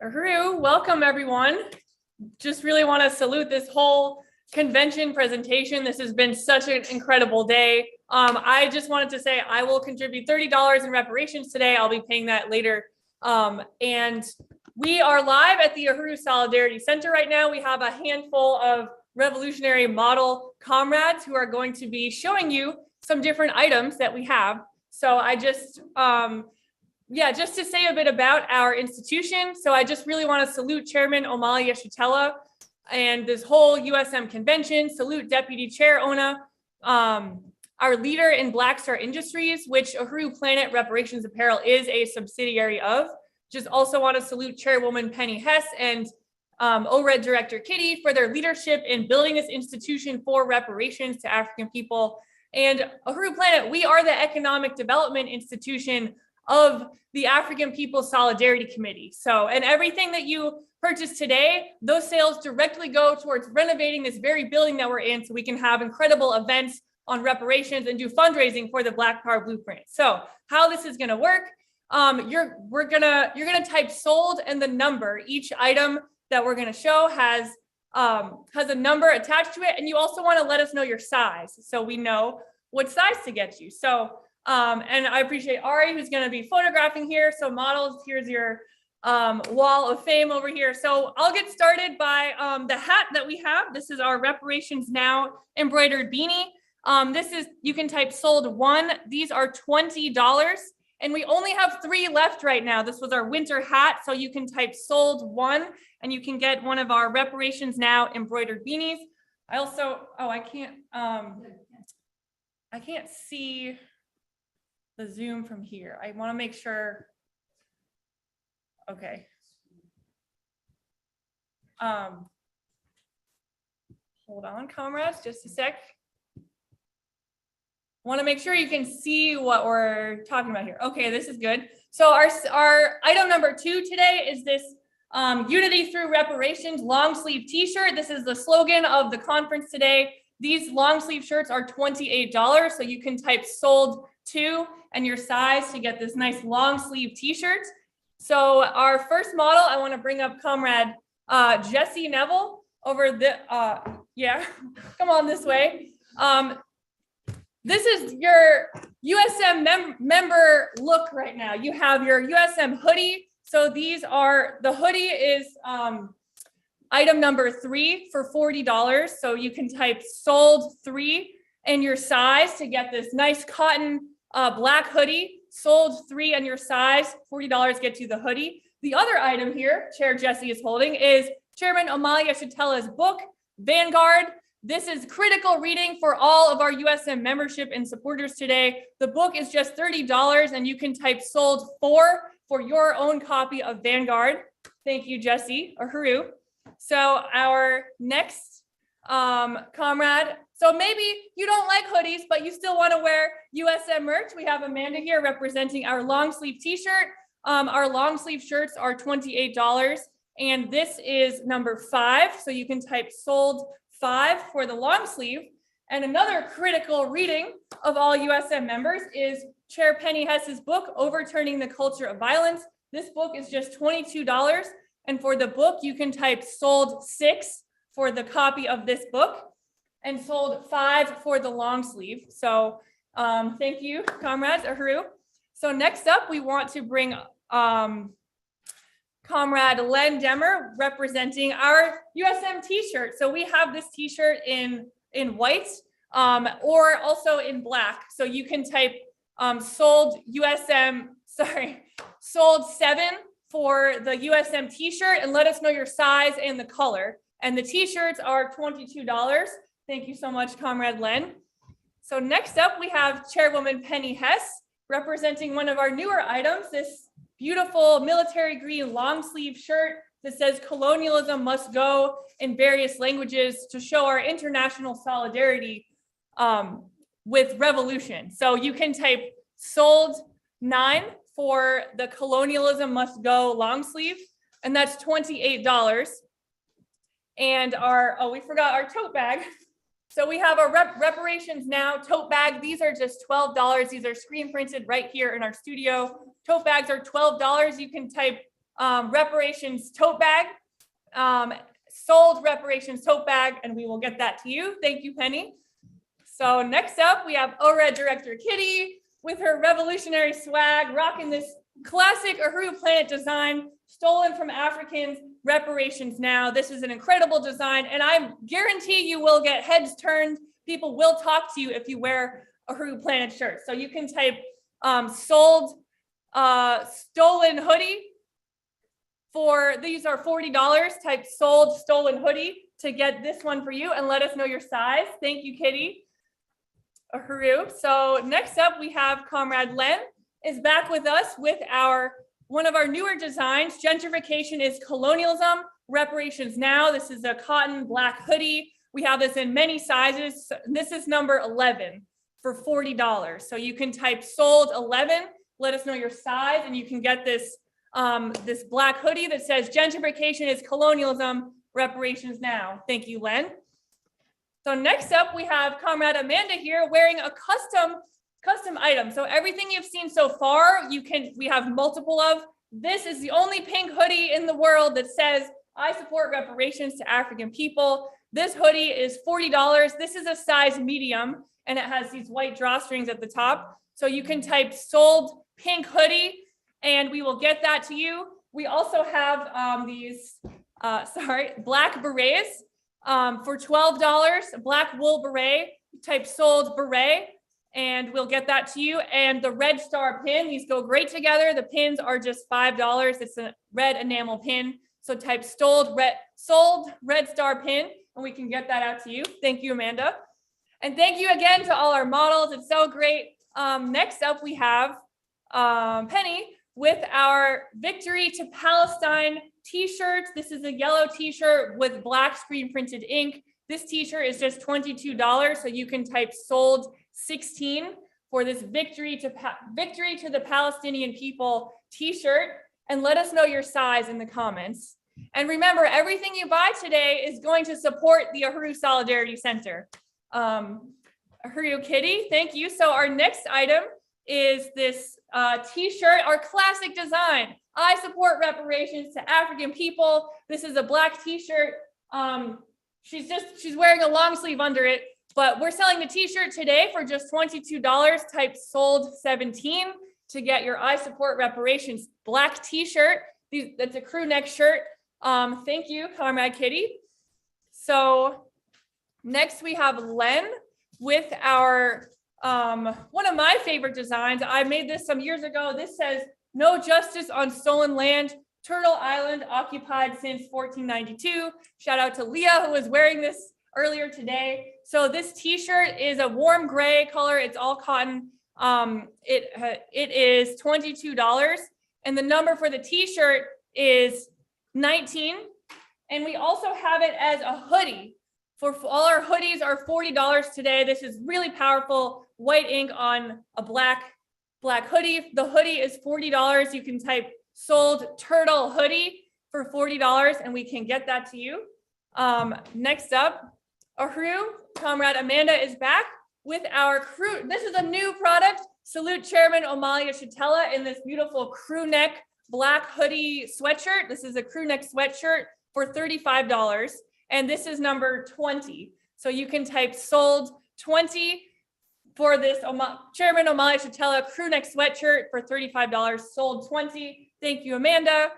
Uhuru, welcome everyone. Just really want to salute this whole convention presentation. This has been such an incredible day. I just wanted to say I will contribute $30 in reparations today. I'll be paying that later. And we are live at the Uhuru Solidarity Center right now. We have a handful of revolutionary model comrades who are going to be showing you some different items that we have. So I just, just to say a bit about our institution. So I just really want to salute Chairman Amalia Shatella and this whole USM convention. Salute Deputy Chair Ona, our leader in Black Star Industries, which Uhuru Planet Reparations Apparel is a subsidiary of. Just also want to salute Chairwoman Penny Hess and ORED Director Kitty for their leadership in building this institution for reparations to African people. And Uhuru Planet, we are the economic development institution of the African People's Solidarity Committee. So, and everything that you purchase today, those sales directly go towards renovating this very building that we're in so we can have incredible events on reparations and do fundraising for the Black Power Blueprint. So how this is gonna work, you're gonna type sold and the number. Each item that we're gonna show has a number attached to it, and you also wanna let us know your size so we know what size to get you. So, and I appreciate Ari, who's gonna be photographing here. So models, here's your wall of fame over here. So I'll get started by the hat that we have. This is our Reparations Now embroidered beanie. This is, you can type sold one. These are $20. And we only have 3 left right now. This was our winter hat. So you can type sold one and you can get one of our Reparations Now embroidered beanies. I also, oh, I can't, I can't see the Zoom from here. I want to make sure. Okay. Hold on, comrades, just a sec. Want to make sure you can see what we're talking about here. Okay, this is good. So our item number 2 today is this Unity Through Reparations long sleeve t-shirt. This is the slogan of the conference today. These long sleeve shirts are $28, so you can type sold to and your size to get this nice long sleeve t-shirt. So our first model, I want to bring up Comrade Jesse Neville over the, yeah, come on this way. This is your USM member look right now. You have your USM hoodie. So these are, the hoodie is item number 3 for $40. So you can type sold 3 and your size to get this nice cotton black hoodie. Sold 3 and your size, $40 get you the hoodie. The other item here, Chair Jesse is holding, is Chairman Amalia Shatela's book, Vanguard. This is critical reading for all of our USM membership and supporters today. The book is just $30 and you can type sold 4 for your own copy of Vanguard. Thank you, Jesse Uhuru. So our next comrade, so maybe you don't like hoodies, but you still want to wear USM merch. We have Amanda here representing our long sleeve t-shirt. Our long sleeve shirts are $28 and this is number 5. So you can type sold 5 for the long sleeve. And another critical reading of all USM members is Chair Penny Hess's book, Overturning the Culture of Violence. This book is just $22. And for the book, you can type sold 6 for the copy of this book and sold 5 for the long sleeve. So thank you, comrades, Uhuru. So next up, we want to bring Comrade Len Demmer representing our USM t-shirt. So we have this t-shirt in white or also in black. So you can type sold USM, sold 7 for the USM t-shirt and let us know your size and the color. And the t-shirts are $22. Thank you so much, Comrade Len. So next up, we have Chairwoman Penny Hess representing one of our newer items, this beautiful military green long sleeve shirt that says colonialism must go in various languages to show our international solidarity with revolution. So you can type sold 9 for the colonialism must go long sleeve, and that's $28. And we forgot our tote bag. So we have a Reparations Now tote bag. These are just $12. These are screen printed right here in our studio. Tote bags are $12. You can type reparations tote bag, sold reparations tote bag, and we will get that to you. Thank you, Penny. So next up, we have ORED Director Kitty with her revolutionary swag, rocking this classic Uhuru Planet design, stolen from Africans, Reparations Now. This is an incredible design, and I guarantee you will get heads turned. People will talk to you if you wear a Uhuru Planet shirt. So you can type sold stolen hoodie for, these are $40. Type sold stolen hoodie to get this one for you and let us know your size. Thank you, Kitty. Uhuru. So next up, we have Comrade Len is back with us with one of our newer designs. Gentrification is colonialism, Reparations Now. This is a cotton black hoodie. We have this in many sizes. This is number 11 for $40. So you can type sold 11, let us know your size, and you can get this, this black hoodie that says gentrification is colonialism, Reparations Now. Thank you, Len. So next up, we have Comrade Amanda here wearing a custom item. So everything you've seen so far, we have multiple of. This is the only pink hoodie in the world that says, I support reparations to African people. This hoodie is $40. This is a size medium, and it has these white drawstrings at the top. So you can type sold pink hoodie, and we will get that to you. We also have these, black berets for $12, black wool beret. Type sold beret, and we'll get that to you. And the red star pin, these go great together. The pins are just $5. It's a red enamel pin. So type sold red star pin, and we can get that out to you. Thank you, Amanda. And thank you again to all our models. It's so great. Next up, we have Penny with our Victory to Palestine t-shirts. This is a yellow t-shirt with black screen printed ink. This t-shirt is just $22, so you can type sold 16 for this Victory to the Palestinian people t-shirt, and let us know your size in the comments. And remember, everything you buy today is going to support the Uhuru Solidarity Center. Uhuru Kitty, thank you. So our next item is this t-shirt, our classic design. I support reparations to African people. This is a black t-shirt. She's wearing a long sleeve under it, but we're selling the t-shirt today for just $22. Type sold 17 to get your I support reparations black t-shirt. That's a crew neck shirt. Thank you, Comrade Kitty. So next we have Len with our one of my favorite designs. I made this some years ago. This says, "No justice on stolen land, Turtle Island occupied since 1492. Shout out to Leah, who was wearing this earlier today. So this t-shirt is a warm gray color. It's all cotton. It is $22. And the number for the t-shirt is 19. And we also have it as a hoodie. For all our hoodies are $40 today. This is really powerful white ink on a black hoodie. The hoodie is $40. You can type sold turtle hoodie for $40 and we can get that to you. Next up, Uhuru, Comrade Amanda is back with our crew. This is a new product. Salute Chairman Omalia Shatella in this beautiful crew neck black hoodie sweatshirt. This is a crew neck sweatshirt for $35. And this is number 20. So you can type sold 20 for this Chairman Omalia Shatella crew neck sweatshirt for $35, sold 20. Thank you, Amanda.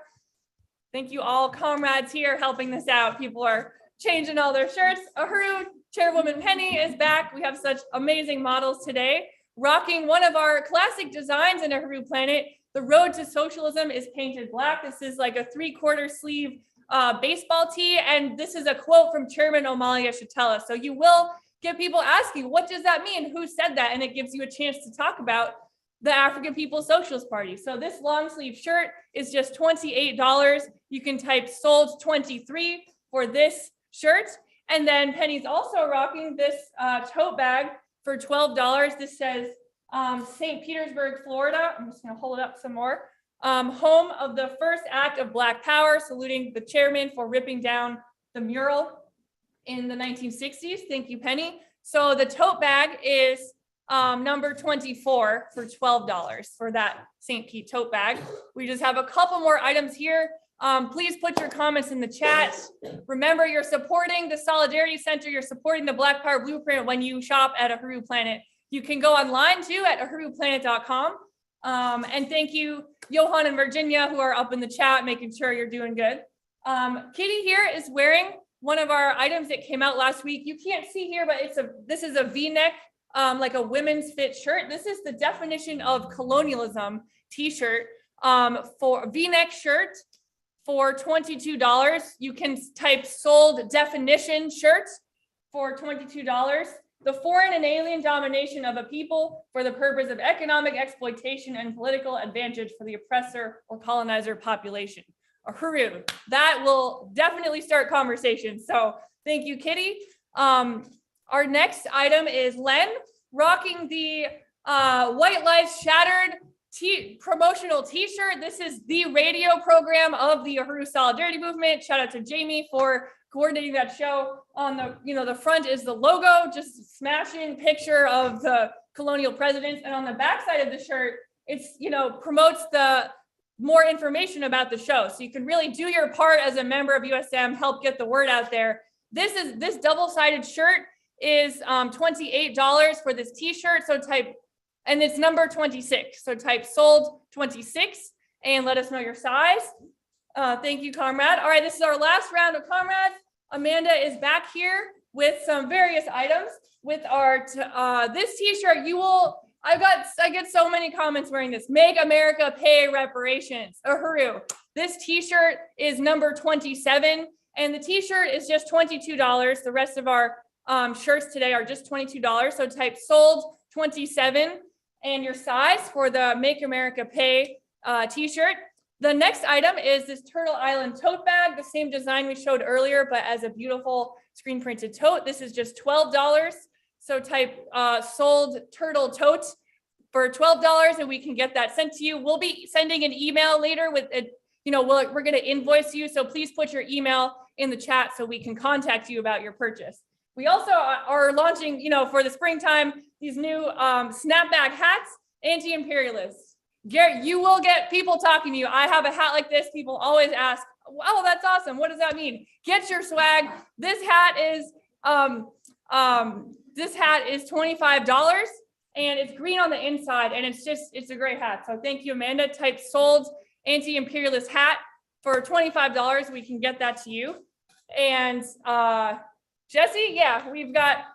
Thank you all comrades here helping this out. People are changing all their shirts. Uhuru, Chairwoman Penny is back. We have such amazing models today. Rocking one of our classic designs in Uhuru Planet, the road to socialism is painted black. This is like a 3/4 sleeve baseball tee. And this is a quote from Chairman Omalia Shatella. So you will get people asking, what does that mean? Who said that? And it gives you a chance to talk about the African People's Socialist Party. So this long sleeve shirt is just $28. You can type sold 23 for this shirt. And then Penny's also rocking this tote bag for $12. This says St. Petersburg, Florida. I'm just gonna hold it up some more. Home of the first act of Black Power, saluting the chairman for ripping down the mural in the 1960s. Thank you, Penny. So the tote bag is number 24 for $12 for that St. Pete tote bag. We just have a couple more items here. Please put your comments in the chat. Remember, you're supporting the Solidarity Center. You're supporting the Black Power Blueprint when you shop at Uhuru Planet. You can go online too at uhuruplanet.com. And thank you, Johan and Virginia, who are up in the chat, making sure you're doing good. Kitty here is wearing one of our items that came out last week. You can't see here, but this is a V-neck, like a women's fit shirt. This is the definition of colonialism t-shirt for V-neck shirt for $22. You can type sold definition shirts for $22. The foreign and alien domination of a people for the purpose of economic exploitation and political advantage for the oppressor or colonizer population. Uhuru, that will definitely start conversations. So thank you, Kitty. Our next item is Len rocking the White Lives Shattered promotional t-shirt. This is the radio program of the Uhuru Solidarity Movement. Shout out to Jamie for coordinating that show. On the front is the logo, just smashing picture of the colonial presidents. And on the back side of the shirt, it's, promotes the more information about the show. So you can really do your part as a member of USM, help get the word out there. This double-sided shirt is $28 for this t-shirt. So and it's number 26. So type sold 26 and let us know your size. Thank you, Comrade. All right, this is our last round of Comrades. Amanda is back here with some various items with our, this t-shirt. I get so many comments wearing this. Make America pay reparations. Uhuru. This t-shirt is number 27 and the t-shirt is just $22. The rest of our shirts today are just $22. So type sold 27 and your size for the Make America Pay t-shirt. The next item is this Turtle Island tote bag, the same design we showed earlier, but as a beautiful screen printed tote. This is just $12. So type sold turtle tote for $12 and we can get that sent to you. We'll be sending an email later with a, we're going to invoice you. So please put your email in the chat so we can contact you about your purchase. We also are launching, for the springtime, these new snapback hats, anti-imperialists. Garrett, you will get people talking to you. I have a hat like this. People always ask, "Oh, that's awesome. What does that mean?" Get your swag. This hat is $25 and it's green on the inside and it's a great hat. So thank you, Amanda. Type sold anti-imperialist hat for $25. We can get that to you. And Jesse, yeah, we've got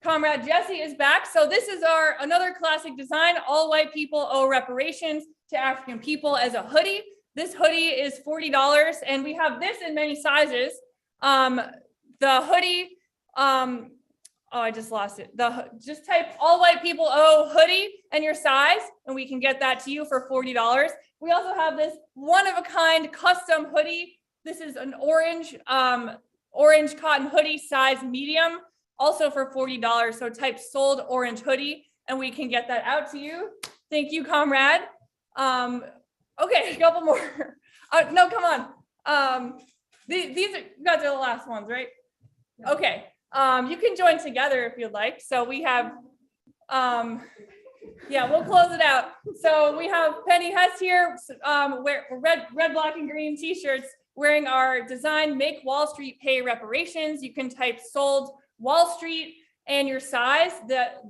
Comrade Jesse is back. So this is another classic design. All white people owe reparations to African people as a hoodie. This hoodie is $40 and we have this in many sizes. The hoodie, I just lost it. Just type all white people owe hoodie and your size and we can get that to you for $40. We also have this one of a kind custom hoodie. This is an orange cotton hoodie, size medium, also for $40. So type sold orange hoodie and we can get that out to you. Thank you, Comrade. Okay, a couple more. No, come on. These are, you guys are the last ones, right? Okay. You can join together if you'd like. So we have, yeah, we'll close it out. So we have Penny Hess here, red, black, and green t-shirts wearing our design, Make Wall Street Pay Reparations. You can type sold Wall Street and your size.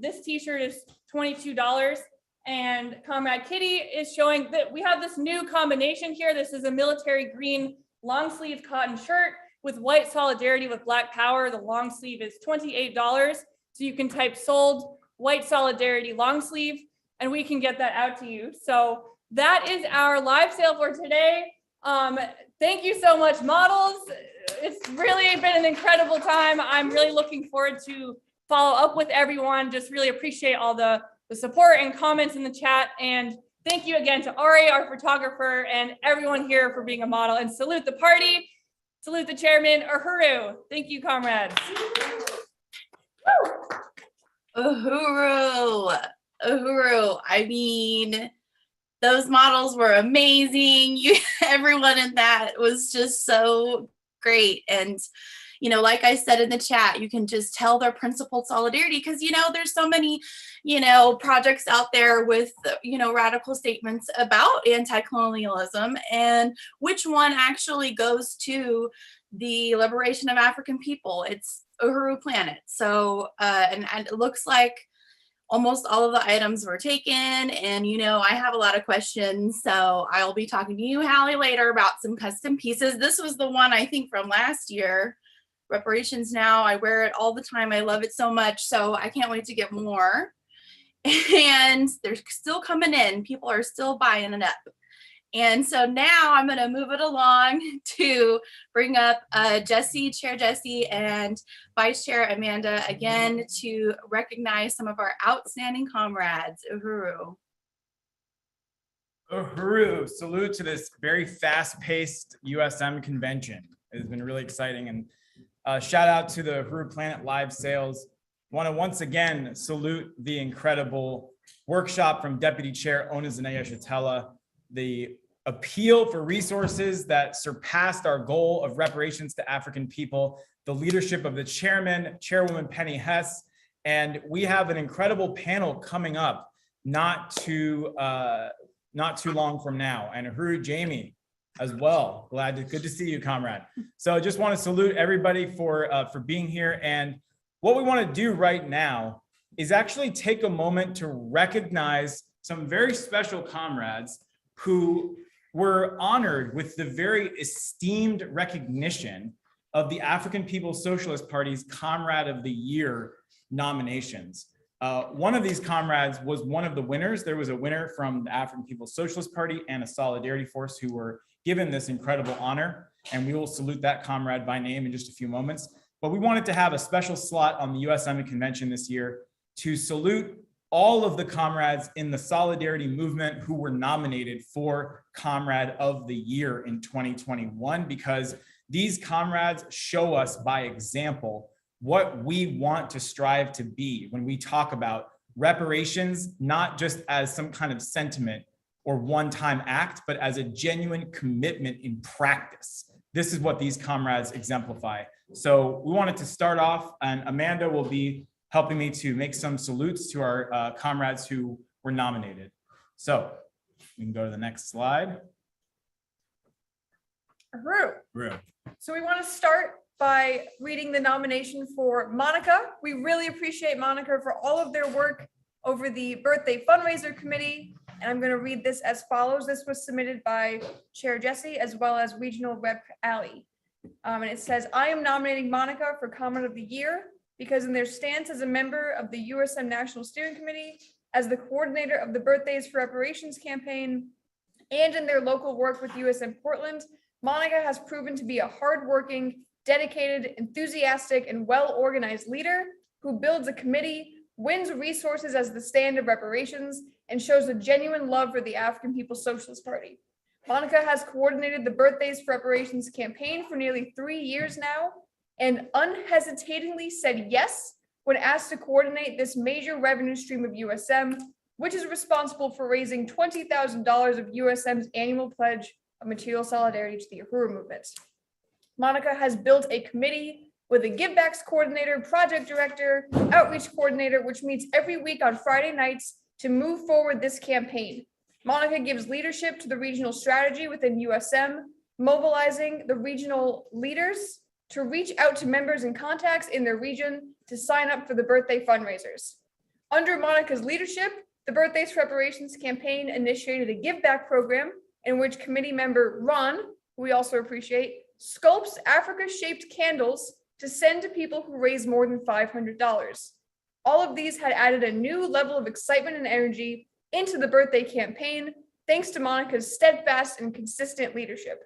This t-shirt is $22. And Comrade Kitty is showing that we have this new combination here. This is a military green long sleeve cotton shirt with white solidarity with Black Power. The long sleeve is $28. So you can type sold white solidarity long sleeve and we can get that out to you. So that is our live sale for today. Thank you so much, models. It's really been an incredible time. I'm really looking forward to follow up with everyone. Just really appreciate all the support and comments in the chat. And thank you again to Ari, our photographer, and everyone here for being a model. And salute the party. Salute the chairman, Uhuru. Thank you, comrades. Uhuru. I mean, those models were amazing. Everyone in that was just so great. And, like I said in the chat, you can just tell their principled solidarity because, there's so many, projects out there with, radical statements about anti-colonialism and which one actually goes to the liberation of African people. It's Uhuru Planet. So, and it looks like almost all of the items were taken and, I have a lot of questions. So I'll be talking to you, Hallie, later about some custom pieces. This was the one I think from last year. Reparations Now. I wear it all the time. I love it so much. So I can't wait to get more. And they're still coming in. People are still buying it up. And so now I'm going to move it along to bring up Chair Jesse and Vice Chair Amanda again to recognize some of our outstanding comrades. Uhuru. Uhuru, salute to this very fast-paced USM convention. It has been really exciting. And shout out to the Uhuru Planet live sales. Want to once again salute the incredible workshop from Deputy Chair Onizane Yeshitela, the appeal for resources that surpassed our goal of reparations to African people, the leadership of the chairman, Chairwoman Penny Hess, and we have an incredible panel coming up not too long from now. And Uhuru Jamie as well. Good to see you, comrade. So I just want to salute everybody for being here. And what we want to do right now is actually take a moment to recognize some very special comrades who were honored with the very esteemed recognition of the African People's Socialist Party's Comrade of the Year nominations. One of these comrades was one of the winners. There was a winner from the African People's Socialist Party and a Solidarity Force who were given this incredible honor, and we will salute that comrade by name in just a few moments. but we wanted to have a special slot on the USM convention this year to salute all of the comrades in the solidarity movement who were nominated for Comrade of the Year in 2021, because these comrades show us by example what we want to strive to be when we talk about reparations, not just as some kind of sentiment or one-time act, but as a genuine commitment in practice. This is what these comrades exemplify. So we wanted to start off, and Amanda will be helping me to make some salutes to our comrades who were nominated. So we can go to the next slide. Uhuru. So we want to start by reading the nomination for Monica. We really appreciate Monica for all of their work over the birthday fundraiser committee. And I'm going to read this as follows. This was submitted by Chair Jesse as well as Regional Rep Ali. And it says, I am nominating Monica for Comrade of the Year because in their stance as a member of the USM National Steering Committee, as the coordinator of the Birthdays for Reparations campaign, and in their local work with USM Portland, Monica has proven to be a hardworking, dedicated, enthusiastic, and well-organized leader who builds a committee, wins resources as the stand of reparations, and shows a genuine love for the African People's Socialist Party. Monica has coordinated the Birthdays for Reparations campaign for nearly 3 years now, and unhesitatingly said yes when asked to coordinate this major revenue stream of USM, which is responsible for raising $20,000 of USM's annual pledge of material solidarity to the Uhuru movement. Monica has built a committee with a givebacks coordinator, project director, outreach coordinator, which meets every week on Friday nights to move forward this campaign. Monica gives leadership to the regional strategy within USM, mobilizing the regional leaders to reach out to members and contacts in their region to sign up for the birthday fundraisers. Under Monica's leadership, the Birthdays for Reparations campaign initiated a give back program in which committee member Ron, who we also appreciate, sculpts Africa-shaped candles to send to people who raise more than $500. All of these had added a new level of excitement and energy into the birthday campaign, thanks to Monica's steadfast and consistent leadership.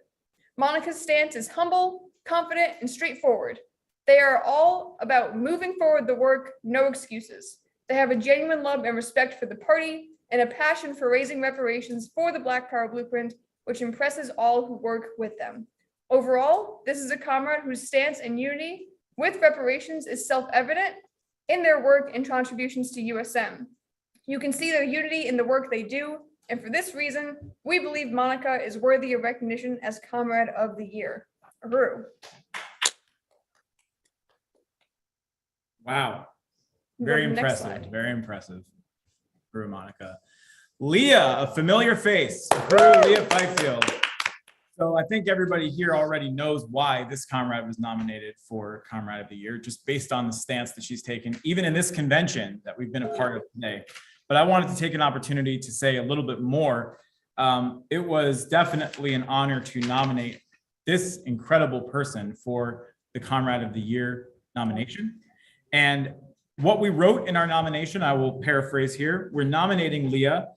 Monica's stance is humble, confident, and straightforward. They are all about moving forward the work, no excuses. They have a genuine love and respect for the party and a passion for raising reparations for the Black Power Blueprint, which impresses all who work with them. Overall, this is a comrade whose stance and unity with reparations is self-evident in their work and contributions to USM. You can see their unity in the work they do, and for this reason, we believe Monica is worthy of recognition as Comrade of the Year. Uhuru. Wow. Very impressive. Very impressive. Uhuru, Monica. Leah, a familiar face. Uhuru, Leah Fifield. So I think everybody here already knows why this comrade was nominated for Comrade of the Year, just based on the stance that she's taken, even in this convention that we've been a part of today. But I wanted to take an opportunity to say a little bit more. It was definitely an honor to nominate this incredible person for the Comrade of the Year nomination. And what we wrote in our nomination, I will paraphrase here, we're nominating Leah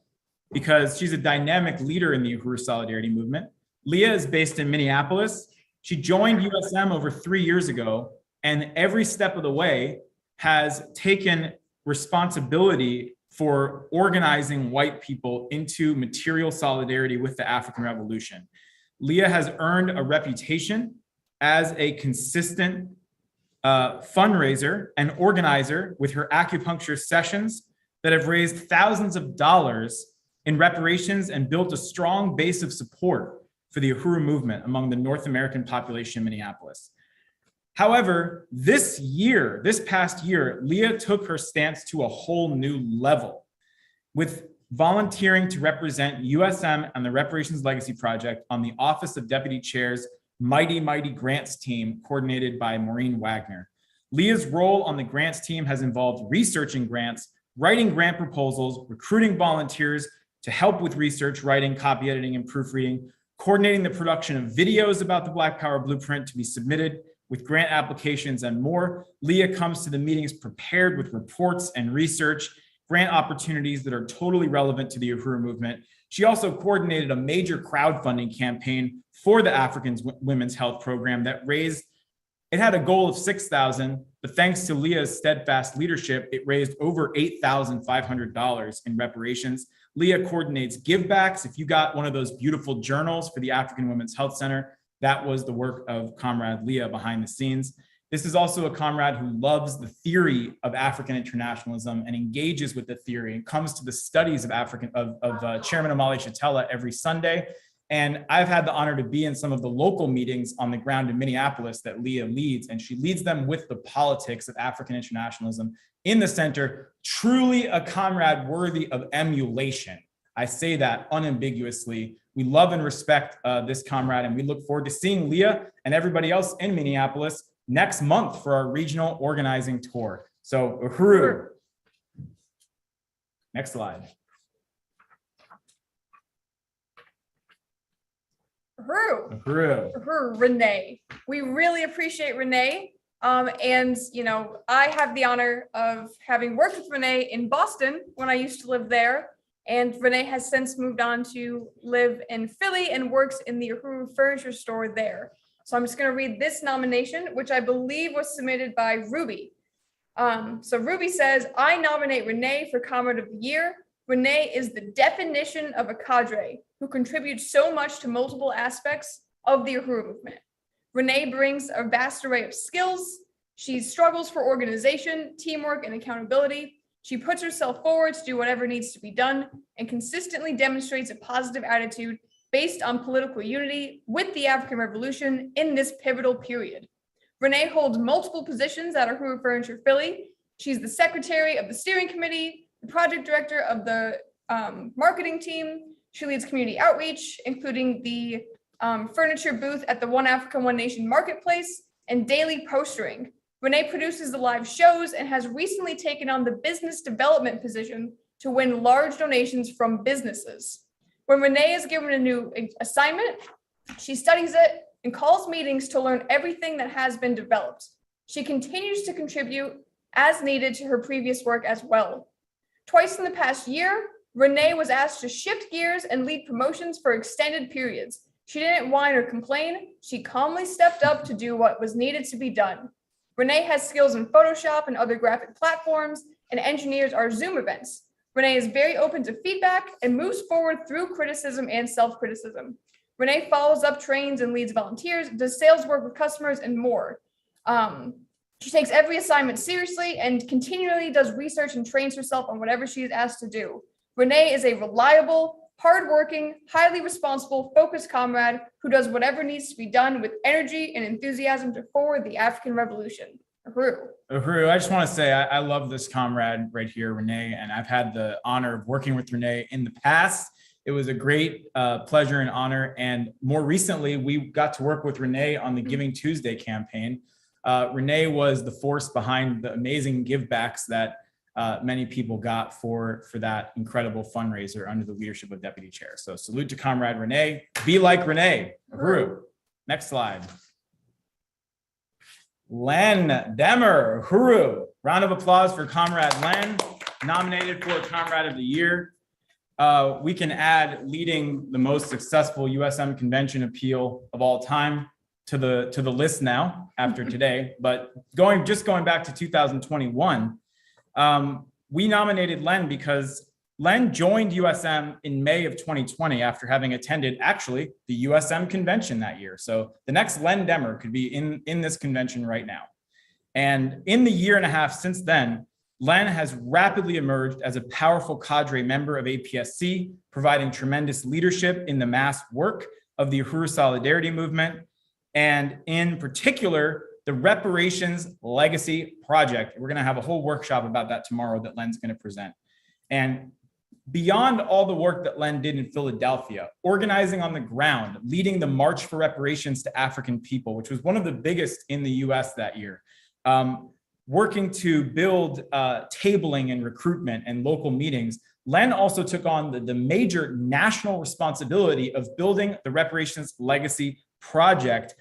because she's a dynamic leader in the Uhuru Solidarity movement. Leah is based in Minneapolis. She joined USM over 3 years ago, and every step of the way has taken responsibility for organizing white people into material solidarity with the African Revolution. Leah has earned a reputation as a consistent fundraiser and organizer with her acupuncture sessions that have raised thousands of dollars in reparations and built a strong base of support for the Uhuru movement among the North American population in Minneapolis. However, this past year, Leah took her stance to a whole new level with volunteering to represent USM and the Reparations Legacy Project on the Office of Deputy Chair's Mighty Grants team, coordinated by Maureen Wagner. Leah's role on the grants team has involved researching grants, writing grant proposals, recruiting volunteers to help with research, writing, copy editing, and proofreading, coordinating the production of videos about the Black Power Blueprint to be submitted with grant applications and more. Leah comes to the meetings prepared with reports and research, grant opportunities that are totally relevant to the Uhuru movement. She also coordinated a major crowdfunding campaign for the African Women's Health Program that raised It had a goal of 6,000, but thanks to Leah's steadfast leadership, it raised over $8,500 in reparations. Leah coordinates givebacks. If you got one of those beautiful journals for the African Women's Health Center, that was the work of Comrade Leah behind the scenes. This is also a comrade who loves the theory of African internationalism and engages with the theory and comes to the studies of Chairman Omali Yeshitela every Sunday. And I've had the honor to be in some of the local meetings on the ground in Minneapolis that Leah leads, and she leads them with the politics of African internationalism in the center. Truly a comrade worthy of emulation. I say that unambiguously. We love and respect this comrade, and we look forward to seeing Leah and everybody else in Minneapolis next month for our regional organizing tour. So, Uhuru. Next slide. Uhuru, Renee. We really appreciate Renee. And, you know, I have the honor of having worked with Renee in Boston when I used to live there. And Renee has since moved on to live in Philly and works in the Uhuru Furniture Store there. So I'm just going to read this nomination, which I believe was submitted by Ruby. So Ruby says, I nominate Renee for Comrade of the Year. Renee is the definition of a cadre who contributes so much to multiple aspects of the Uhuru movement. Renee brings a vast array of skills. She struggles for organization, teamwork, and accountability. She puts herself forward to do whatever needs to be done and consistently demonstrates a positive attitude based on political unity with the African Revolution in this pivotal period. Renee holds multiple positions at Uhuru Furniture Philly. She's the secretary of the steering committee, the project director of the marketing team. She leads community outreach, including the furniture booth at the One Africa, One Nation marketplace and daily postering. Renee produces the live shows and has recently taken on the business development position to win large donations from businesses. When Renee is given a new assignment, she studies it and calls meetings to learn everything that has been developed. She continues to contribute as needed to her previous work as well. Twice in the past year, Renee was asked to shift gears and lead promotions for extended periods. She didn't whine or complain. She calmly stepped up to do what was needed to be done. Renee has skills in Photoshop and other graphic platforms and engineers our Zoom events. Renee is very open to feedback and moves forward through criticism and self-criticism. Renee follows up, trains, and leads volunteers, does sales work with customers, and more. She takes every assignment seriously and continually does research and trains herself on whatever she is asked to do. Renee is a reliable, hardworking, highly responsible, focused comrade who does whatever needs to be done with energy and enthusiasm to forward the African Revolution. Uhuru, I just want to say I love this comrade right here, Renee, and I've had the honor of working with Renee in the past. It was a great pleasure and honor, and more recently, we got to work with Renee on the Giving Tuesday campaign. Renee was the force behind the amazing givebacks that many people got for that incredible fundraiser under the leadership of Deputy Chair. So salute to Comrade Renee. Be like Renee. Uhuru. Next slide. Len Demmer. Uhuru. Round of applause for Comrade Len, nominated for Comrade of the Year. We can add leading the most successful USM convention appeal of all time to the list now after today. But going back to 2021, we nominated Len because Len joined USM in May of 2020 after having attended actually the USM convention that year. So the next Len Demmer could be in this convention right now. And in the year and a half since then, Len has rapidly emerged as a powerful cadre member of APSC, providing tremendous leadership in the mass work of the Uhuru Solidarity Movement, and in particular, the Reparations Legacy Project. We're going to have a whole workshop about that tomorrow that Len's going to present. And beyond all the work that Len did in Philadelphia, organizing on the ground, leading the March for Reparations to African People, which was one of the biggest in the US that year, working to build tabling and recruitment and local meetings, Len also took on the major national responsibility of building the Reparations Legacy Project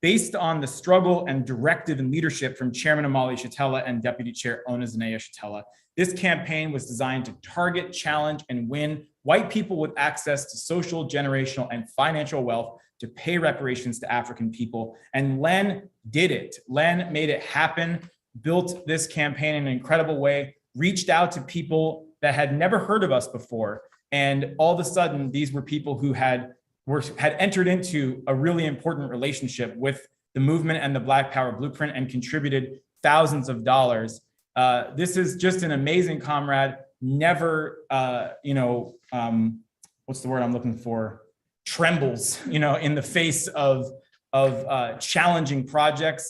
based on the struggle and directive and leadership from Chairman Omali Yeshitela and Deputy Chair Onezene Yeshitela. This campaign was designed to target, challenge, and win white people with access to social, generational, and financial wealth to pay reparations to African people. And Len did it. Len made it happen, built this campaign in an incredible way, reached out to people that had never heard of us before. And all of a sudden, these were people who had entered into a really important relationship with the movement and the Black Power Blueprint and contributed thousands of dollars. This is just an amazing comrade. Never, what's the word I'm looking for? Trembles, in the face of challenging projects.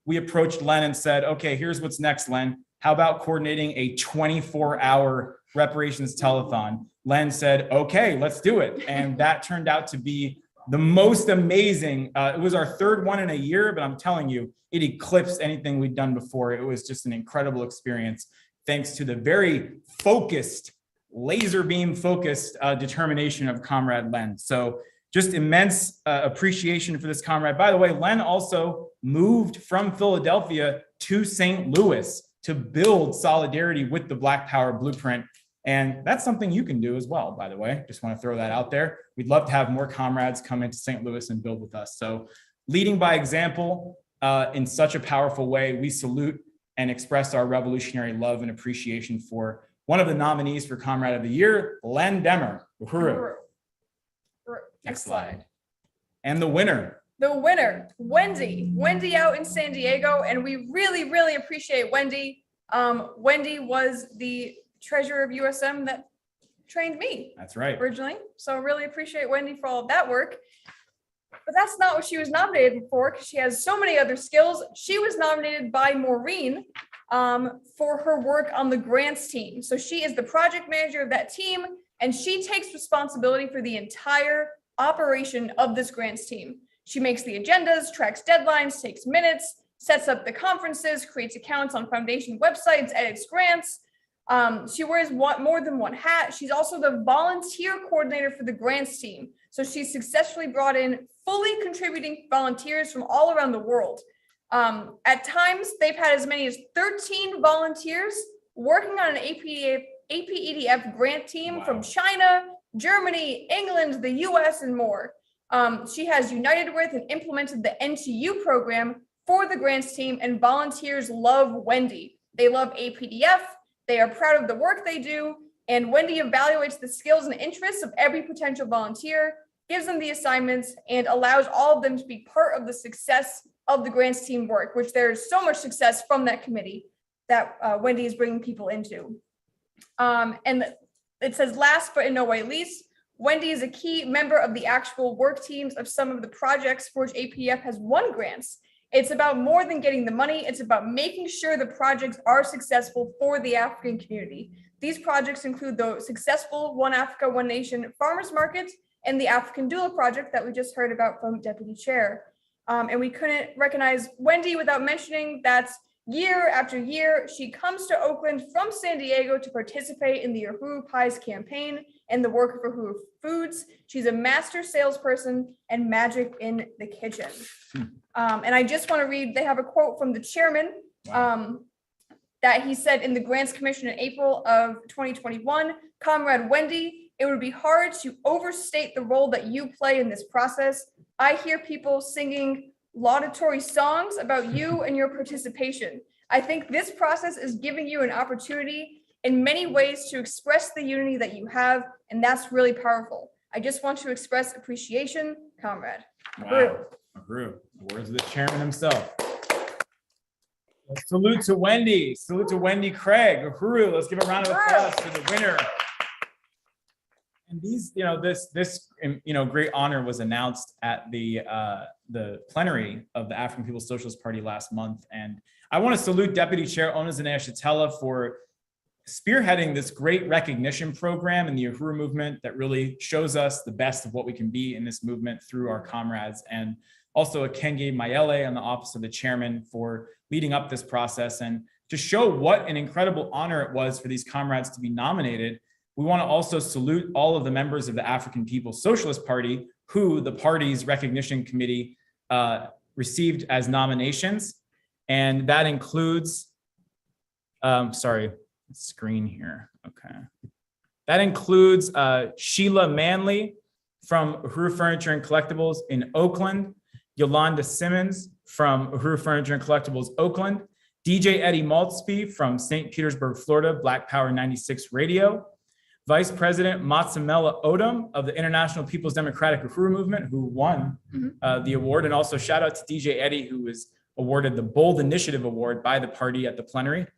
We approached Len and said, okay, here's what's next, Len. How about coordinating a 24-hour reparations telethon? Len said, okay, let's do it. And that turned out to be the most amazing. It was our third one in a year, but I'm telling you, it eclipsed anything we'd done before. It was just an incredible experience, thanks to the very focused, laser beam focused determination of Comrade Len. So just immense appreciation for this comrade. By the way, Len also moved from Philadelphia to St. Louis to build solidarity with the Black Power Blueprint. And that's something you can do as well, by the way. Just want to throw that out there. We'd love to have more comrades come into St. Louis and build with us. So leading by example in such a powerful way, we salute and express our revolutionary love and appreciation for one of the nominees for Comrade of the Year, Len Demmer. Uhuru. Next slide. And the winner. The winner, Wendy. Wendy out in San Diego, and we really, really appreciate Wendy. Wendy was the treasurer of USM that trained me. That's right. Originally. So really appreciate Wendy for all of that work. But that's not what she was nominated for, because she has so many other skills. She was nominated by Maureen for her work on the grants team. So she is the project manager of that team, and she takes responsibility for the entire operation of this grants team. She makes the agendas, tracks deadlines, takes minutes, sets up the conferences, creates accounts on foundation websites, edits grants. She wears more than one hat. She's also the volunteer coordinator for the grants team. So she's successfully brought in fully contributing volunteers from all around the world. At times, they've had as many as 13 volunteers working on an APEDF grant team from China, Germany, England, the US, and more. She has united with and implemented the NTU program for the grants team, and volunteers love Wendy. They love APDF. They are proud of the work they do, and Wendy evaluates the skills and interests of every potential volunteer, gives them the assignments, and allows all of them to be part of the success of the grants team work, which there's so much success from that committee that Wendy is bringing people into. And it says, last but in no way least, Wendy is a key member of the actual work teams of some of the projects for which APF has won grants. It's about more than getting the money. It's about making sure the projects are successful for the African community. These projects include the successful One Africa, One Nation farmers markets and the African Doula project that we just heard about from Deputy Chair. And we couldn't recognize Wendy without mentioning that year after year, she comes to Oakland from San Diego to participate in the Uhuru Pies campaign and the work of Uhuru Foods. She's a master salesperson and magic in the kitchen. And I just want to read, they have a quote from the chairman that he said in the Grants Commission in April of 2021, Comrade Wendy, it would be hard to overstate the role that you play in this process. I hear people singing laudatory songs about you and your participation. I think this process is giving you an opportunity in many ways to express the unity that you have, and that's really powerful. I just want to express appreciation, Comrade. Wow. Uhuru, the words of the chairman himself. Salute to Wendy. Salute to Wendy Craig. Uhuru, let's give a round of applause for the winner. And these, this great honor was announced at the plenary of the African People's Socialist Party last month. And I want to salute Deputy Chair Onezene Ashatella for spearheading this great recognition program in the Uhuru movement that really shows us the best of what we can be in this movement through our comrades. And also Akenge Mayele and the Office of the Chairman for leading up this process. And to show what an incredible honor it was for these comrades to be nominated, we want to also salute all of the members of the African People's Socialist Party who the party's recognition committee received as nominations. And that includes, screen here, okay. That includes Sheila Manley from Uhuru Furniture and Collectibles in Oakland, Yolanda Simmons from Uhuru Furniture and Collectibles, Oakland, DJ Eddie Maltzby from St. Petersburg, Florida, Black Power 96 Radio, Vice President Matsamela Odom of the International People's Democratic Uhuru Movement, who won the award. And also shout out to DJ Eddie, who was awarded the Bold Initiative Award by the party at the plenary.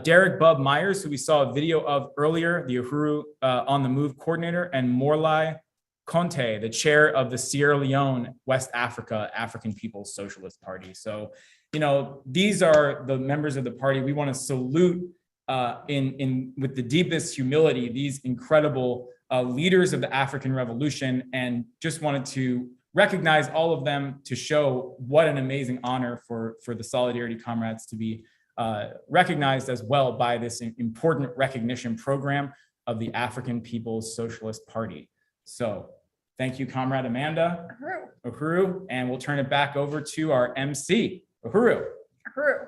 Derek Bub Myers, who we saw a video of earlier, the Uhuru on the Move coordinator, and Morlai Conte, the chair of the Sierra Leone, West Africa, African People's Socialist Party. So, you know, these are the members of the party. We want to salute with the deepest humility these incredible leaders of the African Revolution, and just wanted to recognize all of them to show what an amazing honor for the Solidarity Comrades to be recognized as well by this important recognition program of the African People's Socialist Party. So thank you, Comrade Amanda, Uhuru, and we'll turn it back over to our MC, Uhuru. Uhuru.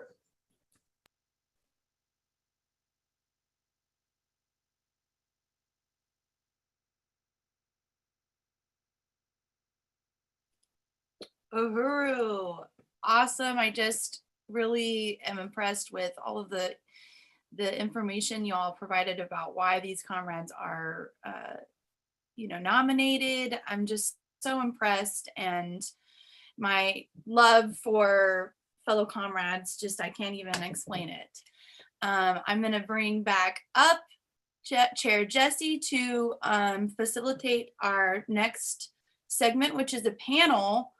Uhuru, awesome. I just really am impressed with all of the information you all provided about why these comrades are nominated. I'm just so impressed, and my love for fellow comrades, just I can't even explain it. I'm going to bring back up Chair Jesse to facilitate our next segment, which is a panel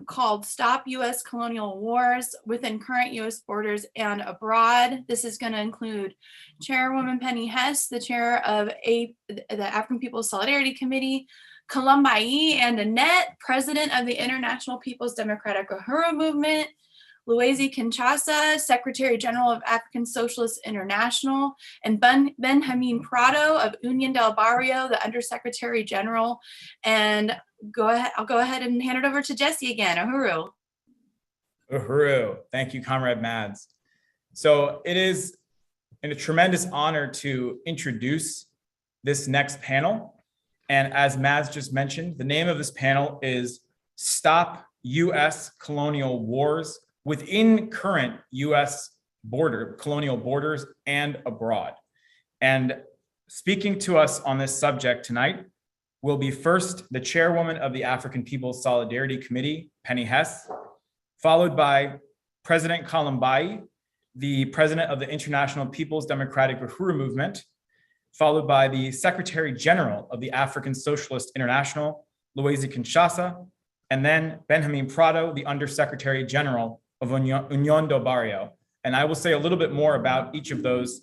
called Stop U.S. Colonial Wars Within Current U.S. Borders and Abroad. This is going to include Chairwoman Penny Hess, the chair of the African People's Solidarity Committee, Columbé and president of the International People's Democratic Uhuru Movement, Louise Kinshasa, Secretary General of African Socialist International, and Benjamin Prado of Union del Barrio, the Undersecretary General. And I'll go ahead and hand it over to Jesse again. Uhuru. Uhuru. Thank you, Comrade Mads. So it is a tremendous honor to introduce this next panel. And as Mads just mentioned, the name of this panel is Stop U.S. Colonial Wars Within Current U.S. Colonial Borders and Abroad. And speaking to us on this subject tonight will be first the chairwoman of the African People's Solidarity Committee, Penny Hess, followed by President Columbé, the president of the International People's Democratic Uhuru Movement, followed by the Secretary General of the African Socialist International, Louise Kinshasa, and then Benjamin Prado, the Undersecretary General of Union del Barrio. And I will say a little bit more about each of those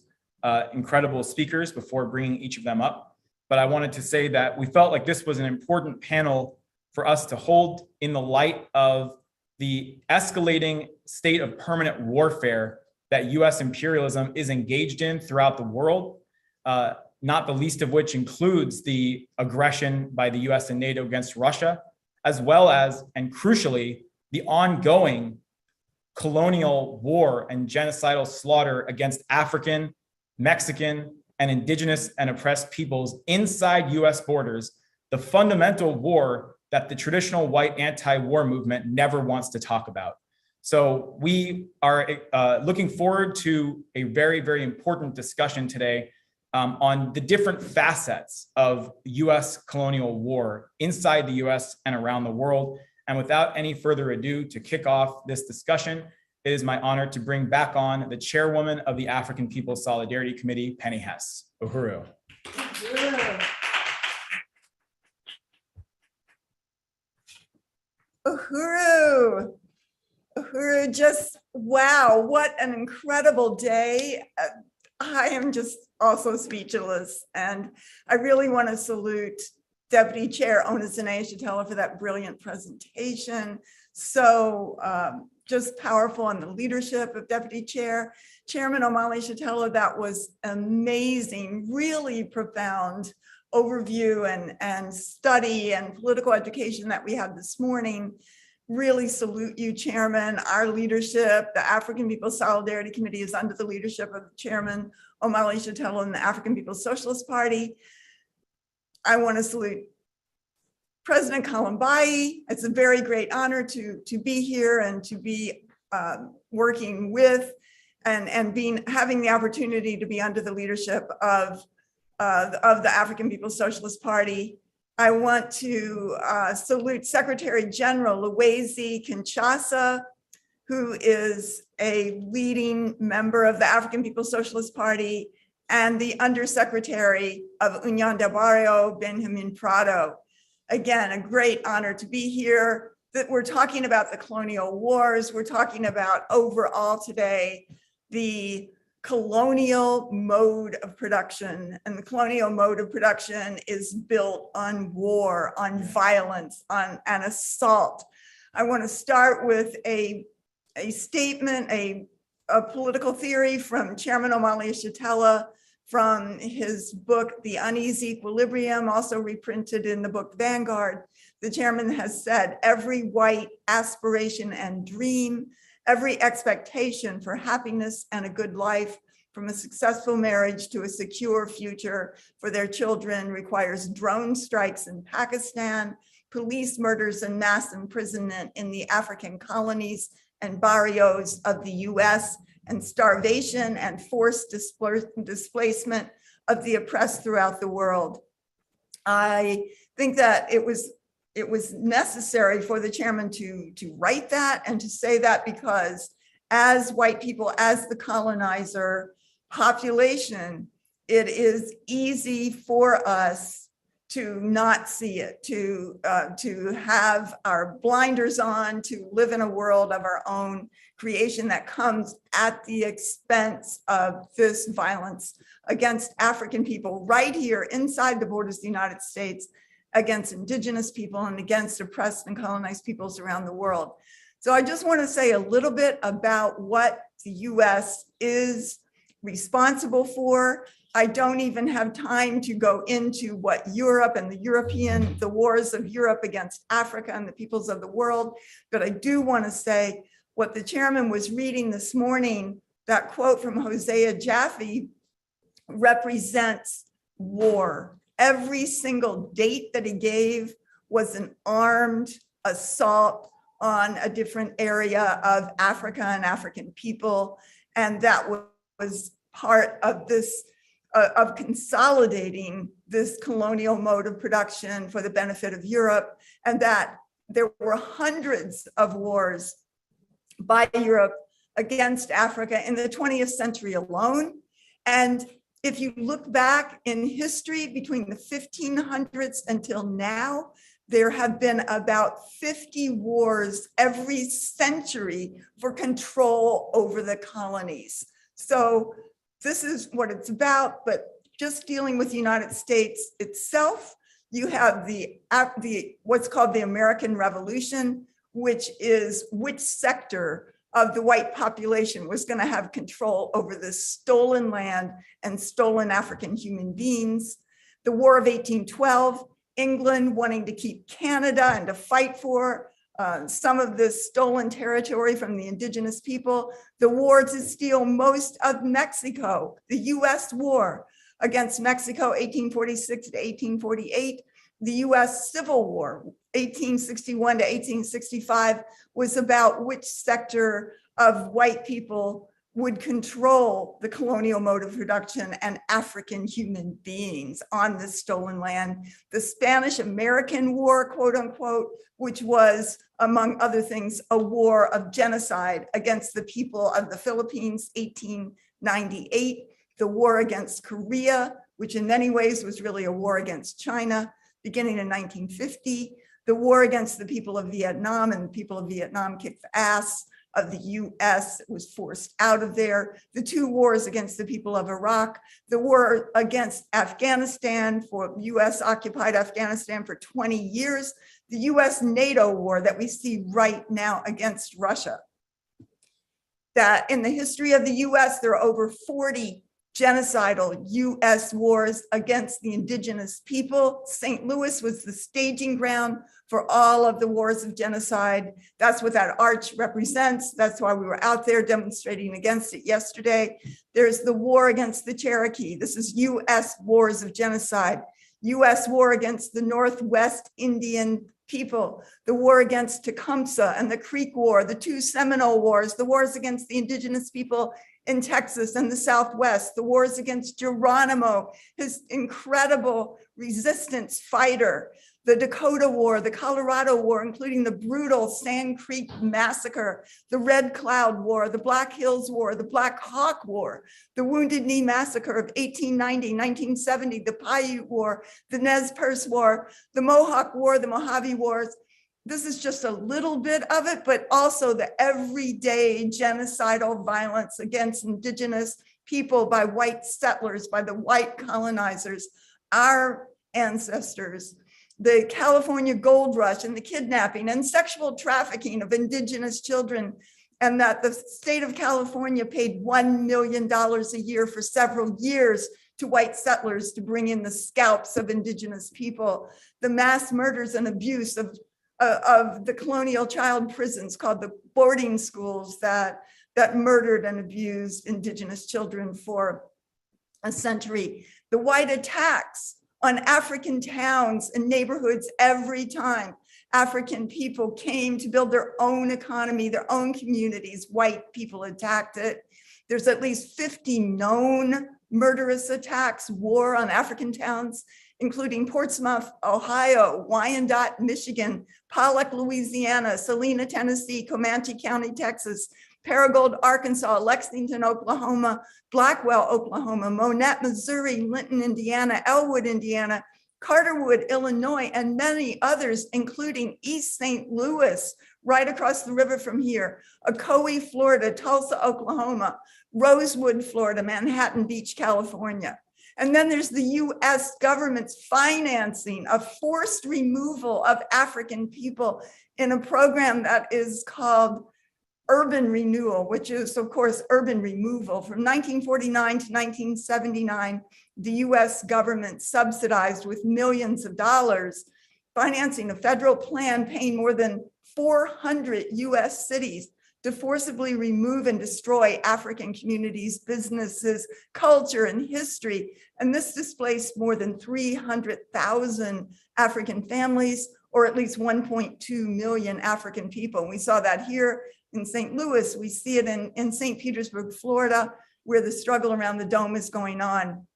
incredible speakers before bringing each of them up. But I wanted to say that we felt like this was an important panel for us to hold in the light of the escalating state of permanent warfare that US imperialism is engaged in throughout the world, not the least of which includes the aggression by the US and NATO against Russia, as well as, and crucially, the ongoing colonial war and genocidal slaughter against African, Mexican, and indigenous and oppressed peoples inside US borders, the fundamental war that the traditional white anti-war movement never wants to talk about. So we are looking forward to a very, very important discussion today on the different facets of US colonial war inside the US and around the world. And without any further ado, to kick off this discussion, it is my honor to bring back on the chairwoman of the African People's Solidarity Committee, Penny Hess. Uhuru. Uhuru. Uhuru, just wow, what an incredible day. I am just also speechless. And I really want to salute Deputy Chair Onizine Shatella for that brilliant presentation. So just powerful, and the leadership of Deputy Chair. Chairman Omali Shatella, that was amazing, really profound overview and study and political education that we had this morning. really salute you, Chairman. Our leadership, the African People's Solidarity Committee, is under the leadership of Chairman Omali Yeshitela and the African People's Socialist Party. I want to salute President Columbé. It's a very great honor to be here and to be working with and having the opportunity to be under the leadership of the African People's Socialist Party. I want to salute Secretary General Columbé and Kinshasa, who is a leading member of the African People's Socialist Party, and the Undersecretary of Union de Barrio, Benjamin Prado. Again, a great honor to be here. That we're talking about the colonial wars. We're talking about overall today the colonial mode of production. And the colonial mode of production is built on war, on violence, on an assault. I want to start with a statement, a political theory from Chairman Omali Yeshitela from his book, The Uneasy Equilibrium, also reprinted in the book Vanguard. The chairman has said, every white aspiration and dream, every expectation for happiness and a good life, from a successful marriage to a secure future for their children, requires drone strikes in Pakistan, police murders and mass imprisonment in the African colonies and barrios of the US, and starvation and forced displacement of the oppressed throughout the world. I think that it was necessary for the chairman to write that and to say that, because as white people, as the colonizer population, it is easy for us to not see it, to have our blinders on, to live in a world of our own creation that comes at the expense of this violence against African people right here inside the borders of the United States, against indigenous people and against oppressed and colonized peoples around the world. So I just want to say a little bit about what the US is responsible for. I don't even have time to go into what Europe and the wars of Europe against Africa and the peoples of the world, but I do want to say what the chairman was reading this morning, that quote from Hosea Jaffe represents war. Every single date that he gave was an armed assault on a different area of Africa and African people, and that was part of this of consolidating this colonial mode of production for the benefit of Europe, and that there were hundreds of wars by Europe against Africa in the 20th century alone. And if you look back in history between the 1500s until now, there have been about 50 wars every century for control over the colonies. So this is what it's about, but just dealing with the United States itself, you have the what's called the American Revolution, which is which sector of the white population was going to have control over this stolen land and stolen African human beings. The War of 1812, England wanting to keep Canada and to fight for some of this stolen territory from the indigenous people. The war to steal most of Mexico, the US war against Mexico, 1846 to 1848. The US Civil War, 1861 to 1865, was about which sector of white people would control the colonial mode of production and African human beings on this stolen land. The Spanish-American War, quote unquote, which was, among other things, a war of genocide against the people of the Philippines, 1898. The war against Korea, which in many ways was really a war against China, beginning in 1950. The war against the people of Vietnam, and the people of Vietnam kicked the ass of the US, was forced out of there. The two wars against the people of Iraq, the war against Afghanistan, for US occupied Afghanistan for 20 years, the US NATO war that we see right now against Russia. That in the history of the US, there are over 40 genocidal US wars against the indigenous people. St. Louis was the staging ground for all of the wars of genocide. That's what that arch represents. That's why we were out there demonstrating against it yesterday. There's the war against the Cherokee. This is US wars of genocide. US war against the Northwest Indian people, the war against Tecumseh and the Creek War, the two Seminole Wars, the wars against the indigenous people in Texas and the Southwest, the wars against Geronimo, his incredible resistance fighter, the Dakota War, the Colorado War, including the brutal Sand Creek Massacre, the Red Cloud War, the Black Hills War, the Black Hawk War, the Wounded Knee Massacre of 1890, 1970, the Paiute War, the Nez Perce War, the Mohawk War, the Mojave Wars. This is just a little bit of it, but also the everyday genocidal violence against indigenous people by white settlers, by the white colonizers, our ancestors, the California gold rush and the kidnapping and sexual trafficking of indigenous children, and that the state of California paid $1 million a year for several years to white settlers to bring in the scalps of indigenous people, the mass murders and abuse of the colonial child prisons called the boarding schools that murdered and abused indigenous children for a century, the white attacks on African towns and neighborhoods every time African people came to build their own economy, their own communities, white people attacked it. There's at least 50 known murderous attacks, war on African towns, including Portsmouth, Ohio, Wyandotte, Michigan, Pollock, Louisiana, Salina, Tennessee, Comanche County, Texas, Paragould, Arkansas, Lexington, Oklahoma, Blackwell, Oklahoma, Monette, Missouri, Linton, Indiana, Elwood, Indiana, Carterwood, Illinois, and many others, including East St. Louis, right across the river from here, Ocoee, Florida, Tulsa, Oklahoma, Rosewood, Florida, Manhattan Beach, California. And then there's the US government's financing of forced removal of African people in a program that is called urban renewal, which is, of course, urban removal. From 1949 to 1979, the US government subsidized with millions of dollars, financing a federal plan paying more than 400 US cities to forcibly remove and destroy African communities, businesses, culture, and history. And this displaced more than 300,000 African families, or at least 1.2 million African people. And we saw that here in St. Louis. We see it in St. Petersburg, Florida, where the struggle around the dome is going on.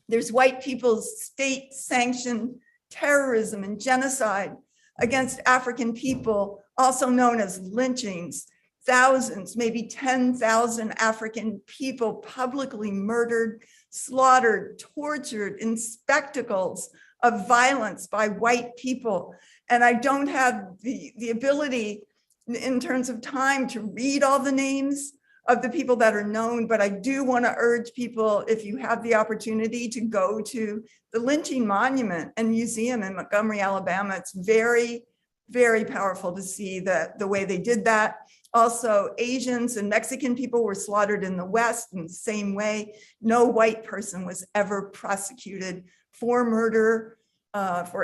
There's white people's state-sanctioned terrorism and genocide against African people, also known as lynchings. Thousands, maybe 10,000 African people publicly murdered, slaughtered, tortured in spectacles of violence by white people. And I don't have the ability in terms of time to read all the names of the people that are known, but I do want to urge people, if you have the opportunity, to go to the Lynching Monument and Museum in Montgomery, Alabama. It's very, very powerful to see the way they did that. Also, Asians and Mexican people were slaughtered in the West in the same way. No white person was ever prosecuted for murder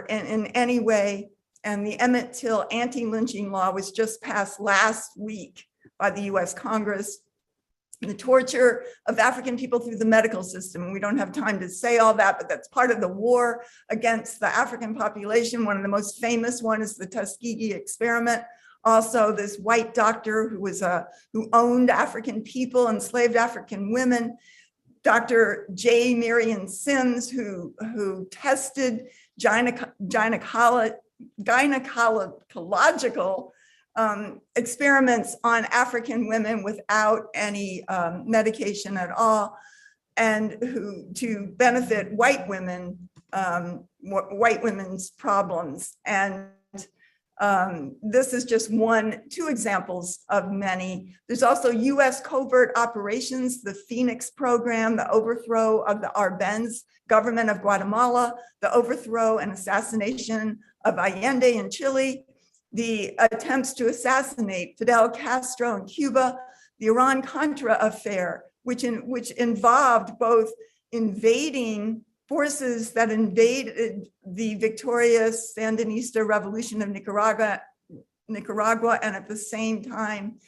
in any way. And the Emmett Till anti-lynching law was just passed last week by the US Congress. The torture of African people through the medical system. We don't have time to say all that, but that's part of the war against the African population. One of the most famous one is the Tuskegee experiment. Also, this white doctor who owned African people, enslaved African women, Dr. J. Marion Sims, who tested gynecological experiments on African women without any medication at all, and who to benefit white women, white women's problems. And this is just two examples of many. There's also US covert operations, the Phoenix program, the overthrow of the Arbenz government of Guatemala, the overthrow and assassination of Allende in Chile, the attempts to assassinate Fidel Castro in Cuba, the Iran-Contra affair, which involved both invading forces that invaded the victorious Sandinista revolution of Nicaragua, and at the same time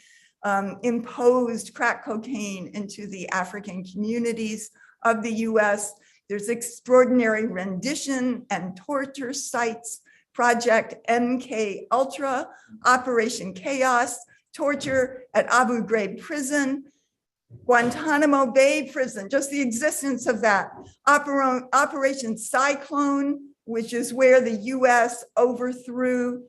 imposed crack cocaine into the African communities of the US. There's extraordinary rendition and torture sites, Project MK Ultra, Operation Chaos, torture at Abu Ghraib prison, Guantanamo Bay prison, just the existence of that. Operation Cyclone, which is where the US overthrew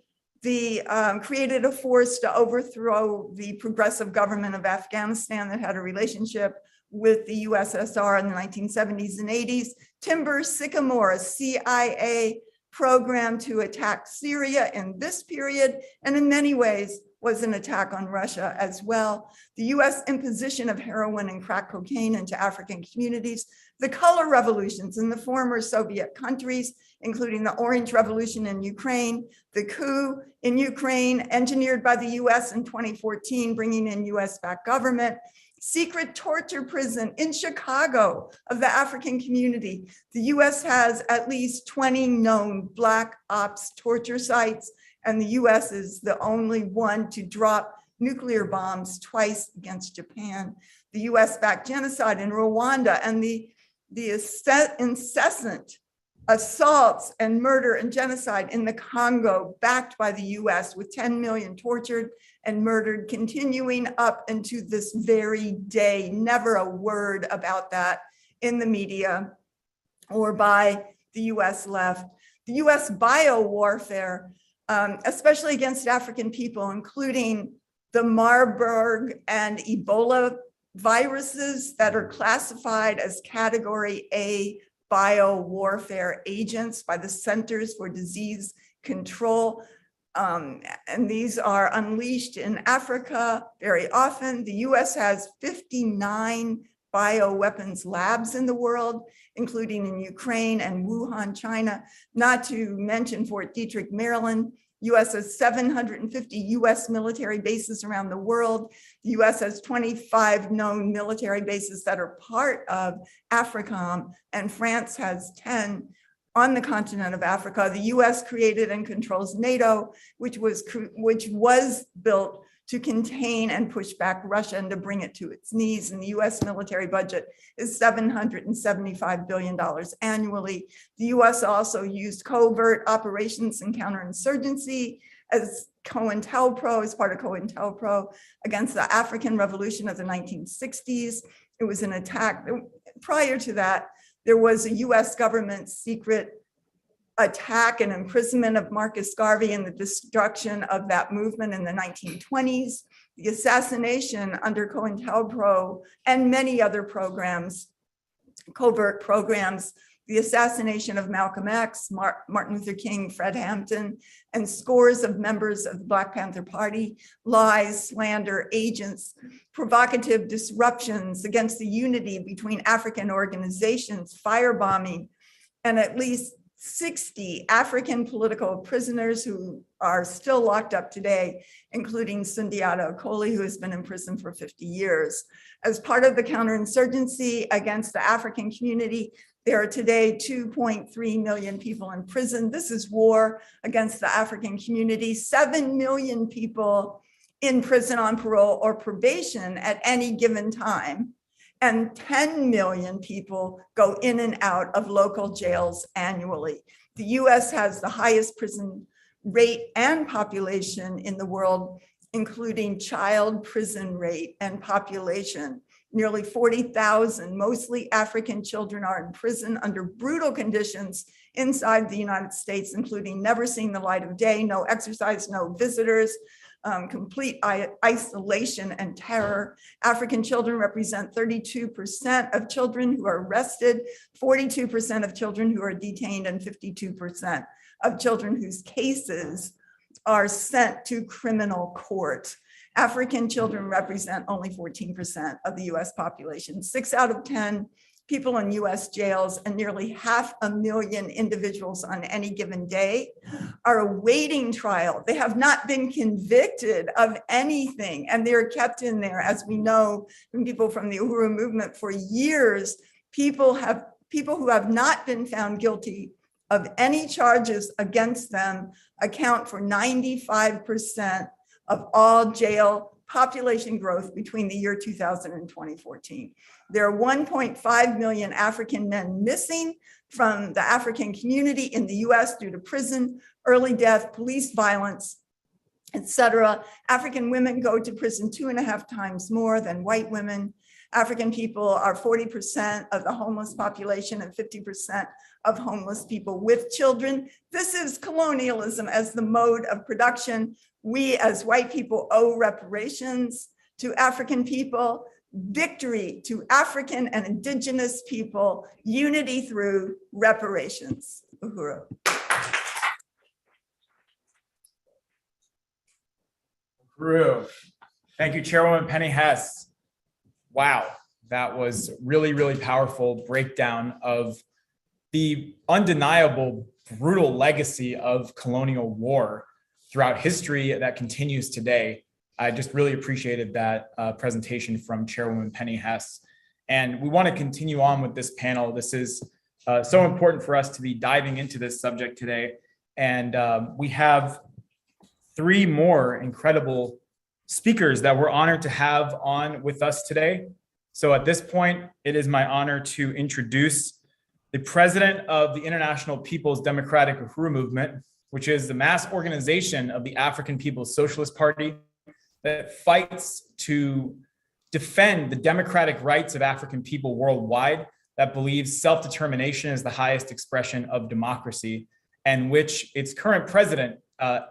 created a force to overthrow the progressive government of Afghanistan that had a relationship with the USSR in the 1970s and 80s. Timber Sycamore, a CIA program to attack Syria in this period, and in many ways was an attack on Russia as well. The US imposition of heroin and crack cocaine into African communities, the color revolutions in the former Soviet countries, including the Orange Revolution in Ukraine, the coup in Ukraine, engineered by the US in 2014, bringing in US-backed government, secret torture prison in Chicago of the African community. The US has at least 20 known Black Ops torture sites, and the US is the only one to drop nuclear bombs twice against Japan. The US-backed genocide in Rwanda and the incessant assaults and murder and genocide in the Congo, backed by the US, with 10 million tortured and murdered, continuing up into this very day. Never a word about that in the media or by the US left. The US biowarfare, especially against African people, including the Marburg and Ebola viruses that are classified as Category A biowarfare agents by the Centers for Disease Control. And these are unleashed in Africa very often. The US has 59 bioweapons labs in the world, including in Ukraine and Wuhan, China, not to mention Fort Detrick, Maryland. US has 750 US military bases around the world. The US has 25 known military bases that are part of AFRICOM, and France has 10 on the continent of Africa. The US created and controls NATO, which was built to contain and push back Russia and to bring it to its knees. And the US military budget is $775 billion annually. The US also used covert operations and counterinsurgency as COINTELPRO, as part of COINTELPRO, against the African Revolution of the 1960s. It was an attack. Prior to that, there was a US government secret attack and imprisonment of Marcus Garvey and the destruction of that movement in the 1920s, the assassination under COINTELPRO and many other programs, covert programs, the assassination of Malcolm X, Martin Luther King, Fred Hampton, and scores of members of the Black Panther Party, lies, slander, agents, provocative disruptions against the unity between African organizations, firebombing, and at least 60 African political prisoners who are still locked up today, including Sundiata Acoli, who has been in prison for 50 years. As part of the counterinsurgency against the African community, there are today 2.3 million people in prison. This is war against the African community. 7 million people in prison on parole or probation at any given time. And 10 million people go in and out of local jails annually. The US has the highest prison rate and population in the world, including child prison rate and population. Nearly 40,000, mostly African children, are in prison under brutal conditions inside the United States, including never seeing the light of day, no exercise, no visitors, complete isolation and terror. African children represent 32% of children who are arrested, 42% of children who are detained, and 52% of children whose cases are sent to criminal court. African children represent only 14% of the US population. 6 out of 10 people in US jails and nearly 500,000 individuals on any given day are awaiting trial. They have not been convicted of anything, and they're kept in there, as we know from people from the Uhuru movement for years. People who have not been found guilty of any charges against them account for 95% of all jail population growth between the year 2000 and 2014. There are 1.5 million African men missing from the African community in the US due to prison, early death, police violence, etc. African women go to prison 2.5 times more than white women. African people are 40% of the homeless population and 50% of homeless people with children. This is colonialism as the mode of production. We as white people owe reparations to African people, victory to African and indigenous people, unity through reparations. Uhuru. Uhuru. Thank you, Chairwoman Penny Hess. Wow, that was really, really powerful breakdown of the undeniable, brutal legacy of colonial war throughout history that continues today. I just really appreciated that presentation from Chairwoman Penny Hess. And we want to continue on with this panel. This is so important for us to be diving into this subject today. And we have 3 more incredible speakers that we're honored to have on with us today. So at this point, it is my honor to introduce the president of the International People's Democratic Uhuru Movement, which is the mass organization of the African People's Socialist Party that fights to defend the democratic rights of African people worldwide, that believes self-determination is the highest expression of democracy, and which its current president,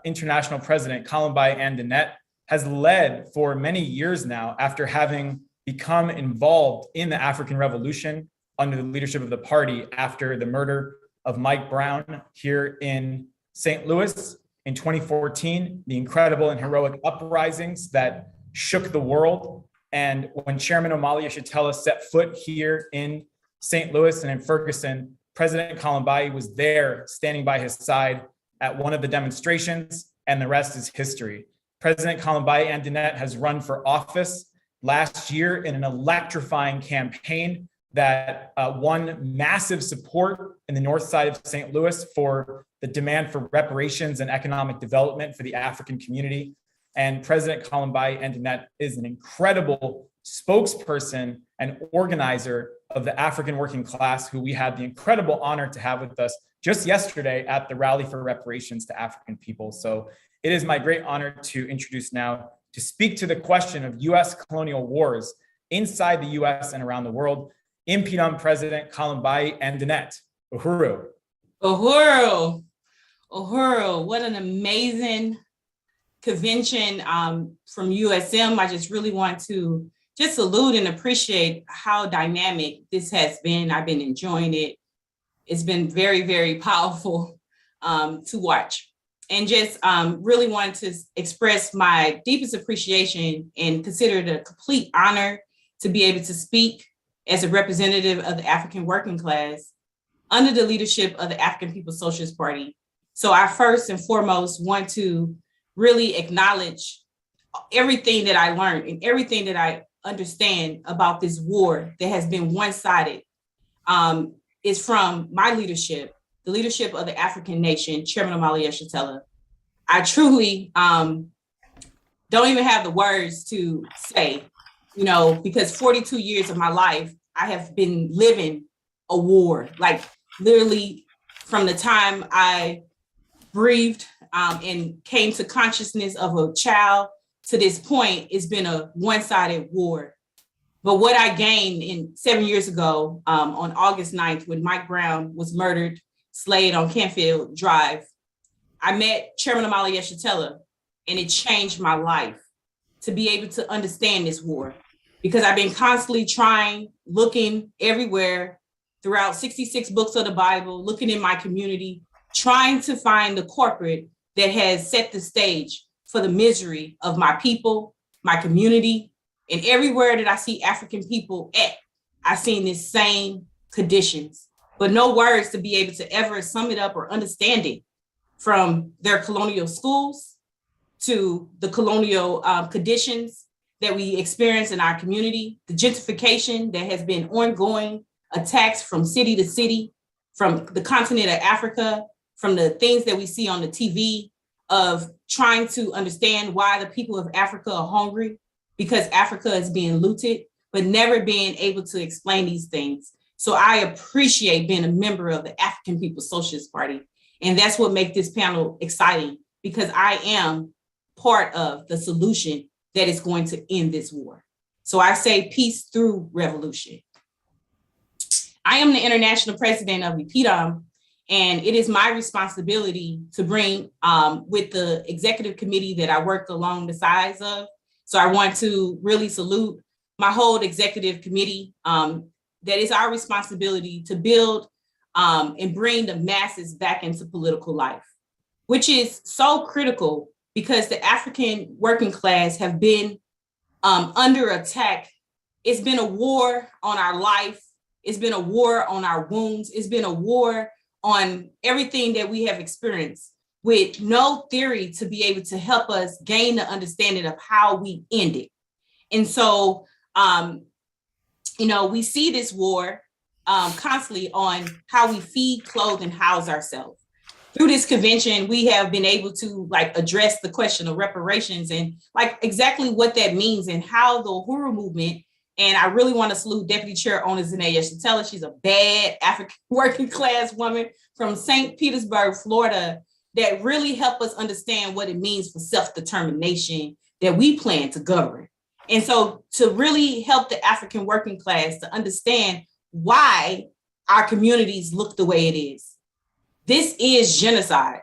international president, Columbé and Kinshasa, has led for many years now after having become involved in the African Revolution under the leadership of the party after the murder of Mike Brown here in St. Louis in 2014, the incredible and heroic uprisings that shook the world. And when Chairman Omali Yeshitela set foot here in St. Louis and in Ferguson, President Columbé was there standing by his side at one of the demonstrations, and the rest is history. President Columbé and Kinshasa has run for office last year in an electrifying campaign that won massive support in the north side of St. Louis for the demand for reparations and economic development for the African community. And President Columbé and Kinshasa is an incredible spokesperson and organizer of the African working class, who we had the incredible honor to have with us just yesterday at the Rally for Reparations to African People. So it is my great honor to introduce now to speak to the question of US colonial wars inside the US and around the world, Impidum President Columbé and Kinshasa. Uhuru. Uhuru. Uhuru, what an amazing convention from USM. I just really want to just salute and appreciate how dynamic this has been. I've been enjoying it. It's been very, very powerful to watch. And just really wanted to express my deepest appreciation and consider it a complete honor to be able to speak as a representative of the African working class under the leadership of the African People's Socialist Party. So I first and foremost want to really acknowledge everything that I learned and everything that I understand about this war that has been one-sided is from my leadership, the leadership of the African nation, Chairman Omali Yeshitela. I truly don't even have the words to say, you know, because 42 years of my life, I have been living a war, like literally from the time I breathed and came to consciousness of a child to this point, it's been a one-sided war. But what I gained 7 years ago on August 9th, when Mike Brown was murdered, slayed on Canfield Drive, I met Chairman Omali Yeshitela, and it changed my life to be able to understand this war, because I've been constantly trying, looking everywhere throughout 66 books of the Bible, looking in my community, trying to find the corporate that has set the stage for the misery of my people, my community, and everywhere that I see African people at, I've seen these same conditions, but no words to be able to ever sum it up or understand it, from their colonial schools to the colonial conditions that we experience in our community, the gentrification that has been ongoing, attacks from city to city, from the continent of Africa, from the things that we see on the TV of trying to understand why the people of Africa are hungry because Africa is being looted, but never being able to explain these things. So I appreciate being a member of the African People's Socialist Party. And that's what makes this panel exciting, because I am part of the solution that is going to end this war. So I say peace through revolution. I am the international president of EPDAM, and it is my responsibility to bring with the executive committee that I work along the sides of. So I want to really salute my whole executive committee. That is our responsibility to build and bring the masses back into political life, which is so critical because the African working class have been under attack. It's been a war on our life. It's been a war on our wounds. It's been a war on everything that we have experienced, with no theory to be able to help us gain the understanding of how we end it. And so, we see this war constantly on how we feed, clothe, and house ourselves. Through this convention, we have been able to address the question of reparations and exactly what that means and how the Uhuru movement. And I really want to salute Deputy Chair Ona Zanae Yeshatela. She's a bad African working class woman from St. Petersburg, Florida, that really helped us understand what it means for self-determination that we plan to govern. And so to really help the African working class to understand why our communities look the way it is. This is genocide.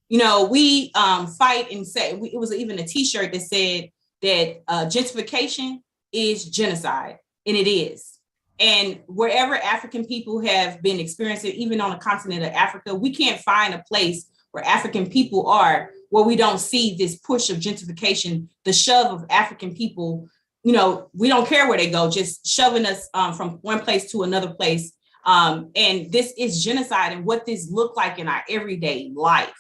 We fight and say, it was even a t-shirt that said that gentrification is genocide, and it is. And wherever African people have been experiencing, even on the continent of Africa, we can't find a place where African people are where we don't see this push of gentrification, the shove of African people. We don't care where they go, just shoving us from one place to another place. And this is genocide, and what this look like in our everyday life,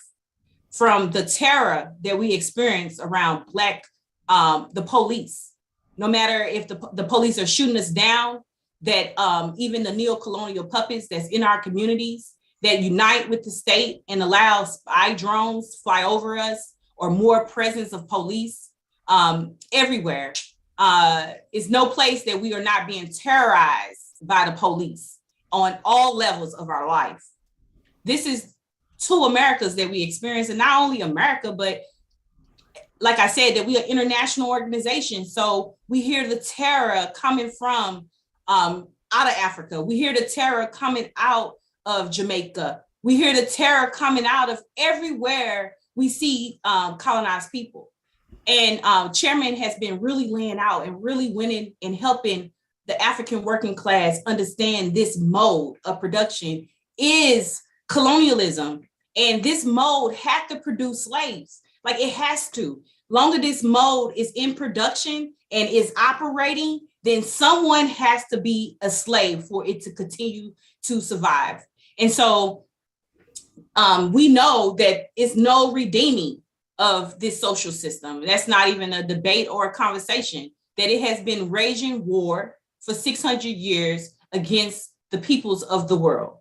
from the terror that we experience around the police. No matter if the police are shooting us down, that even the neo-colonial puppets that's in our communities that unite with the state and allow spy drones fly over us, or more presence of police everywhere. Is no place that we are not being terrorized by the police on all levels of our life. This is two Americas that we experience, and not only America, but like I said, that we are an international organization. So we hear the terror coming from out of Africa. We hear the terror coming out of Jamaica. We hear the terror coming out of everywhere we see colonized people. And Chairman has been really laying out and really winning and helping the African working class understand this mode of production is colonialism. And this mode had to produce slaves. It has to. Longer this mode is in production and is operating, then someone has to be a slave for it to continue to survive. And so we know that it's no redeeming of this social system. That's not even a debate or a conversation, that it has been raging war for 600 years against the peoples of the world.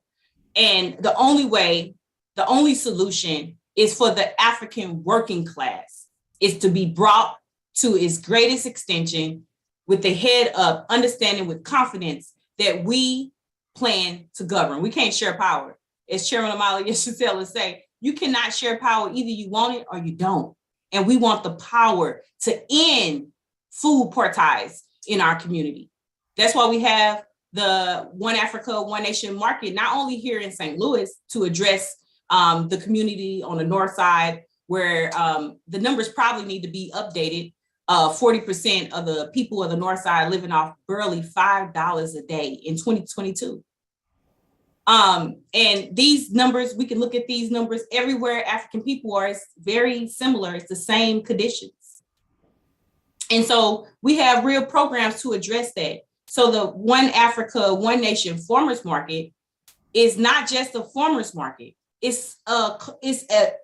And the only solution is for the African working class is to be brought to its greatest extension with the head up, understanding with confidence that we plan to govern. We can't share power. As Chairman Omali Yeshatela say, you cannot share power. Either you want it or you don't. And we want the power to end food apartheid in our community. That's why we have the One Africa, One Nation market, not only here in St. Louis to address the community on the north side, where the numbers probably need to be updated. 40% of the people of the north side living off barely $5 a day in 2022. And these numbers, we can look at these numbers everywhere African people are. It's very similar. It's the same conditions. And so we have real programs to address that. So the One Africa, One Nation farmers market is not just a farmers market. It's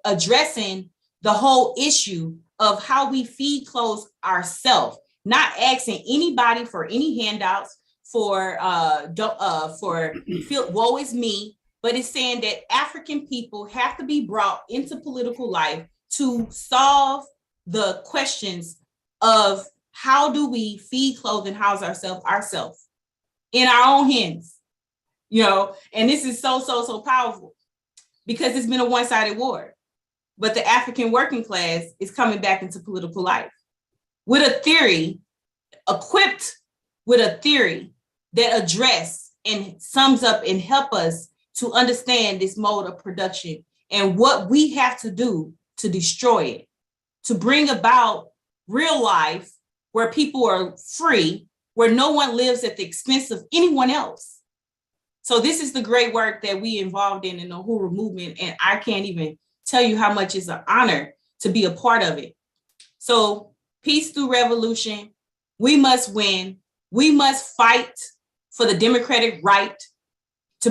addressing the whole issue of how we feed, clothe ourselves, not asking anybody for any handouts for woe is me, but it's saying that African people have to be brought into political life to solve the questions of how do we feed, clothe, and house ourselves in our own hands, and this is so powerful because it's been a one-sided war. But the African working class is coming back into political life with a theory, equipped with a theory that address and sums up and help us to understand this mode of production and what we have to do to destroy it, to bring about real life where people are free, where no one lives at the expense of anyone else. So this is the great work that we involved in the Uhuru movement, and I can't even tell you how much it's an honor to be a part of it. So peace through revolution, we must win. We must fight for the democratic right to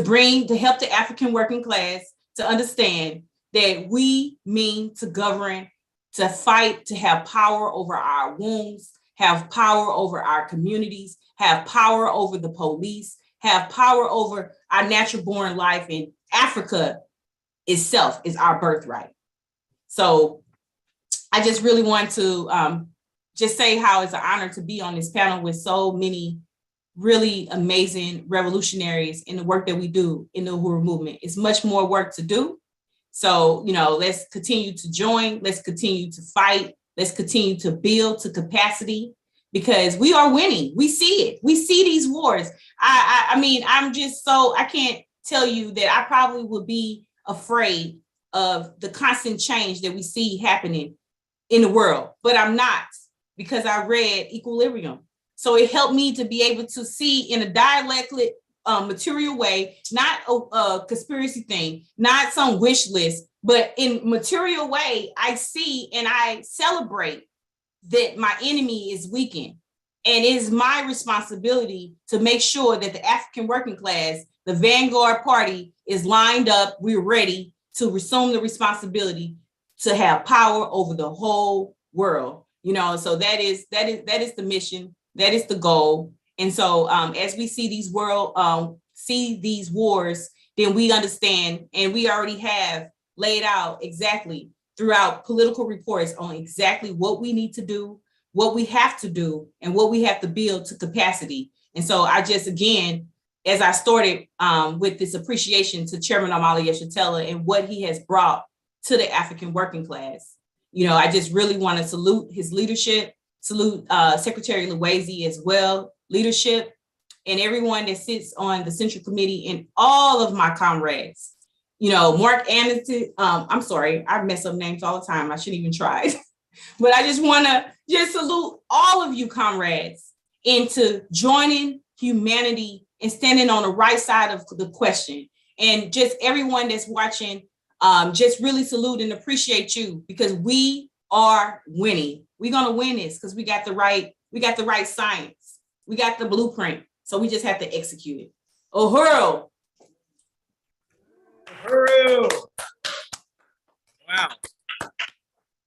help the African working class to understand that we mean to govern, to fight, to have power over our wombs, have power over our communities, have power over the police, have power over our natural born life, and Africa itself is our birthright. So I just really want to just say how it's an honor to be on this panel with so many really amazing revolutionaries in the work that we do in the Uhuru movement. It's much more work to do. So, let's continue to join, let's continue to fight, let's continue to build to capacity, because we are winning. We see it. We see these wars. I mean, I can't tell you that I probably would be afraid of the constant change that we see happening in the world, but I'm not, because I read Equilibrium. So it helped me to be able to see in a dialectic, material way, not a conspiracy thing, not some wish list, but in material way, I see and I celebrate that my enemy is weakened. And it is my responsibility to make sure that the African working class, the Vanguard Party, is lined up. We're ready to resume the responsibility to have power over the whole world. So that is the mission. That is the goal. And so as we see these wars, then we understand, and we already have laid out exactly throughout political reports on exactly what we need to do, what we have to do, and what we have to build to capacity. And so I just, again, as I started with this appreciation to Chairman Omali Yeshitela and what he has brought to the African working class, I just really want to salute his leadership, salute Secretary Luwezi as well, leadership, and everyone that sits on the Central Committee and all of my comrades. Mark Anderson, I'm sorry, I mess up names all the time. I shouldn't even try. But I just want to salute all of you comrades into joining humanity and standing on the right side of the question. And just everyone that's watching, just really salute and appreciate you, because we are winning. We're going to win this because we got the right science. We got the blueprint. So we just have to execute it. Uhuru. Uhuru. Wow.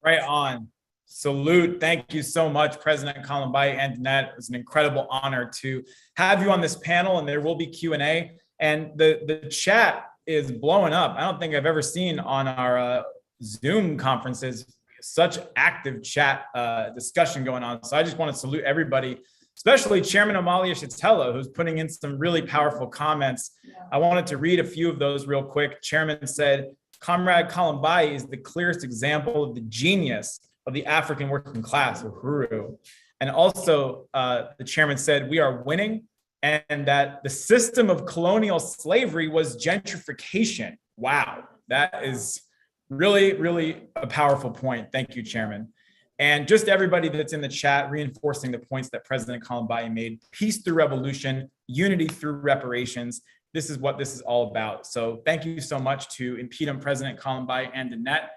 Right on. Salute. Thank you so much, President Columbé and Annette. It was an incredible honor to have you on this panel, and there will be Q&A. And the chat is blowing up. I don't think I've ever seen on our Zoom conferences such active chat discussion going on. So I just want to salute everybody, especially Chairman Omali Yeshitela, who's putting in some really powerful comments. I wanted to read a few of those real quick. Chairman said, Comrade Columbé is the clearest example of the genius of the African working class, Uhuru. And also the chairman said, we are winning, and that the system of colonial slavery was gentrification. Wow, that is really, really a powerful point. Thank you, Chairman. And just everybody that's in the chat reinforcing the points that President Columbé made. Peace through revolution, unity through reparations. This is what this is all about. So thank you so much to Impedum President Columbé and Annette.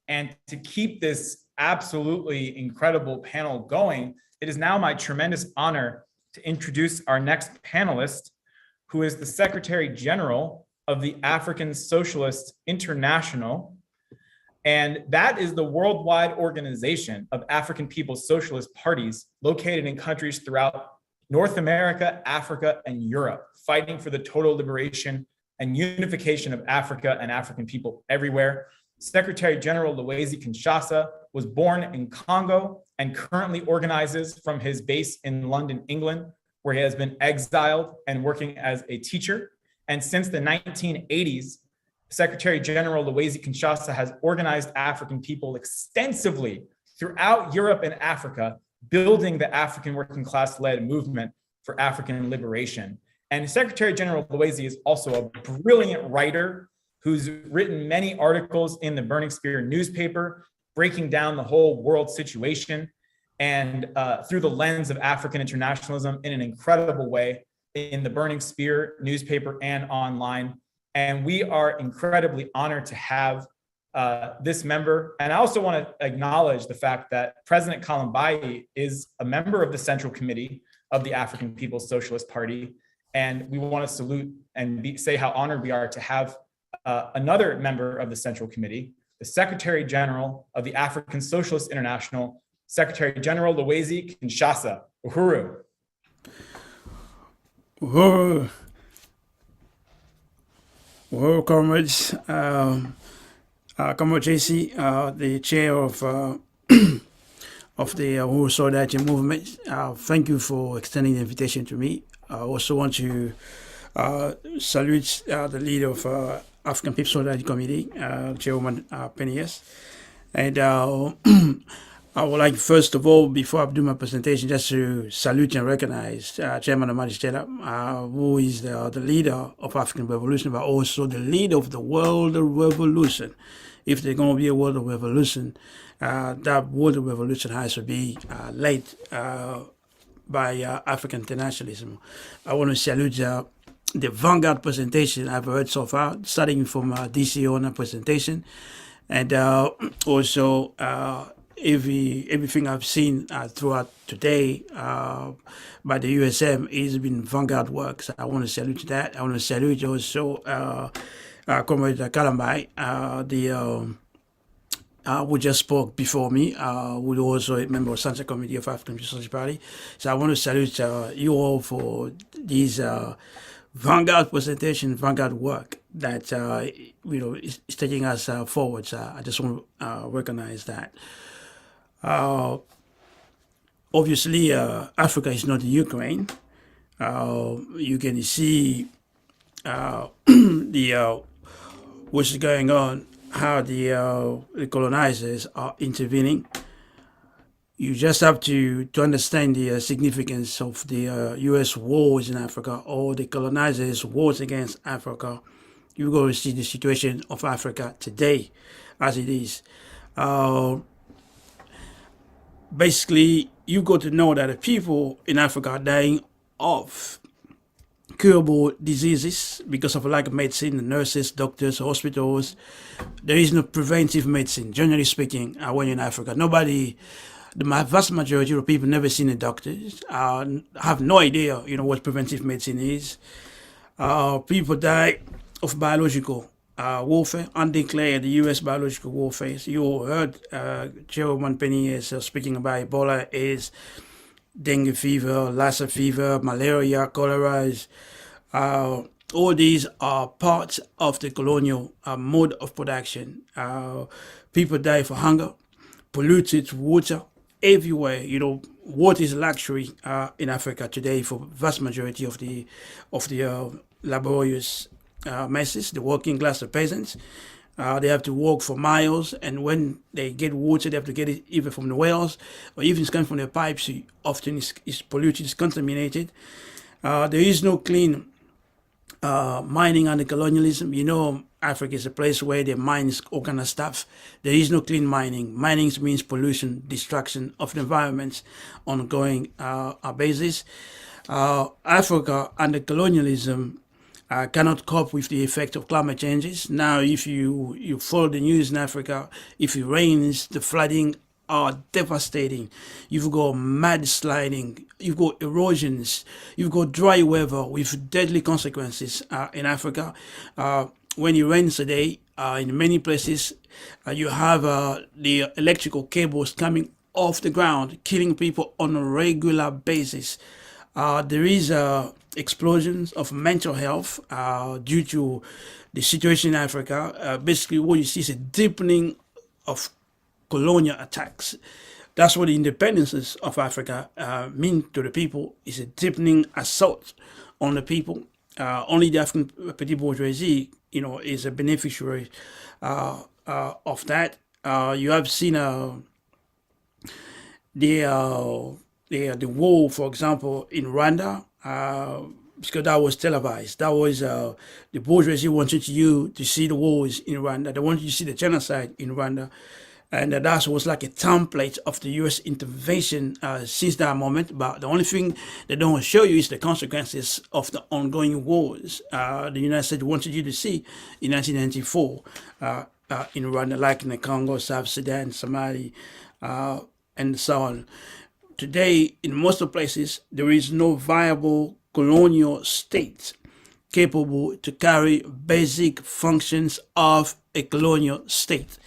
And to keep this absolutely incredible panel going, it is now my tremendous honor to introduce our next panelist, who is the Secretary General of the African Socialist International. And that is the worldwide organization of African People's Socialist Parties located in countries throughout North America, Africa, and Europe, fighting for the total liberation and unification of Africa and African people everywhere. Secretary General Louis Kinshasa was born in Congo and currently organizes from his base in London, England, where he has been exiled and working as a teacher. And since the 1980s, Secretary General Louis Kinshasa has organized African people extensively throughout Europe and Africa, building the African working class led movement for African liberation. And Secretary General Louis is also a brilliant writer who's written many articles in the Burning Spear newspaper, breaking down the whole world situation and through the lens of African internationalism in an incredible way in the Burning Spear newspaper and online. And we are incredibly honored to have this member. And I also want to acknowledge the fact that President Columbé is a member of the Central Committee of the African People's Socialist Party. And we want to salute and say how honored we are to have another member of the Central Committee, the Secretary General of the African Socialist International, Secretary General Louis Kinshasa. Uhuru. Uhuru. Uhuru, comrades. Comrade JC, the chair of the Uhuru Solidarity Movement. Thank you for extending the invitation to me. I also want to salute the leader of African People's Solidarity Committee, Chairwoman Penny Hess. And I would like, first of all, before I do my presentation, just to salute and recognize Chairman Amadi Stella, who is the leader of African Revolution, but also the leader of the world revolution. If there's going to be a world revolution, that world revolution has to be led by African internationalism. I want to salute the vanguard presentation I've heard so far, starting from DC owner presentation, and also everything I've seen throughout today by the USM has been vanguard work. So I want to salute that. I want to salute also Comrade Columbé, who just spoke before me, who also a member of Central Committee of African Socialist Party. So I want to salute you all for these vanguard presentation, vanguard work that is taking us forward. So I just want to recognize that. Obviously, Africa is not Ukraine. You can see what's going on, how the colonizers are intervening. You just have to understand the significance of the U.S. wars in Africa or the colonizers' wars against Africa. You're going to see the situation of Africa today as it is. Basically, you got to know that the people in Africa are dying of curable diseases because of a lack of medicine, nurses, doctors, hospitals. There is no preventive medicine, generally speaking, when you're in Africa. The vast majority of people never seen a doctor, have no idea, what preventive medicine is. People die of biological warfare, undeclared U.S. biological warfare. You heard Chairwoman Penny is speaking about Ebola, AIDS, dengue fever, Lassa fever, malaria, cholera. All these are parts of the colonial mode of production. People die for hunger, polluted water everywhere. Water is a luxury in Africa today for vast majority of the laborious masses, the working class, the peasants. They have to walk for miles, and when they get water, they have to get it either from the wells or even it's coming from the pipes. Often it's polluted, it's contaminated. There is no clean mining under colonialism. Africa is a place where they mine all kind of stuff. There is no clean mining. Mining means pollution, destruction of the environment on an ongoing basis. Africa under colonialism cannot cope with the effect of climate changes. Now, if you follow the news in Africa, if it rains, the flooding are devastating. You've got mudsliding, you've got erosions, you've got dry weather with deadly consequences in Africa. When it rains today, in many places, you have the electrical cables coming off the ground, killing people on a regular basis. There is explosions of mental health due to the situation in Africa. Basically, what you see is a deepening of colonial attacks. That's what the independences of Africa mean to the people, is a deepening assault on the people. Only the African petit bourgeoisie, is a beneficiary of that. You have seen the war, for example, in Rwanda, because that was televised. That was the bourgeoisie wanted you to see the wars in Rwanda. They wanted you to see the genocide in Rwanda. And that was like a template of the U.S. intervention since that moment. But the only thing they don't show you is the consequences of the ongoing wars the United States wanted you to see in 1994 in Rwanda, like in the Congo, South Sudan, Somalia, and so on. Today, in most of the places, there is no viable colonial state capable to carry basic functions of a colonial state.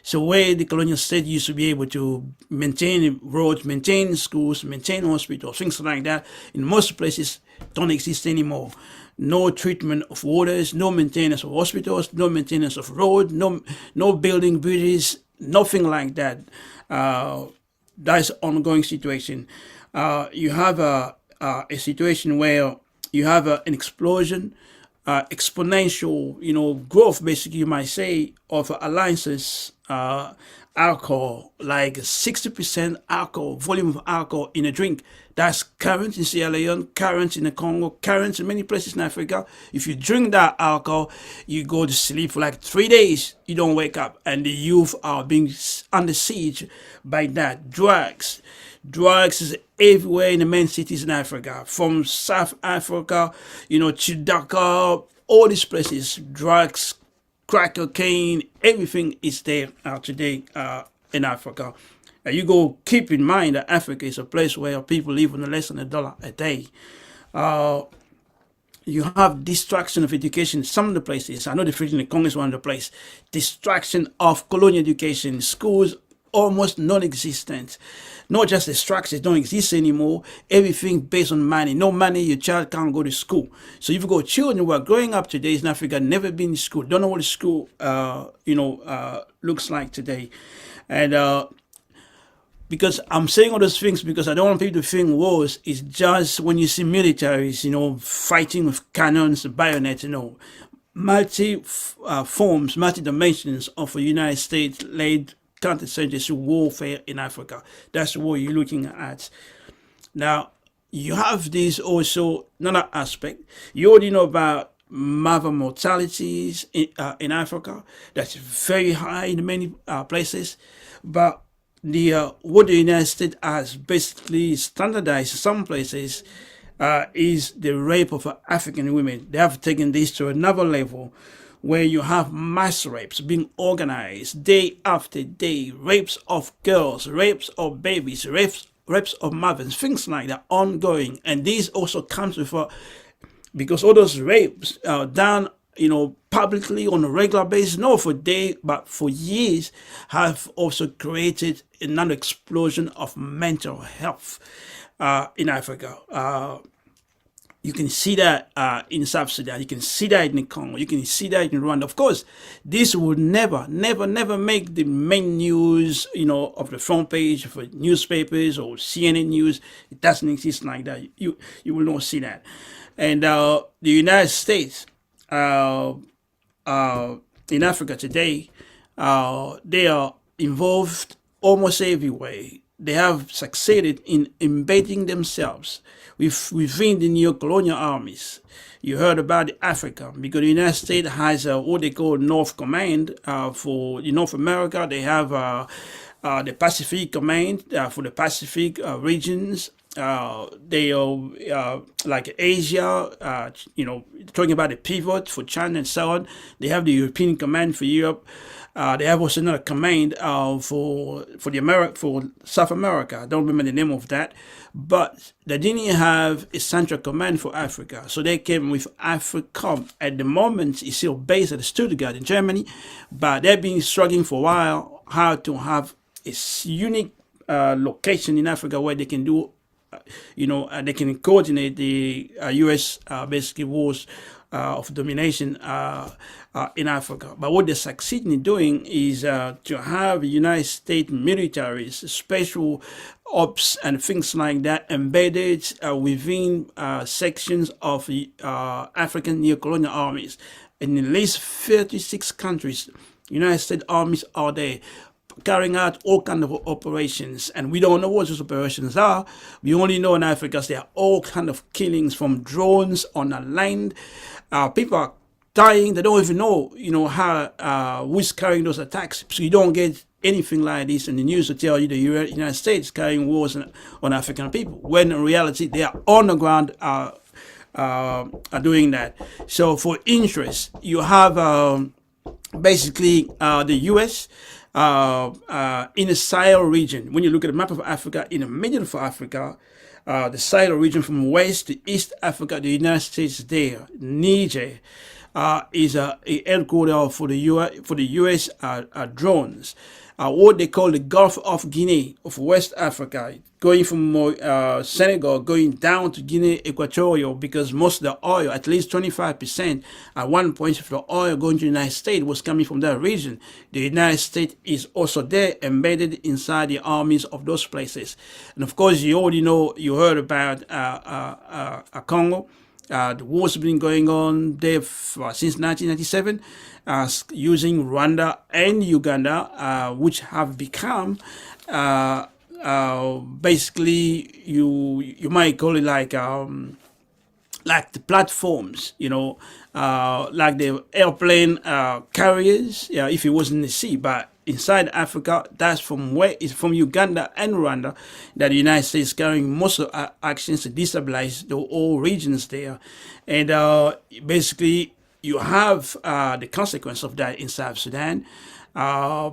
So where the colonial state used to be able to maintain roads, maintain schools, maintain hospitals, things like that, in most places don't exist anymore. No treatment of waters, no maintenance of hospitals, no maintenance of roads, no building bridges, nothing like that. That's an ongoing situation. You have a situation where you have an explosion, exponential, growth, basically, you might say, of alliances, alcohol, like 60% alcohol, volume of alcohol in a drink. That's current in Sierra Leone, current in the Congo, current in many places in Africa. If you drink that alcohol, you go to sleep for like 3 days, you don't wake up, and the youth are being under siege by that. Drugs is everywhere in the main cities in Africa, from South Africa, to Dakar, all these places, drugs, crack cocaine, everything is there today in Africa. You go keep in mind that Africa is a place where people live on less than $1 a day. You have distraction of education in some of the places. I know the Free Congo is one of the places. Distraction of colonial education, schools almost non-existent. Not just the structures don't exist anymore. Everything based on money. No money, your child can't go to school. So you've got children who are growing up today in Africa, never been in school, don't know what school looks like today. And because I'm saying all those things because I don't want people to think wars is just when you see militaries, fighting with cannons, bayonets, multi forms, multi dimensions of a United States-led counter-insurgency warfare in Africa. That's what you're looking at. Now, you have this also another aspect. You already know about mother mortalities in Africa. That's very high in many places. But what the United States has basically standardized in some places is the rape of African women. They have taken this to another level, where you have mass rapes being organized day after day, rapes of girls, rapes of babies, rapes of mothers, things like that ongoing. And these also comes with because all those rapes are done, publicly on a regular basis, not for days, but for years, have also created another explosion of mental health in Africa. You can see that in South Sudan. You can see that in the Congo. You can see that in Rwanda. Of course, this would never make the main news, of the front page for newspapers or CNN News. It doesn't exist like that. You will not see that. And the United States, in Africa today, they are involved almost everywhere. They have succeeded in embedding themselves within the neo-colonial armies. You heard about Africa, because the United States has what they call North Command for North America. They have the Pacific Command for the Pacific regions. They are like Asia, talking about the pivot for China and so on. They have the European Command for Europe. They have also another command for South America. I don't remember the name of that, but they didn't have a central command for Africa. So they came with AFRICOM. At the moment, it's still based at Stuttgart in Germany, but they've been struggling for a while how to have a unique location in Africa where they can do, they can coordinate the U.S. Basically wars of domination in Africa. But what they're succeeding in doing is to have United States militaries, special ops and things like that embedded within sections of African neo-colonial armies. In at least 36 countries, United States armies are there carrying out all kinds of operations, and we don't know what those operations are. We only know in Africa there are all kinds of killings from drones on the land. People are dying. They don't even know, how who's carrying those attacks. So you don't get anything like this in the news to tell you the United States carrying wars on African people, when in reality they are on the ground are doing that. So for interest, you have basically the U.S. In the Sahel region. When you look at the map of Africa, in the middle of Africa, the Sahel region from west to east Africa, the United States there. Niger is a headquarters for the U.S. Drones. What they call the Gulf of Guinea of West Africa, going from Senegal, going down to Guinea Equatorial, because most of the oil, at least 25%, at one point of the oil going to the United States was coming from that region. The United States is also there, embedded inside the armies of those places. And of course, you already know, you heard about Congo. The war's been going on there since 1997, using Rwanda and Uganda, which have become basically you might call it like the platforms, like the airplane carriers, if it was in the sea. But inside Africa, that's from where it's from Uganda and Rwanda that the United States is carrying most of actions to destabilize the whole regions there. And basically, you have the consequence of that in South Sudan,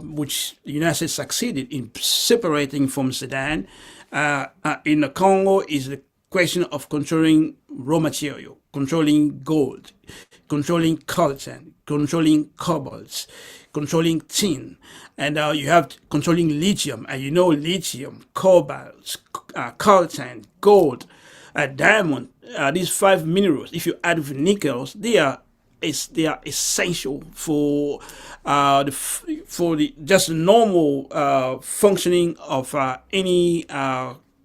which the United States succeeded in separating from Sudan. In the Congo is the question of controlling raw material, controlling gold, controlling coltan, controlling cobalt, controlling tin, and you have controlling lithium. And lithium, cobalt, coltan, gold, diamond. These 5 minerals, if you add with nickels, they are essential for the just normal functioning of any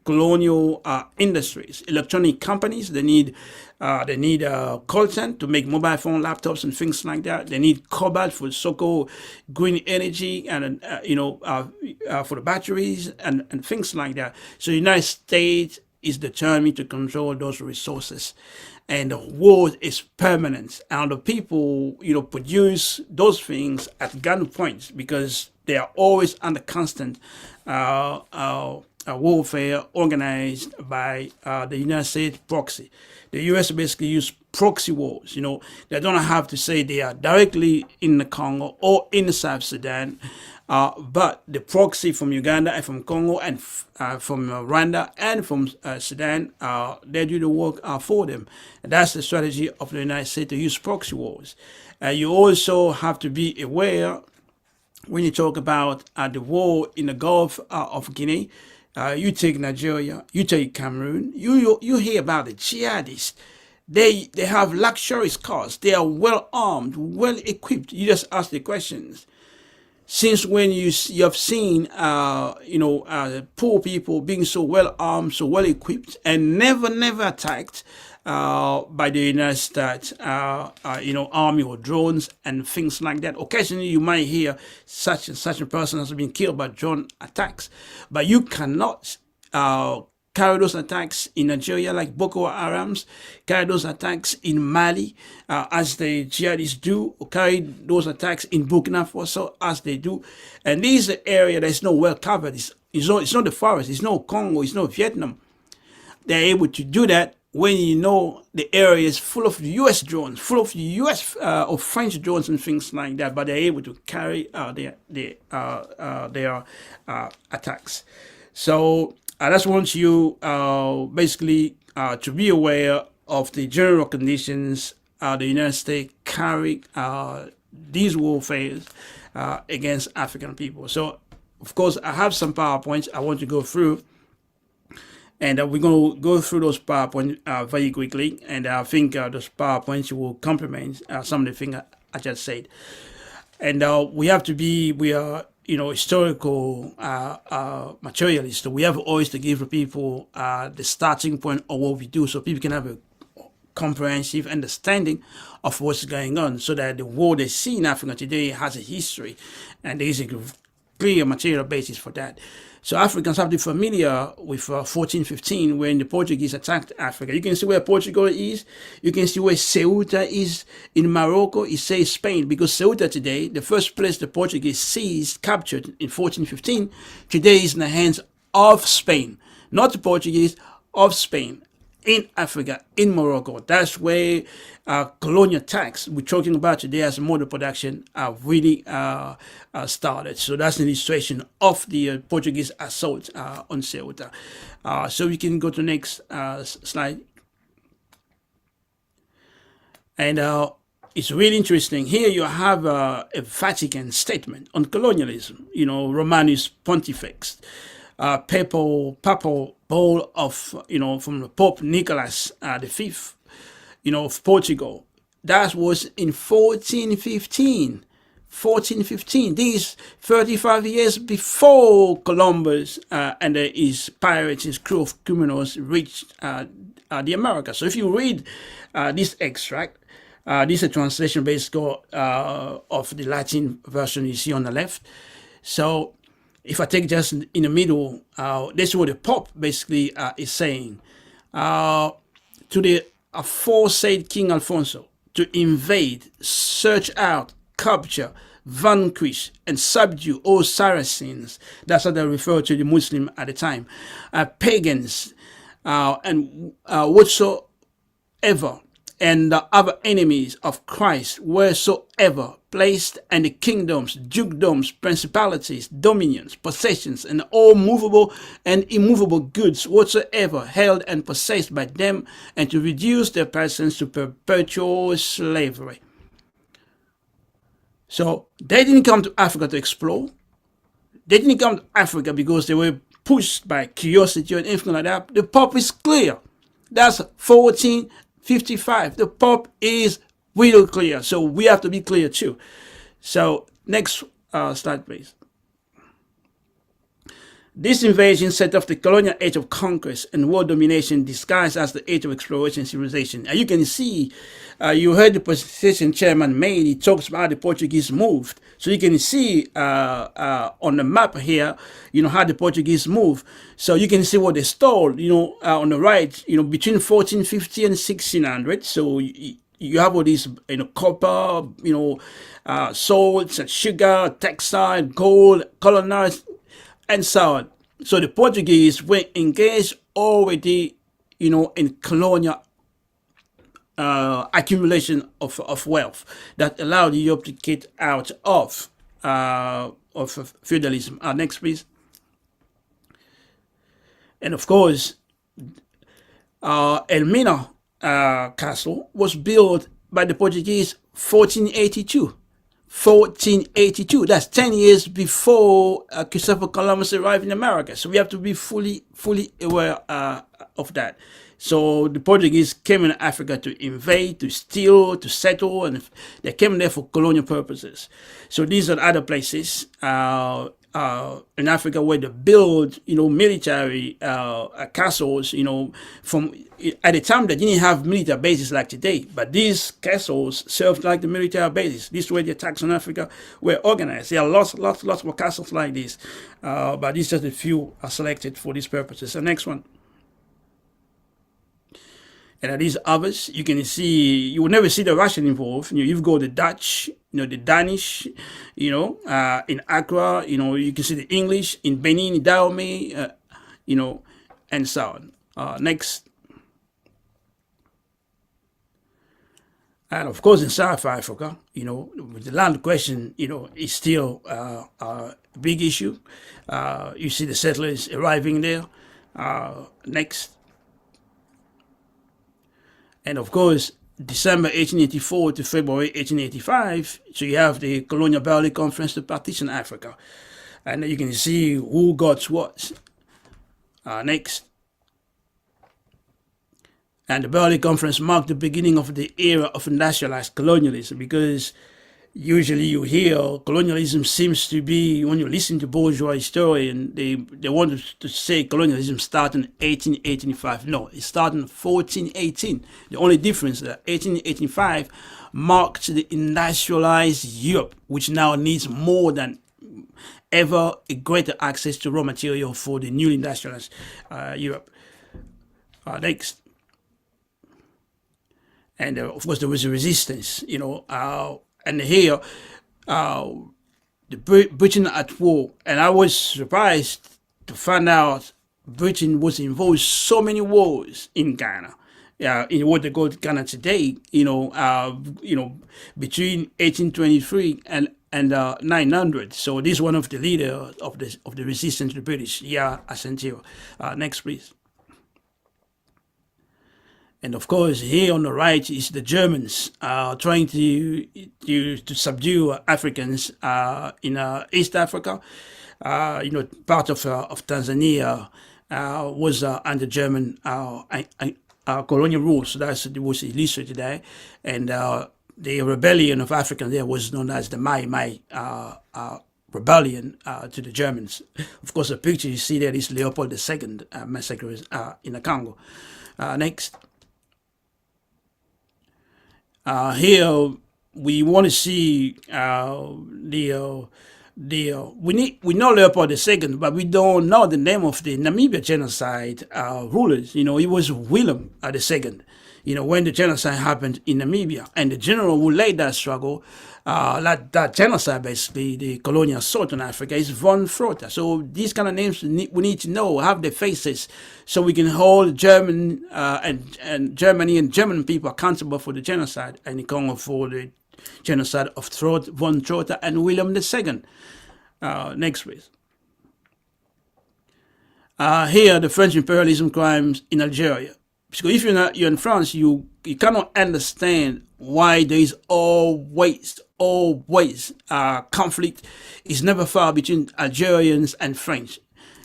colonial industries. Electronic companies, they need coltan to make mobile phone, laptops, and things like that. They need cobalt for so-called green energy and for the batteries and things like that. So the United States is determined to control those resources, and the war is permanent. And the people, produce those things at gunpoint because they are always under constant warfare organized by the United States proxy. The U.S. basically use proxy wars. They don't have to say they are directly in the Congo or in South Sudan, but the proxy from Uganda and from Congo and from Rwanda and from Sudan, they do the work for them. And that's the strategy of the United States, to use proxy wars. You also have to be aware when you talk about the war in the Gulf of Guinea. You take Nigeria, you take Cameroon, you hear about the jihadists. They have luxurious cars. They are well armed, well equipped. You just ask the questions. Since when you have seen poor people being so well armed, so well equipped, and never attacked by the United States, army or drones and things like that. Occasionally, you might hear such and such a person has been killed by drone attacks, but you cannot carry those attacks in Nigeria like Boko Haram's, carry those attacks in Mali as the jihadists do, or carry those attacks in Burkina Faso as they do. And this is an area that's not well covered. It's not the forest, it's not Congo, it's not Vietnam. They're able to do that when you know the area is full of US drones, full of US or French drones and things like that, but they're able to carry their attacks. So I just want you basically to be aware of the general conditions the United States carry these warfares against African people. So, of course, I have some PowerPoints I want to go through. And we're going to go through those PowerPoints very quickly. And I think those PowerPoints will complement some of the things I just said. And we are, historical materialists. So we have always to give the people the starting point of what we do so people can have a comprehensive understanding of what's going on so that the world they see in Africa today has a history and there is a clear material basis for that. So Africans have to be familiar with 1415 when the Portuguese attacked Africa. You can see where Portugal is. You can see where Ceuta is in Morocco. It says Spain because Ceuta today, the first place the Portuguese seized, captured in 1415, today is in the hands of Spain. Not the Portuguese, of Spain. In Africa, in Morocco. That's where colonial tax we're talking about today as mode of production really started. So that's an illustration of the Portuguese assault on Ceuta. So we can go to the next slide. And it's really interesting. Here you have a Vatican statement on colonialism, Romanus Pontifex. Papal bull of, from the Pope Nicholas V, of Portugal. That was in 1415. 1415. These 35 years before Columbus and his pirates, his crew of criminals reached the Americas. So if you read this extract, this is a translation basically of the Latin version you see on the left. So if I take just in the middle, this is what the Pope basically is saying to the aforesaid King Alfonso to invade, search out, capture, vanquish, and subdue all Saracens. That's how they refer to the Muslim at the time, pagans, and whatsoever, and the other enemies of Christ wheresoever placed, and the kingdoms, dukedoms, principalities, dominions, possessions, and all movable and immovable goods whatsoever held and possessed by them, and to reduce their persons to perpetual slavery. So they didn't come to Africa to explore. They didn't come to Africa because they were pushed by curiosity or anything like that. The Pope is clear. That's 1455. The Pope is really clear. So we have to be clear too. So next slide, please. This invasion set off the colonial age of conquest and world domination disguised as the age of exploration and civilization. And you can see, you heard the presentation chairman made, he talks about how the Portuguese moved. So you can see on the map here, how the Portuguese moved. So you can see what they stole, on the right, between 1450 and 1600. So you have all these, copper, salts, sugar, textile, gold, colonized, and so on. So the Portuguese were engaged already, in colonial accumulation of wealth that allowed Europe to get out of feudalism. Next, please. And of course, Elmina Castle was built by the Portuguese 1482. 1482. That's 10 years before Christopher Columbus arrived in America. So we have to be fully aware of that. So the Portuguese came in Africa to invade, to steal, to settle, and they came there for colonial purposes. So these are other places in Africa where they build, military castles, from at the time they didn't have military bases like today, but these castles served like the military bases. This way the attacks on Africa were organized. There are lots of castles like this, but these just a few are selected for these purposes. The next one. And these others, you can see, you will never see the Russian involved. You've got the Dutch, the Danish, in Accra, you can see the English in Benin, Dahomey, and so on. Next. And of course, in South Africa, the land question, is still a big issue. You see the settlers arriving there. Next. And of course, December 1884 to February 1885, so you have the Colonial Berlin Conference to partition Africa. And you can see who got what. Next. And the Berlin Conference marked the beginning of the era of nationalized colonialism, because usually you hear colonialism seems to be, when you listen to bourgeois historians, they want to say colonialism started in 1885. No, it started in 1418. The only difference is that 1885 marked the industrialized Europe, which now needs more than ever a greater access to raw material for the newly industrialized Europe. Next. And of course, there was a resistance, and here, the Britain at war. And I was surprised to find out Britain was involved in so many wars in Ghana. In what they call Ghana today, between 1823 and 900. So this is one of the leaders of the resistance to the British. Asante. Next, please. And of course, here on the right is the Germans trying to subdue Africans in East Africa. Part of Tanzania was under German colonial rule, so it was illustrated there. And the rebellion of Africans there was known as the Mai Mai rebellion to the Germans. Of course, the picture you see there is Leopold II massacre in the Congo. Next. Here we want to see we know Leopold II, but we don't know the name of the Namibia genocide rulers. It was Willem II. When the genocide happened in Namibia, and the general who led that struggle, that genocide, basically the colonial assault on Africa, is von Flotter. So these kind of names we need to know, have their faces, so we can hold German and Germany and German people accountable for the genocide, and the Congo for the genocide of von Flotter and Willem II. Next, please. Here, the French imperialism crimes in Algeria. Because if you're in France, you cannot understand why there is always conflict is never far between Algerians and French.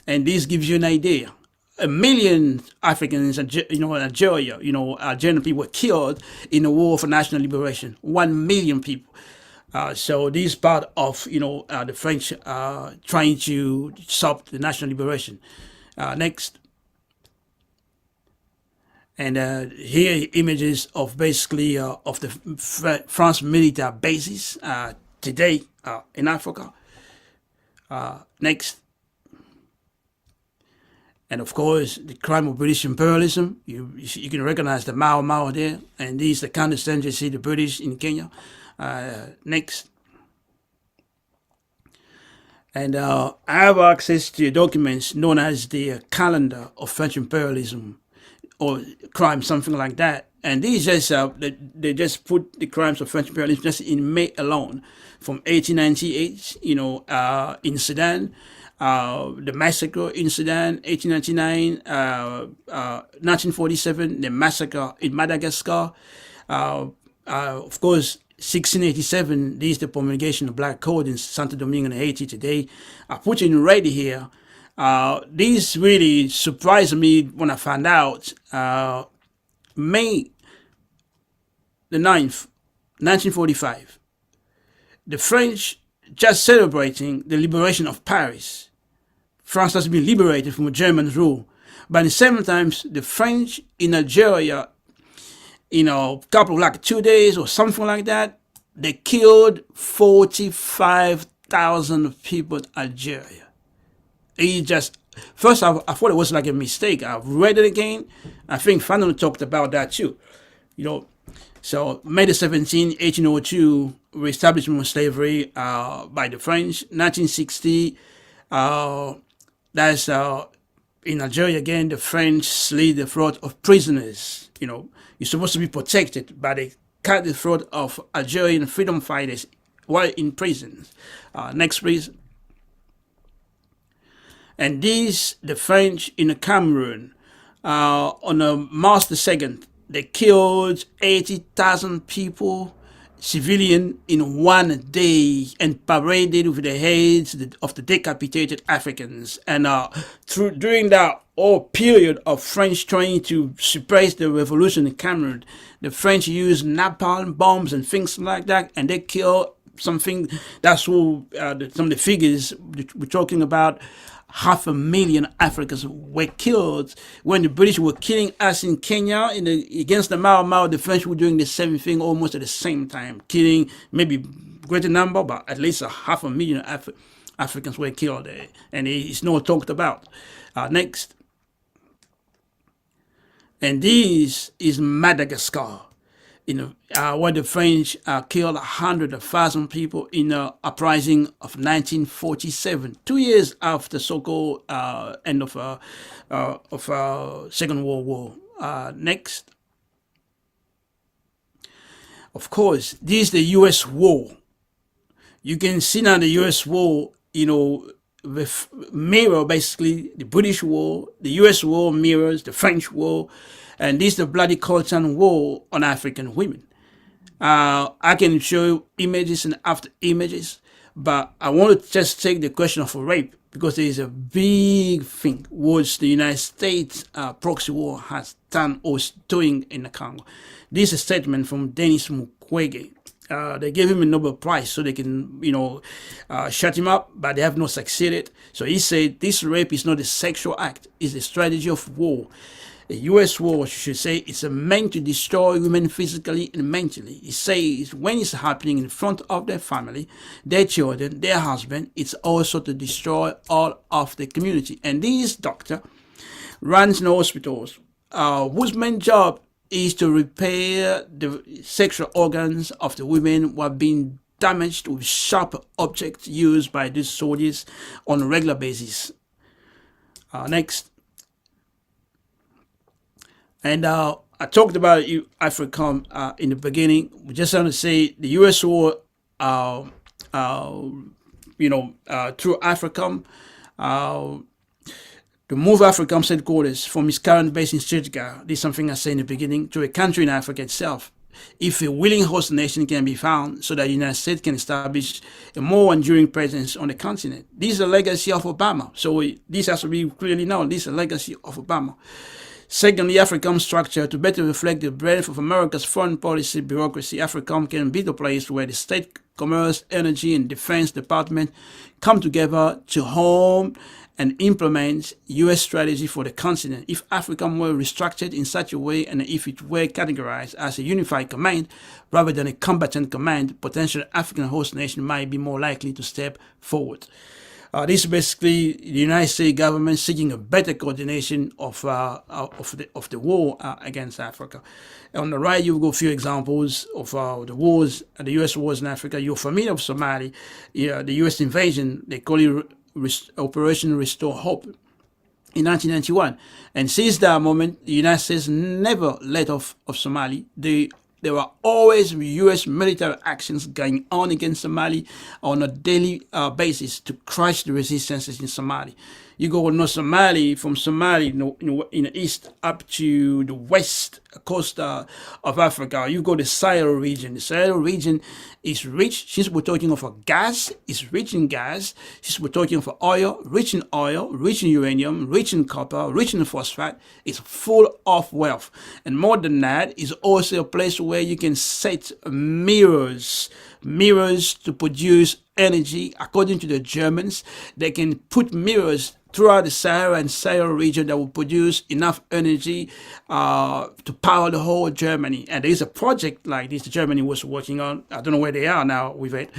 And this gives you an idea. 1 million Africans, in Algeria, Algerian people were killed in the war for national liberation. 1 million people. So this is part of, the French trying to stop the national liberation. Next. And here images of basically of the France military bases today in Africa. Next. And of course, the crime of British imperialism. You can recognize the Mau Mau there. And these the counter-insurgency, the British in Kenya. Next. And I have access to documents known as the calendar of French imperialism, or crime, something like that. And these just they just put the crimes of French imperialism just in May alone, from 1898, in Sudan, the massacre in Sudan, 1899, 1947, the massacre in Madagascar, of course, 1687, this is the promulgation of Black Code in Santo Domingo and Haiti today. I put it in red here. This really surprised me when I found out May the 9th, 1945, the French just celebrating the liberation of Paris. France has been liberated from German rule. But at the same time, the French in Algeria, couple like 2 days or something like that, they killed 45,000 people in Algeria. First I thought it was like a mistake. I've read it again. I think Fanon talked about that too. So May the 17th, 1802, reestablishment of slavery by the French. 1960, that's in Algeria again, the French slid the throat of prisoners. You're supposed to be protected, but they cut the throat of Algerian freedom fighters while in prison. Next, please. And these, the French in Cameroon, on March the 2nd, they killed 80,000 people, civilian, in one day, and paraded with the heads of the decapitated Africans. And during that whole period of French trying to suppress the revolution in Cameroon, the French used napalm bombs and things like that, and they killed something. That's who some of the figures we're talking about. 500,000 Africans were killed when the British were killing us in Kenya against the Mau Mau. The French were doing the same thing almost at the same time, killing maybe greater number, but at least 500,000 Africans were killed, and it's not talked about. Next, and this is Madagascar. Where the French killed 100,000 people in the uprising of 1947, 2 years after so-called end of Second World War. Next, of course, this is the U.S. war. You can see now the U.S. war, with mirror basically the British war, the U.S. war mirrors the French war. And this is the bloody Coltan war on African women. I can show you images and after images, but I want to just take the question of rape because there is a big thing which the United States proxy war has done or is doing in the Congo. This is a statement from Denis Mukwege. They gave him a Nobel Prize so they can, shut him up, but they have not succeeded. So he said this rape is not a sexual act, it's a strategy of war. The U.S. war, should say, it's meant to destroy women physically and mentally. It says when it's happening in front of their family, their children, their husband, it's also to destroy all of the community. And this doctor runs in hospitals whose main job is to repair the sexual organs of the women who have been damaged with sharp objects used by these soldiers on a regular basis. Next. And I talked about AFRICOM in the beginning. We just want to say the U.S. war, through AFRICOM, to move AFRICOM's headquarters from its current base in Stuttgart, this is something I said in the beginning, to a country in Africa itself. If a willing host nation can be found so that the United States can establish a more enduring presence on the continent. This is a legacy of Obama. So this has to be clearly known. This is a legacy of Obama. Secondly, AFRICOM structure to better reflect the breadth of America's foreign policy bureaucracy. AFRICOM can be the place where the state, commerce, energy, and defense department come together to home and implement U.S. strategy for the continent. If AFRICOM were restructured in such a way and if it were categorized as a unified command rather than a combatant command, potential African host nation might be more likely to step forward. This is basically the United States government seeking a better coordination of the war against Africa. On the right, you've got a few examples of the wars, the U.S. wars in Africa. You're familiar with Somalia, the U.S. invasion. They call it Operation Restore Hope in 1991. And since that moment, the United States never let off of Somalia. There were always U.S. military actions going on against Somalia on a daily basis to crush the resistances in Somalia. You go North Somalia, from Somalia in the east up to the west coast of Africa. You go to the Sahel region. The Sahel region is rich. Since we're talking of gas, it's rich in gas. Since we're talking of oil, rich in uranium, rich in copper, rich in phosphate. It's full of wealth. And more than that, it's also a place where you can set mirrors to produce energy. According to the Germans, they can put mirrors throughout the Sahara and Sahel region that will produce enough energy to power the whole Germany. And there's a project like this Germany was working on. I don't know where they are now with it.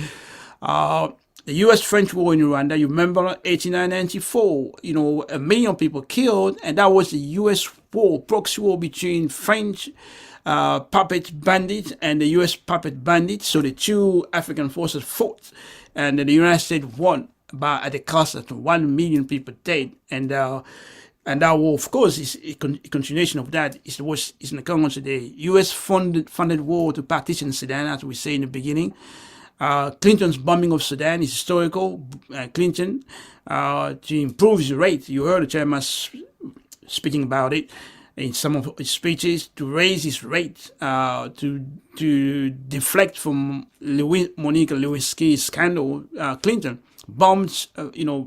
The U.S.-French war in Rwanda, you remember 1894, 1 million people killed, and that was the U.S. war, proxy war between French puppet bandits and the U.S. puppet bandits. So the two African forces fought, and the United States won, but at the cost of 1 million people dead. And And that war, of course, is a continuation of that. Is what is in the Congo today. U.S. funded war to partition Sudan, as we say in the beginning. Clinton's bombing of Sudan is historical. Clinton, to improve his rate, you heard the chairman speaking about it in some of his speeches, to raise his rate, to deflect from Monica Lewinsky's scandal. Clinton bombed,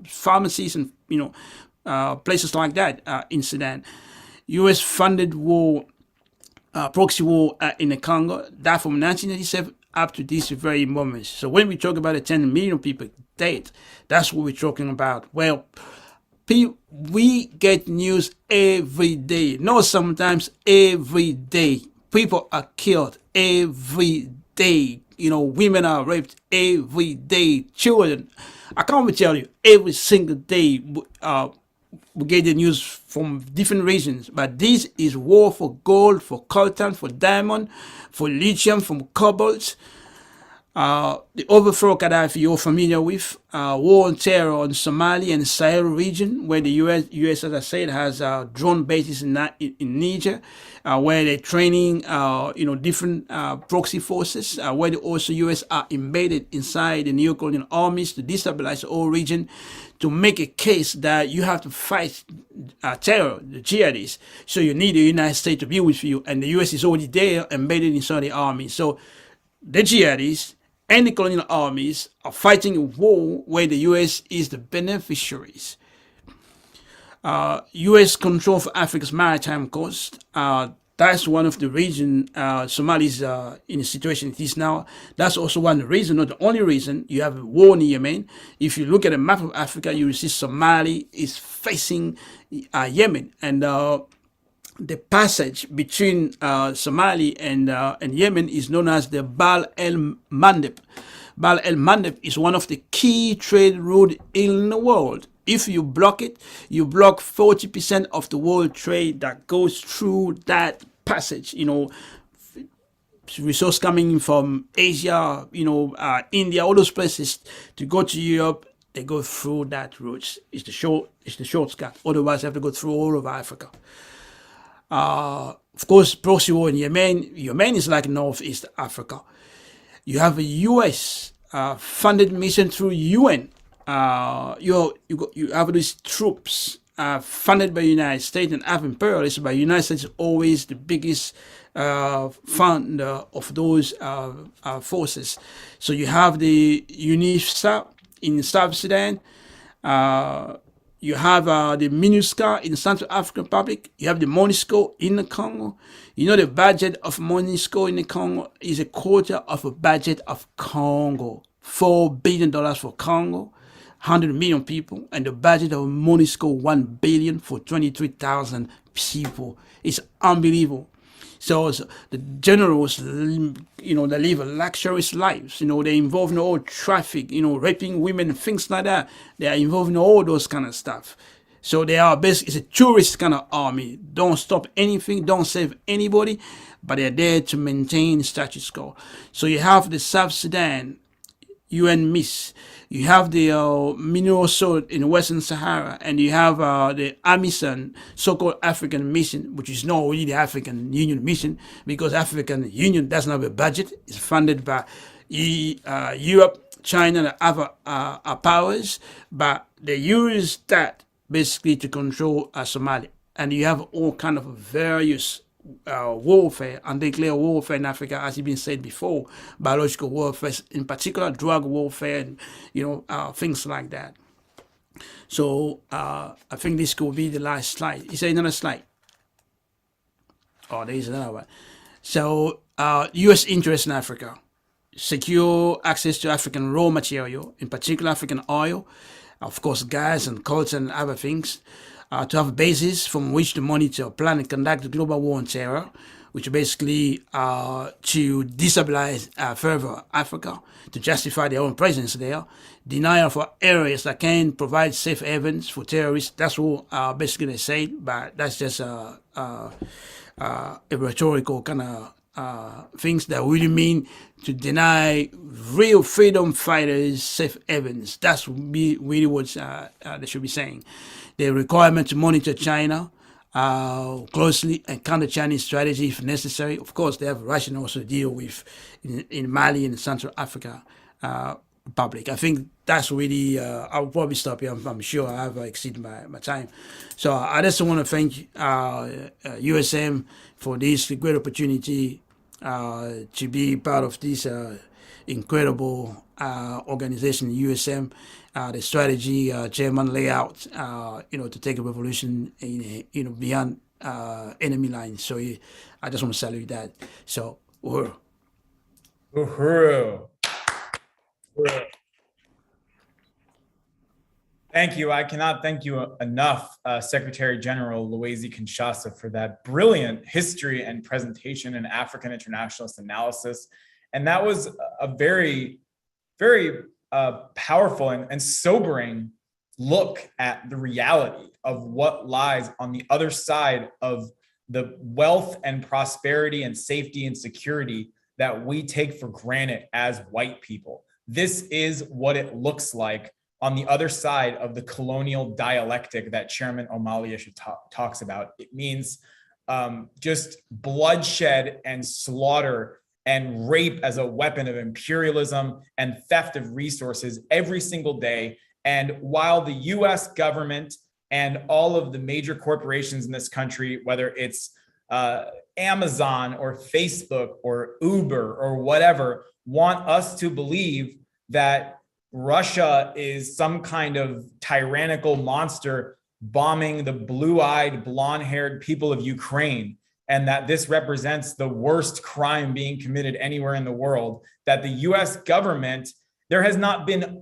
pharmacies and places like that in Sudan. U.S. funded war, proxy war in the Congo, that from 1987 up to this very moment. So when we talk about the 10 million people dead, that's what we're talking about. Well, we get news every day. No, sometimes every day. People are killed every day. Women are raped every day. Children. I can't tell you, every single day we get the news from different regions. But this is war for gold, for coltan, for diamond, for lithium, from cobalt. The overthrow Gaddafi you're familiar with, war on terror on Somalia and Sahel region, where the US, as I said, has drone bases in Niger, where they're training, different proxy forces, where the also US are embedded inside the neo-colonial armies to destabilize the whole region, to make a case that you have to fight terror, the jihadists. So you need the United States to be with you, and the US is already there, embedded inside the army. So the jihadists and the colonial armies are fighting a war where the U.S. is the beneficiaries. U.S. control for Africa's maritime coast. That's one of the reasons Somalia is in the situation it is now. That's also one reason, not the only reason, you have a war in Yemen. If you look at a map of Africa, you will see Somalia is facing Yemen. And the passage between Somalia and Yemen is known as the Bab el-Mandeb. Bab el-Mandeb is one of the key trade routes in the world. If you block it, you block 40% of the world trade that goes through that passage. Resources coming from Asia, India, all those places to go to Europe, they go through that route. It's the shortcut. Otherwise, they have to go through all of Africa. Of course, proxy war in Yemen. Yemen is like Northeast Africa. You have a U.S. Funded mission through UN. You have these troops funded by the United States and have imperialists, but the United States is always the biggest funder of those forces. So you have the UNIFSA in South Sudan. You have the MINUSCA in Central African Republic. You have the MONUSCO in the Congo. The budget of MONUSCO in the Congo is a quarter of a budget of Congo. $4 billion for Congo, 100 million people, and the budget of MONUSCO, $1 billion for 23,000 people. It's unbelievable. So the generals, they live luxurious lives. They're involved in all traffic, raping women, things like that. They are involved in all those kind of stuff. So they are it's a tourist kind of army. Don't stop anything, don't save anybody, but they're there to maintain status quo. So you have the South Sudan UN MIS. You have the MINUSCO in Western Sahara, and you have the AMISON, so-called African mission, which is not really the African Union mission, because African Union doesn't have a budget. It's funded by Europe, China, and other powers, but they use that basically to control Somalia. And you have all kind of various warfare, undeclared warfare in Africa, as has been said before, biological warfare, in particular drug warfare, and things like that. So I think this could be the last slide. Is there another slide? Oh, there is another one. So U.S. interest in Africa, secure access to African raw material, in particular African oil, of course gas and coltan and other things. To have a basis from which to monitor, plan, and conduct the global war on terror, which basically to destabilize further Africa, to justify their own presence there, denial for areas that can provide safe havens for terrorists. That's what basically they say, but that's just a rhetorical kind of things that really mean to deny real freedom fighters safe havens. That's really what they should be saying. The requirement to monitor China closely and counter Chinese strategy if necessary. Of course, they have rationale to deal with in Mali and Central Africa Republic. I think that's really, I'll probably stop here. I'm sure I have exceeded my time. So I just want to thank USM for this great opportunity to be part of this incredible organization, USM. The strategy chairman layout, to take a revolution beyond enemy lines. So I just want to salute that. So, Uhuru. Uhuru. Uhuru. Thank you. I cannot thank you enough, Secretary General Louise Kinshasa, for that brilliant history and presentation and African internationalist analysis. And that was a very, very powerful and sobering look at the reality of what lies on the other side of the wealth and prosperity and safety and security that we take for granted as white people. This is what it looks like on the other side of the colonial dialectic that Chairman Omaliesha talks about. It means just bloodshed and slaughter and rape as a weapon of imperialism and theft of resources every single day. And while the US government and all of the major corporations in this country, whether it's Amazon or Facebook or Uber or whatever, want us to believe that Russia is some kind of tyrannical monster bombing the blue-eyed, blonde-haired people of Ukraine, and that this represents the worst crime being committed anywhere in the world, that the US government, there has not been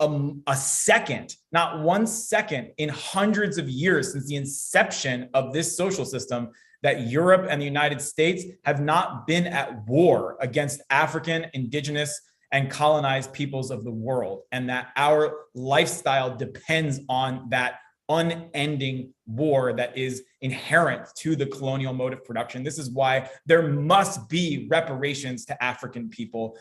a second, not 1 second in hundreds of years since the inception of this social system, that Europe and the United States have not been at war against African, indigenous, and colonized peoples of the world, and that our lifestyle depends on that unending war that is inherent to the colonial mode of production. This is why there must be reparations to African people,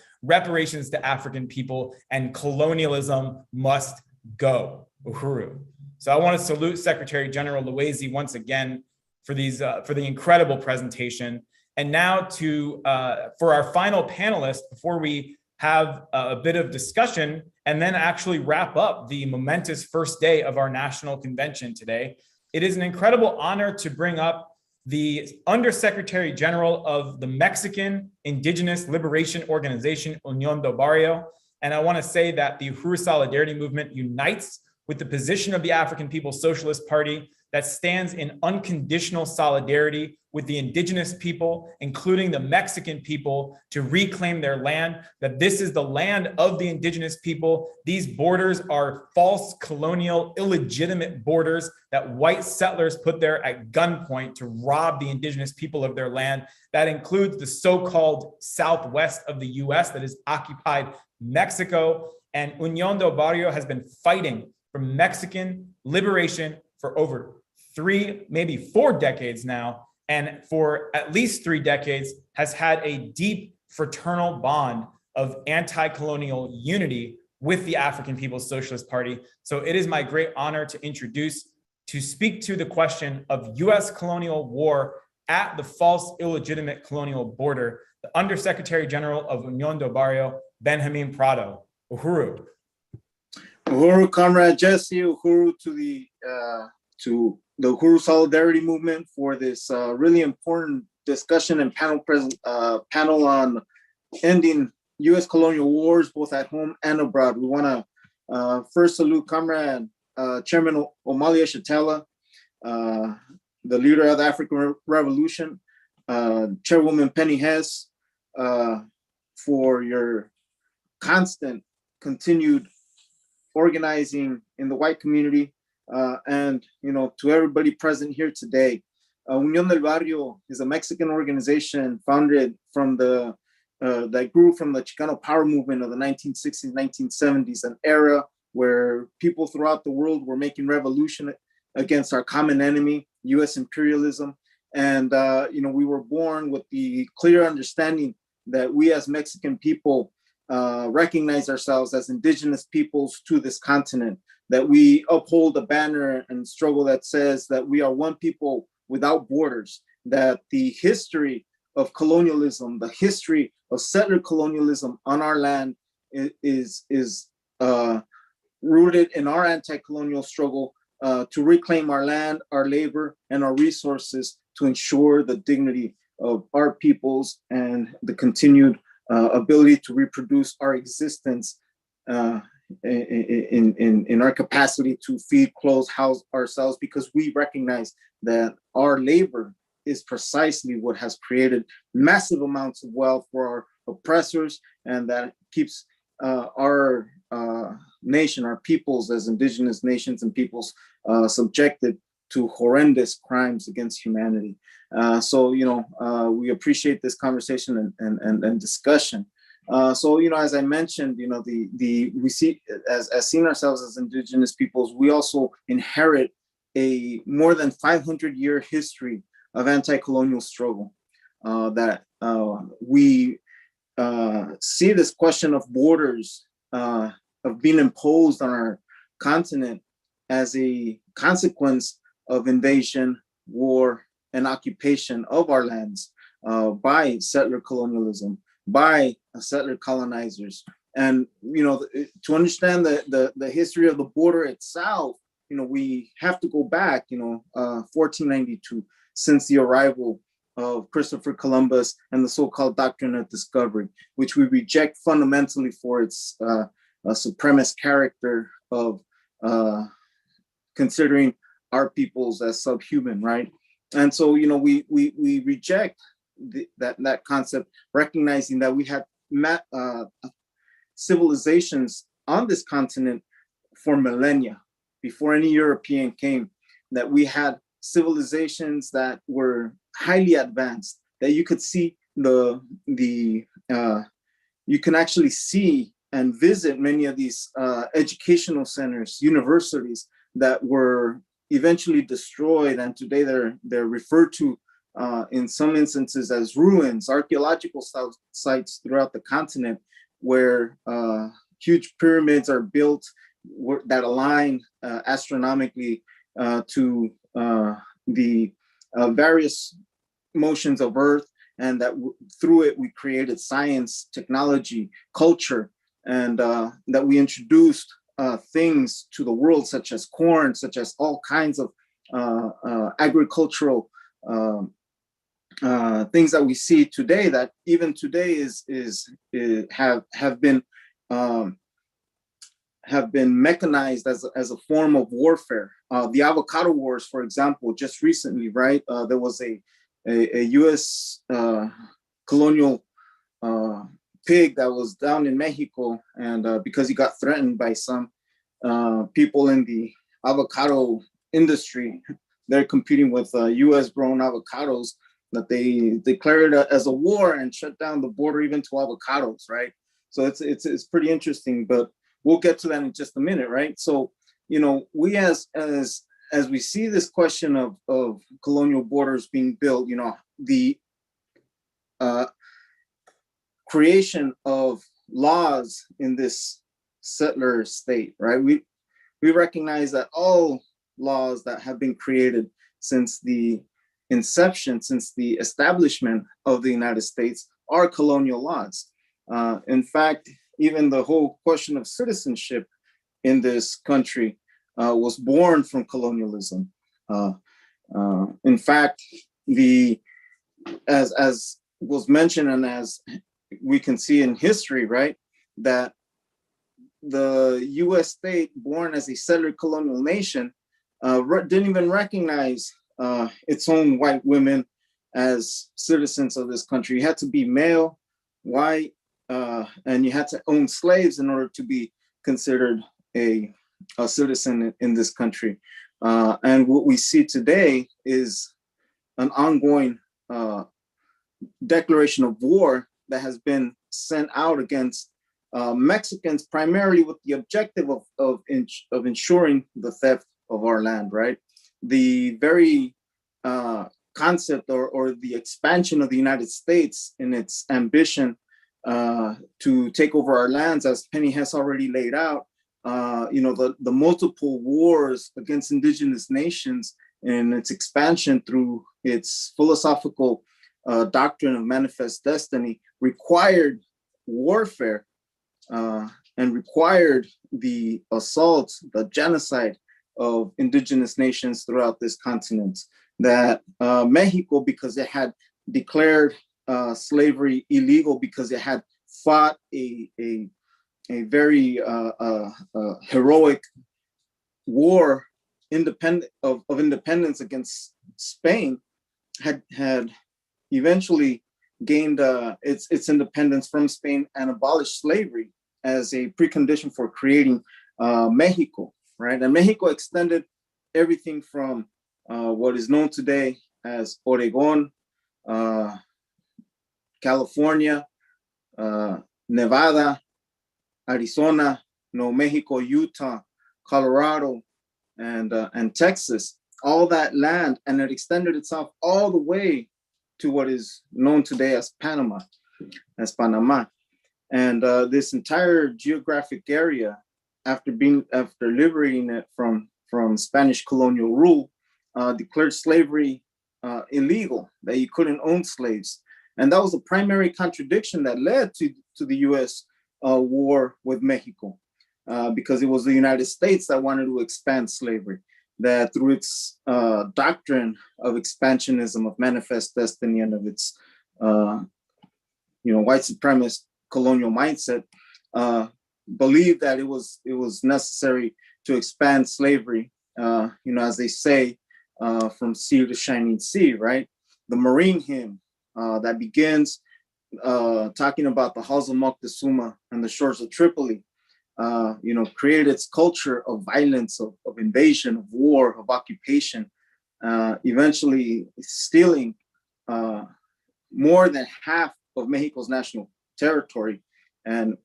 and colonialism must go. Uhuru. So I want to salute Secretary General Louise once again for the incredible presentation. And now for our final panelist, before we have a bit of discussion and then actually wrap up the momentous first day of our national convention today. It is an incredible honor to bring up the Undersecretary General of the Mexican Indigenous Liberation Organization, Unión del Barrio. And I want to say that the Uhuru Solidarity Movement unites with the position of the African People's Socialist Party that stands in unconditional solidarity with the indigenous people, including the Mexican people, to reclaim their land, that this is the land of the indigenous people. These borders are false, colonial, illegitimate borders that white settlers put there at gunpoint to rob the indigenous people of their land. That includes the so-called southwest of the US that is occupied Mexico. And Unión del Barrio has been fighting for Mexican liberation for over 3, maybe 4 decades now, and for at least 3 decades has had a deep fraternal bond of anti-colonial unity with the African People's Socialist Party. So it is my great honor to speak to the question of US colonial war at the false, illegitimate colonial border, the Undersecretary General of Unión del Barrio, Benjamin Prado. Uhuru. Uhuru, Comrade Jesse, Uhuru to the Uhuru Solidarity Movement for this really important discussion and panel on ending U.S. colonial wars, both at home and abroad. We want to first salute Comrade Chairman Omaliesha Tella, the leader of the African Revolution, Chairwoman Penny Hess, for your constant, continued organizing in the white community, and to everybody present here today. Unión del Barrio is a Mexican organization founded from that grew from the Chicano power movement of the 1960s, 1970s, an era where people throughout the world were making revolution against our common enemy, U.S. imperialism. And we were born with the clear understanding that we as Mexican people recognize ourselves as indigenous peoples to this continent, that we uphold a banner and struggle that says that we are one people without borders, that the history of colonialism, the history of settler colonialism on our land is rooted in our anti-colonial struggle to reclaim our land, our labor, and our resources to ensure the dignity of our peoples and the continued ability to reproduce our existence in our capacity to feed, clothe, house ourselves, because we recognize that our labor is precisely what has created massive amounts of wealth for our oppressors, and that keeps our nation, our peoples as indigenous nations and peoples subjected to horrendous crimes against humanity. So, we appreciate this conversation and discussion. So, as I mentioned, we see, as seeing ourselves as indigenous peoples, we also inherit a more than 500-year history of anti-colonial struggle, that we see this question of borders of being imposed on our continent as a consequence of invasion, war, and occupation of our lands by settler colonialism, by settler colonizers. And to understand the history of the border itself, we have to go back 1492, since the arrival of Christopher Columbus and the so-called doctrine of discovery, which we reject fundamentally for its supremacist character of considering our peoples as subhuman, right? And so, we reject that concept, recognizing that we had civilizations on this continent for millennia before any European came, that we had civilizations that were highly advanced, that you could see you can actually see and visit many of these educational centers, universities that were eventually destroyed, and today they're referred to in some instances as ruins, archaeological sites throughout the continent, where huge pyramids are built that align astronomically to the various motions of Earth, and that through it we created science, technology, culture, and that we introduced things to the world, such as corn, such as all kinds of agricultural things that we see today, that even today have been mechanized as a form of warfare. The avocado wars, for example, just recently, right? There was a U.S. colonial pig that was down in Mexico, and because he got threatened by some people in the avocado industry, they're competing with U.S. grown avocados, that they declared it as a war and shut down the border even to avocados, right? So it's pretty interesting, but we'll get to that in just a minute, right? So, we as we see this question of colonial borders being built, the creation of laws in this settler state, right? We recognize that all laws that have been created since the inception, since the establishment of the United States, are colonial laws. In fact, even the whole question of citizenship in this country was born from colonialism. In fact, as was mentioned, and as we can see in history, right, that the U.S. state, born as a settler colonial nation, didn't even recognize its own white women as citizens of this country. You had to be male, white, and you had to own slaves in order to be considered a citizen in this country. And what we see today is an ongoing declaration of war that has been sent out against Mexicans, primarily with the objective of ensuring the theft of our land, right? The very concept or the expansion of the United States in its ambition to take over our lands, as Penny Hess already laid out, the multiple wars against indigenous nations and its expansion through its philosophical doctrine of manifest destiny required warfare and required the assault, the genocide of indigenous nations throughout this continent. That Mexico, because it had declared slavery illegal, because it had fought a very heroic war of independence against Spain, had eventually gained its independence from Spain and abolished slavery as a precondition for creating Mexico, right? And Mexico extended everything from what is known today as Oregon, California, Nevada, Arizona, New Mexico, Utah, Colorado, and Texas, all that land, and it extended itself all the way to what is known today as Panama. And this entire geographic area, after liberating it from Spanish colonial rule, declared slavery illegal, that you couldn't own slaves. And that was the primary contradiction that led to the US war with Mexico, because it was the United States that wanted to expand slavery, that through its doctrine of expansionism, of manifest destiny, and of its white supremacist colonial mindset, believed that it was necessary to expand slavery, as they say, from sea to shining sea, right? The Marine hymn that begins talking about the halls of Moctezuma and the shores of Tripoli, created its culture of violence, of invasion, of war, of occupation, eventually stealing more than half of Mexico's national territory and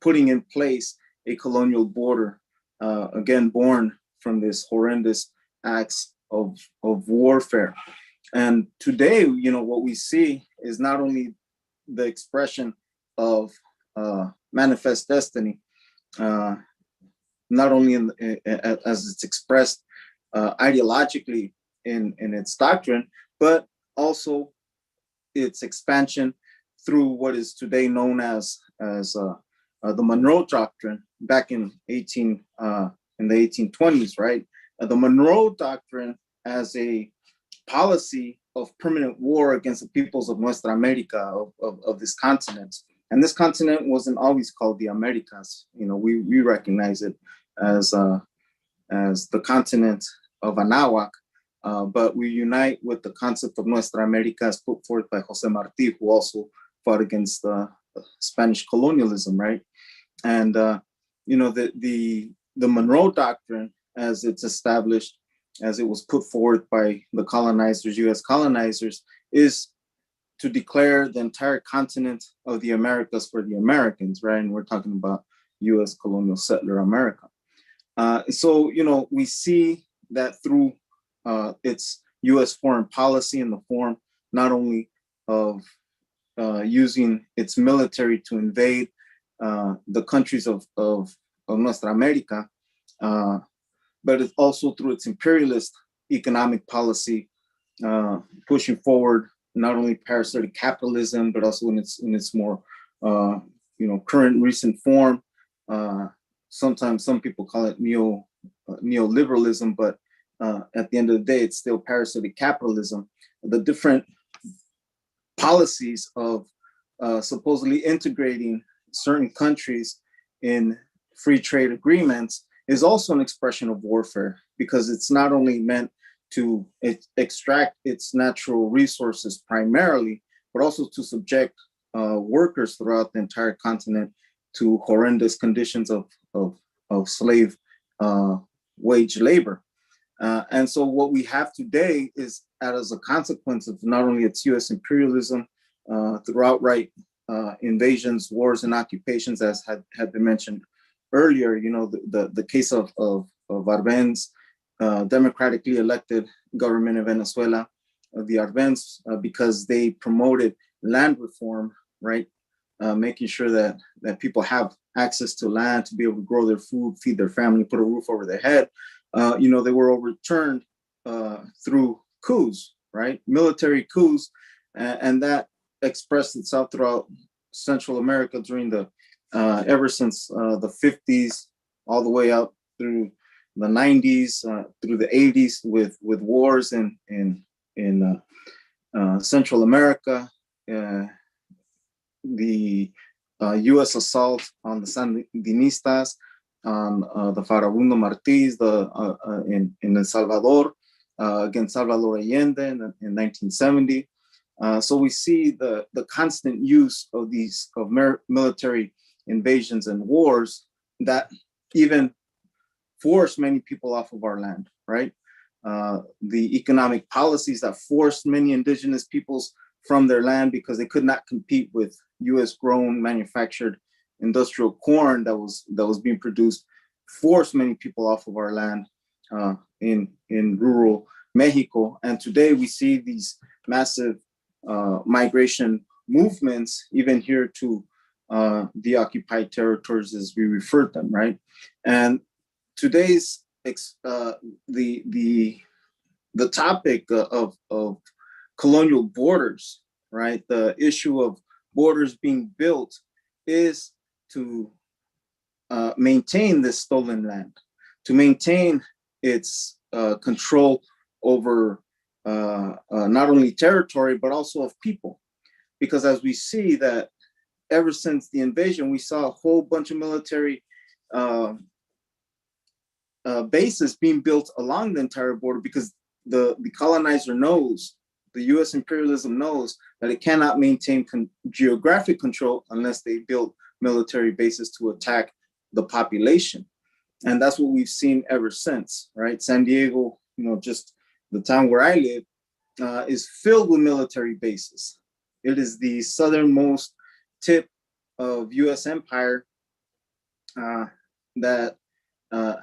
putting in place a colonial border, again, born from this horrendous acts of warfare. And today, what we see is not only the expression of manifest destiny, not only as it's expressed ideologically in its doctrine, but also its expansion through what is today known as the Monroe Doctrine back in the 1820s, right? The Monroe Doctrine as a policy of permanent war against the peoples of Nuestra America, of this continent. And this continent wasn't always called the Americas. We recognize it as the continent of Anahuac, but we unite with the concept of Nuestra America as put forth by Jose Marti, who also fought against Spanish colonialism, right? And the Monroe Doctrine, as it's established, as it was put forward by the colonizers, U.S. colonizers, is to declare the entire continent of the Americas for the Americans, right? And we're talking about U.S. colonial settler America. So, we see that through its U.S. foreign policy in the form not only of using its military to invade the countries of Nuestra America, but it's also through its imperialist economic policy, pushing forward not only parasitic capitalism, but also in its more current recent form. Sometimes some people call it neoliberalism, but at the end of the day, it's still parasitic capitalism. The different policies of supposedly integrating certain countries in free trade agreements is also an expression of warfare, because it's not only meant to extract its natural resources primarily, but also to subject workers throughout the entire continent to horrendous conditions of slave wage labor. And so what we have today is, as a consequence of not only its U.S. imperialism through outright invasions, wars, and occupations, as had been mentioned earlier, the case of Arbenz, democratically elected government in Venezuela, the Arbenz because they promoted land reform, right? Making sure that people have access to land to be able to grow their food, feed their family, put a roof over their head. They were overturned through coups, right? Military coups, and that expressed itself throughout Central America during the ever since the 50s all the way up through the 90s, through the 80s with wars in Central America, the U.S. assault on the Sandinistas, on the Farabundo Martís in El Salvador, against Salvador Allende in 1970. So we see the constant use of these military invasions and wars that even forced many people off of our land, right? The economic policies that forced many indigenous peoples from their land because they could not compete with U.S. grown manufactured industrial corn that was being produced, forced many people off of our land in rural Mexico. And today we see these massive migration movements, even here to the occupied territories as we refer to them, right? And today's the topic of colonial borders, right? The issue of borders being built is to maintain this stolen land, to maintain its control over not only territory, but also of people. Because as we see that ever since the invasion, we saw a whole bunch of military bases being built along the entire border because the colonizer knows, the US imperialism knows that it cannot maintain geographic control unless they build military bases to attack the population. And that's what we've seen ever since, right? San Diego, just the town where I live, is filled with military bases. It is the southernmost tip of US empire that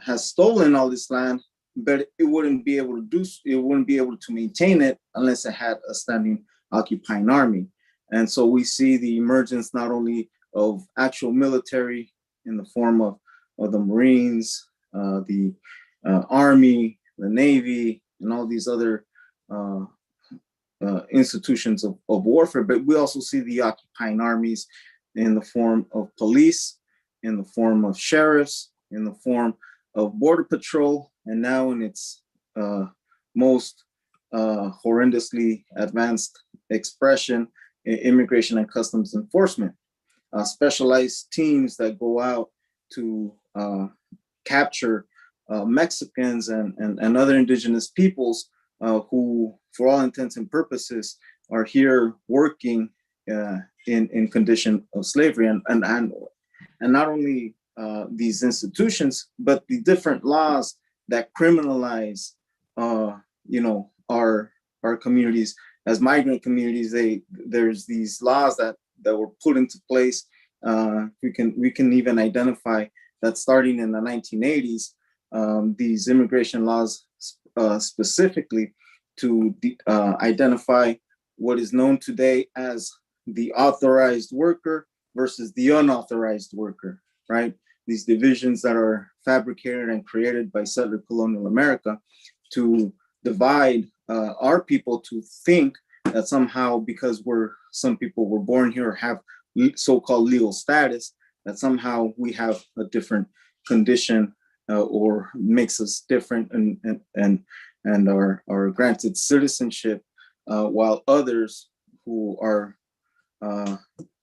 has stolen all this land, but it wouldn't be able to maintain it unless it had a standing occupying army. And so we see the emergence not only of actual military in the form of the Marines, the Army, the Navy, and all these other institutions of warfare, but we also see the occupying armies in the form of police, in the form of sheriffs, in the form of border patrol, and now in its most horrendously advanced expression, immigration and customs enforcement. Specialized teams that go out to capture Mexicans and other indigenous peoples who, for all intents and purposes, are here working in condition of slavery. And not only these institutions, but the different laws that criminalize, our communities as migrant communities. There's these laws that were put into place. We can even identify that starting in the 1980s, these immigration laws specifically to identify what is known today as the authorized worker versus the unauthorized worker, right? These divisions that are fabricated and created by settler colonial America to divide our people to think that somehow because some people were born here or have so-called legal status, that somehow we have a different condition or makes us different and are granted citizenship, while others who are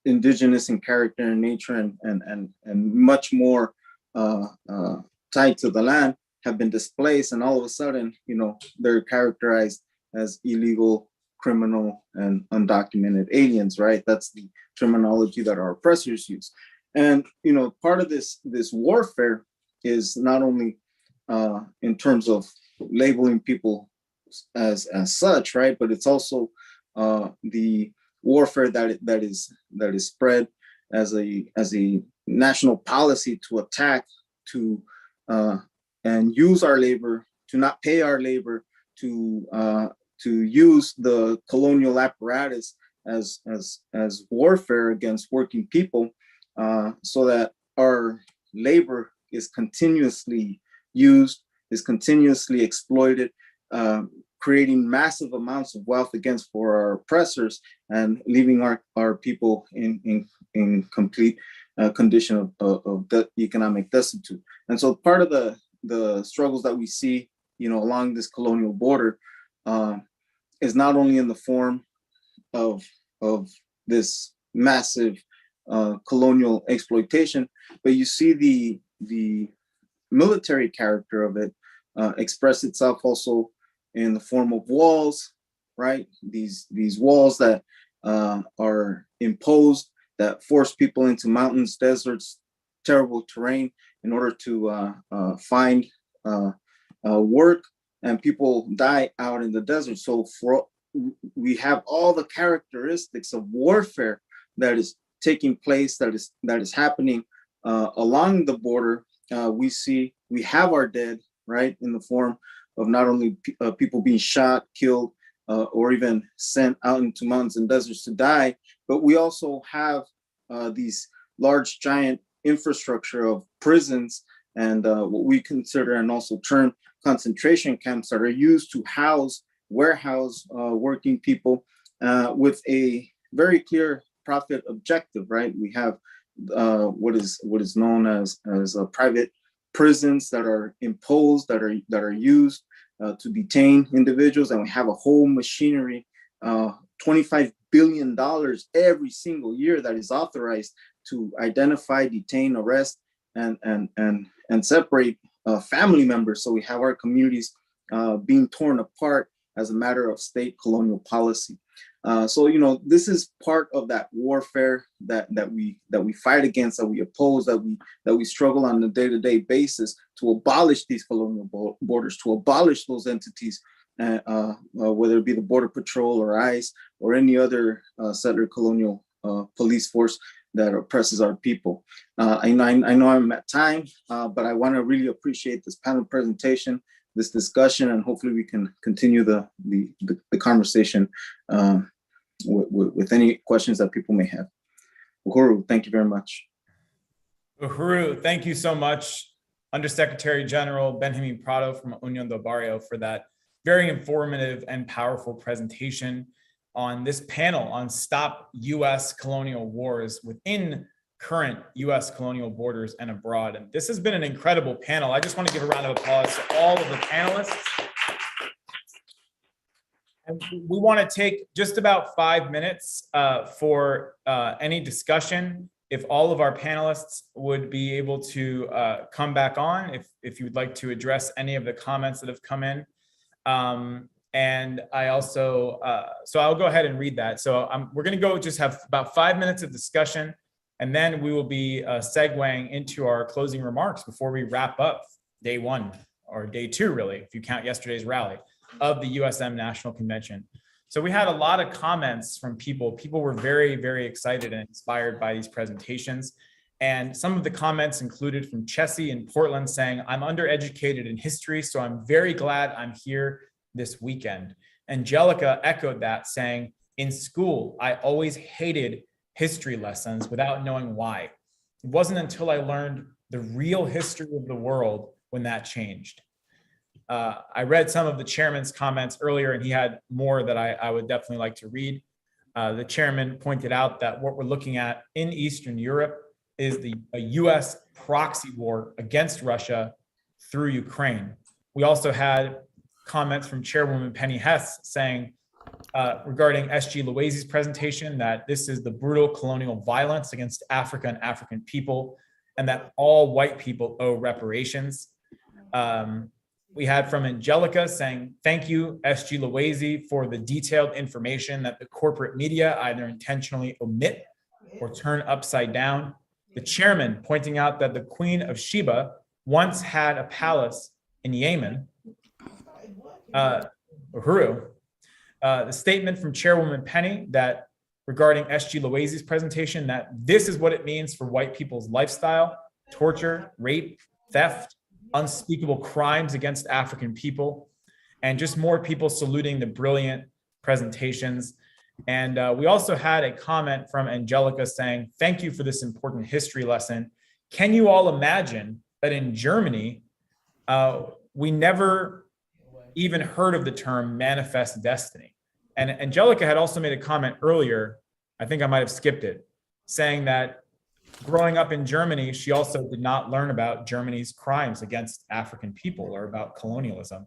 indigenous in character and nature and much more tied to the land have been displaced, and all of a sudden, they're characterized as illegal, criminal, and undocumented aliens, right? That's the terminology that our oppressors use. And part of this warfare is not only in terms of labeling people as such, right? But it's also the warfare that is spread as a national policy to attack, to and use our labor, to not pay our labor, to use the colonial apparatus as warfare against working people, so that our labor is continuously used, is continuously exploited, creating massive amounts of wealth against for our oppressors and leaving our people in complete condition of economic destitute. And so part of the struggles that we see, along this colonial border, is not only in the form of this massive colonial exploitation, but you see the military character of it express itself also in the form of walls, right? These walls that are imposed, that force people into mountains, deserts, terrible terrain in order to find work, and people die out in the desert. So we have all the characteristics of warfare that is taking place, that is happening along the border. We have our dead, right, in the form of not only people being shot, killed, or even sent out into mountains and deserts to die, but we also have these large, giant infrastructure of prisons and what we consider and also term concentration camps that are used to warehouse working people with a very clear profit objective, right? We have what is known as private prisons that are imposed, that are used to detain individuals, and we have a whole machinery, $25 billion every single year that is authorized to identify, detain, arrest, and separate family members. So we have our communities being torn apart as a matter of state colonial policy. So this is part of that warfare that we fight against, that we oppose, that we struggle on a day-to-day basis to abolish these colonial borders, to abolish those entities, whether it be the Border Patrol or ICE or any other settler colonial police force that oppresses our people. I know I'm at time, but I want to really appreciate this panel presentation, this discussion, and hopefully we can continue the conversation with any questions that people may have. Uhuru, thank you very much. Uhuru, thank you so much, Undersecretary General Benjamin Prado from Unión del Barrio, for that very informative and powerful presentation on this panel on Stop U.S. Colonial Wars within current U.S. colonial borders and abroad. And this has been an incredible panel. I just want to give a round of applause to all of the panelists. And we want to take just about 5 minutes for any discussion. If all of our panelists would be able to come back on, if you would like to address any of the comments that have come in. And I also, so I'll go ahead and read that. So we're going to go just have about 5 minutes of discussion, and then we will be segueing into our closing remarks before we wrap up day one, or day two, really, if you count yesterday's rally, of the USM National Convention. So we had a lot of comments from people. People were very, very excited and inspired by these presentations. And some of the comments included from Chessie in Portland saying, "I'm undereducated in history, so I'm very glad I'm here this weekend." Angelica echoed that, saying, "In school, I always hated history lessons without knowing why. It wasn't until I learned the real history of the world when that changed." I read some of the chairman's comments earlier, and he had more that I would definitely like to read. The chairman pointed out that what we're looking at in Eastern Europe is a U.S. proxy war against Russia through Ukraine. We also had comments from Chairwoman Penny Hess saying, regarding S.G. Loise's presentation, that this is the brutal colonial violence against Africa and African people, and that all white people owe reparations. We had from Angelica saying, "Thank you, S.G. Loise, for the detailed information that the corporate media either intentionally omit or turn upside down." The chairman pointing out that the Queen of Sheba once had a palace in Yemen. Uhuru. The statement from Chairwoman Penny that regarding S.G. Loise's presentation, that this is what it means for white people's lifestyle: torture, rape, theft, unspeakable crimes against African people. and just more people saluting the brilliant presentations. And we also had a comment from Angelica saying, thank you for this important history lesson. Can you all imagine that in Germany, we never even heard of the term manifest destiny? And Angelica had also made a comment earlier, I think I might have skipped it, saying that growing up in Germany, she also did not learn about Germany's crimes against African people or about colonialism.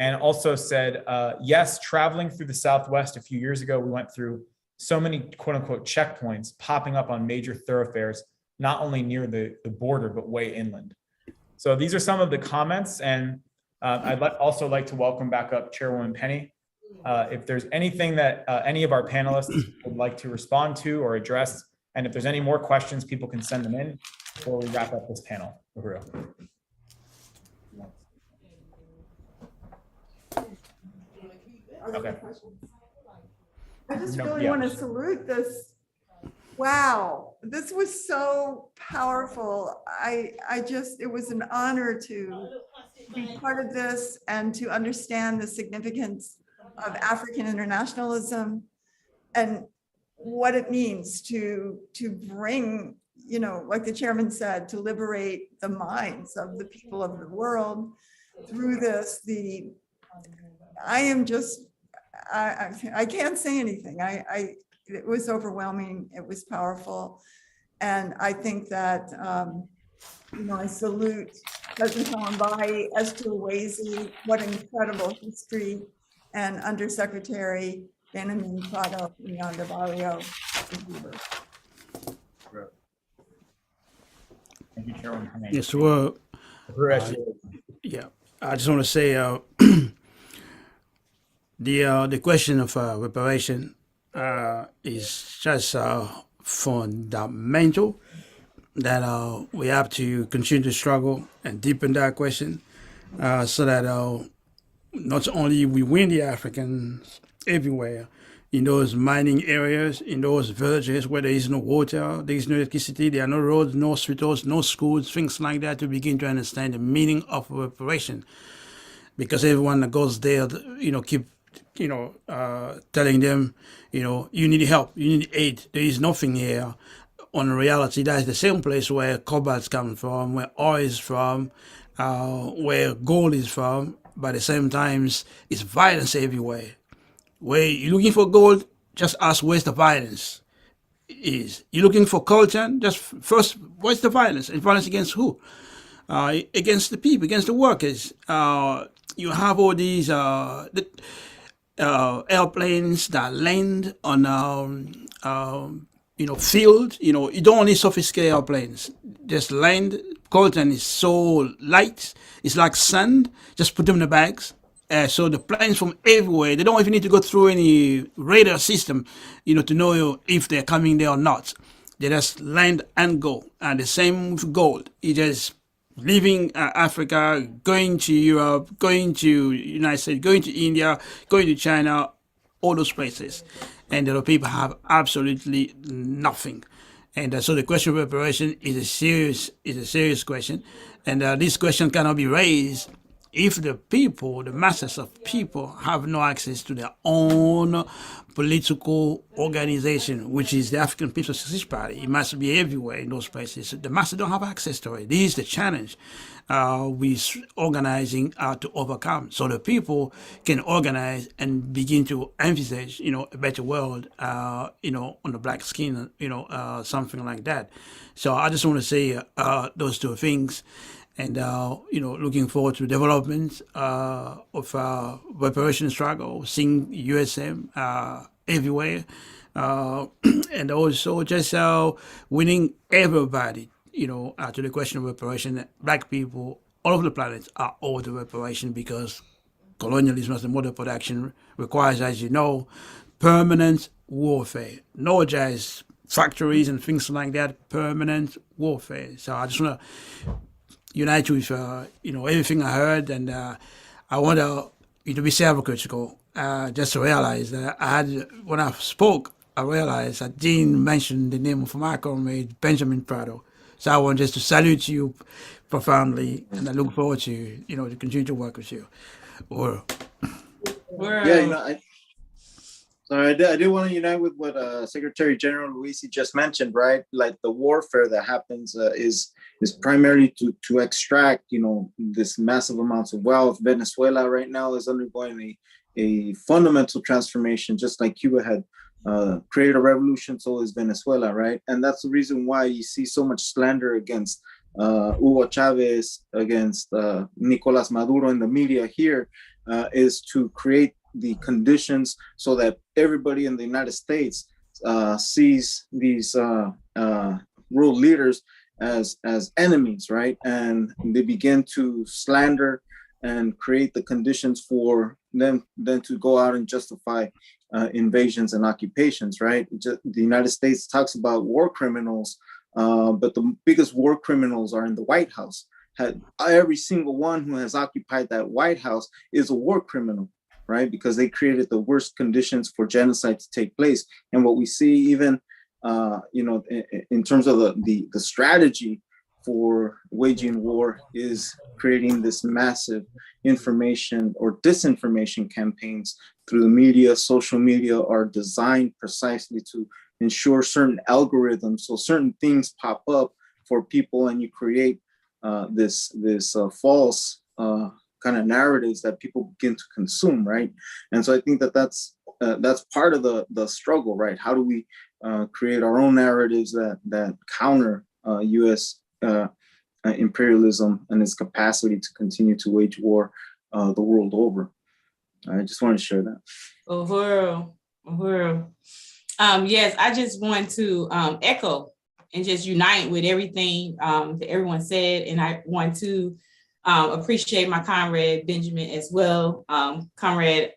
And also said, yes, traveling through the Southwest a few years ago, we went through so many quote unquote checkpoints popping up on major thoroughfares, not only near the border, but way inland. So these are some of the comments. And I'd also like to welcome back up Chairwoman Penny. If there's anything that any of our panelists would like to respond to or address, and if there's any more questions, people can send them in before we wrap up this panel. Uhuru. Okay. I just really want to salute this. Wow, this was so powerful. It was an honor to be part of this and to understand the significance of African internationalism and what it means to bring, like the chairman said, to liberate the minds of the people of the world through this. I can't say anything. It was overwhelming. It was powerful. And I think that, I salute President Columbé, Esther Wazy, what incredible history, and Undersecretary Benjamin Prado, Leon Barrio. Thank you, Chairwoman. Yes, well, yeah, I just want to say the question of reparation is just fundamental, that we have to continue to struggle and deepen that question so that not only we win the Africans everywhere, in those mining areas, in those villages where there is no water, there is no electricity, there are no roads, no hospitals, no schools, things like that, to begin to understand the meaning of reparation. Because everyone that goes there, keep telling them, you need help, you need aid. There is nothing here. On reality, that is the same place where cobalt's coming from, where oil is from, where gold is from. But at the same time, it's violence everywhere. Where you're looking for gold, just ask where's the violence is. You're looking for culture, just first, where's the violence? And violence against who? Against the people, against the workers. You have all these airplanes that land on field. You don't need sophisticated airplanes. Just land. Coltan is so light. It's like sand. Just put them in the bags. So the planes from everywhere, they don't even need to go through any radar system, to know if they're coming there or not. They just land and go. And the same with gold. You just leaving Africa, going to Europe, going to United States, going to India, going to China, all those places. And the people have absolutely nothing. And so the question of reparation is a serious question. And this question cannot be raised if the people, the masses of people, have no access to their own political organization, which is the African People's Socialist Party. It must be everywhere in those places. The masses don't have access to it. This is the challenge we're organizing to overcome. So the people can organize and begin to envisage, a better world, on the black skin, something like that. So I just want to say those two things. And, looking forward to development of reparation struggle, seeing USM everywhere, and also just winning everybody, to the question of reparation. Black people all over the planet are owed the reparation, because colonialism as a mode of production requires, as you know, permanent warfare, not just factories and things like that, permanent warfare. So I just want to unite with everything I heard, and I want you to be self-critical. Just to realize that when I spoke, I realized I didn't mention the name of my comrade Benjamin Prado. So I want just to salute you profoundly, and I look forward to to continue to work with you. Or Yeah, I did want to unite with what Secretary General Luisi just mentioned, right? Like the warfare that happens is primarily to extract, this massive amounts of wealth. Venezuela right now is undergoing a fundamental transformation, just like Cuba had created a revolution, so is Venezuela, right? And that's the reason why you see so much slander against Hugo Chavez, against Nicolas Maduro in the media here, is to create the conditions so that everybody in the United States sees these world leaders as enemies, right? And they begin to slander and create the conditions for them then to go out and justify invasions and occupations, right? The United States talks about war criminals, but the biggest war criminals are in the White House. Every single one who has occupied that White House is a war criminal, right? Because they created the worst conditions for genocide to take place. And what we see even, in terms of the strategy for waging war is creating this massive information or disinformation campaigns through the media. Social media are designed precisely to ensure certain algorithms, so certain things pop up for people, and you create this false kind of narratives that people begin to consume, right? And so I think that's part of the struggle, right? How do we create our own narratives that counter U.S. Imperialism and its capacity to continue to wage war the world over? I just want to share that. Uhuru. Yes, I just want to echo and just unite with everything that everyone said, and I want to appreciate my comrade Benjamin as well, comrade,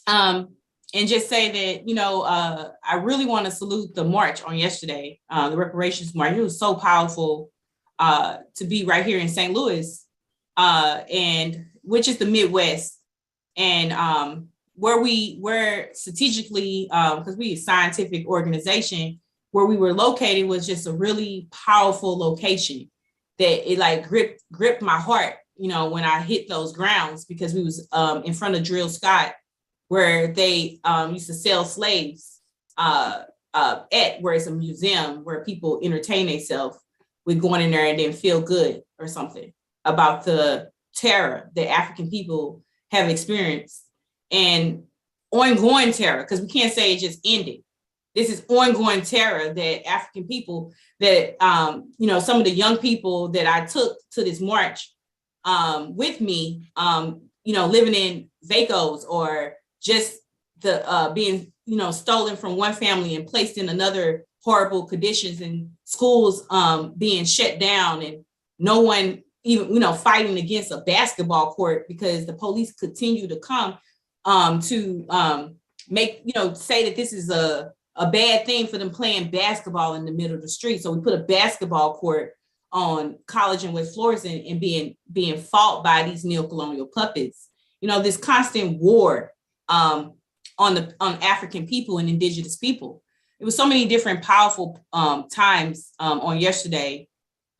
and just say that I really want to salute the march on yesterday, the reparations march. It was so powerful to be right here in St. Louis, and which is the Midwest, and where strategically, because we a scientific organization, where we were located was just a really powerful location that it like gripped my heart, when I hit those grounds, because we was in front of Drill Scott, where they used to sell slaves where it's a museum where people entertain themselves with going in there and then feel good or something about the terror that African people have experienced, and ongoing terror, because we can't say it just ended. This is ongoing terror that African people, that, some of the young people that I took to this march with me, living in vacos, or just the being, stolen from one family and placed in another horrible conditions, and schools being shut down, and no one even, fighting against a basketball court because the police continue to come to make, say that this is a bad thing for them playing basketball in the middle of the street. So we put a basketball court on College and West Florissant and being fought by these neo-colonial puppets. This constant war on African people and indigenous people. It was so many different powerful times on yesterday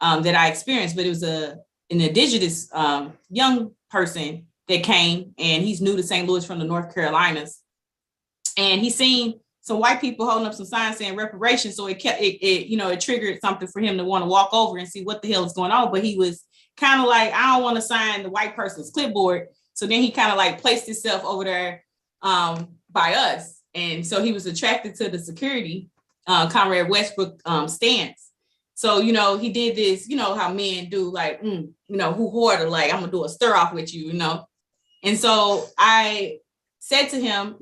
that I experienced, but it was an indigenous young person that came, and he's new to St. Louis from the North Carolinas, and he's seen some white people holding up some signs saying reparations. So it triggered something for him to want to walk over and see what the hell is going on. But he was kind of like, I don't want to sign the white person's clipboard. So then he kind of like placed himself over there by us. And so he was attracted to the security, Comrade Westbrook stance. So, he did this, how men do, like, who hoarder, like, I'm gonna do a stir off with you, And so I said to him,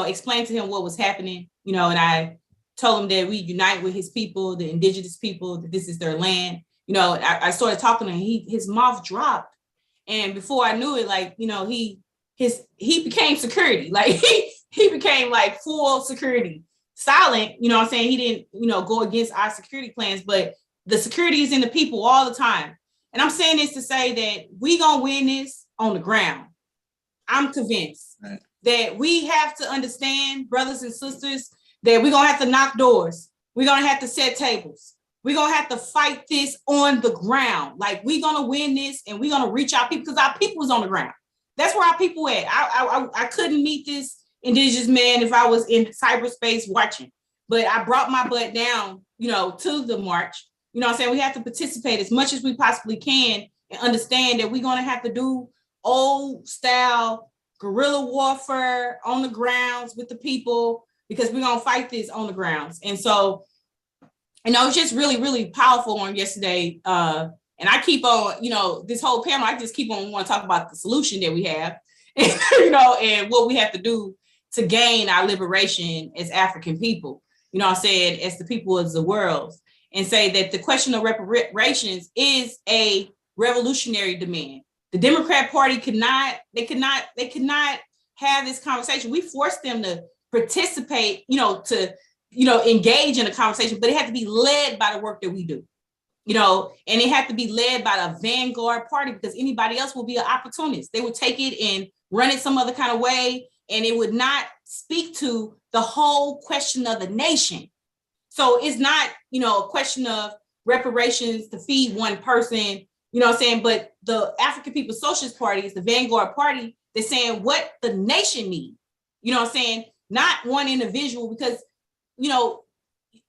explained to him what was happening, and I told him that we unite with his people, the indigenous people, that this is their land. I started talking to him, his mouth dropped. And before I knew it, like, he became security. Like he became like full security, silent, I'm saying? He didn't, go against our security plans, but the security is in the people all the time. And I'm saying this to say that we gonna win this on the ground. I'm convinced that we have to understand, brothers and sisters, that we're gonna have to knock doors. We're gonna have to set tables. We're gonna have to fight this on the ground. Like, we're gonna win this, and we're gonna reach our people, because our people is on the ground. That's where our people at. I couldn't meet this indigenous man if I was in cyberspace watching, but I brought my butt down, to the march. You know what I'm saying? We have to participate as much as we possibly can and understand that we're going to have to do old style guerrilla warfare on the grounds with the people, because we're going to fight this on the grounds. And so, it's just really, really powerful on yesterday. And I keep on, this whole panel, I just keep on want to talk about the solution that we have, and what we have to do to gain our liberation as African people, I'm saying, as the people of the world, and say that the question of reparations is a revolutionary demand. The Democrat Party could not have this conversation. We forced them to participate, to engage in a conversation, but it had to be led by the work that we do. And it had to be led by the vanguard party, because anybody else will be an opportunist. They would take it and run it some other kind of way, and it would not speak to the whole question of the nation. So it's not, a question of reparations to feed one person, but the African People's Socialist Party is the vanguard party that's saying what the nation needs, not one individual, because,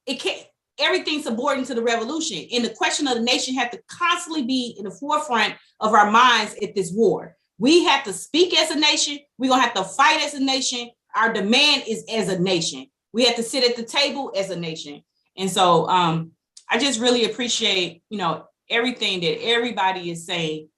it can't, everything's subordinate to the revolution. And the question of the nation had to constantly be in the forefront of our minds at this war. We have to speak as a nation. We're going to have to fight as a nation. Our demand is as a nation. We have to sit at the table as a nation. And so I just really appreciate, everything that everybody is saying,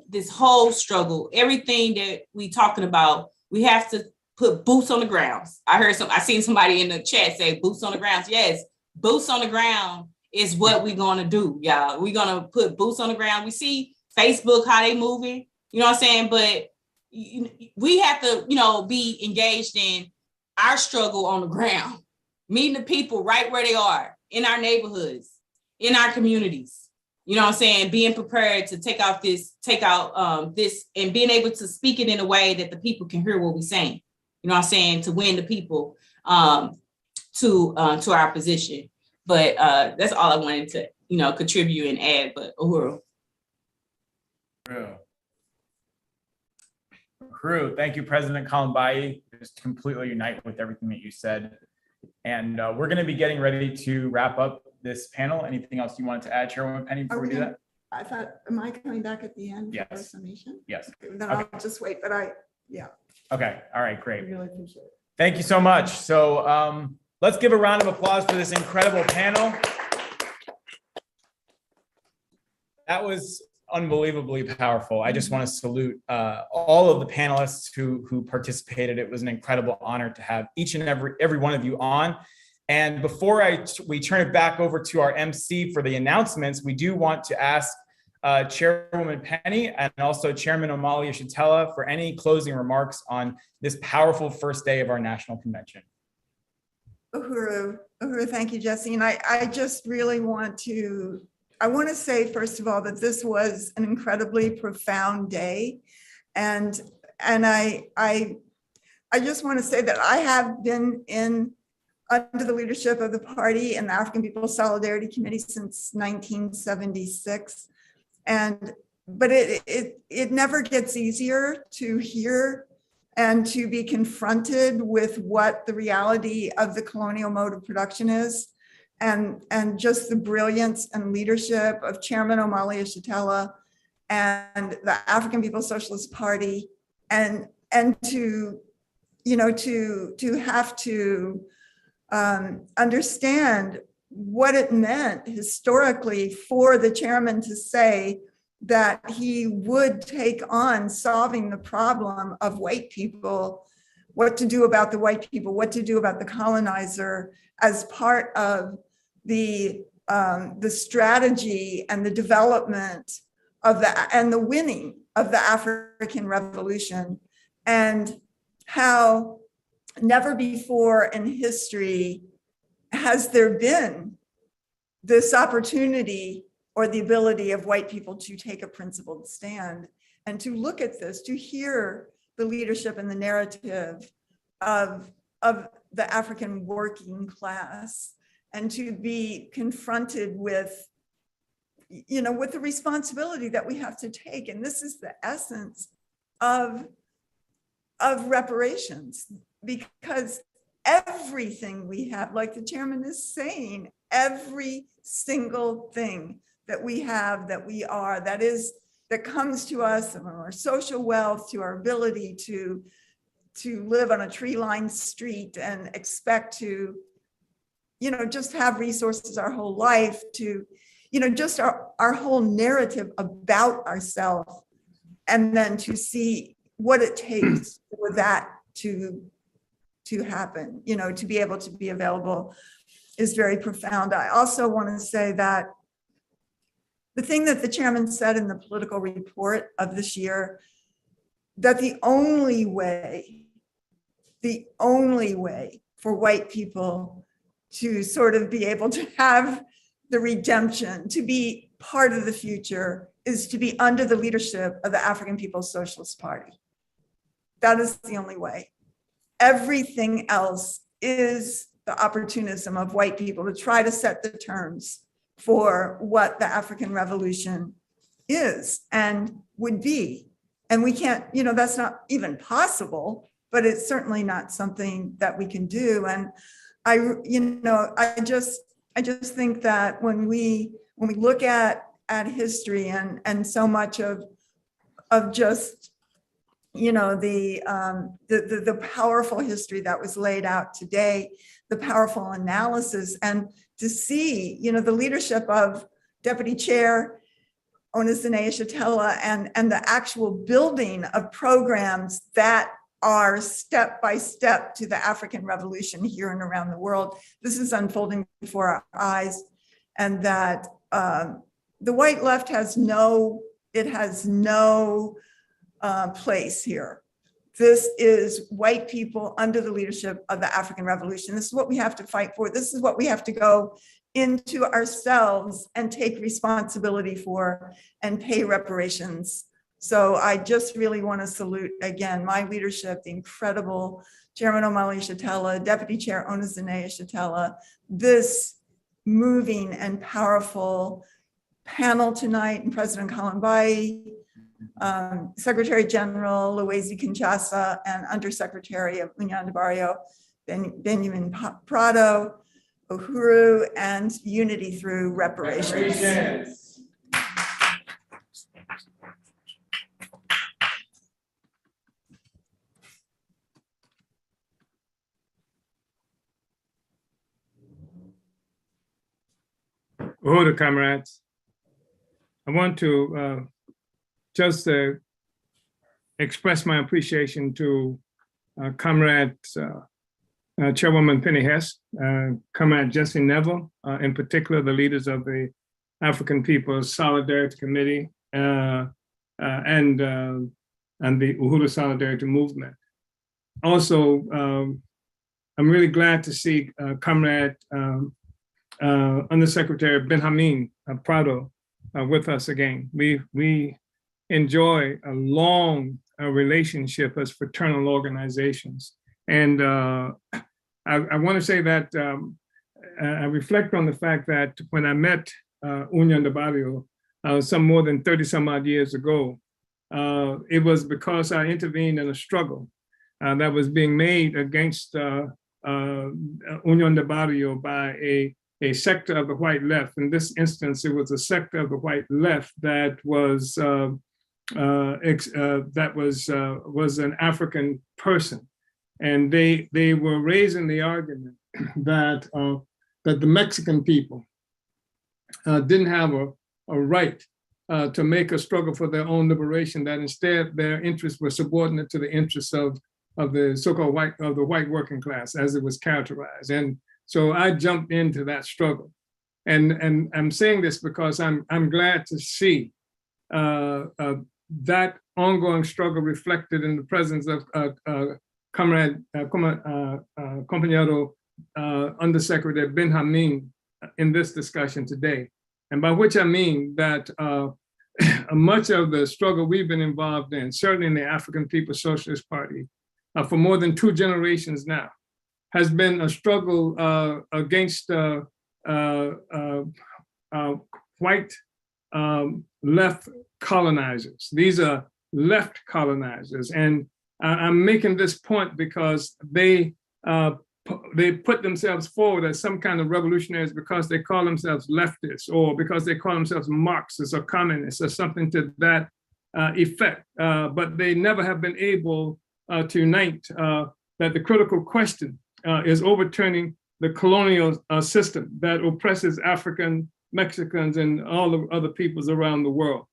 this whole struggle, everything that we talking about, we have to put boots on the grounds. I seen somebody in the chat say boots on the grounds. Yes, boots on the ground is what we're going to do, y'all. We're going to put boots on the ground. We see Facebook, how they moving, but we have to, be engaged in our struggle on the ground, meeting the people right where they are, in our neighborhoods, in our communities, being prepared to take out this, and being able to speak it in a way that the people can hear what we're saying, to win the people to our position. But that's all I wanted to, contribute and add. But Uhuru. Uhuru, thank you, President Columbé. Just completely unite with everything that you said. And we're going to be getting ready to wrap up this panel. Anything else you wanted to add, Chairwoman Penny, before we do that? I thought, am I coming back at the end? Yes. For summation? Yes. Then I'll just wait, but yeah. Okay. All right, great. I really appreciate it. Thank you so much. So let's give a round of applause for this incredible panel. That was unbelievably powerful. I just want to salute all of the panelists who participated. It was an incredible honor to have each and every one of you on. And before we turn it back over to our MC for the announcements, we do want to ask Chairwoman Penny and also Chairman Omali Yeshitela for any closing remarks on this powerful first day of our national convention. Uhuru, thank you, Jesse. And I just really want to say, first of all, that this was an incredibly profound day. And I just want to say that I have been under the leadership of the party and the African People's Solidarity Committee since 1976. But it never gets easier to hear and to be confronted with what the reality of the colonial mode of production is. And just the brilliance and leadership of Chairman Omali Yeshitela and the African People's Socialist Party, and to have to understand what it meant historically for the chairman to say that he would take on solving the problem of white people, what to do about the white people, what to do about the colonizer, as part of the strategy and the development of the winning of the African Revolution, and how never before in history has there been this opportunity or the ability of white people to take a principled stand and to look at this, to hear the leadership and the narrative of the African working class, and to be confronted with, with the responsibility that we have to take. And this is the essence of reparations, because everything we have, like the chairman is saying, every single thing that we have, that we are, that comes to us, from our social wealth to our ability to live on a tree-lined street and expect to, just have resources our whole life, to, just our whole narrative about ourselves, and then to see what it takes for that to happen, to be able to be available, is very profound. I also want to say that the thing that the chairman said in the political report of this year, that the only way for white people to sort of be able to have the redemption, to be part of the future, is to be under the leadership of the African People's Socialist Party. That is the only way. Everything else is the opportunism of white people to try to set the terms for what the African Revolution is and would be. And we can't, that's not even possible, but it's certainly not something that we can do. And I just think that when we look at history and so much of just, the powerful history that was laid out today, the powerful analysis, and to see, the leadership of Deputy Chair Onizine Shatella and the actual building of programs that are step by step to the African Revolution here and around the world. This is unfolding before our eyes, and that the white left has no place here. This is white people under the leadership of the African Revolution. This is what we have to fight for. This is what we have to go into ourselves and take responsibility for and pay reparations. So I just really want to salute again my leadership, the incredible Chairman Omali Shatella, Deputy Chair Onizine Shatella, this moving and powerful panel tonight, and President Columbé, Secretary General Loezi Kinshasa, and Undersecretary of Union de Barrio, Benjamin Prado, Uhuru, and Unity Through Reparations. Uhuru, comrades. I want to just express my appreciation to Comrade Chairwoman Penny Hess, Comrade Jesse Neville, in particular the leaders of the African People's Solidarity Committee and the Uhuru Solidarity Movement. Also, I'm really glad to see Comrade Undersecretary Benjamin Prado with us again. We enjoy a long relationship as fraternal organizations. And I want to say that I reflect on the fact that when I met Union de Barrio some more than 30 some odd years ago, it was because I intervened in a struggle that was being made against Union de Barrio by a sector of the white left. In this instance, it was a sector of the white left that was an African person, and they were raising the argument that that the Mexican people didn't have a right to make a struggle for their own liberation. That instead their interests were subordinate to the interests of the so-called white working class, as it was characterized. And so I jumped into that struggle, and I'm saying this because I'm glad to see that ongoing struggle reflected in the presence of Comrade Compañero Undersecretary Benjamin in this discussion today. And by which I mean that much of the struggle we've been involved in, certainly in the African People's Socialist Party, for more than 2 generations now, has been a struggle against white left colonizers. These are left colonizers. And I'm making this point because they put themselves forward as some kind of revolutionaries because they call themselves leftists, or because they call themselves Marxists or communists or something to that effect. But they never have been able to unite that the critical question is overturning the colonial system that oppresses African, Mexicans, and all the other peoples around the world.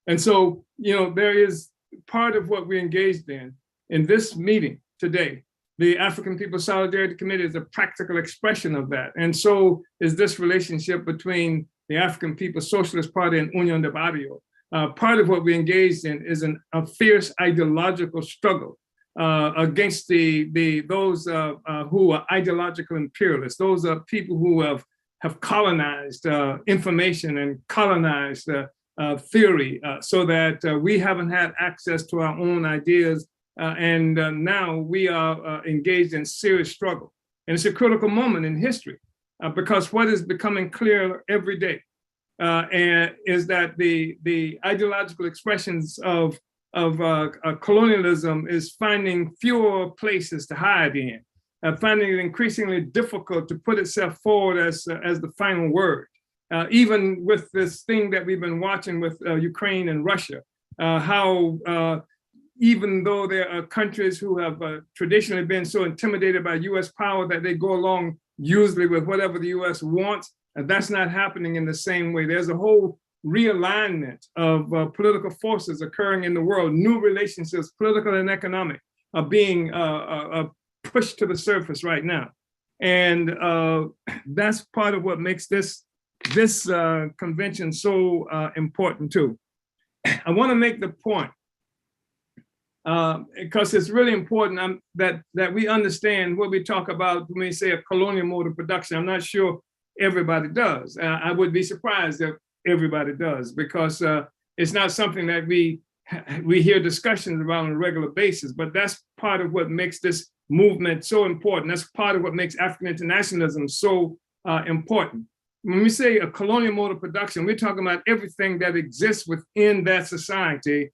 And so, there is part of what we engaged in this meeting today. The African People's Solidarity Committee is a practical expression of that. And so is this relationship between the African People's Socialist Party and Unión de Barrio. Part of what we engaged in is a fierce ideological struggle against those who are ideological imperialists. Those are people who have colonized information and colonized theory so that we haven't had access to our own ideas. And now we are engaged in serious struggle. And it's a critical moment in history because what is becoming clear every day is that the ideological expressions of colonialism is finding fewer places to hide in, finding it increasingly difficult to put itself forward as the final word. Even with this thing that we've been watching with Ukraine and Russia, how even though there are countries who have traditionally been so intimidated by US power that they go along usually with whatever the US wants, that's not happening in the same way. There's a whole realignment of political forces occurring in the world. New relationships, political and economic, are being pushed to the surface right now. And that's part of what makes this convention so important too. I want to make the point because it's really important that we understand what we talk about when we say a colonial mode of production. I'm not sure everybody does. I would be surprised if everybody does, because it's not something that we hear discussions about on a regular basis, but that's part of what makes this movement so important. That's part of what makes African internationalism so important. When we say a colonial mode of production, we're talking about everything that exists within that society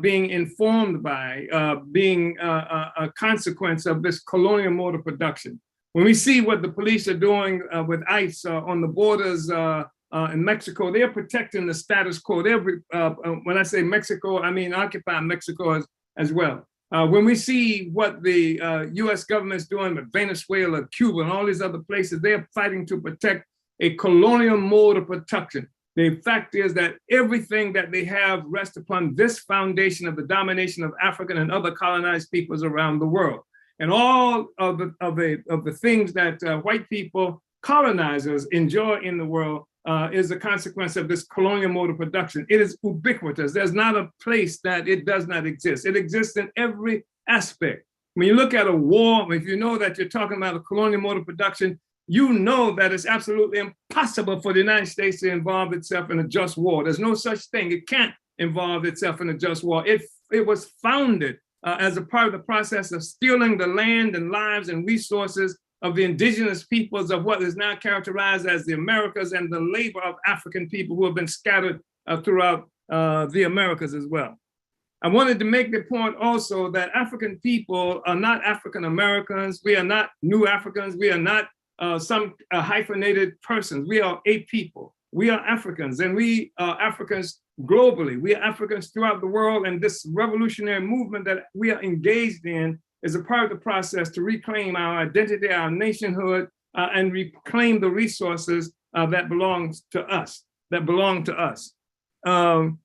being informed by, being a consequence of this colonial mode of production. When we see what the police are doing with ICE on the borders in Mexico, they're protecting the status quo. When I say Mexico, I mean occupied Mexico as well. When we see what the US government is doing with Venezuela, Cuba, and all these other places, they're fighting to protect a colonial mode of production. The fact is that everything that they have rests upon this foundation of the domination of African and other colonized peoples around the world. And all of the things that white people, colonizers, enjoy in the world is a consequence of this colonial mode of production. It is ubiquitous. There's not a place that it does not exist. It exists in every aspect. When you look at a war, if you know that you're talking about a colonial mode of production, you know that it's absolutely impossible for the United States to involve itself in a just war. There's no such thing. It can't involve itself in a just war. It was founded as a part of the process of stealing the land and lives and resources of the indigenous peoples of what is now characterized as the Americas, and the labor of African people who have been scattered throughout the Americas as well. I wanted to make the point also that African people are not African Americans. We are not new Africans. We are not some hyphenated persons. We are a people. We are Africans, and we are Africans globally. We are Africans throughout the world, and this revolutionary movement that we are engaged in is a part of the process to reclaim our identity, our nationhood, and reclaim the resources that belong to us. And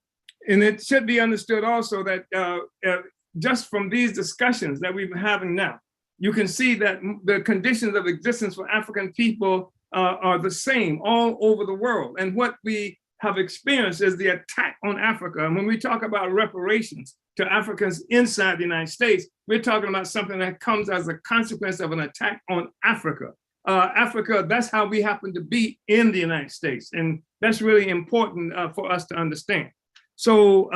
it should be understood also that just from these discussions that we've been having now, you can see that the conditions of existence for African people are the same all over the world. And what we have experienced is the attack on Africa. And when we talk about reparations to Africans inside the United States, we're talking about something that comes as a consequence of an attack on Africa. Africa, that's how we happen to be in the United States. And that's really important for us to understand. So,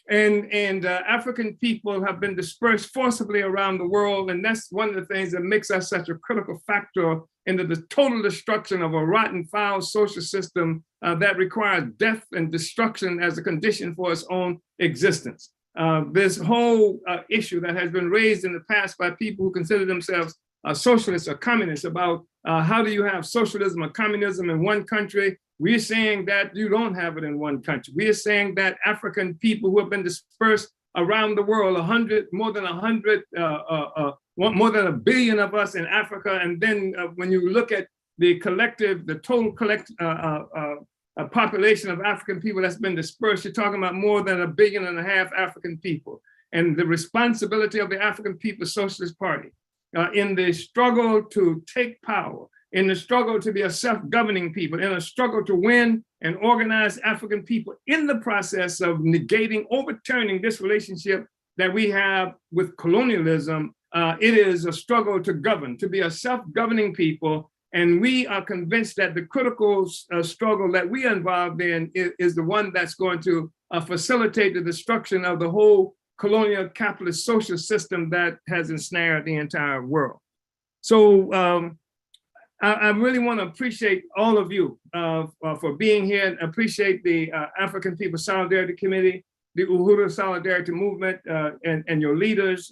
African people have been dispersed forcibly around the world. And that's one of the things that makes us such a critical factor into the total destruction of a rotten, foul social system that requires death and destruction as a condition for its own existence. this whole issue that has been raised in the past by people who consider themselves socialists or communists about how do you have socialism or communism in one country. We're saying that you don't have it in one country. We are saying that African people who have been dispersed around the world, more than 1 billion of us in Africa. And then when you look at the total population of African people that's been dispersed, you're talking about more than 1.5 billion African people. And the responsibility of the African People's Socialist Party in the struggle to take power, in the struggle to be a self-governing people, in a struggle to win and organize African people in the process of negating, overturning this relationship that we have with colonialism. It is a struggle to govern, to be a self-governing people. And we are convinced that the critical struggle that we are involved in is the one that's going to facilitate the destruction of the whole colonial capitalist social system that has ensnared the entire world. So I really want to appreciate all of you for being here, and appreciate the African People Solidarity Committee, the Uhuru Solidarity Movement, and your leaders.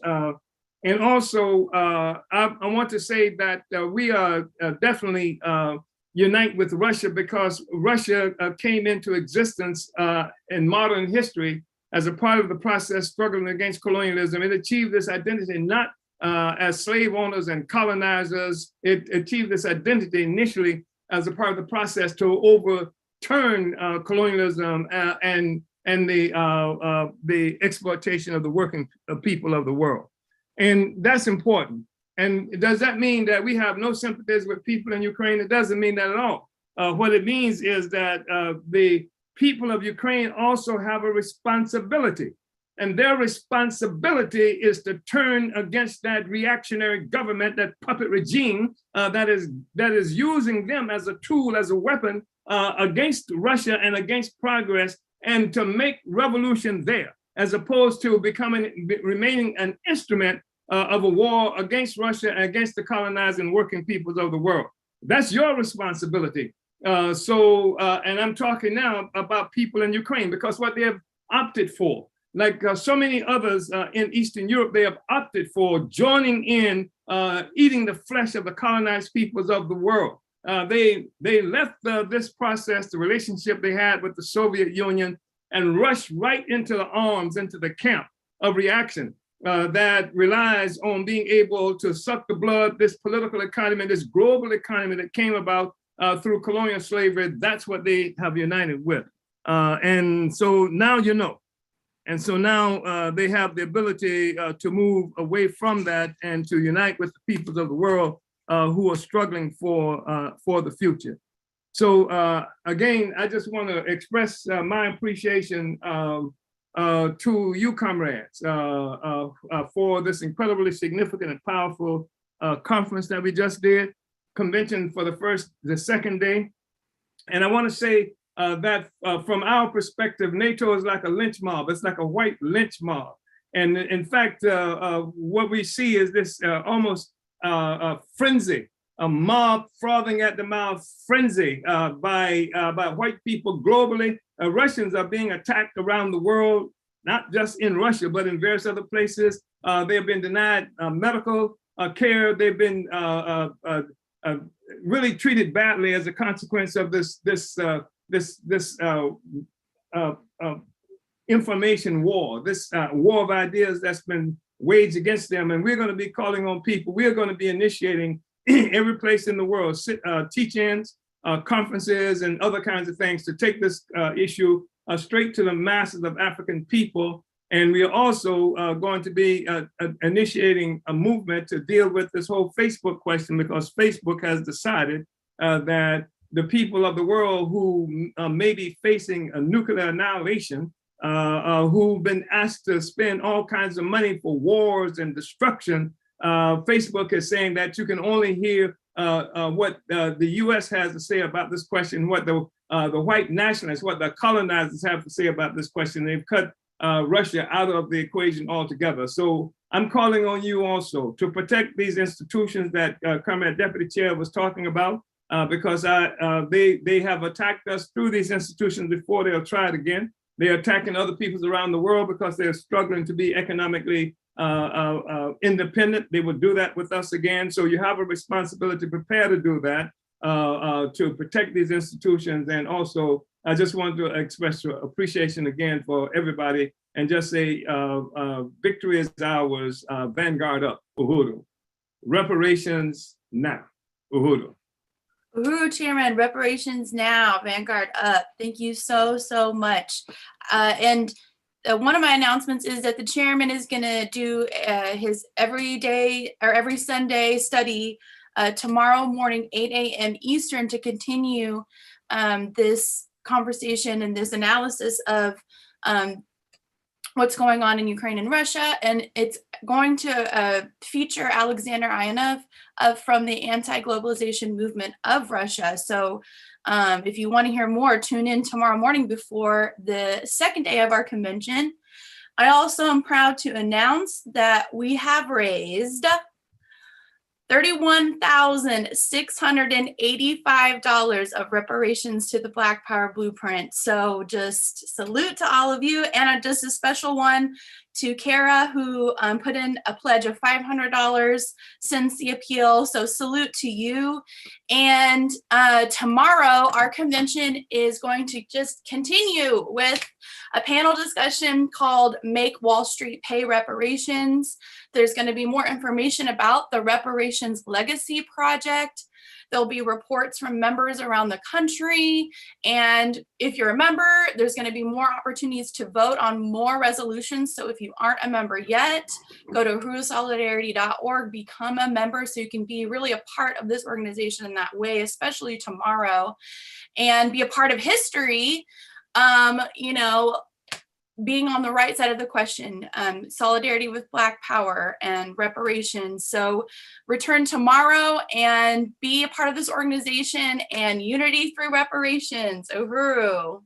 And also, I want to say that we are definitely unite with Russia, because Russia came into existence in modern history as a part of the process struggling against colonialism. It achieved this identity not as slave owners and colonizers. It achieved this identity initially as a part of the process to overturn colonialism and the exploitation of the working people of the world. And that's important. And does that mean that we have no sympathies with people in Ukraine? It doesn't mean that at all. What it means is that the people of Ukraine also have a responsibility. And their responsibility is to turn against that reactionary government, that puppet regime that is using them as a tool, as a weapon against Russia and against progress, and to make revolution there, as opposed to remaining an instrument of a war against Russia and against the colonizing working peoples of the world. That's your responsibility. And I'm talking now about people in Ukraine, because what they have opted for, like so many others in Eastern Europe, they have opted for joining in, eating the flesh of the colonized peoples of the world. They left this process, the relationship they had with the Soviet Union, and rushed right into the arms, into the camp of reaction that relies on being able to suck the blood, this political economy, this global economy that came about through colonial slavery. That's what they have united with. And so now you know. And so now they have the ability to move away from that and to unite with the peoples of the world who are struggling for the future. So again, I just want to express my appreciation to you, comrades, for this incredibly significant and powerful conference that we just did, convention for the second day. And I want to say that from our perspective, NATO is like a lynch mob. It's like a white lynch mob. And in fact, what we see is this almost frenzy, a mob frothing at the mouth frenzy by white people globally. Russians are being attacked around the world, not just in Russia, but in various other places. They have been denied medical care. They've been really treated badly as a consequence of this information war, this war of ideas that's been waged against them. And we're going to be calling on people. We are going to be initiating every place in the world, teach-ins, conferences, and other kinds of things to take this issue straight to the masses of African people. And we are also going to be initiating a movement to deal with this whole Facebook question, because Facebook has decided that the people of the world who may be facing a nuclear annihilation, who've been asked to spend all kinds of money for wars and destruction, Facebook is saying that you can only hear what the US has to say about this question, what the white nationalists, what the colonizers have to say about this question. They've cut Russia out of the equation altogether. So I'm calling on you also to protect these institutions that Comrade Deputy Chair was talking about, because they have attacked us through these institutions before. They'll try it again. They're attacking other peoples around the world because they're struggling to be economically independent. They will do that with us again. So you have a responsibility to prepare to do that, to protect these institutions. And also, I just want to express appreciation again for everybody and just say, victory is ours, vanguard up, Uhuru. Reparations now, Uhuru. Uhuru, Chairman, reparations now, vanguard up. Thank you so, so much. And one of my announcements is that the chairman is going to do his every Sunday study tomorrow morning, 8 a.m. Eastern, to continue this conversation and this analysis of what's going on in Ukraine and Russia. And it's going to feature Alexander Ionov from the anti-globalization movement of Russia. So if you want to hear more, tune in tomorrow morning before the second day of our convention. I also am proud to announce that we have raised $31,685 of reparations to the Black Power Blueprint. So just salute to all of you, and just a special one to Kara, who put in a pledge of $500 since the appeal. So salute to you. And tomorrow, our convention is going to just continue with a panel discussion called Make Wall Street Pay Reparations. There's going to be more information about the Reparations Legacy Project. There'll be reports from members around the country. And if you're a member, there's going to be more opportunities to vote on more resolutions. So if you aren't a member yet, go to uhurusolidarity.org, become a member so you can be really a part of this organization in that way, especially tomorrow, and be a part of history. Being on the right side of the question, solidarity with Black Power and reparations. So return tomorrow and be a part of this organization and unity through reparations. Uhuru.